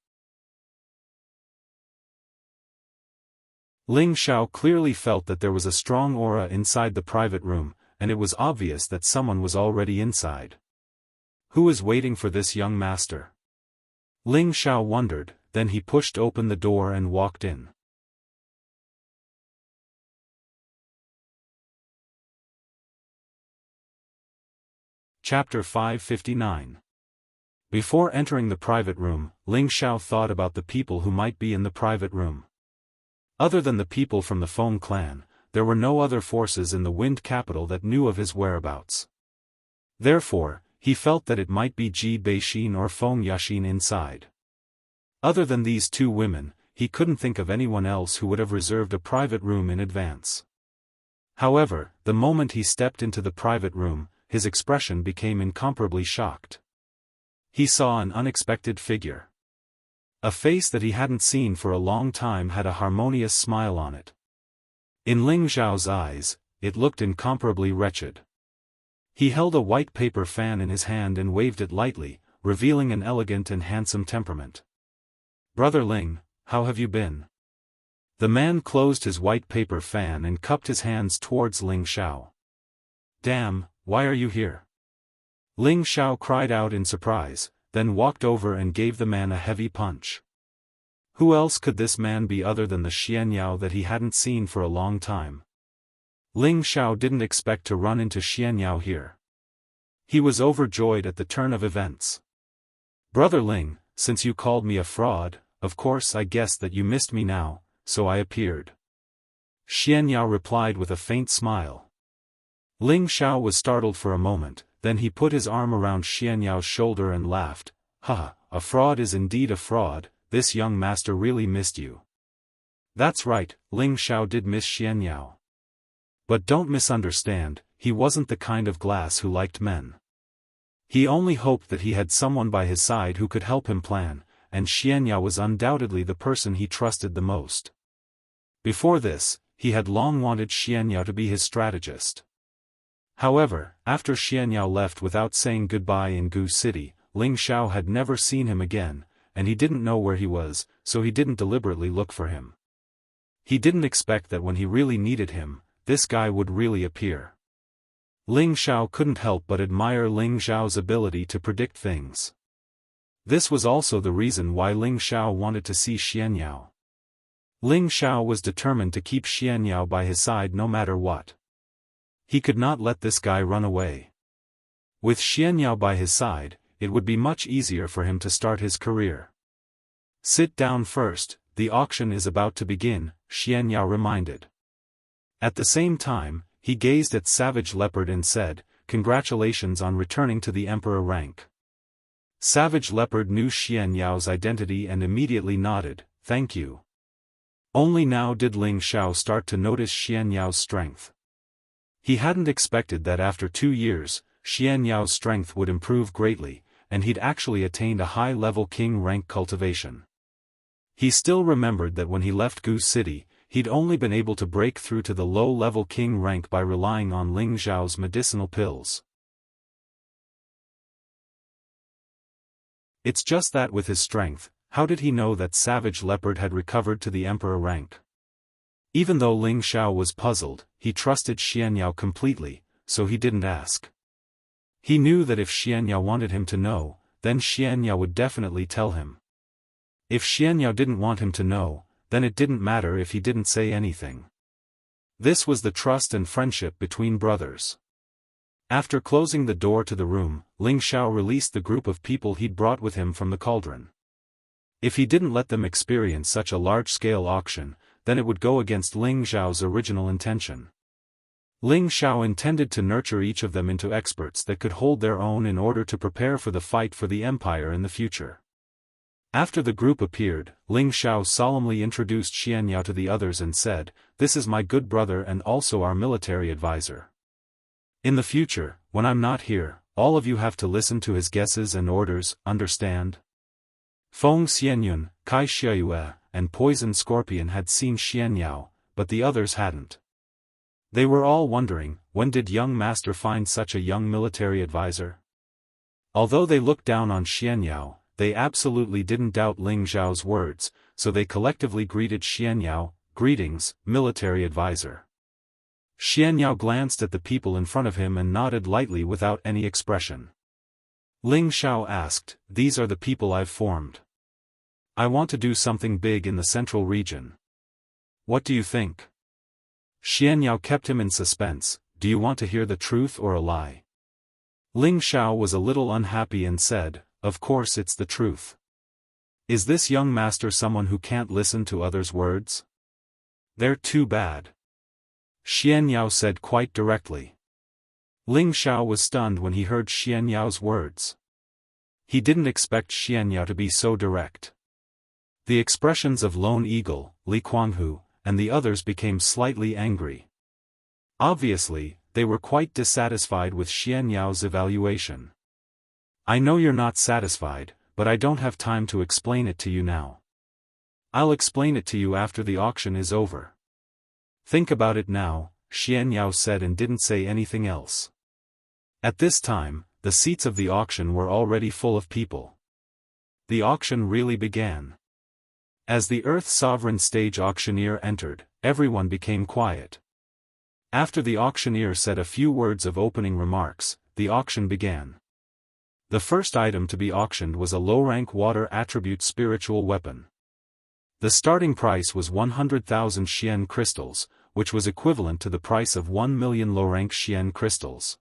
Ling Xiao clearly felt that there was a strong aura inside the private room, and it was obvious that someone was already inside. Who is waiting for this young master? Ling Xiao wondered, then he pushed open the door and walked in. Chapter 559. Before entering the private room, Ling Xiao thought about the people who might be in the private room. Other than the people from the Feng clan, there were no other forces in the Wind Capital that knew of his whereabouts. Therefore, he felt that it might be Ji Beixin or Feng Yaxin inside. Other than these two women, he couldn't think of anyone else who would have reserved a private room in advance. However, the moment he stepped into the private room, his expression became incomparably shocked. He saw an unexpected figure. A face that he hadn't seen for a long time had a harmonious smile on it. In Ling Xiao's eyes, it looked incomparably wretched. He held a white paper fan in his hand and waved it lightly, revealing an elegant and handsome temperament. "Brother Ling, how have you been?" The man closed his white paper fan and cupped his hands towards Ling Xiao. "Damn, why are you here?" Ling Xiao cried out in surprise, then walked over and gave the man a heavy punch. Who else could this man be other than the Xianyao that he hadn't seen for a long time? Ling Xiao didn't expect to run into Xianyao here. He was overjoyed at the turn of events. "Brother Ling, since you called me a fraud, of course I guessed that you missed me now, so I appeared." Xianyao replied with a faint smile. Ling Xiao was startled for a moment, then he put his arm around Xianyao's shoulder and laughed. "Haha, a fraud is indeed a fraud, this young master really missed you." That's right, Ling Xiao did miss Xianyao. But don't misunderstand, he wasn't the kind of glass who liked men. He only hoped that he had someone by his side who could help him plan, and Xianyao was undoubtedly the person he trusted the most. Before this, he had long wanted Xianyao to be his strategist. However, after Xianyao left without saying goodbye in Gu City, Ling Xiao had never seen him again, and he didn't know where he was, so he didn't deliberately look for him. He didn't expect that when he really needed him, this guy would really appear. Ling Xiao couldn't help but admire Ling Xiao's ability to predict things. This was also the reason why Ling Xiao wanted to see Xianyao. Ling Xiao was determined to keep Xianyao by his side no matter what. He could not let this guy run away. With Xianyao by his side, it would be much easier for him to start his career. "Sit down first, the auction is about to begin," Xianyao reminded. At the same time, he gazed at Savage Leopard and said, "Congratulations on returning to the Emperor rank." Savage Leopard knew Xianyao's identity and immediately nodded, "Thank you." Only now did Ling Xiao start to notice Xianyao's strength. He hadn't expected that after 2 years, Xianyao's strength would improve greatly, and he'd actually attained a high-level king rank cultivation. He still remembered that when he left Gu City, he'd only been able to break through to the low-level king rank by relying on Ling Xiao's medicinal pills. It's just that with his strength, how did he know that Savage Leopard had recovered to the emperor rank? Even though Ling Xiao was puzzled, he trusted Xianyao completely, so he didn't ask. He knew that if Xianyao wanted him to know, then Xianyao would definitely tell him. If Xianyao didn't want him to know, then it didn't matter if he didn't say anything. This was the trust and friendship between brothers. After closing the door to the room, Ling Xiao released the group of people he'd brought with him from the cauldron. If he didn't let them experience such a large-scale auction, then it would go against Ling Xiao's original intention. Ling Xiao intended to nurture each of them into experts that could hold their own in order to prepare for the fight for the empire in the future. After the group appeared, Ling Xiao solemnly introduced Xianxia to the others and said, "This is my good brother and also our military advisor. In the future, when I'm not here, all of you have to listen to his guesses and orders, understand?" Feng Xianyun, Kai Xiayue, and Poison Scorpion had seen Xianxiao, but the others hadn't. They were all wondering, when did young master find such a young military advisor? Although they looked down on Xianxiao, they absolutely didn't doubt Ling Xiao's words, so they collectively greeted Xianxiao, "Greetings, military advisor." Xianxiao glanced at the people in front of him and nodded lightly without any expression. Ling Xiao asked, "These are the people I've formed. I want to do something big in the central region. What do you think?" Xianxiao kept him in suspense. "Do you want to hear the truth or a lie?" Ling Xiao was a little unhappy and said, "Of course it's the truth. Is this young master someone who can't listen to others' words? They're too bad," Xianxiao said quite directly. Ling Xiao was stunned when he heard Xianxiao's words. He didn't expect Xianxiao to be so direct. The expressions of Lone Eagle, Li Kuanghu, and the others became slightly angry. Obviously, they were quite dissatisfied with Xianxiao's evaluation. "I know you're not satisfied, but I don't have time to explain it to you now. I'll explain it to you after the auction is over. Think about it now," Xianxiao said and didn't say anything else. At this time, the seats of the auction were already full of people. The auction really began. As the Earth Sovereign stage auctioneer entered, everyone became quiet. After the auctioneer said a few words of opening remarks, the auction began. The first item to be auctioned was a low-rank water attribute spiritual weapon. The starting price was 100,000 Xian crystals, which was equivalent to the price of 1 million low-rank Xian crystals.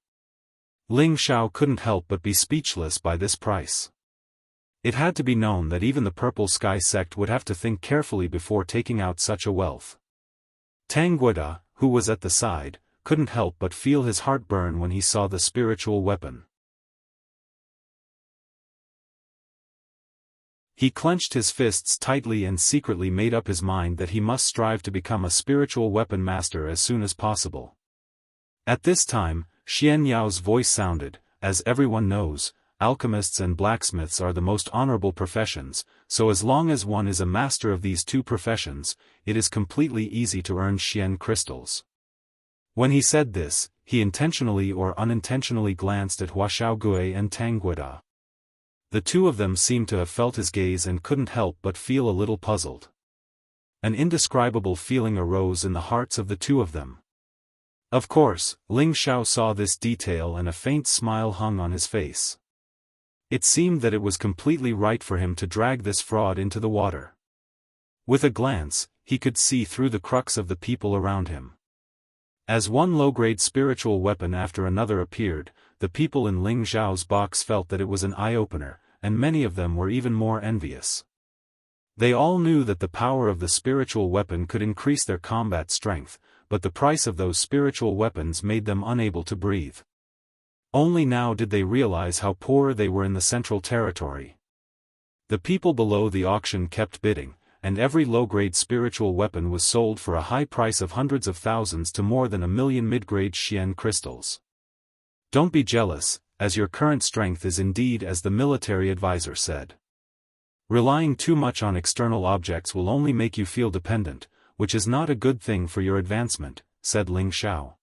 Ling Xiao couldn't help but be speechless by this price. It had to be known that even the Purple Sky sect would have to think carefully before taking out such a wealth. Tang Guida, who was at the side, couldn't help but feel his heart burn when he saw the spiritual weapon. He clenched his fists tightly and secretly made up his mind that he must strive to become a spiritual weapon master as soon as possible. At this time, Xianxiao's voice sounded, "As everyone knows, alchemists and blacksmiths are the most honorable professions, so as long as one is a master of these two professions, it is completely easy to earn Xian crystals." When he said this, he intentionally or unintentionally glanced at Hua Xiaogui and Tang Guida. The two of them seemed to have felt his gaze and couldn't help but feel a little puzzled. An indescribable feeling arose in the hearts of the two of them. Of course, Ling Xiao saw this detail and a faint smile hung on his face. It seemed that it was completely right for him to drag this fraud into the water. With a glance, he could see through the crux of the people around him. As one low-grade spiritual weapon after another appeared, the people in Ling Xiao's box felt that it was an eye-opener, and many of them were even more envious. They all knew that the power of the spiritual weapon could increase their combat strength, but the price of those spiritual weapons made them unable to breathe. Only now did they realize how poor they were in the central territory. The people below the auction kept bidding, and every low-grade spiritual weapon was sold for a high price of hundreds of thousands to more than 1 million mid-grade Xian crystals. "Don't be jealous, as your current strength is indeed as the military advisor said. Relying too much on external objects will only make you feel dependent, which is not a good thing for your advancement," said Ling Xiao.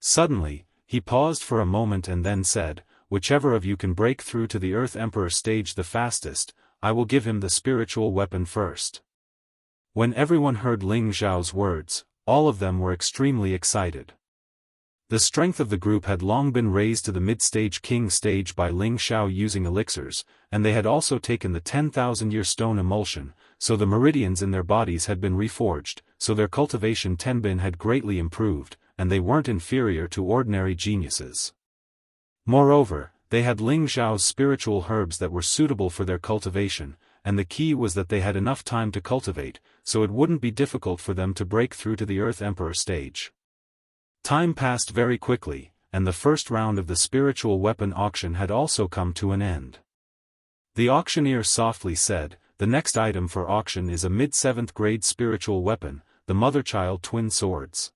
Suddenly, he paused for a moment and then said, "Whichever of you can break through to the Earth Emperor stage the fastest, I will give him the spiritual weapon first." When everyone heard Ling Xiao's words, all of them were extremely excited. The strength of the group had long been raised to the mid-stage king stage by Ling Xiao using elixirs, and they had also taken the 10,000-year stone emulsion, so the meridians in their bodies had been reforged, so their cultivation tenbin had greatly improved, and they weren't inferior to ordinary geniuses. Moreover, they had Ling Xiao's spiritual herbs that were suitable for their cultivation, and the key was that they had enough time to cultivate, so it wouldn't be difficult for them to break through to the Earth Emperor stage. Time passed very quickly, and the first round of the spiritual weapon auction had also come to an end. The auctioneer softly said, "The next item for auction is a mid-7th grade spiritual weapon, the mother-child twin swords."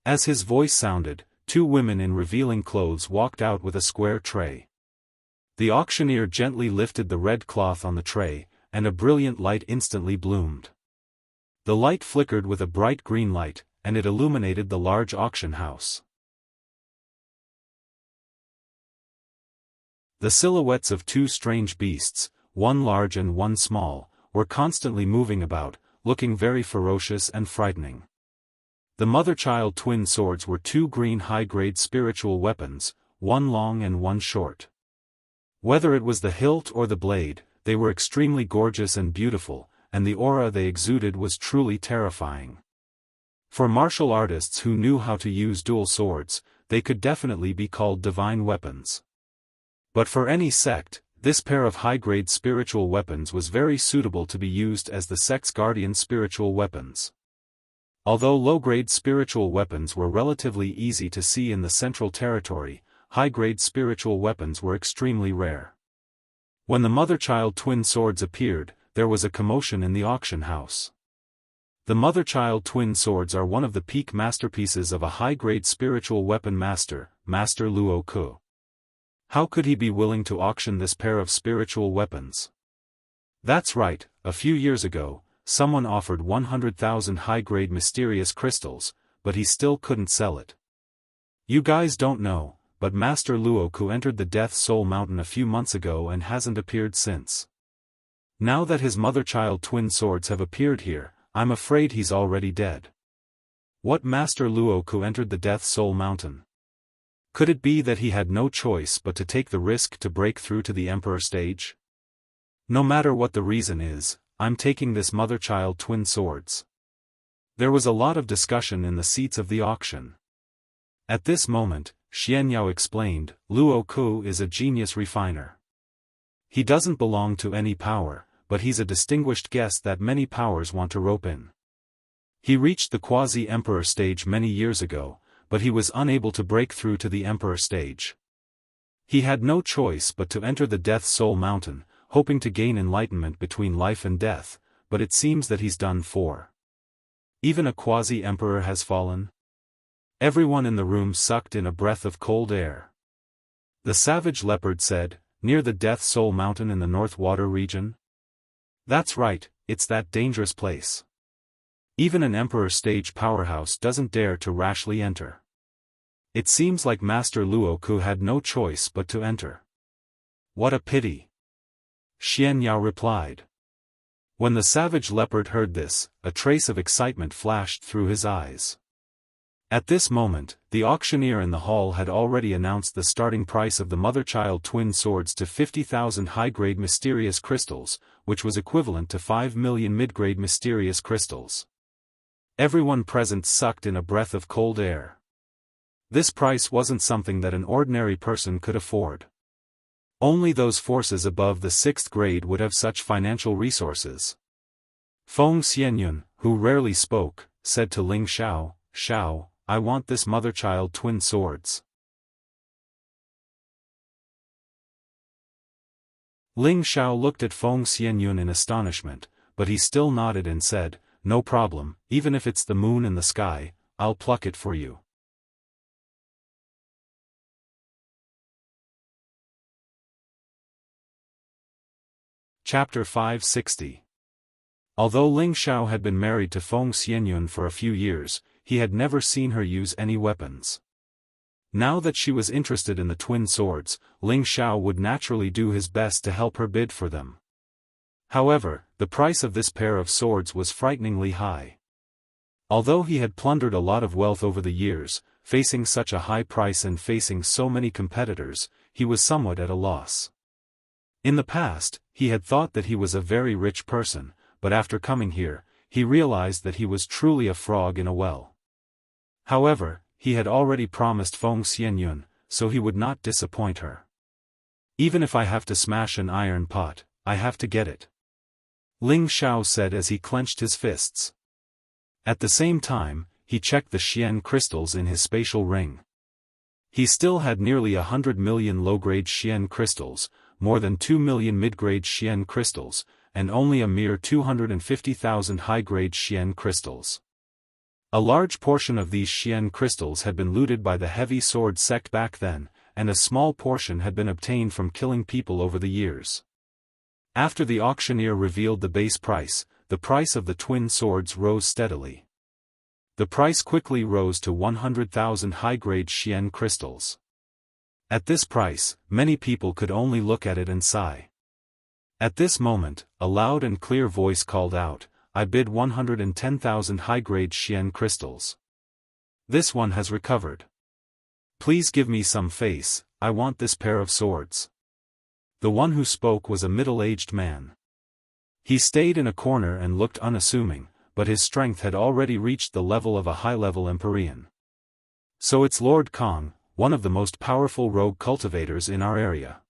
As his voice sounded, two women in revealing clothes walked out with a square tray. The auctioneer gently lifted the red cloth on the tray, and a brilliant light instantly bloomed. The light flickered with a bright green light, and it illuminated the large auction house. The silhouettes of two strange beasts, one large and one small, were constantly moving about, looking very ferocious and frightening. The mother-child twin swords were two green high-grade spiritual weapons, one long and one short. Whether it was the hilt or the blade, they were extremely gorgeous and beautiful, and the aura they exuded was truly terrifying. For martial artists who knew how to use dual swords, they could definitely be called divine weapons. But for any sect, this pair of high-grade spiritual weapons was very suitable to be used as the sect's guardian spiritual weapons. Although low-grade spiritual weapons were relatively easy to see in the Central Territory, high-grade spiritual weapons were extremely rare. When the mother-child twin swords appeared, there was a commotion in the auction house. The mother-child twin swords are one of the peak masterpieces of a high-grade spiritual weapon master, Master Luo Ku. How could he be willing to auction this pair of spiritual weapons? That's right, a few years ago, someone offered 100,000 high-grade mysterious crystals, but he still couldn't sell it. You guys don't know, but Master Luo Ku entered the Death Soul Mountain a few months ago and hasn't appeared since. Now that his mother-child twin swords have appeared here, I'm afraid he's already dead. What Master Luo Ku entered the Death Soul Mountain? Could it be that he had no choice but to take the risk to break through to the Emperor stage? No matter what the reason is, I'm taking this mother-child twin swords. There was a lot of discussion in the seats of the auction. At this moment, Xianxia explained, Luo Ku is a genius refiner. He doesn't belong to any power, but he's a distinguished guest that many powers want to rope in. He reached the quasi-emperor stage many years ago, but he was unable to break through to the Emperor stage. He had no choice but to enter the Death Soul Mountain, hoping to gain enlightenment between life and death, but it seems that he's done for. Even a quasi-emperor has fallen? Everyone in the room sucked in a breath of cold air. The savage leopard said, "Near the Death Soul Mountain in the North Water region?" That's right, it's that dangerous place. Even an Emperor stage powerhouse doesn't dare to rashly enter. It seems like Master Luo Ku had no choice but to enter. What a pity. Xianxia replied. When the savage leopard heard this, a trace of excitement flashed through his eyes. At this moment, the auctioneer in the hall had already announced the starting price of the mother-child twin swords to 50,000 high-grade mysterious crystals, which was equivalent to 5 million mid-grade mysterious crystals. Everyone present sucked in a breath of cold air. This price wasn't something that an ordinary person could afford. Only those forces above the 6th grade would have such financial resources. Feng Xianyun, who rarely spoke, said to Ling Xiao, "Xiao, I want this mother-child twin swords." Ling Xiao looked at Feng Xianyun in astonishment, but he still nodded and said, "No problem, even if it's the moon in the sky, I'll pluck it for you." Chapter 560. Although Ling Xiao had been married to Feng Xianyun for a few years, he had never seen her use any weapons. Now that she was interested in the twin swords, Ling Xiao would naturally do his best to help her bid for them. However, the price of this pair of swords was frighteningly high. Although he had plundered a lot of wealth over the years, facing such a high price and facing so many competitors, he was somewhat at a loss. In the past, he had thought that he was a very rich person, but after coming here, he realized that he was truly a frog in a well. However, he had already promised Feng Xianyun, so he would not disappoint her. Even if I have to smash an iron pot, I have to get it. Ling Xiao said as he clenched his fists. At the same time, he checked the Xian crystals in his spatial ring. He still had nearly 100 million low-grade Xian crystals, more than 2 million mid-grade Xian crystals, and only a mere 250,000 high-grade Xian crystals. A large portion of these Xian crystals had been looted by the heavy sword sect back then, and a small portion had been obtained from killing people over the years. After the auctioneer revealed the base price, the price of the twin swords rose steadily. The price quickly rose to 100,000 high-grade Xian crystals. At this price, many people could only look at it and sigh. At this moment, a loud and clear voice called out, "I bid 110,000 high-grade Xian crystals. This one has recovered. Please give me some face, I want this pair of swords." The one who spoke was a middle-aged man. He stayed in a corner and looked unassuming, but his strength had already reached the level of a high-level Empyrean. "So it's Lord Kong, one of the most powerful rogue cultivators in our area.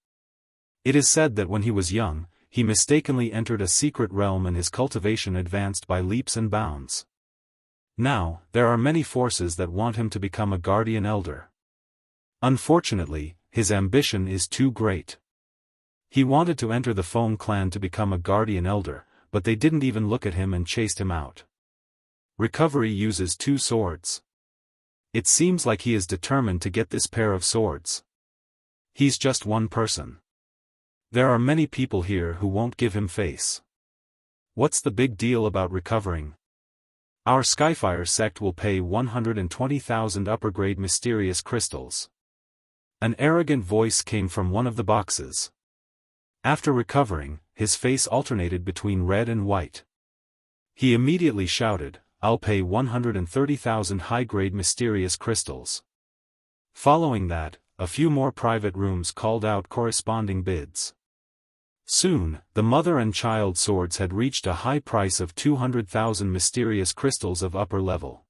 It is said that when he was young, he mistakenly entered a secret realm and his cultivation advanced by leaps and bounds. Now, there are many forces that want him to become a guardian elder. Unfortunately, his ambition is too great. He wanted to enter the Feng clan to become a guardian elder, but they didn't even look at him and chased him out. Recovery uses 2 swords. It seems like he is determined to get this pair of swords. He's just one person. There are many people here who won't give him face. What's the big deal about recovering? Our Skyfire sect will pay 120,000 upper-grade mysterious crystals." An arrogant voice came from one of the boxes. After recovering, his face alternated between red and white. He immediately shouted, "I'll pay 130,000 high-grade mysterious crystals." Following that, a few more private rooms called out corresponding bids. Soon, the mother and child swords had reached a high price of 200,000 mysterious crystals of upper level.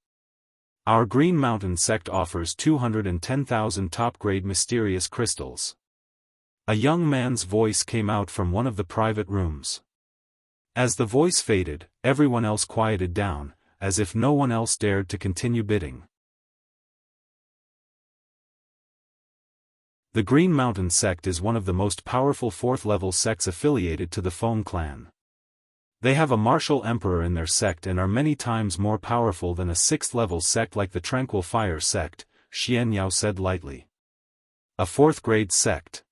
Our Green Mountain sect offers 210,000 top-grade mysterious crystals. A young man's voice came out from one of the private rooms. As the voice faded, everyone else quieted down, as if no one else dared to continue bidding. The Green Mountain sect is one of the most powerful 4th-level sects affiliated to the Feng clan. They have a martial emperor in their sect and are many times more powerful than a 6th-level sect like the Tranquil Fire sect, Xianyao said lightly. A 4th-grade sect.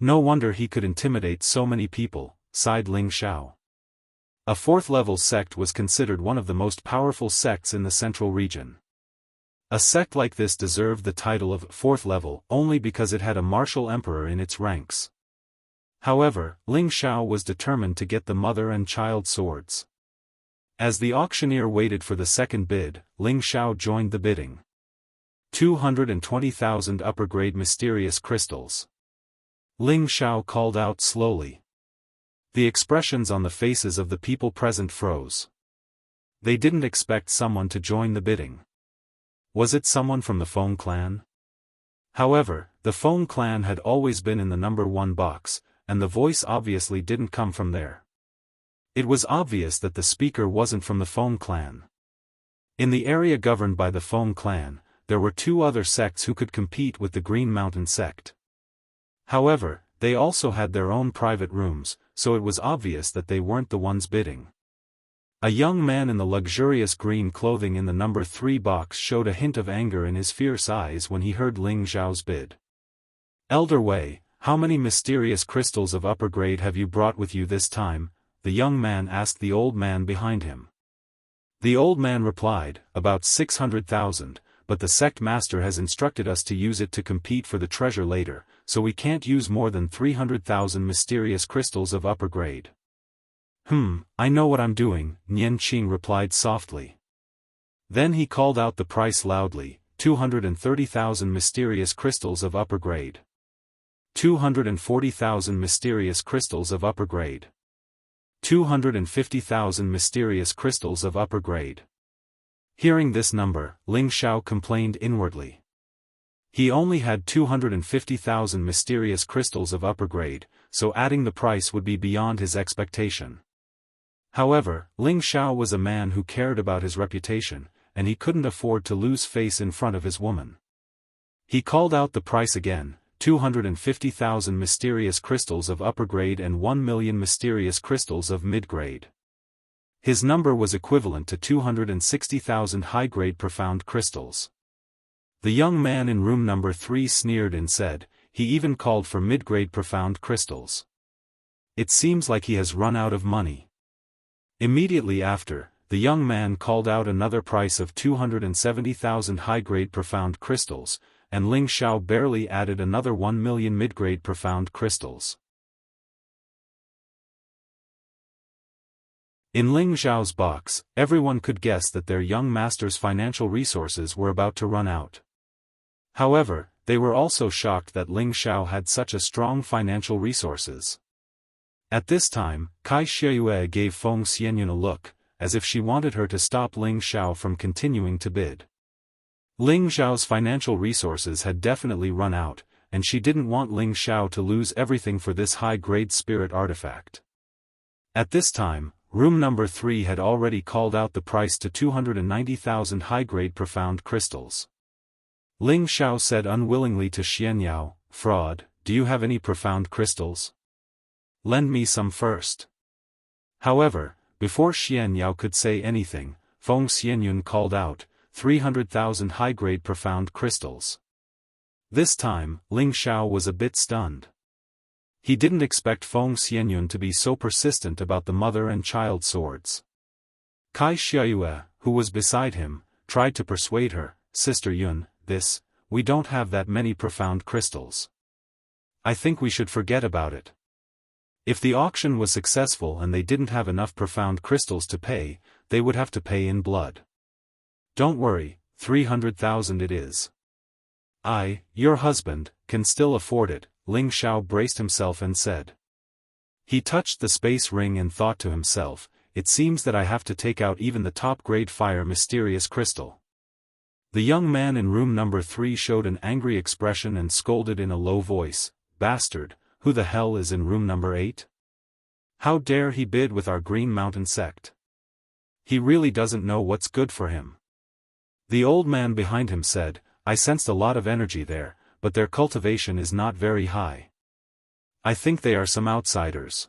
No wonder he could intimidate so many people, sighed Ling Xiao. A 4th-level sect was considered one of the most powerful sects in the central region. A sect like this deserved the title of 4th level only because it had a martial emperor in its ranks. However, Ling Xiao was determined to get the mother and child swords. As the auctioneer waited for the second bid, Ling Xiao joined the bidding. 220,000 upper-grade mysterious crystals. Ling Xiao called out slowly. The expressions on the faces of the people present froze. They didn't expect someone to join the bidding. Was it someone from the Feng clan? However, the Feng clan had always been in the number 1 box, and the voice obviously didn't come from there. It was obvious that the speaker wasn't from the Feng clan. In the area governed by the Feng clan, there were 2 other sects who could compete with the Green Mountain sect. However, they also had their own private rooms, so it was obvious that they weren't the ones bidding. A young man in the luxurious green clothing in the number 3 box showed a hint of anger in his fierce eyes when he heard Ling Xiao's bid. "Elder Wei, how many mysterious crystals of upper grade have you brought with you this time?" the young man asked the old man behind him. The old man replied, "About 600,000, but the sect master has instructed us to use it to compete for the treasure later, so we can't use more than 300,000 mysterious crystals of upper grade." I know what I'm doing," Nian Qing replied softly. Then he called out the price loudly, 230,000 mysterious crystals of upper grade. 240,000 mysterious crystals of upper grade. 250,000 mysterious crystals of upper grade. Hearing this number, Ling Xiao complained inwardly. He only had 250,000 mysterious crystals of upper grade, so adding the price would be beyond his expectation. However, Ling Xiao was a man who cared about his reputation, and he couldn't afford to lose face in front of his woman. He called out the price again, 250,000 mysterious crystals of upper grade and 1 million mysterious crystals of mid-grade. His number was equivalent to 260,000 high-grade profound crystals. The young man in room number 3 sneered and said, he even called for mid-grade profound crystals. It seems like he has run out of money. Immediately after, the young man called out another price of 270,000 high-grade profound crystals, and Ling Xiao barely added another 1 million mid-grade profound crystals. In Ling Xiao's box, everyone could guess that their young master's financial resources were about to run out. However, they were also shocked that Ling Xiao had such a strong financial resources. At this time, Kai Xiuyue gave Feng Xianyun a look, as if she wanted her to stop Ling Xiao from continuing to bid. Ling Xiao's financial resources had definitely run out, and she didn't want Ling Xiao to lose everything for this high-grade spirit artifact. At this time, room number 3 had already called out the price to 290,000 high-grade profound crystals. Ling Xiao said unwillingly to Xianyao, "Fraud, do you have any profound crystals? Lend me some first." However, before Xianyao could say anything, Feng Xianyun called out, 300,000 high-grade profound crystals. This time, Ling Xiao was a bit stunned. He didn't expect Feng Xianyun to be so persistent about the mother and child swords. Kai Xiuyue, who was beside him, tried to persuade her, "Sister Yun, we don't have that many profound crystals. I think we should forget about it." If the auction was successful and they didn't have enough profound crystals to pay, they would have to pay in blood. "Don't worry, 300,000 it is. Your husband, can still afford it," Ling Xiao braced himself and said. He touched the space ring and thought to himself, "It seems that I have to take out even the top-grade fire mysterious crystal." The young man in room number 3 showed an angry expression and scolded in a low voice, "Bastard, who the hell is in room number 8? How dare he bid with our Green Mountain sect? He really doesn't know what's good for him." The old man behind him said, "I sensed a lot of energy there, but their cultivation is not very high. I think they are some outsiders.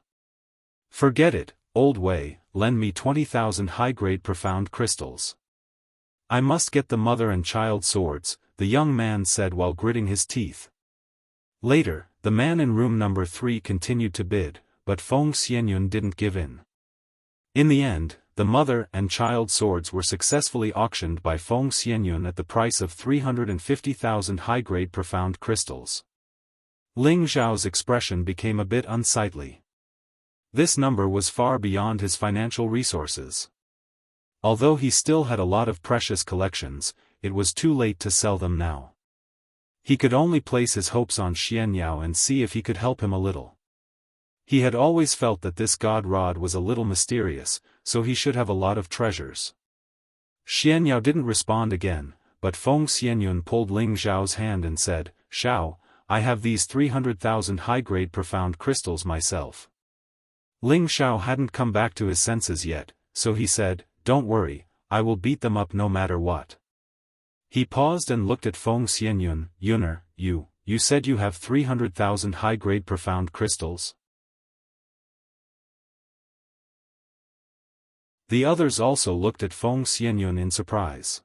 Forget it, old Wei, lend me 20,000 high-grade profound crystals. I must get the mother and child swords," the young man said while gritting his teeth. Later, the man in room number 3 continued to bid, but Feng Xianyun didn't give in. In the end, the mother and child swords were successfully auctioned by Feng Xianyun at the price of 350,000 high-grade profound crystals. Ling Xiao's expression became a bit unsightly. This number was far beyond his financial resources. Although he still had a lot of precious collections, it was too late to sell them now. He could only place his hopes on Xianyao and see if he could help him a little. He had always felt that this god rod was a little mysterious, so he should have a lot of treasures. Xianyao didn't respond again, but Feng Xianyun pulled Ling Xiao's hand and said, "Xiao, I have these 300,000 high-grade profound crystals myself." Ling Xiao hadn't come back to his senses yet, so he said, "Don't worry, I will beat them up no matter what." He paused and looked at Feng Xianyun, "Yuner, you said you have 300,000 high-grade profound crystals?" The others also looked at Feng Xianyun in surprise.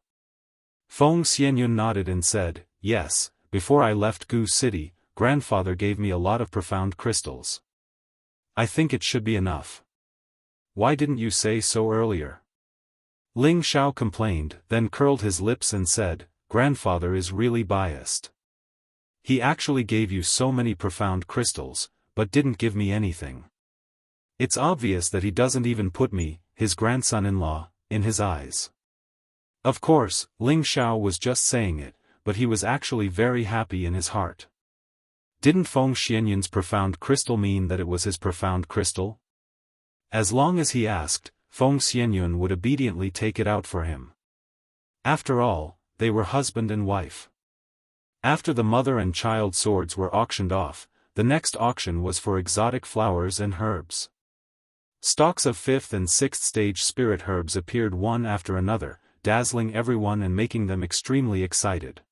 Feng Xianyun nodded and said, "Yes, before I left Gu City, grandfather gave me a lot of profound crystals. I think it should be enough. Why didn't you say so earlier?" Ling Xiao complained, then curled his lips and said, "Grandfather is really biased. He actually gave you so many profound crystals, but didn't give me anything. It's obvious that he doesn't even put me, his grandson-in-law, in his eyes." Of course, Ling Xiao was just saying it, but he was actually very happy in his heart. Didn't Feng Xianyun's profound crystal mean that it was his profound crystal? As long as he asked, Feng Xianyun would obediently take it out for him. After all, they were husband and wife. After the mother and child swords were auctioned off, the next auction was for exotic flowers and herbs. Stalks of 5th and 6th stage spirit herbs appeared one after another, dazzling everyone and making them extremely excited.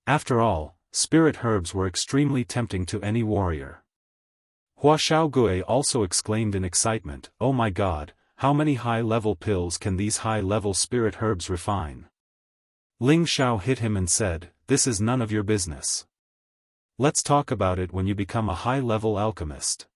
After all, spirit herbs were extremely tempting to any warrior. Hua Xiaogue also exclaimed in excitement, "Oh my god, how many high-level pills can these high-level spirit herbs refine?" Ling Xiao hit him and said, "This is none of your business. Let's talk about it when you become a high-level alchemist."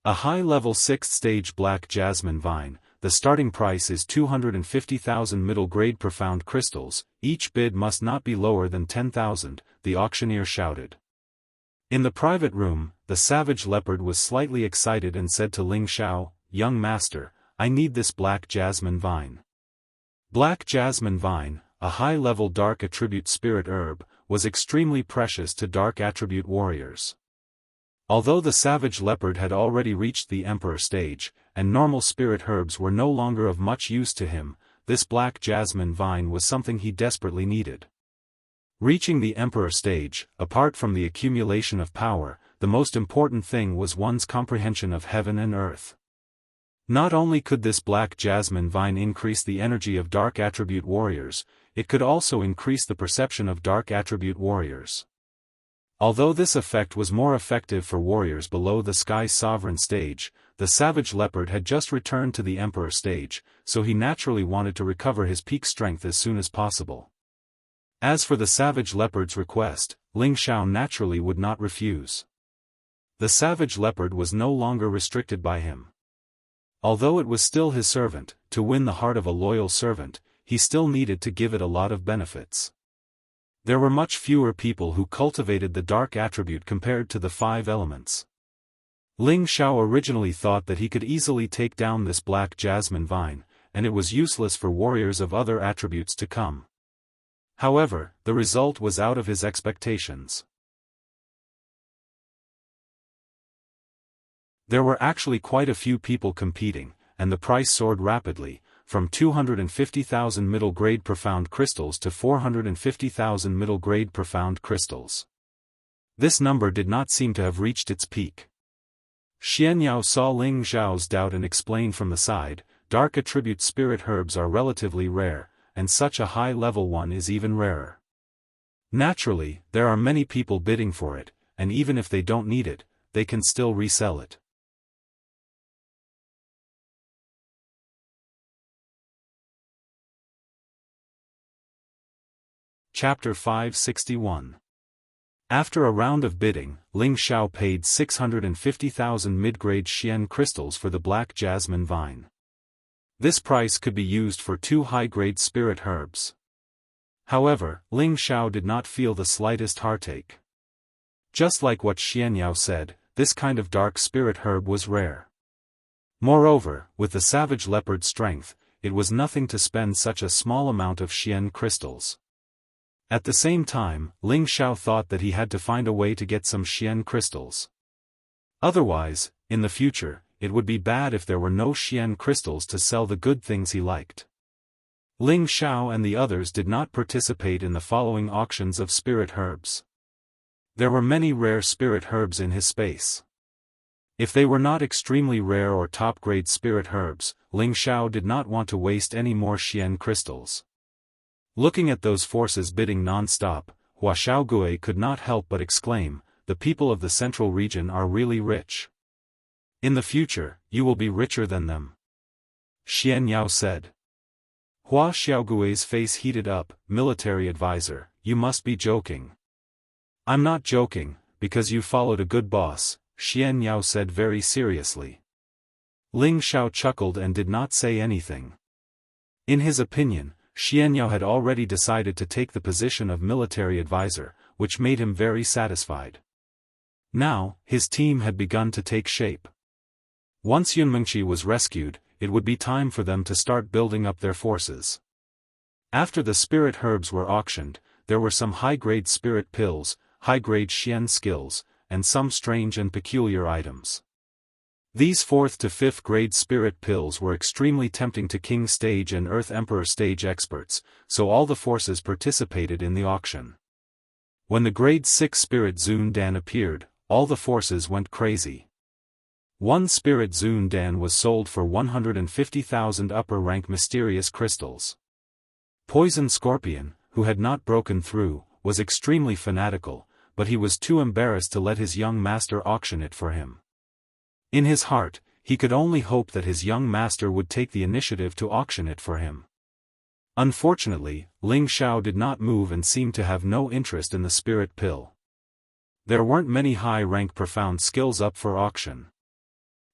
A high-level 6th stage black jasmine vine, the starting price is 250,000 middle-grade profound crystals, each bid must not be lower than 10,000, the auctioneer shouted. In the private room, the savage leopard was slightly excited and said to Ling Xiao, "Young master, I need this black jasmine vine." Black jasmine vine, a high-level dark attribute spirit herb, was extremely precious to dark attribute warriors. Although the savage leopard had already reached the emperor stage, and normal spirit herbs were no longer of much use to him, this black jasmine vine was something he desperately needed. Reaching the emperor stage, apart from the accumulation of power, the most important thing was one's comprehension of heaven and earth. Not only could this black jasmine vine increase the energy of dark attribute warriors, it could also increase the perception of dark attribute warriors. Although this effect was more effective for warriors below the Sky Sovereign stage, the savage leopard had just returned to the emperor stage, so he naturally wanted to recover his peak strength as soon as possible. As for the savage leopard's request, Ling Xiao naturally would not refuse. The savage leopard was no longer restricted by him. Although it was still his servant, to win the heart of a loyal servant, he still needed to give it a lot of benefits. There were much fewer people who cultivated the dark attribute compared to the 5 elements. Ling Xiao originally thought that he could easily take down this black jasmine vine, and it was useless for warriors of other attributes to come. However, the result was out of his expectations. There were actually quite a few people competing, and the price soared rapidly, from 250,000 middle-grade profound crystals to 450,000 middle-grade profound crystals. This number did not seem to have reached its peak. Xianyao saw Ling Xiao's doubt and explained from the side, "Dark attribute spirit herbs are relatively rare, and such a high-level one is even rarer. Naturally, there are many people bidding for it, and even if they don't need it, they can still resell it." Chapter 561. After a round of bidding, Ling Xiao paid 650,000 mid-grade Xian crystals for the black jasmine vine. This price could be used for 2 high-grade spirit herbs. However, Ling Xiao did not feel the slightest heartache. Just like what Xianyao said, this kind of dark spirit herb was rare. Moreover, with the savage leopard's strength, it was nothing to spend such a small amount of Xian crystals. At the same time, Ling Xiao thought that he had to find a way to get some Xian crystals. Otherwise, in the future, it would be bad if there were no Xian crystals to sell the good things he liked. Ling Xiao and the others did not participate in the following auctions of spirit herbs. There were many rare spirit herbs in his space. If they were not extremely rare or top-grade spirit herbs, Ling Xiao did not want to waste any more Xian crystals. Looking at those forces bidding non-stop, Hua Xiaogue could not help but exclaim, "The people of the central region are really rich. In the future, you will be richer than them." Xianyao said. Hua Xiaogue's face heated up, "Military advisor, you must be joking." "I'm not joking, because you followed a good boss," Xianyao said very seriously. Ling Xiao chuckled and did not say anything. In his opinion, Xianyao had already decided to take the position of military advisor, which made him very satisfied. Now, his team had begun to take shape. Once Yunmengqi was rescued, it would be time for them to start building up their forces. After the spirit herbs were auctioned, there were some high-grade spirit pills, high-grade Xian skills, and some strange and peculiar items. These 4th to 5th grade spirit pills were extremely tempting to King Stage and Earth Emperor Stage experts, so all the forces participated in the auction. When the grade 6 spirit Zundan appeared, all the forces went crazy. One spirit Zundan was sold for 150,000 upper-rank mysterious crystals. Poison Scorpion, who had not broken through, was extremely fanatical, but he was too embarrassed to let his young master auction it for him. In his heart, he could only hope that his young master would take the initiative to auction it for him. Unfortunately, Ling Xiao did not move and seemed to have no interest in the spirit pill. There weren't many high-rank profound skills up for auction.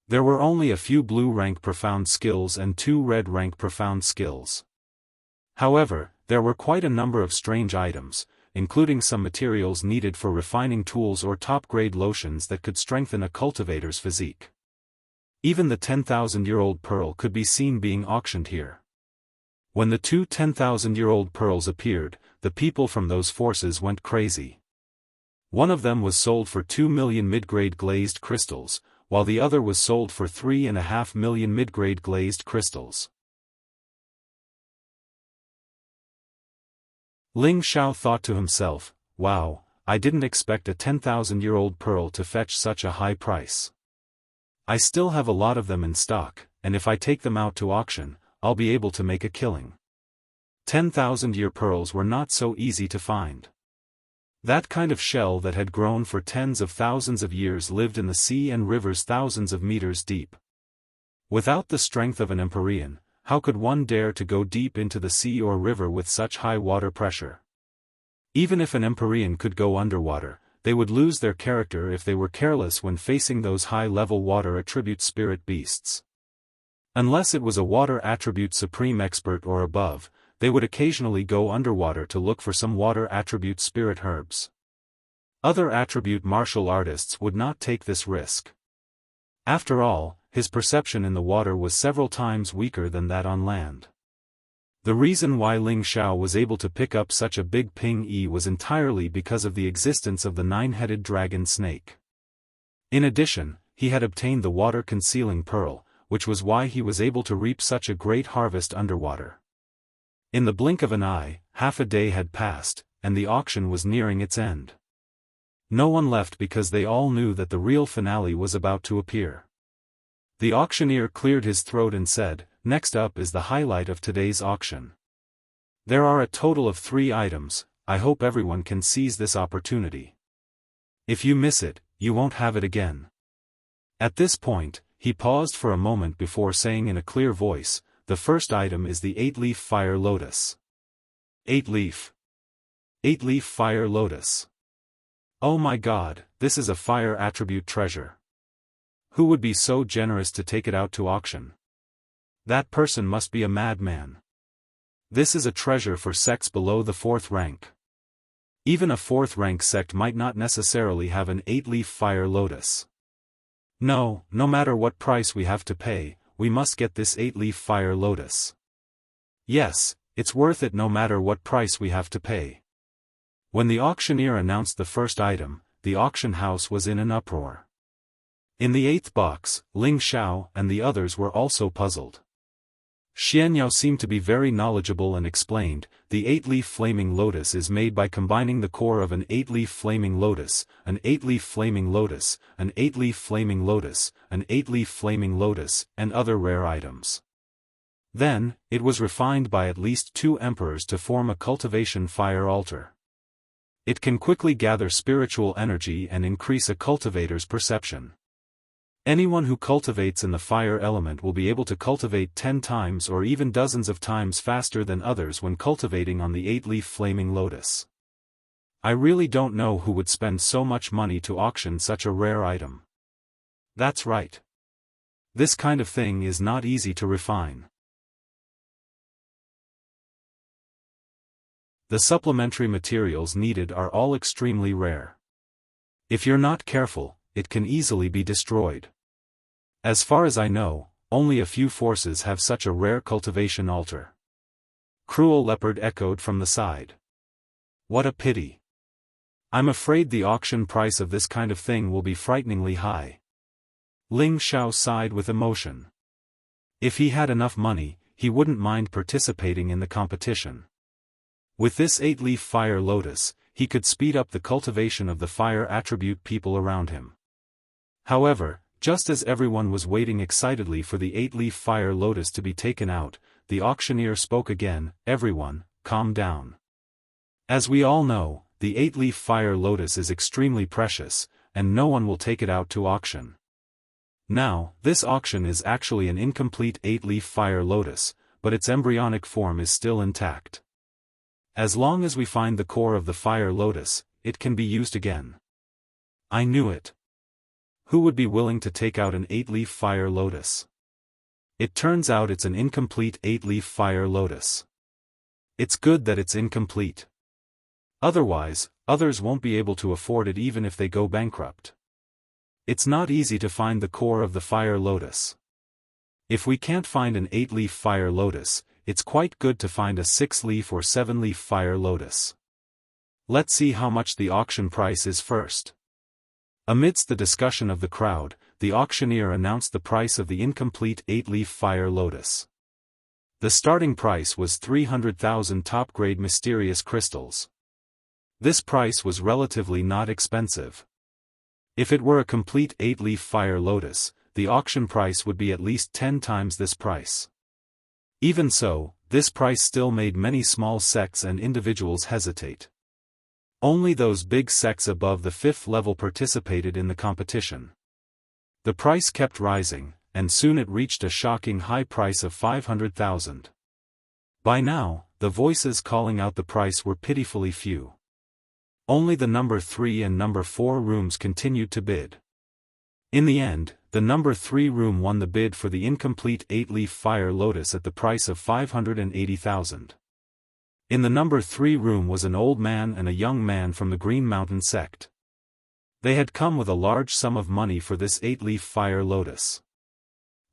There were only a few blue-rank profound skills and 2 red-rank profound skills. However, there were quite a number of strange items, including some materials needed for refining tools or top-grade lotions that could strengthen a cultivator's physique. Even the 10,000-year-old pearl could be seen being auctioned here. When the 2 10,000-year-old pearls appeared, the people from those forces went crazy. One of them was sold for 2 million mid-grade glazed crystals, while the other was sold for 3.5 million mid-grade glazed crystals. Ling Xiao thought to himself, wow, I didn't expect a 10,000-year-old pearl to fetch such a high price. I still have a lot of them in stock, and if I take them out to auction, I'll be able to make a killing. 10,000-year pearls were not so easy to find. That kind of shell that had grown for tens of thousands of years lived in the sea and rivers thousands of meters deep. Without the strength of an Empyrean, how could one dare to go deep into the sea or river with such high water pressure? Even if an Empyrean could go underwater, they would lose their character if they were careless when facing those high-level water attribute spirit beasts. Unless it was a water attribute supreme expert or above, they would occasionally go underwater to look for some water attribute spirit herbs. Other attribute martial artists would not take this risk. After all, his perception in the water was several times weaker than that on land. The reason why Ling Xiao was able to pick up such a big ping-yi was entirely because of the existence of the 9-headed dragon snake. In addition, he had obtained the water-concealing pearl, which was why he was able to reap such a great harvest underwater. In the blink of an eye, half a day had passed, and the auction was nearing its end. No one left because they all knew that the real finale was about to appear. The auctioneer cleared his throat and said, "Next up is the highlight of today's auction. There are a total of 3 items, I hope everyone can seize this opportunity. If you miss it, you won't have it again." At this point, he paused for a moment before saying in a clear voice, "The first item is the 8-leaf fire lotus." 8-leaf. 8-leaf fire lotus. Oh my god, this is a fire attribute treasure. Who would be so generous to take it out to auction? That person must be a madman. This is a treasure for sects below the 4th rank. Even a 4th rank sect might not necessarily have an 8-leaf fire lotus. No matter what price we have to pay, we must get this 8-leaf fire lotus. Yes, it's worth it no matter what price we have to pay. When the auctioneer announced the first item, the auction house was in an uproar. In the 8th box, Ling Xiao and the others were also puzzled. Xianyao seemed to be very knowledgeable and explained, the 8-leaf flaming lotus is made by combining the core of an 8-leaf flaming lotus, an 8-leaf flaming lotus, an 8-leaf flaming lotus, an 8-leaf flaming lotus, and other rare items. Then, it was refined by at least 2 emperors to form a cultivation fire altar. It can quickly gather spiritual energy and increase a cultivator's perception. Anyone who cultivates in the fire element will be able to cultivate 10 times or even dozens of times faster than others when cultivating on the 8-leaf flaming lotus. I really don't know who would spend so much money to auction such a rare item. That's right. This kind of thing is not easy to refine. The supplementary materials needed are all extremely rare. If you're not careful, it can easily be destroyed. As far as I know, only a few forces have such a rare cultivation altar. Cruel Leopard echoed from the side. What a pity. I'm afraid the auction price of this kind of thing will be frighteningly high. Ling Xiao sighed with emotion. If he had enough money, he wouldn't mind participating in the competition. With this 8-leaf fire lotus, he could speed up the cultivation of the fire attribute people around him. However, just as everyone was waiting excitedly for the 8-leaf fire lotus to be taken out, the auctioneer spoke again, "Everyone, calm down. As we all know, the 8-leaf fire lotus is extremely precious, and no one will take it out to auction. Now, this auction is actually an incomplete 8-leaf fire lotus, but its embryonic form is still intact. As long as we find the core of the fire lotus, it can be used again. I knew it. Who would be willing to take out an 8-leaf fire lotus? It turns out it's an incomplete 8-leaf fire lotus. It's good that it's incomplete. Otherwise, others won't be able to afford it even if they go bankrupt. It's not easy to find the core of the fire lotus. If we can't find an 8-leaf fire lotus, it's quite good to find a 6-leaf or 7-leaf fire lotus. Let's see how much the auction price is first. Amidst the discussion of the crowd, the auctioneer announced the price of the incomplete 8-leaf fire lotus. The starting price was 300,000 top-grade mysterious crystals. This price was relatively not expensive. If it were a complete 8-leaf fire lotus, the auction price would be at least 10 times this price. Even so, this price still made many small sects and individuals hesitate. Only those big sects above the 5th level participated in the competition. The price kept rising, and soon it reached a shocking high price of 500,000. By now, the voices calling out the price were pitifully few. Only the number 3 and number 4 rooms continued to bid. In the end, the number 3 room won the bid for the incomplete 8-leaf fire lotus at the price of 580,000. In the number 3 room was an old man and a young man from the Green Mountain sect. They had come with a large sum of money for this 8-leaf fire lotus.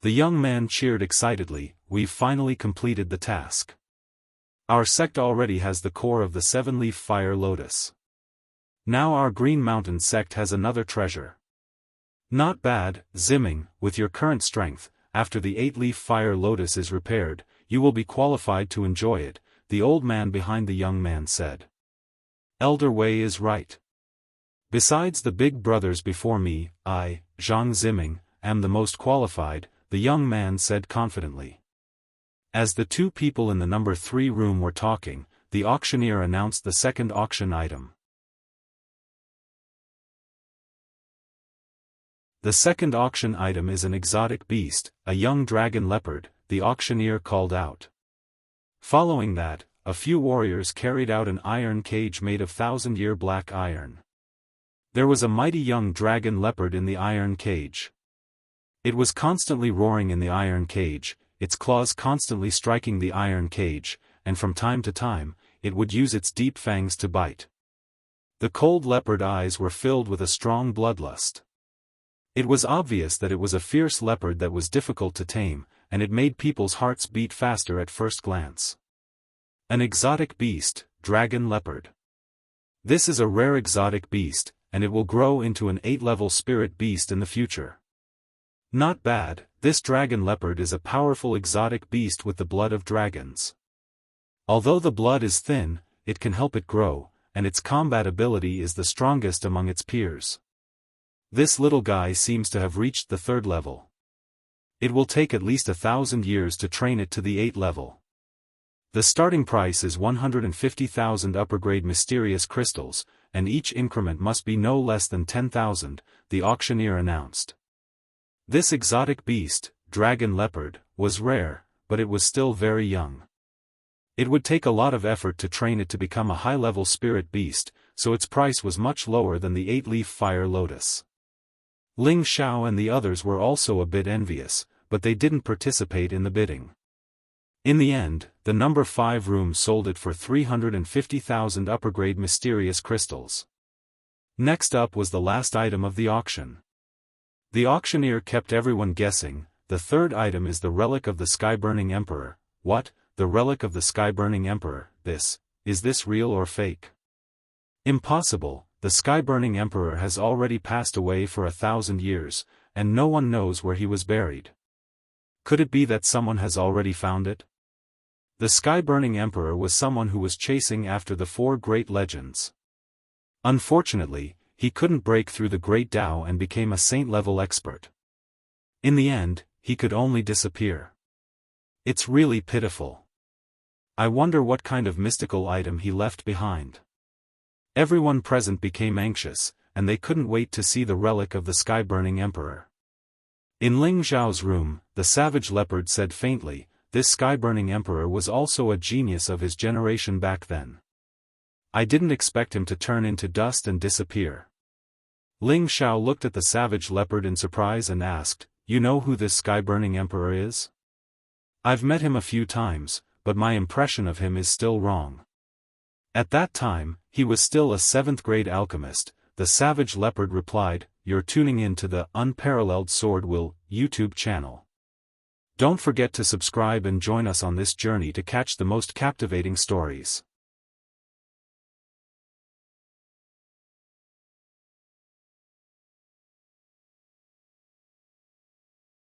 The young man cheered excitedly, "We've finally completed the task. Our sect already has the core of the 7-leaf fire lotus. Now our Green Mountain sect has another treasure." "Not bad, Zimming, with your current strength, after the 8-leaf fire lotus is repaired, you will be qualified to enjoy it," the old man behind the young man said. "Elder Wei is right. Besides the big brothers before me, I, Zhang Zimming, am the most qualified," the young man said confidently. As the two people in the number 3 room were talking, the auctioneer announced the second auction item. The second auction item is an exotic beast, a young dragon leopard, the auctioneer called out. Following that, a few warriors carried out an iron cage made of 1,000-year black iron. There was a mighty young dragon leopard in the iron cage. It was constantly roaring in the iron cage, its claws constantly striking the iron cage, and from time to time, it would use its deep fangs to bite. The cold leopard eyes were filled with a strong bloodlust. It was obvious that it was a fierce leopard that was difficult to tame, and it made people's hearts beat faster at first glance. An exotic beast, dragon leopard. This is a rare exotic beast, and it will grow into an 8-level spirit beast in the future. Not bad, this dragon leopard is a powerful exotic beast with the blood of dragons. Although the blood is thin, it can help it grow, and its combat ability is the strongest among its peers. This little guy seems to have reached the 3rd level. It will take at least 1,000 years to train it to the 8th level. The starting price is 150,000 upper-grade mysterious crystals, and each increment must be no less than 10,000, the auctioneer announced. This exotic beast, dragon leopard, was rare, but it was still very young. It would take a lot of effort to train it to become a high-level spirit beast, so its price was much lower than the 8-leaf fire lotus. Ling Xiao and the others were also a bit envious, but they didn't participate in the bidding. In the end, the number 5 room sold it for 350,000 upper-grade mysterious crystals. Next up was the last item of the auction. The auctioneer kept everyone guessing. The third item is the relic of the sky-burning emperor. What? The relic of the sky-burning emperor? Is this real or fake? Impossible, the sky-burning emperor has already passed away for 1,000 years, and no one knows where he was buried. Could it be that someone has already found it? The sky-burning emperor was someone who was chasing after the 4 great legends. Unfortunately, he couldn't break through the great Tao and became a saint-level expert. In the end, he could only disappear. It's really pitiful. I wonder what kind of mystical item he left behind. Everyone present became anxious, and they couldn't wait to see the relic of the sky-burning emperor. In Ling Zhao's room, the savage leopard said faintly, "This sky-burning emperor was also a genius of his generation back then. I didn't expect him to turn into dust and disappear." Ling Zhao looked at the savage leopard in surprise and asked, "You know who this sky-burning emperor is?" "I've met him a few times, but my impression of him is still wrong." At that time, he was still a 7th-grade alchemist. The savage leopard replied, "You're tuning in to the Unparalleled SwordWill YouTube channel. Don't forget to subscribe and join us on this journey to catch the most captivating stories.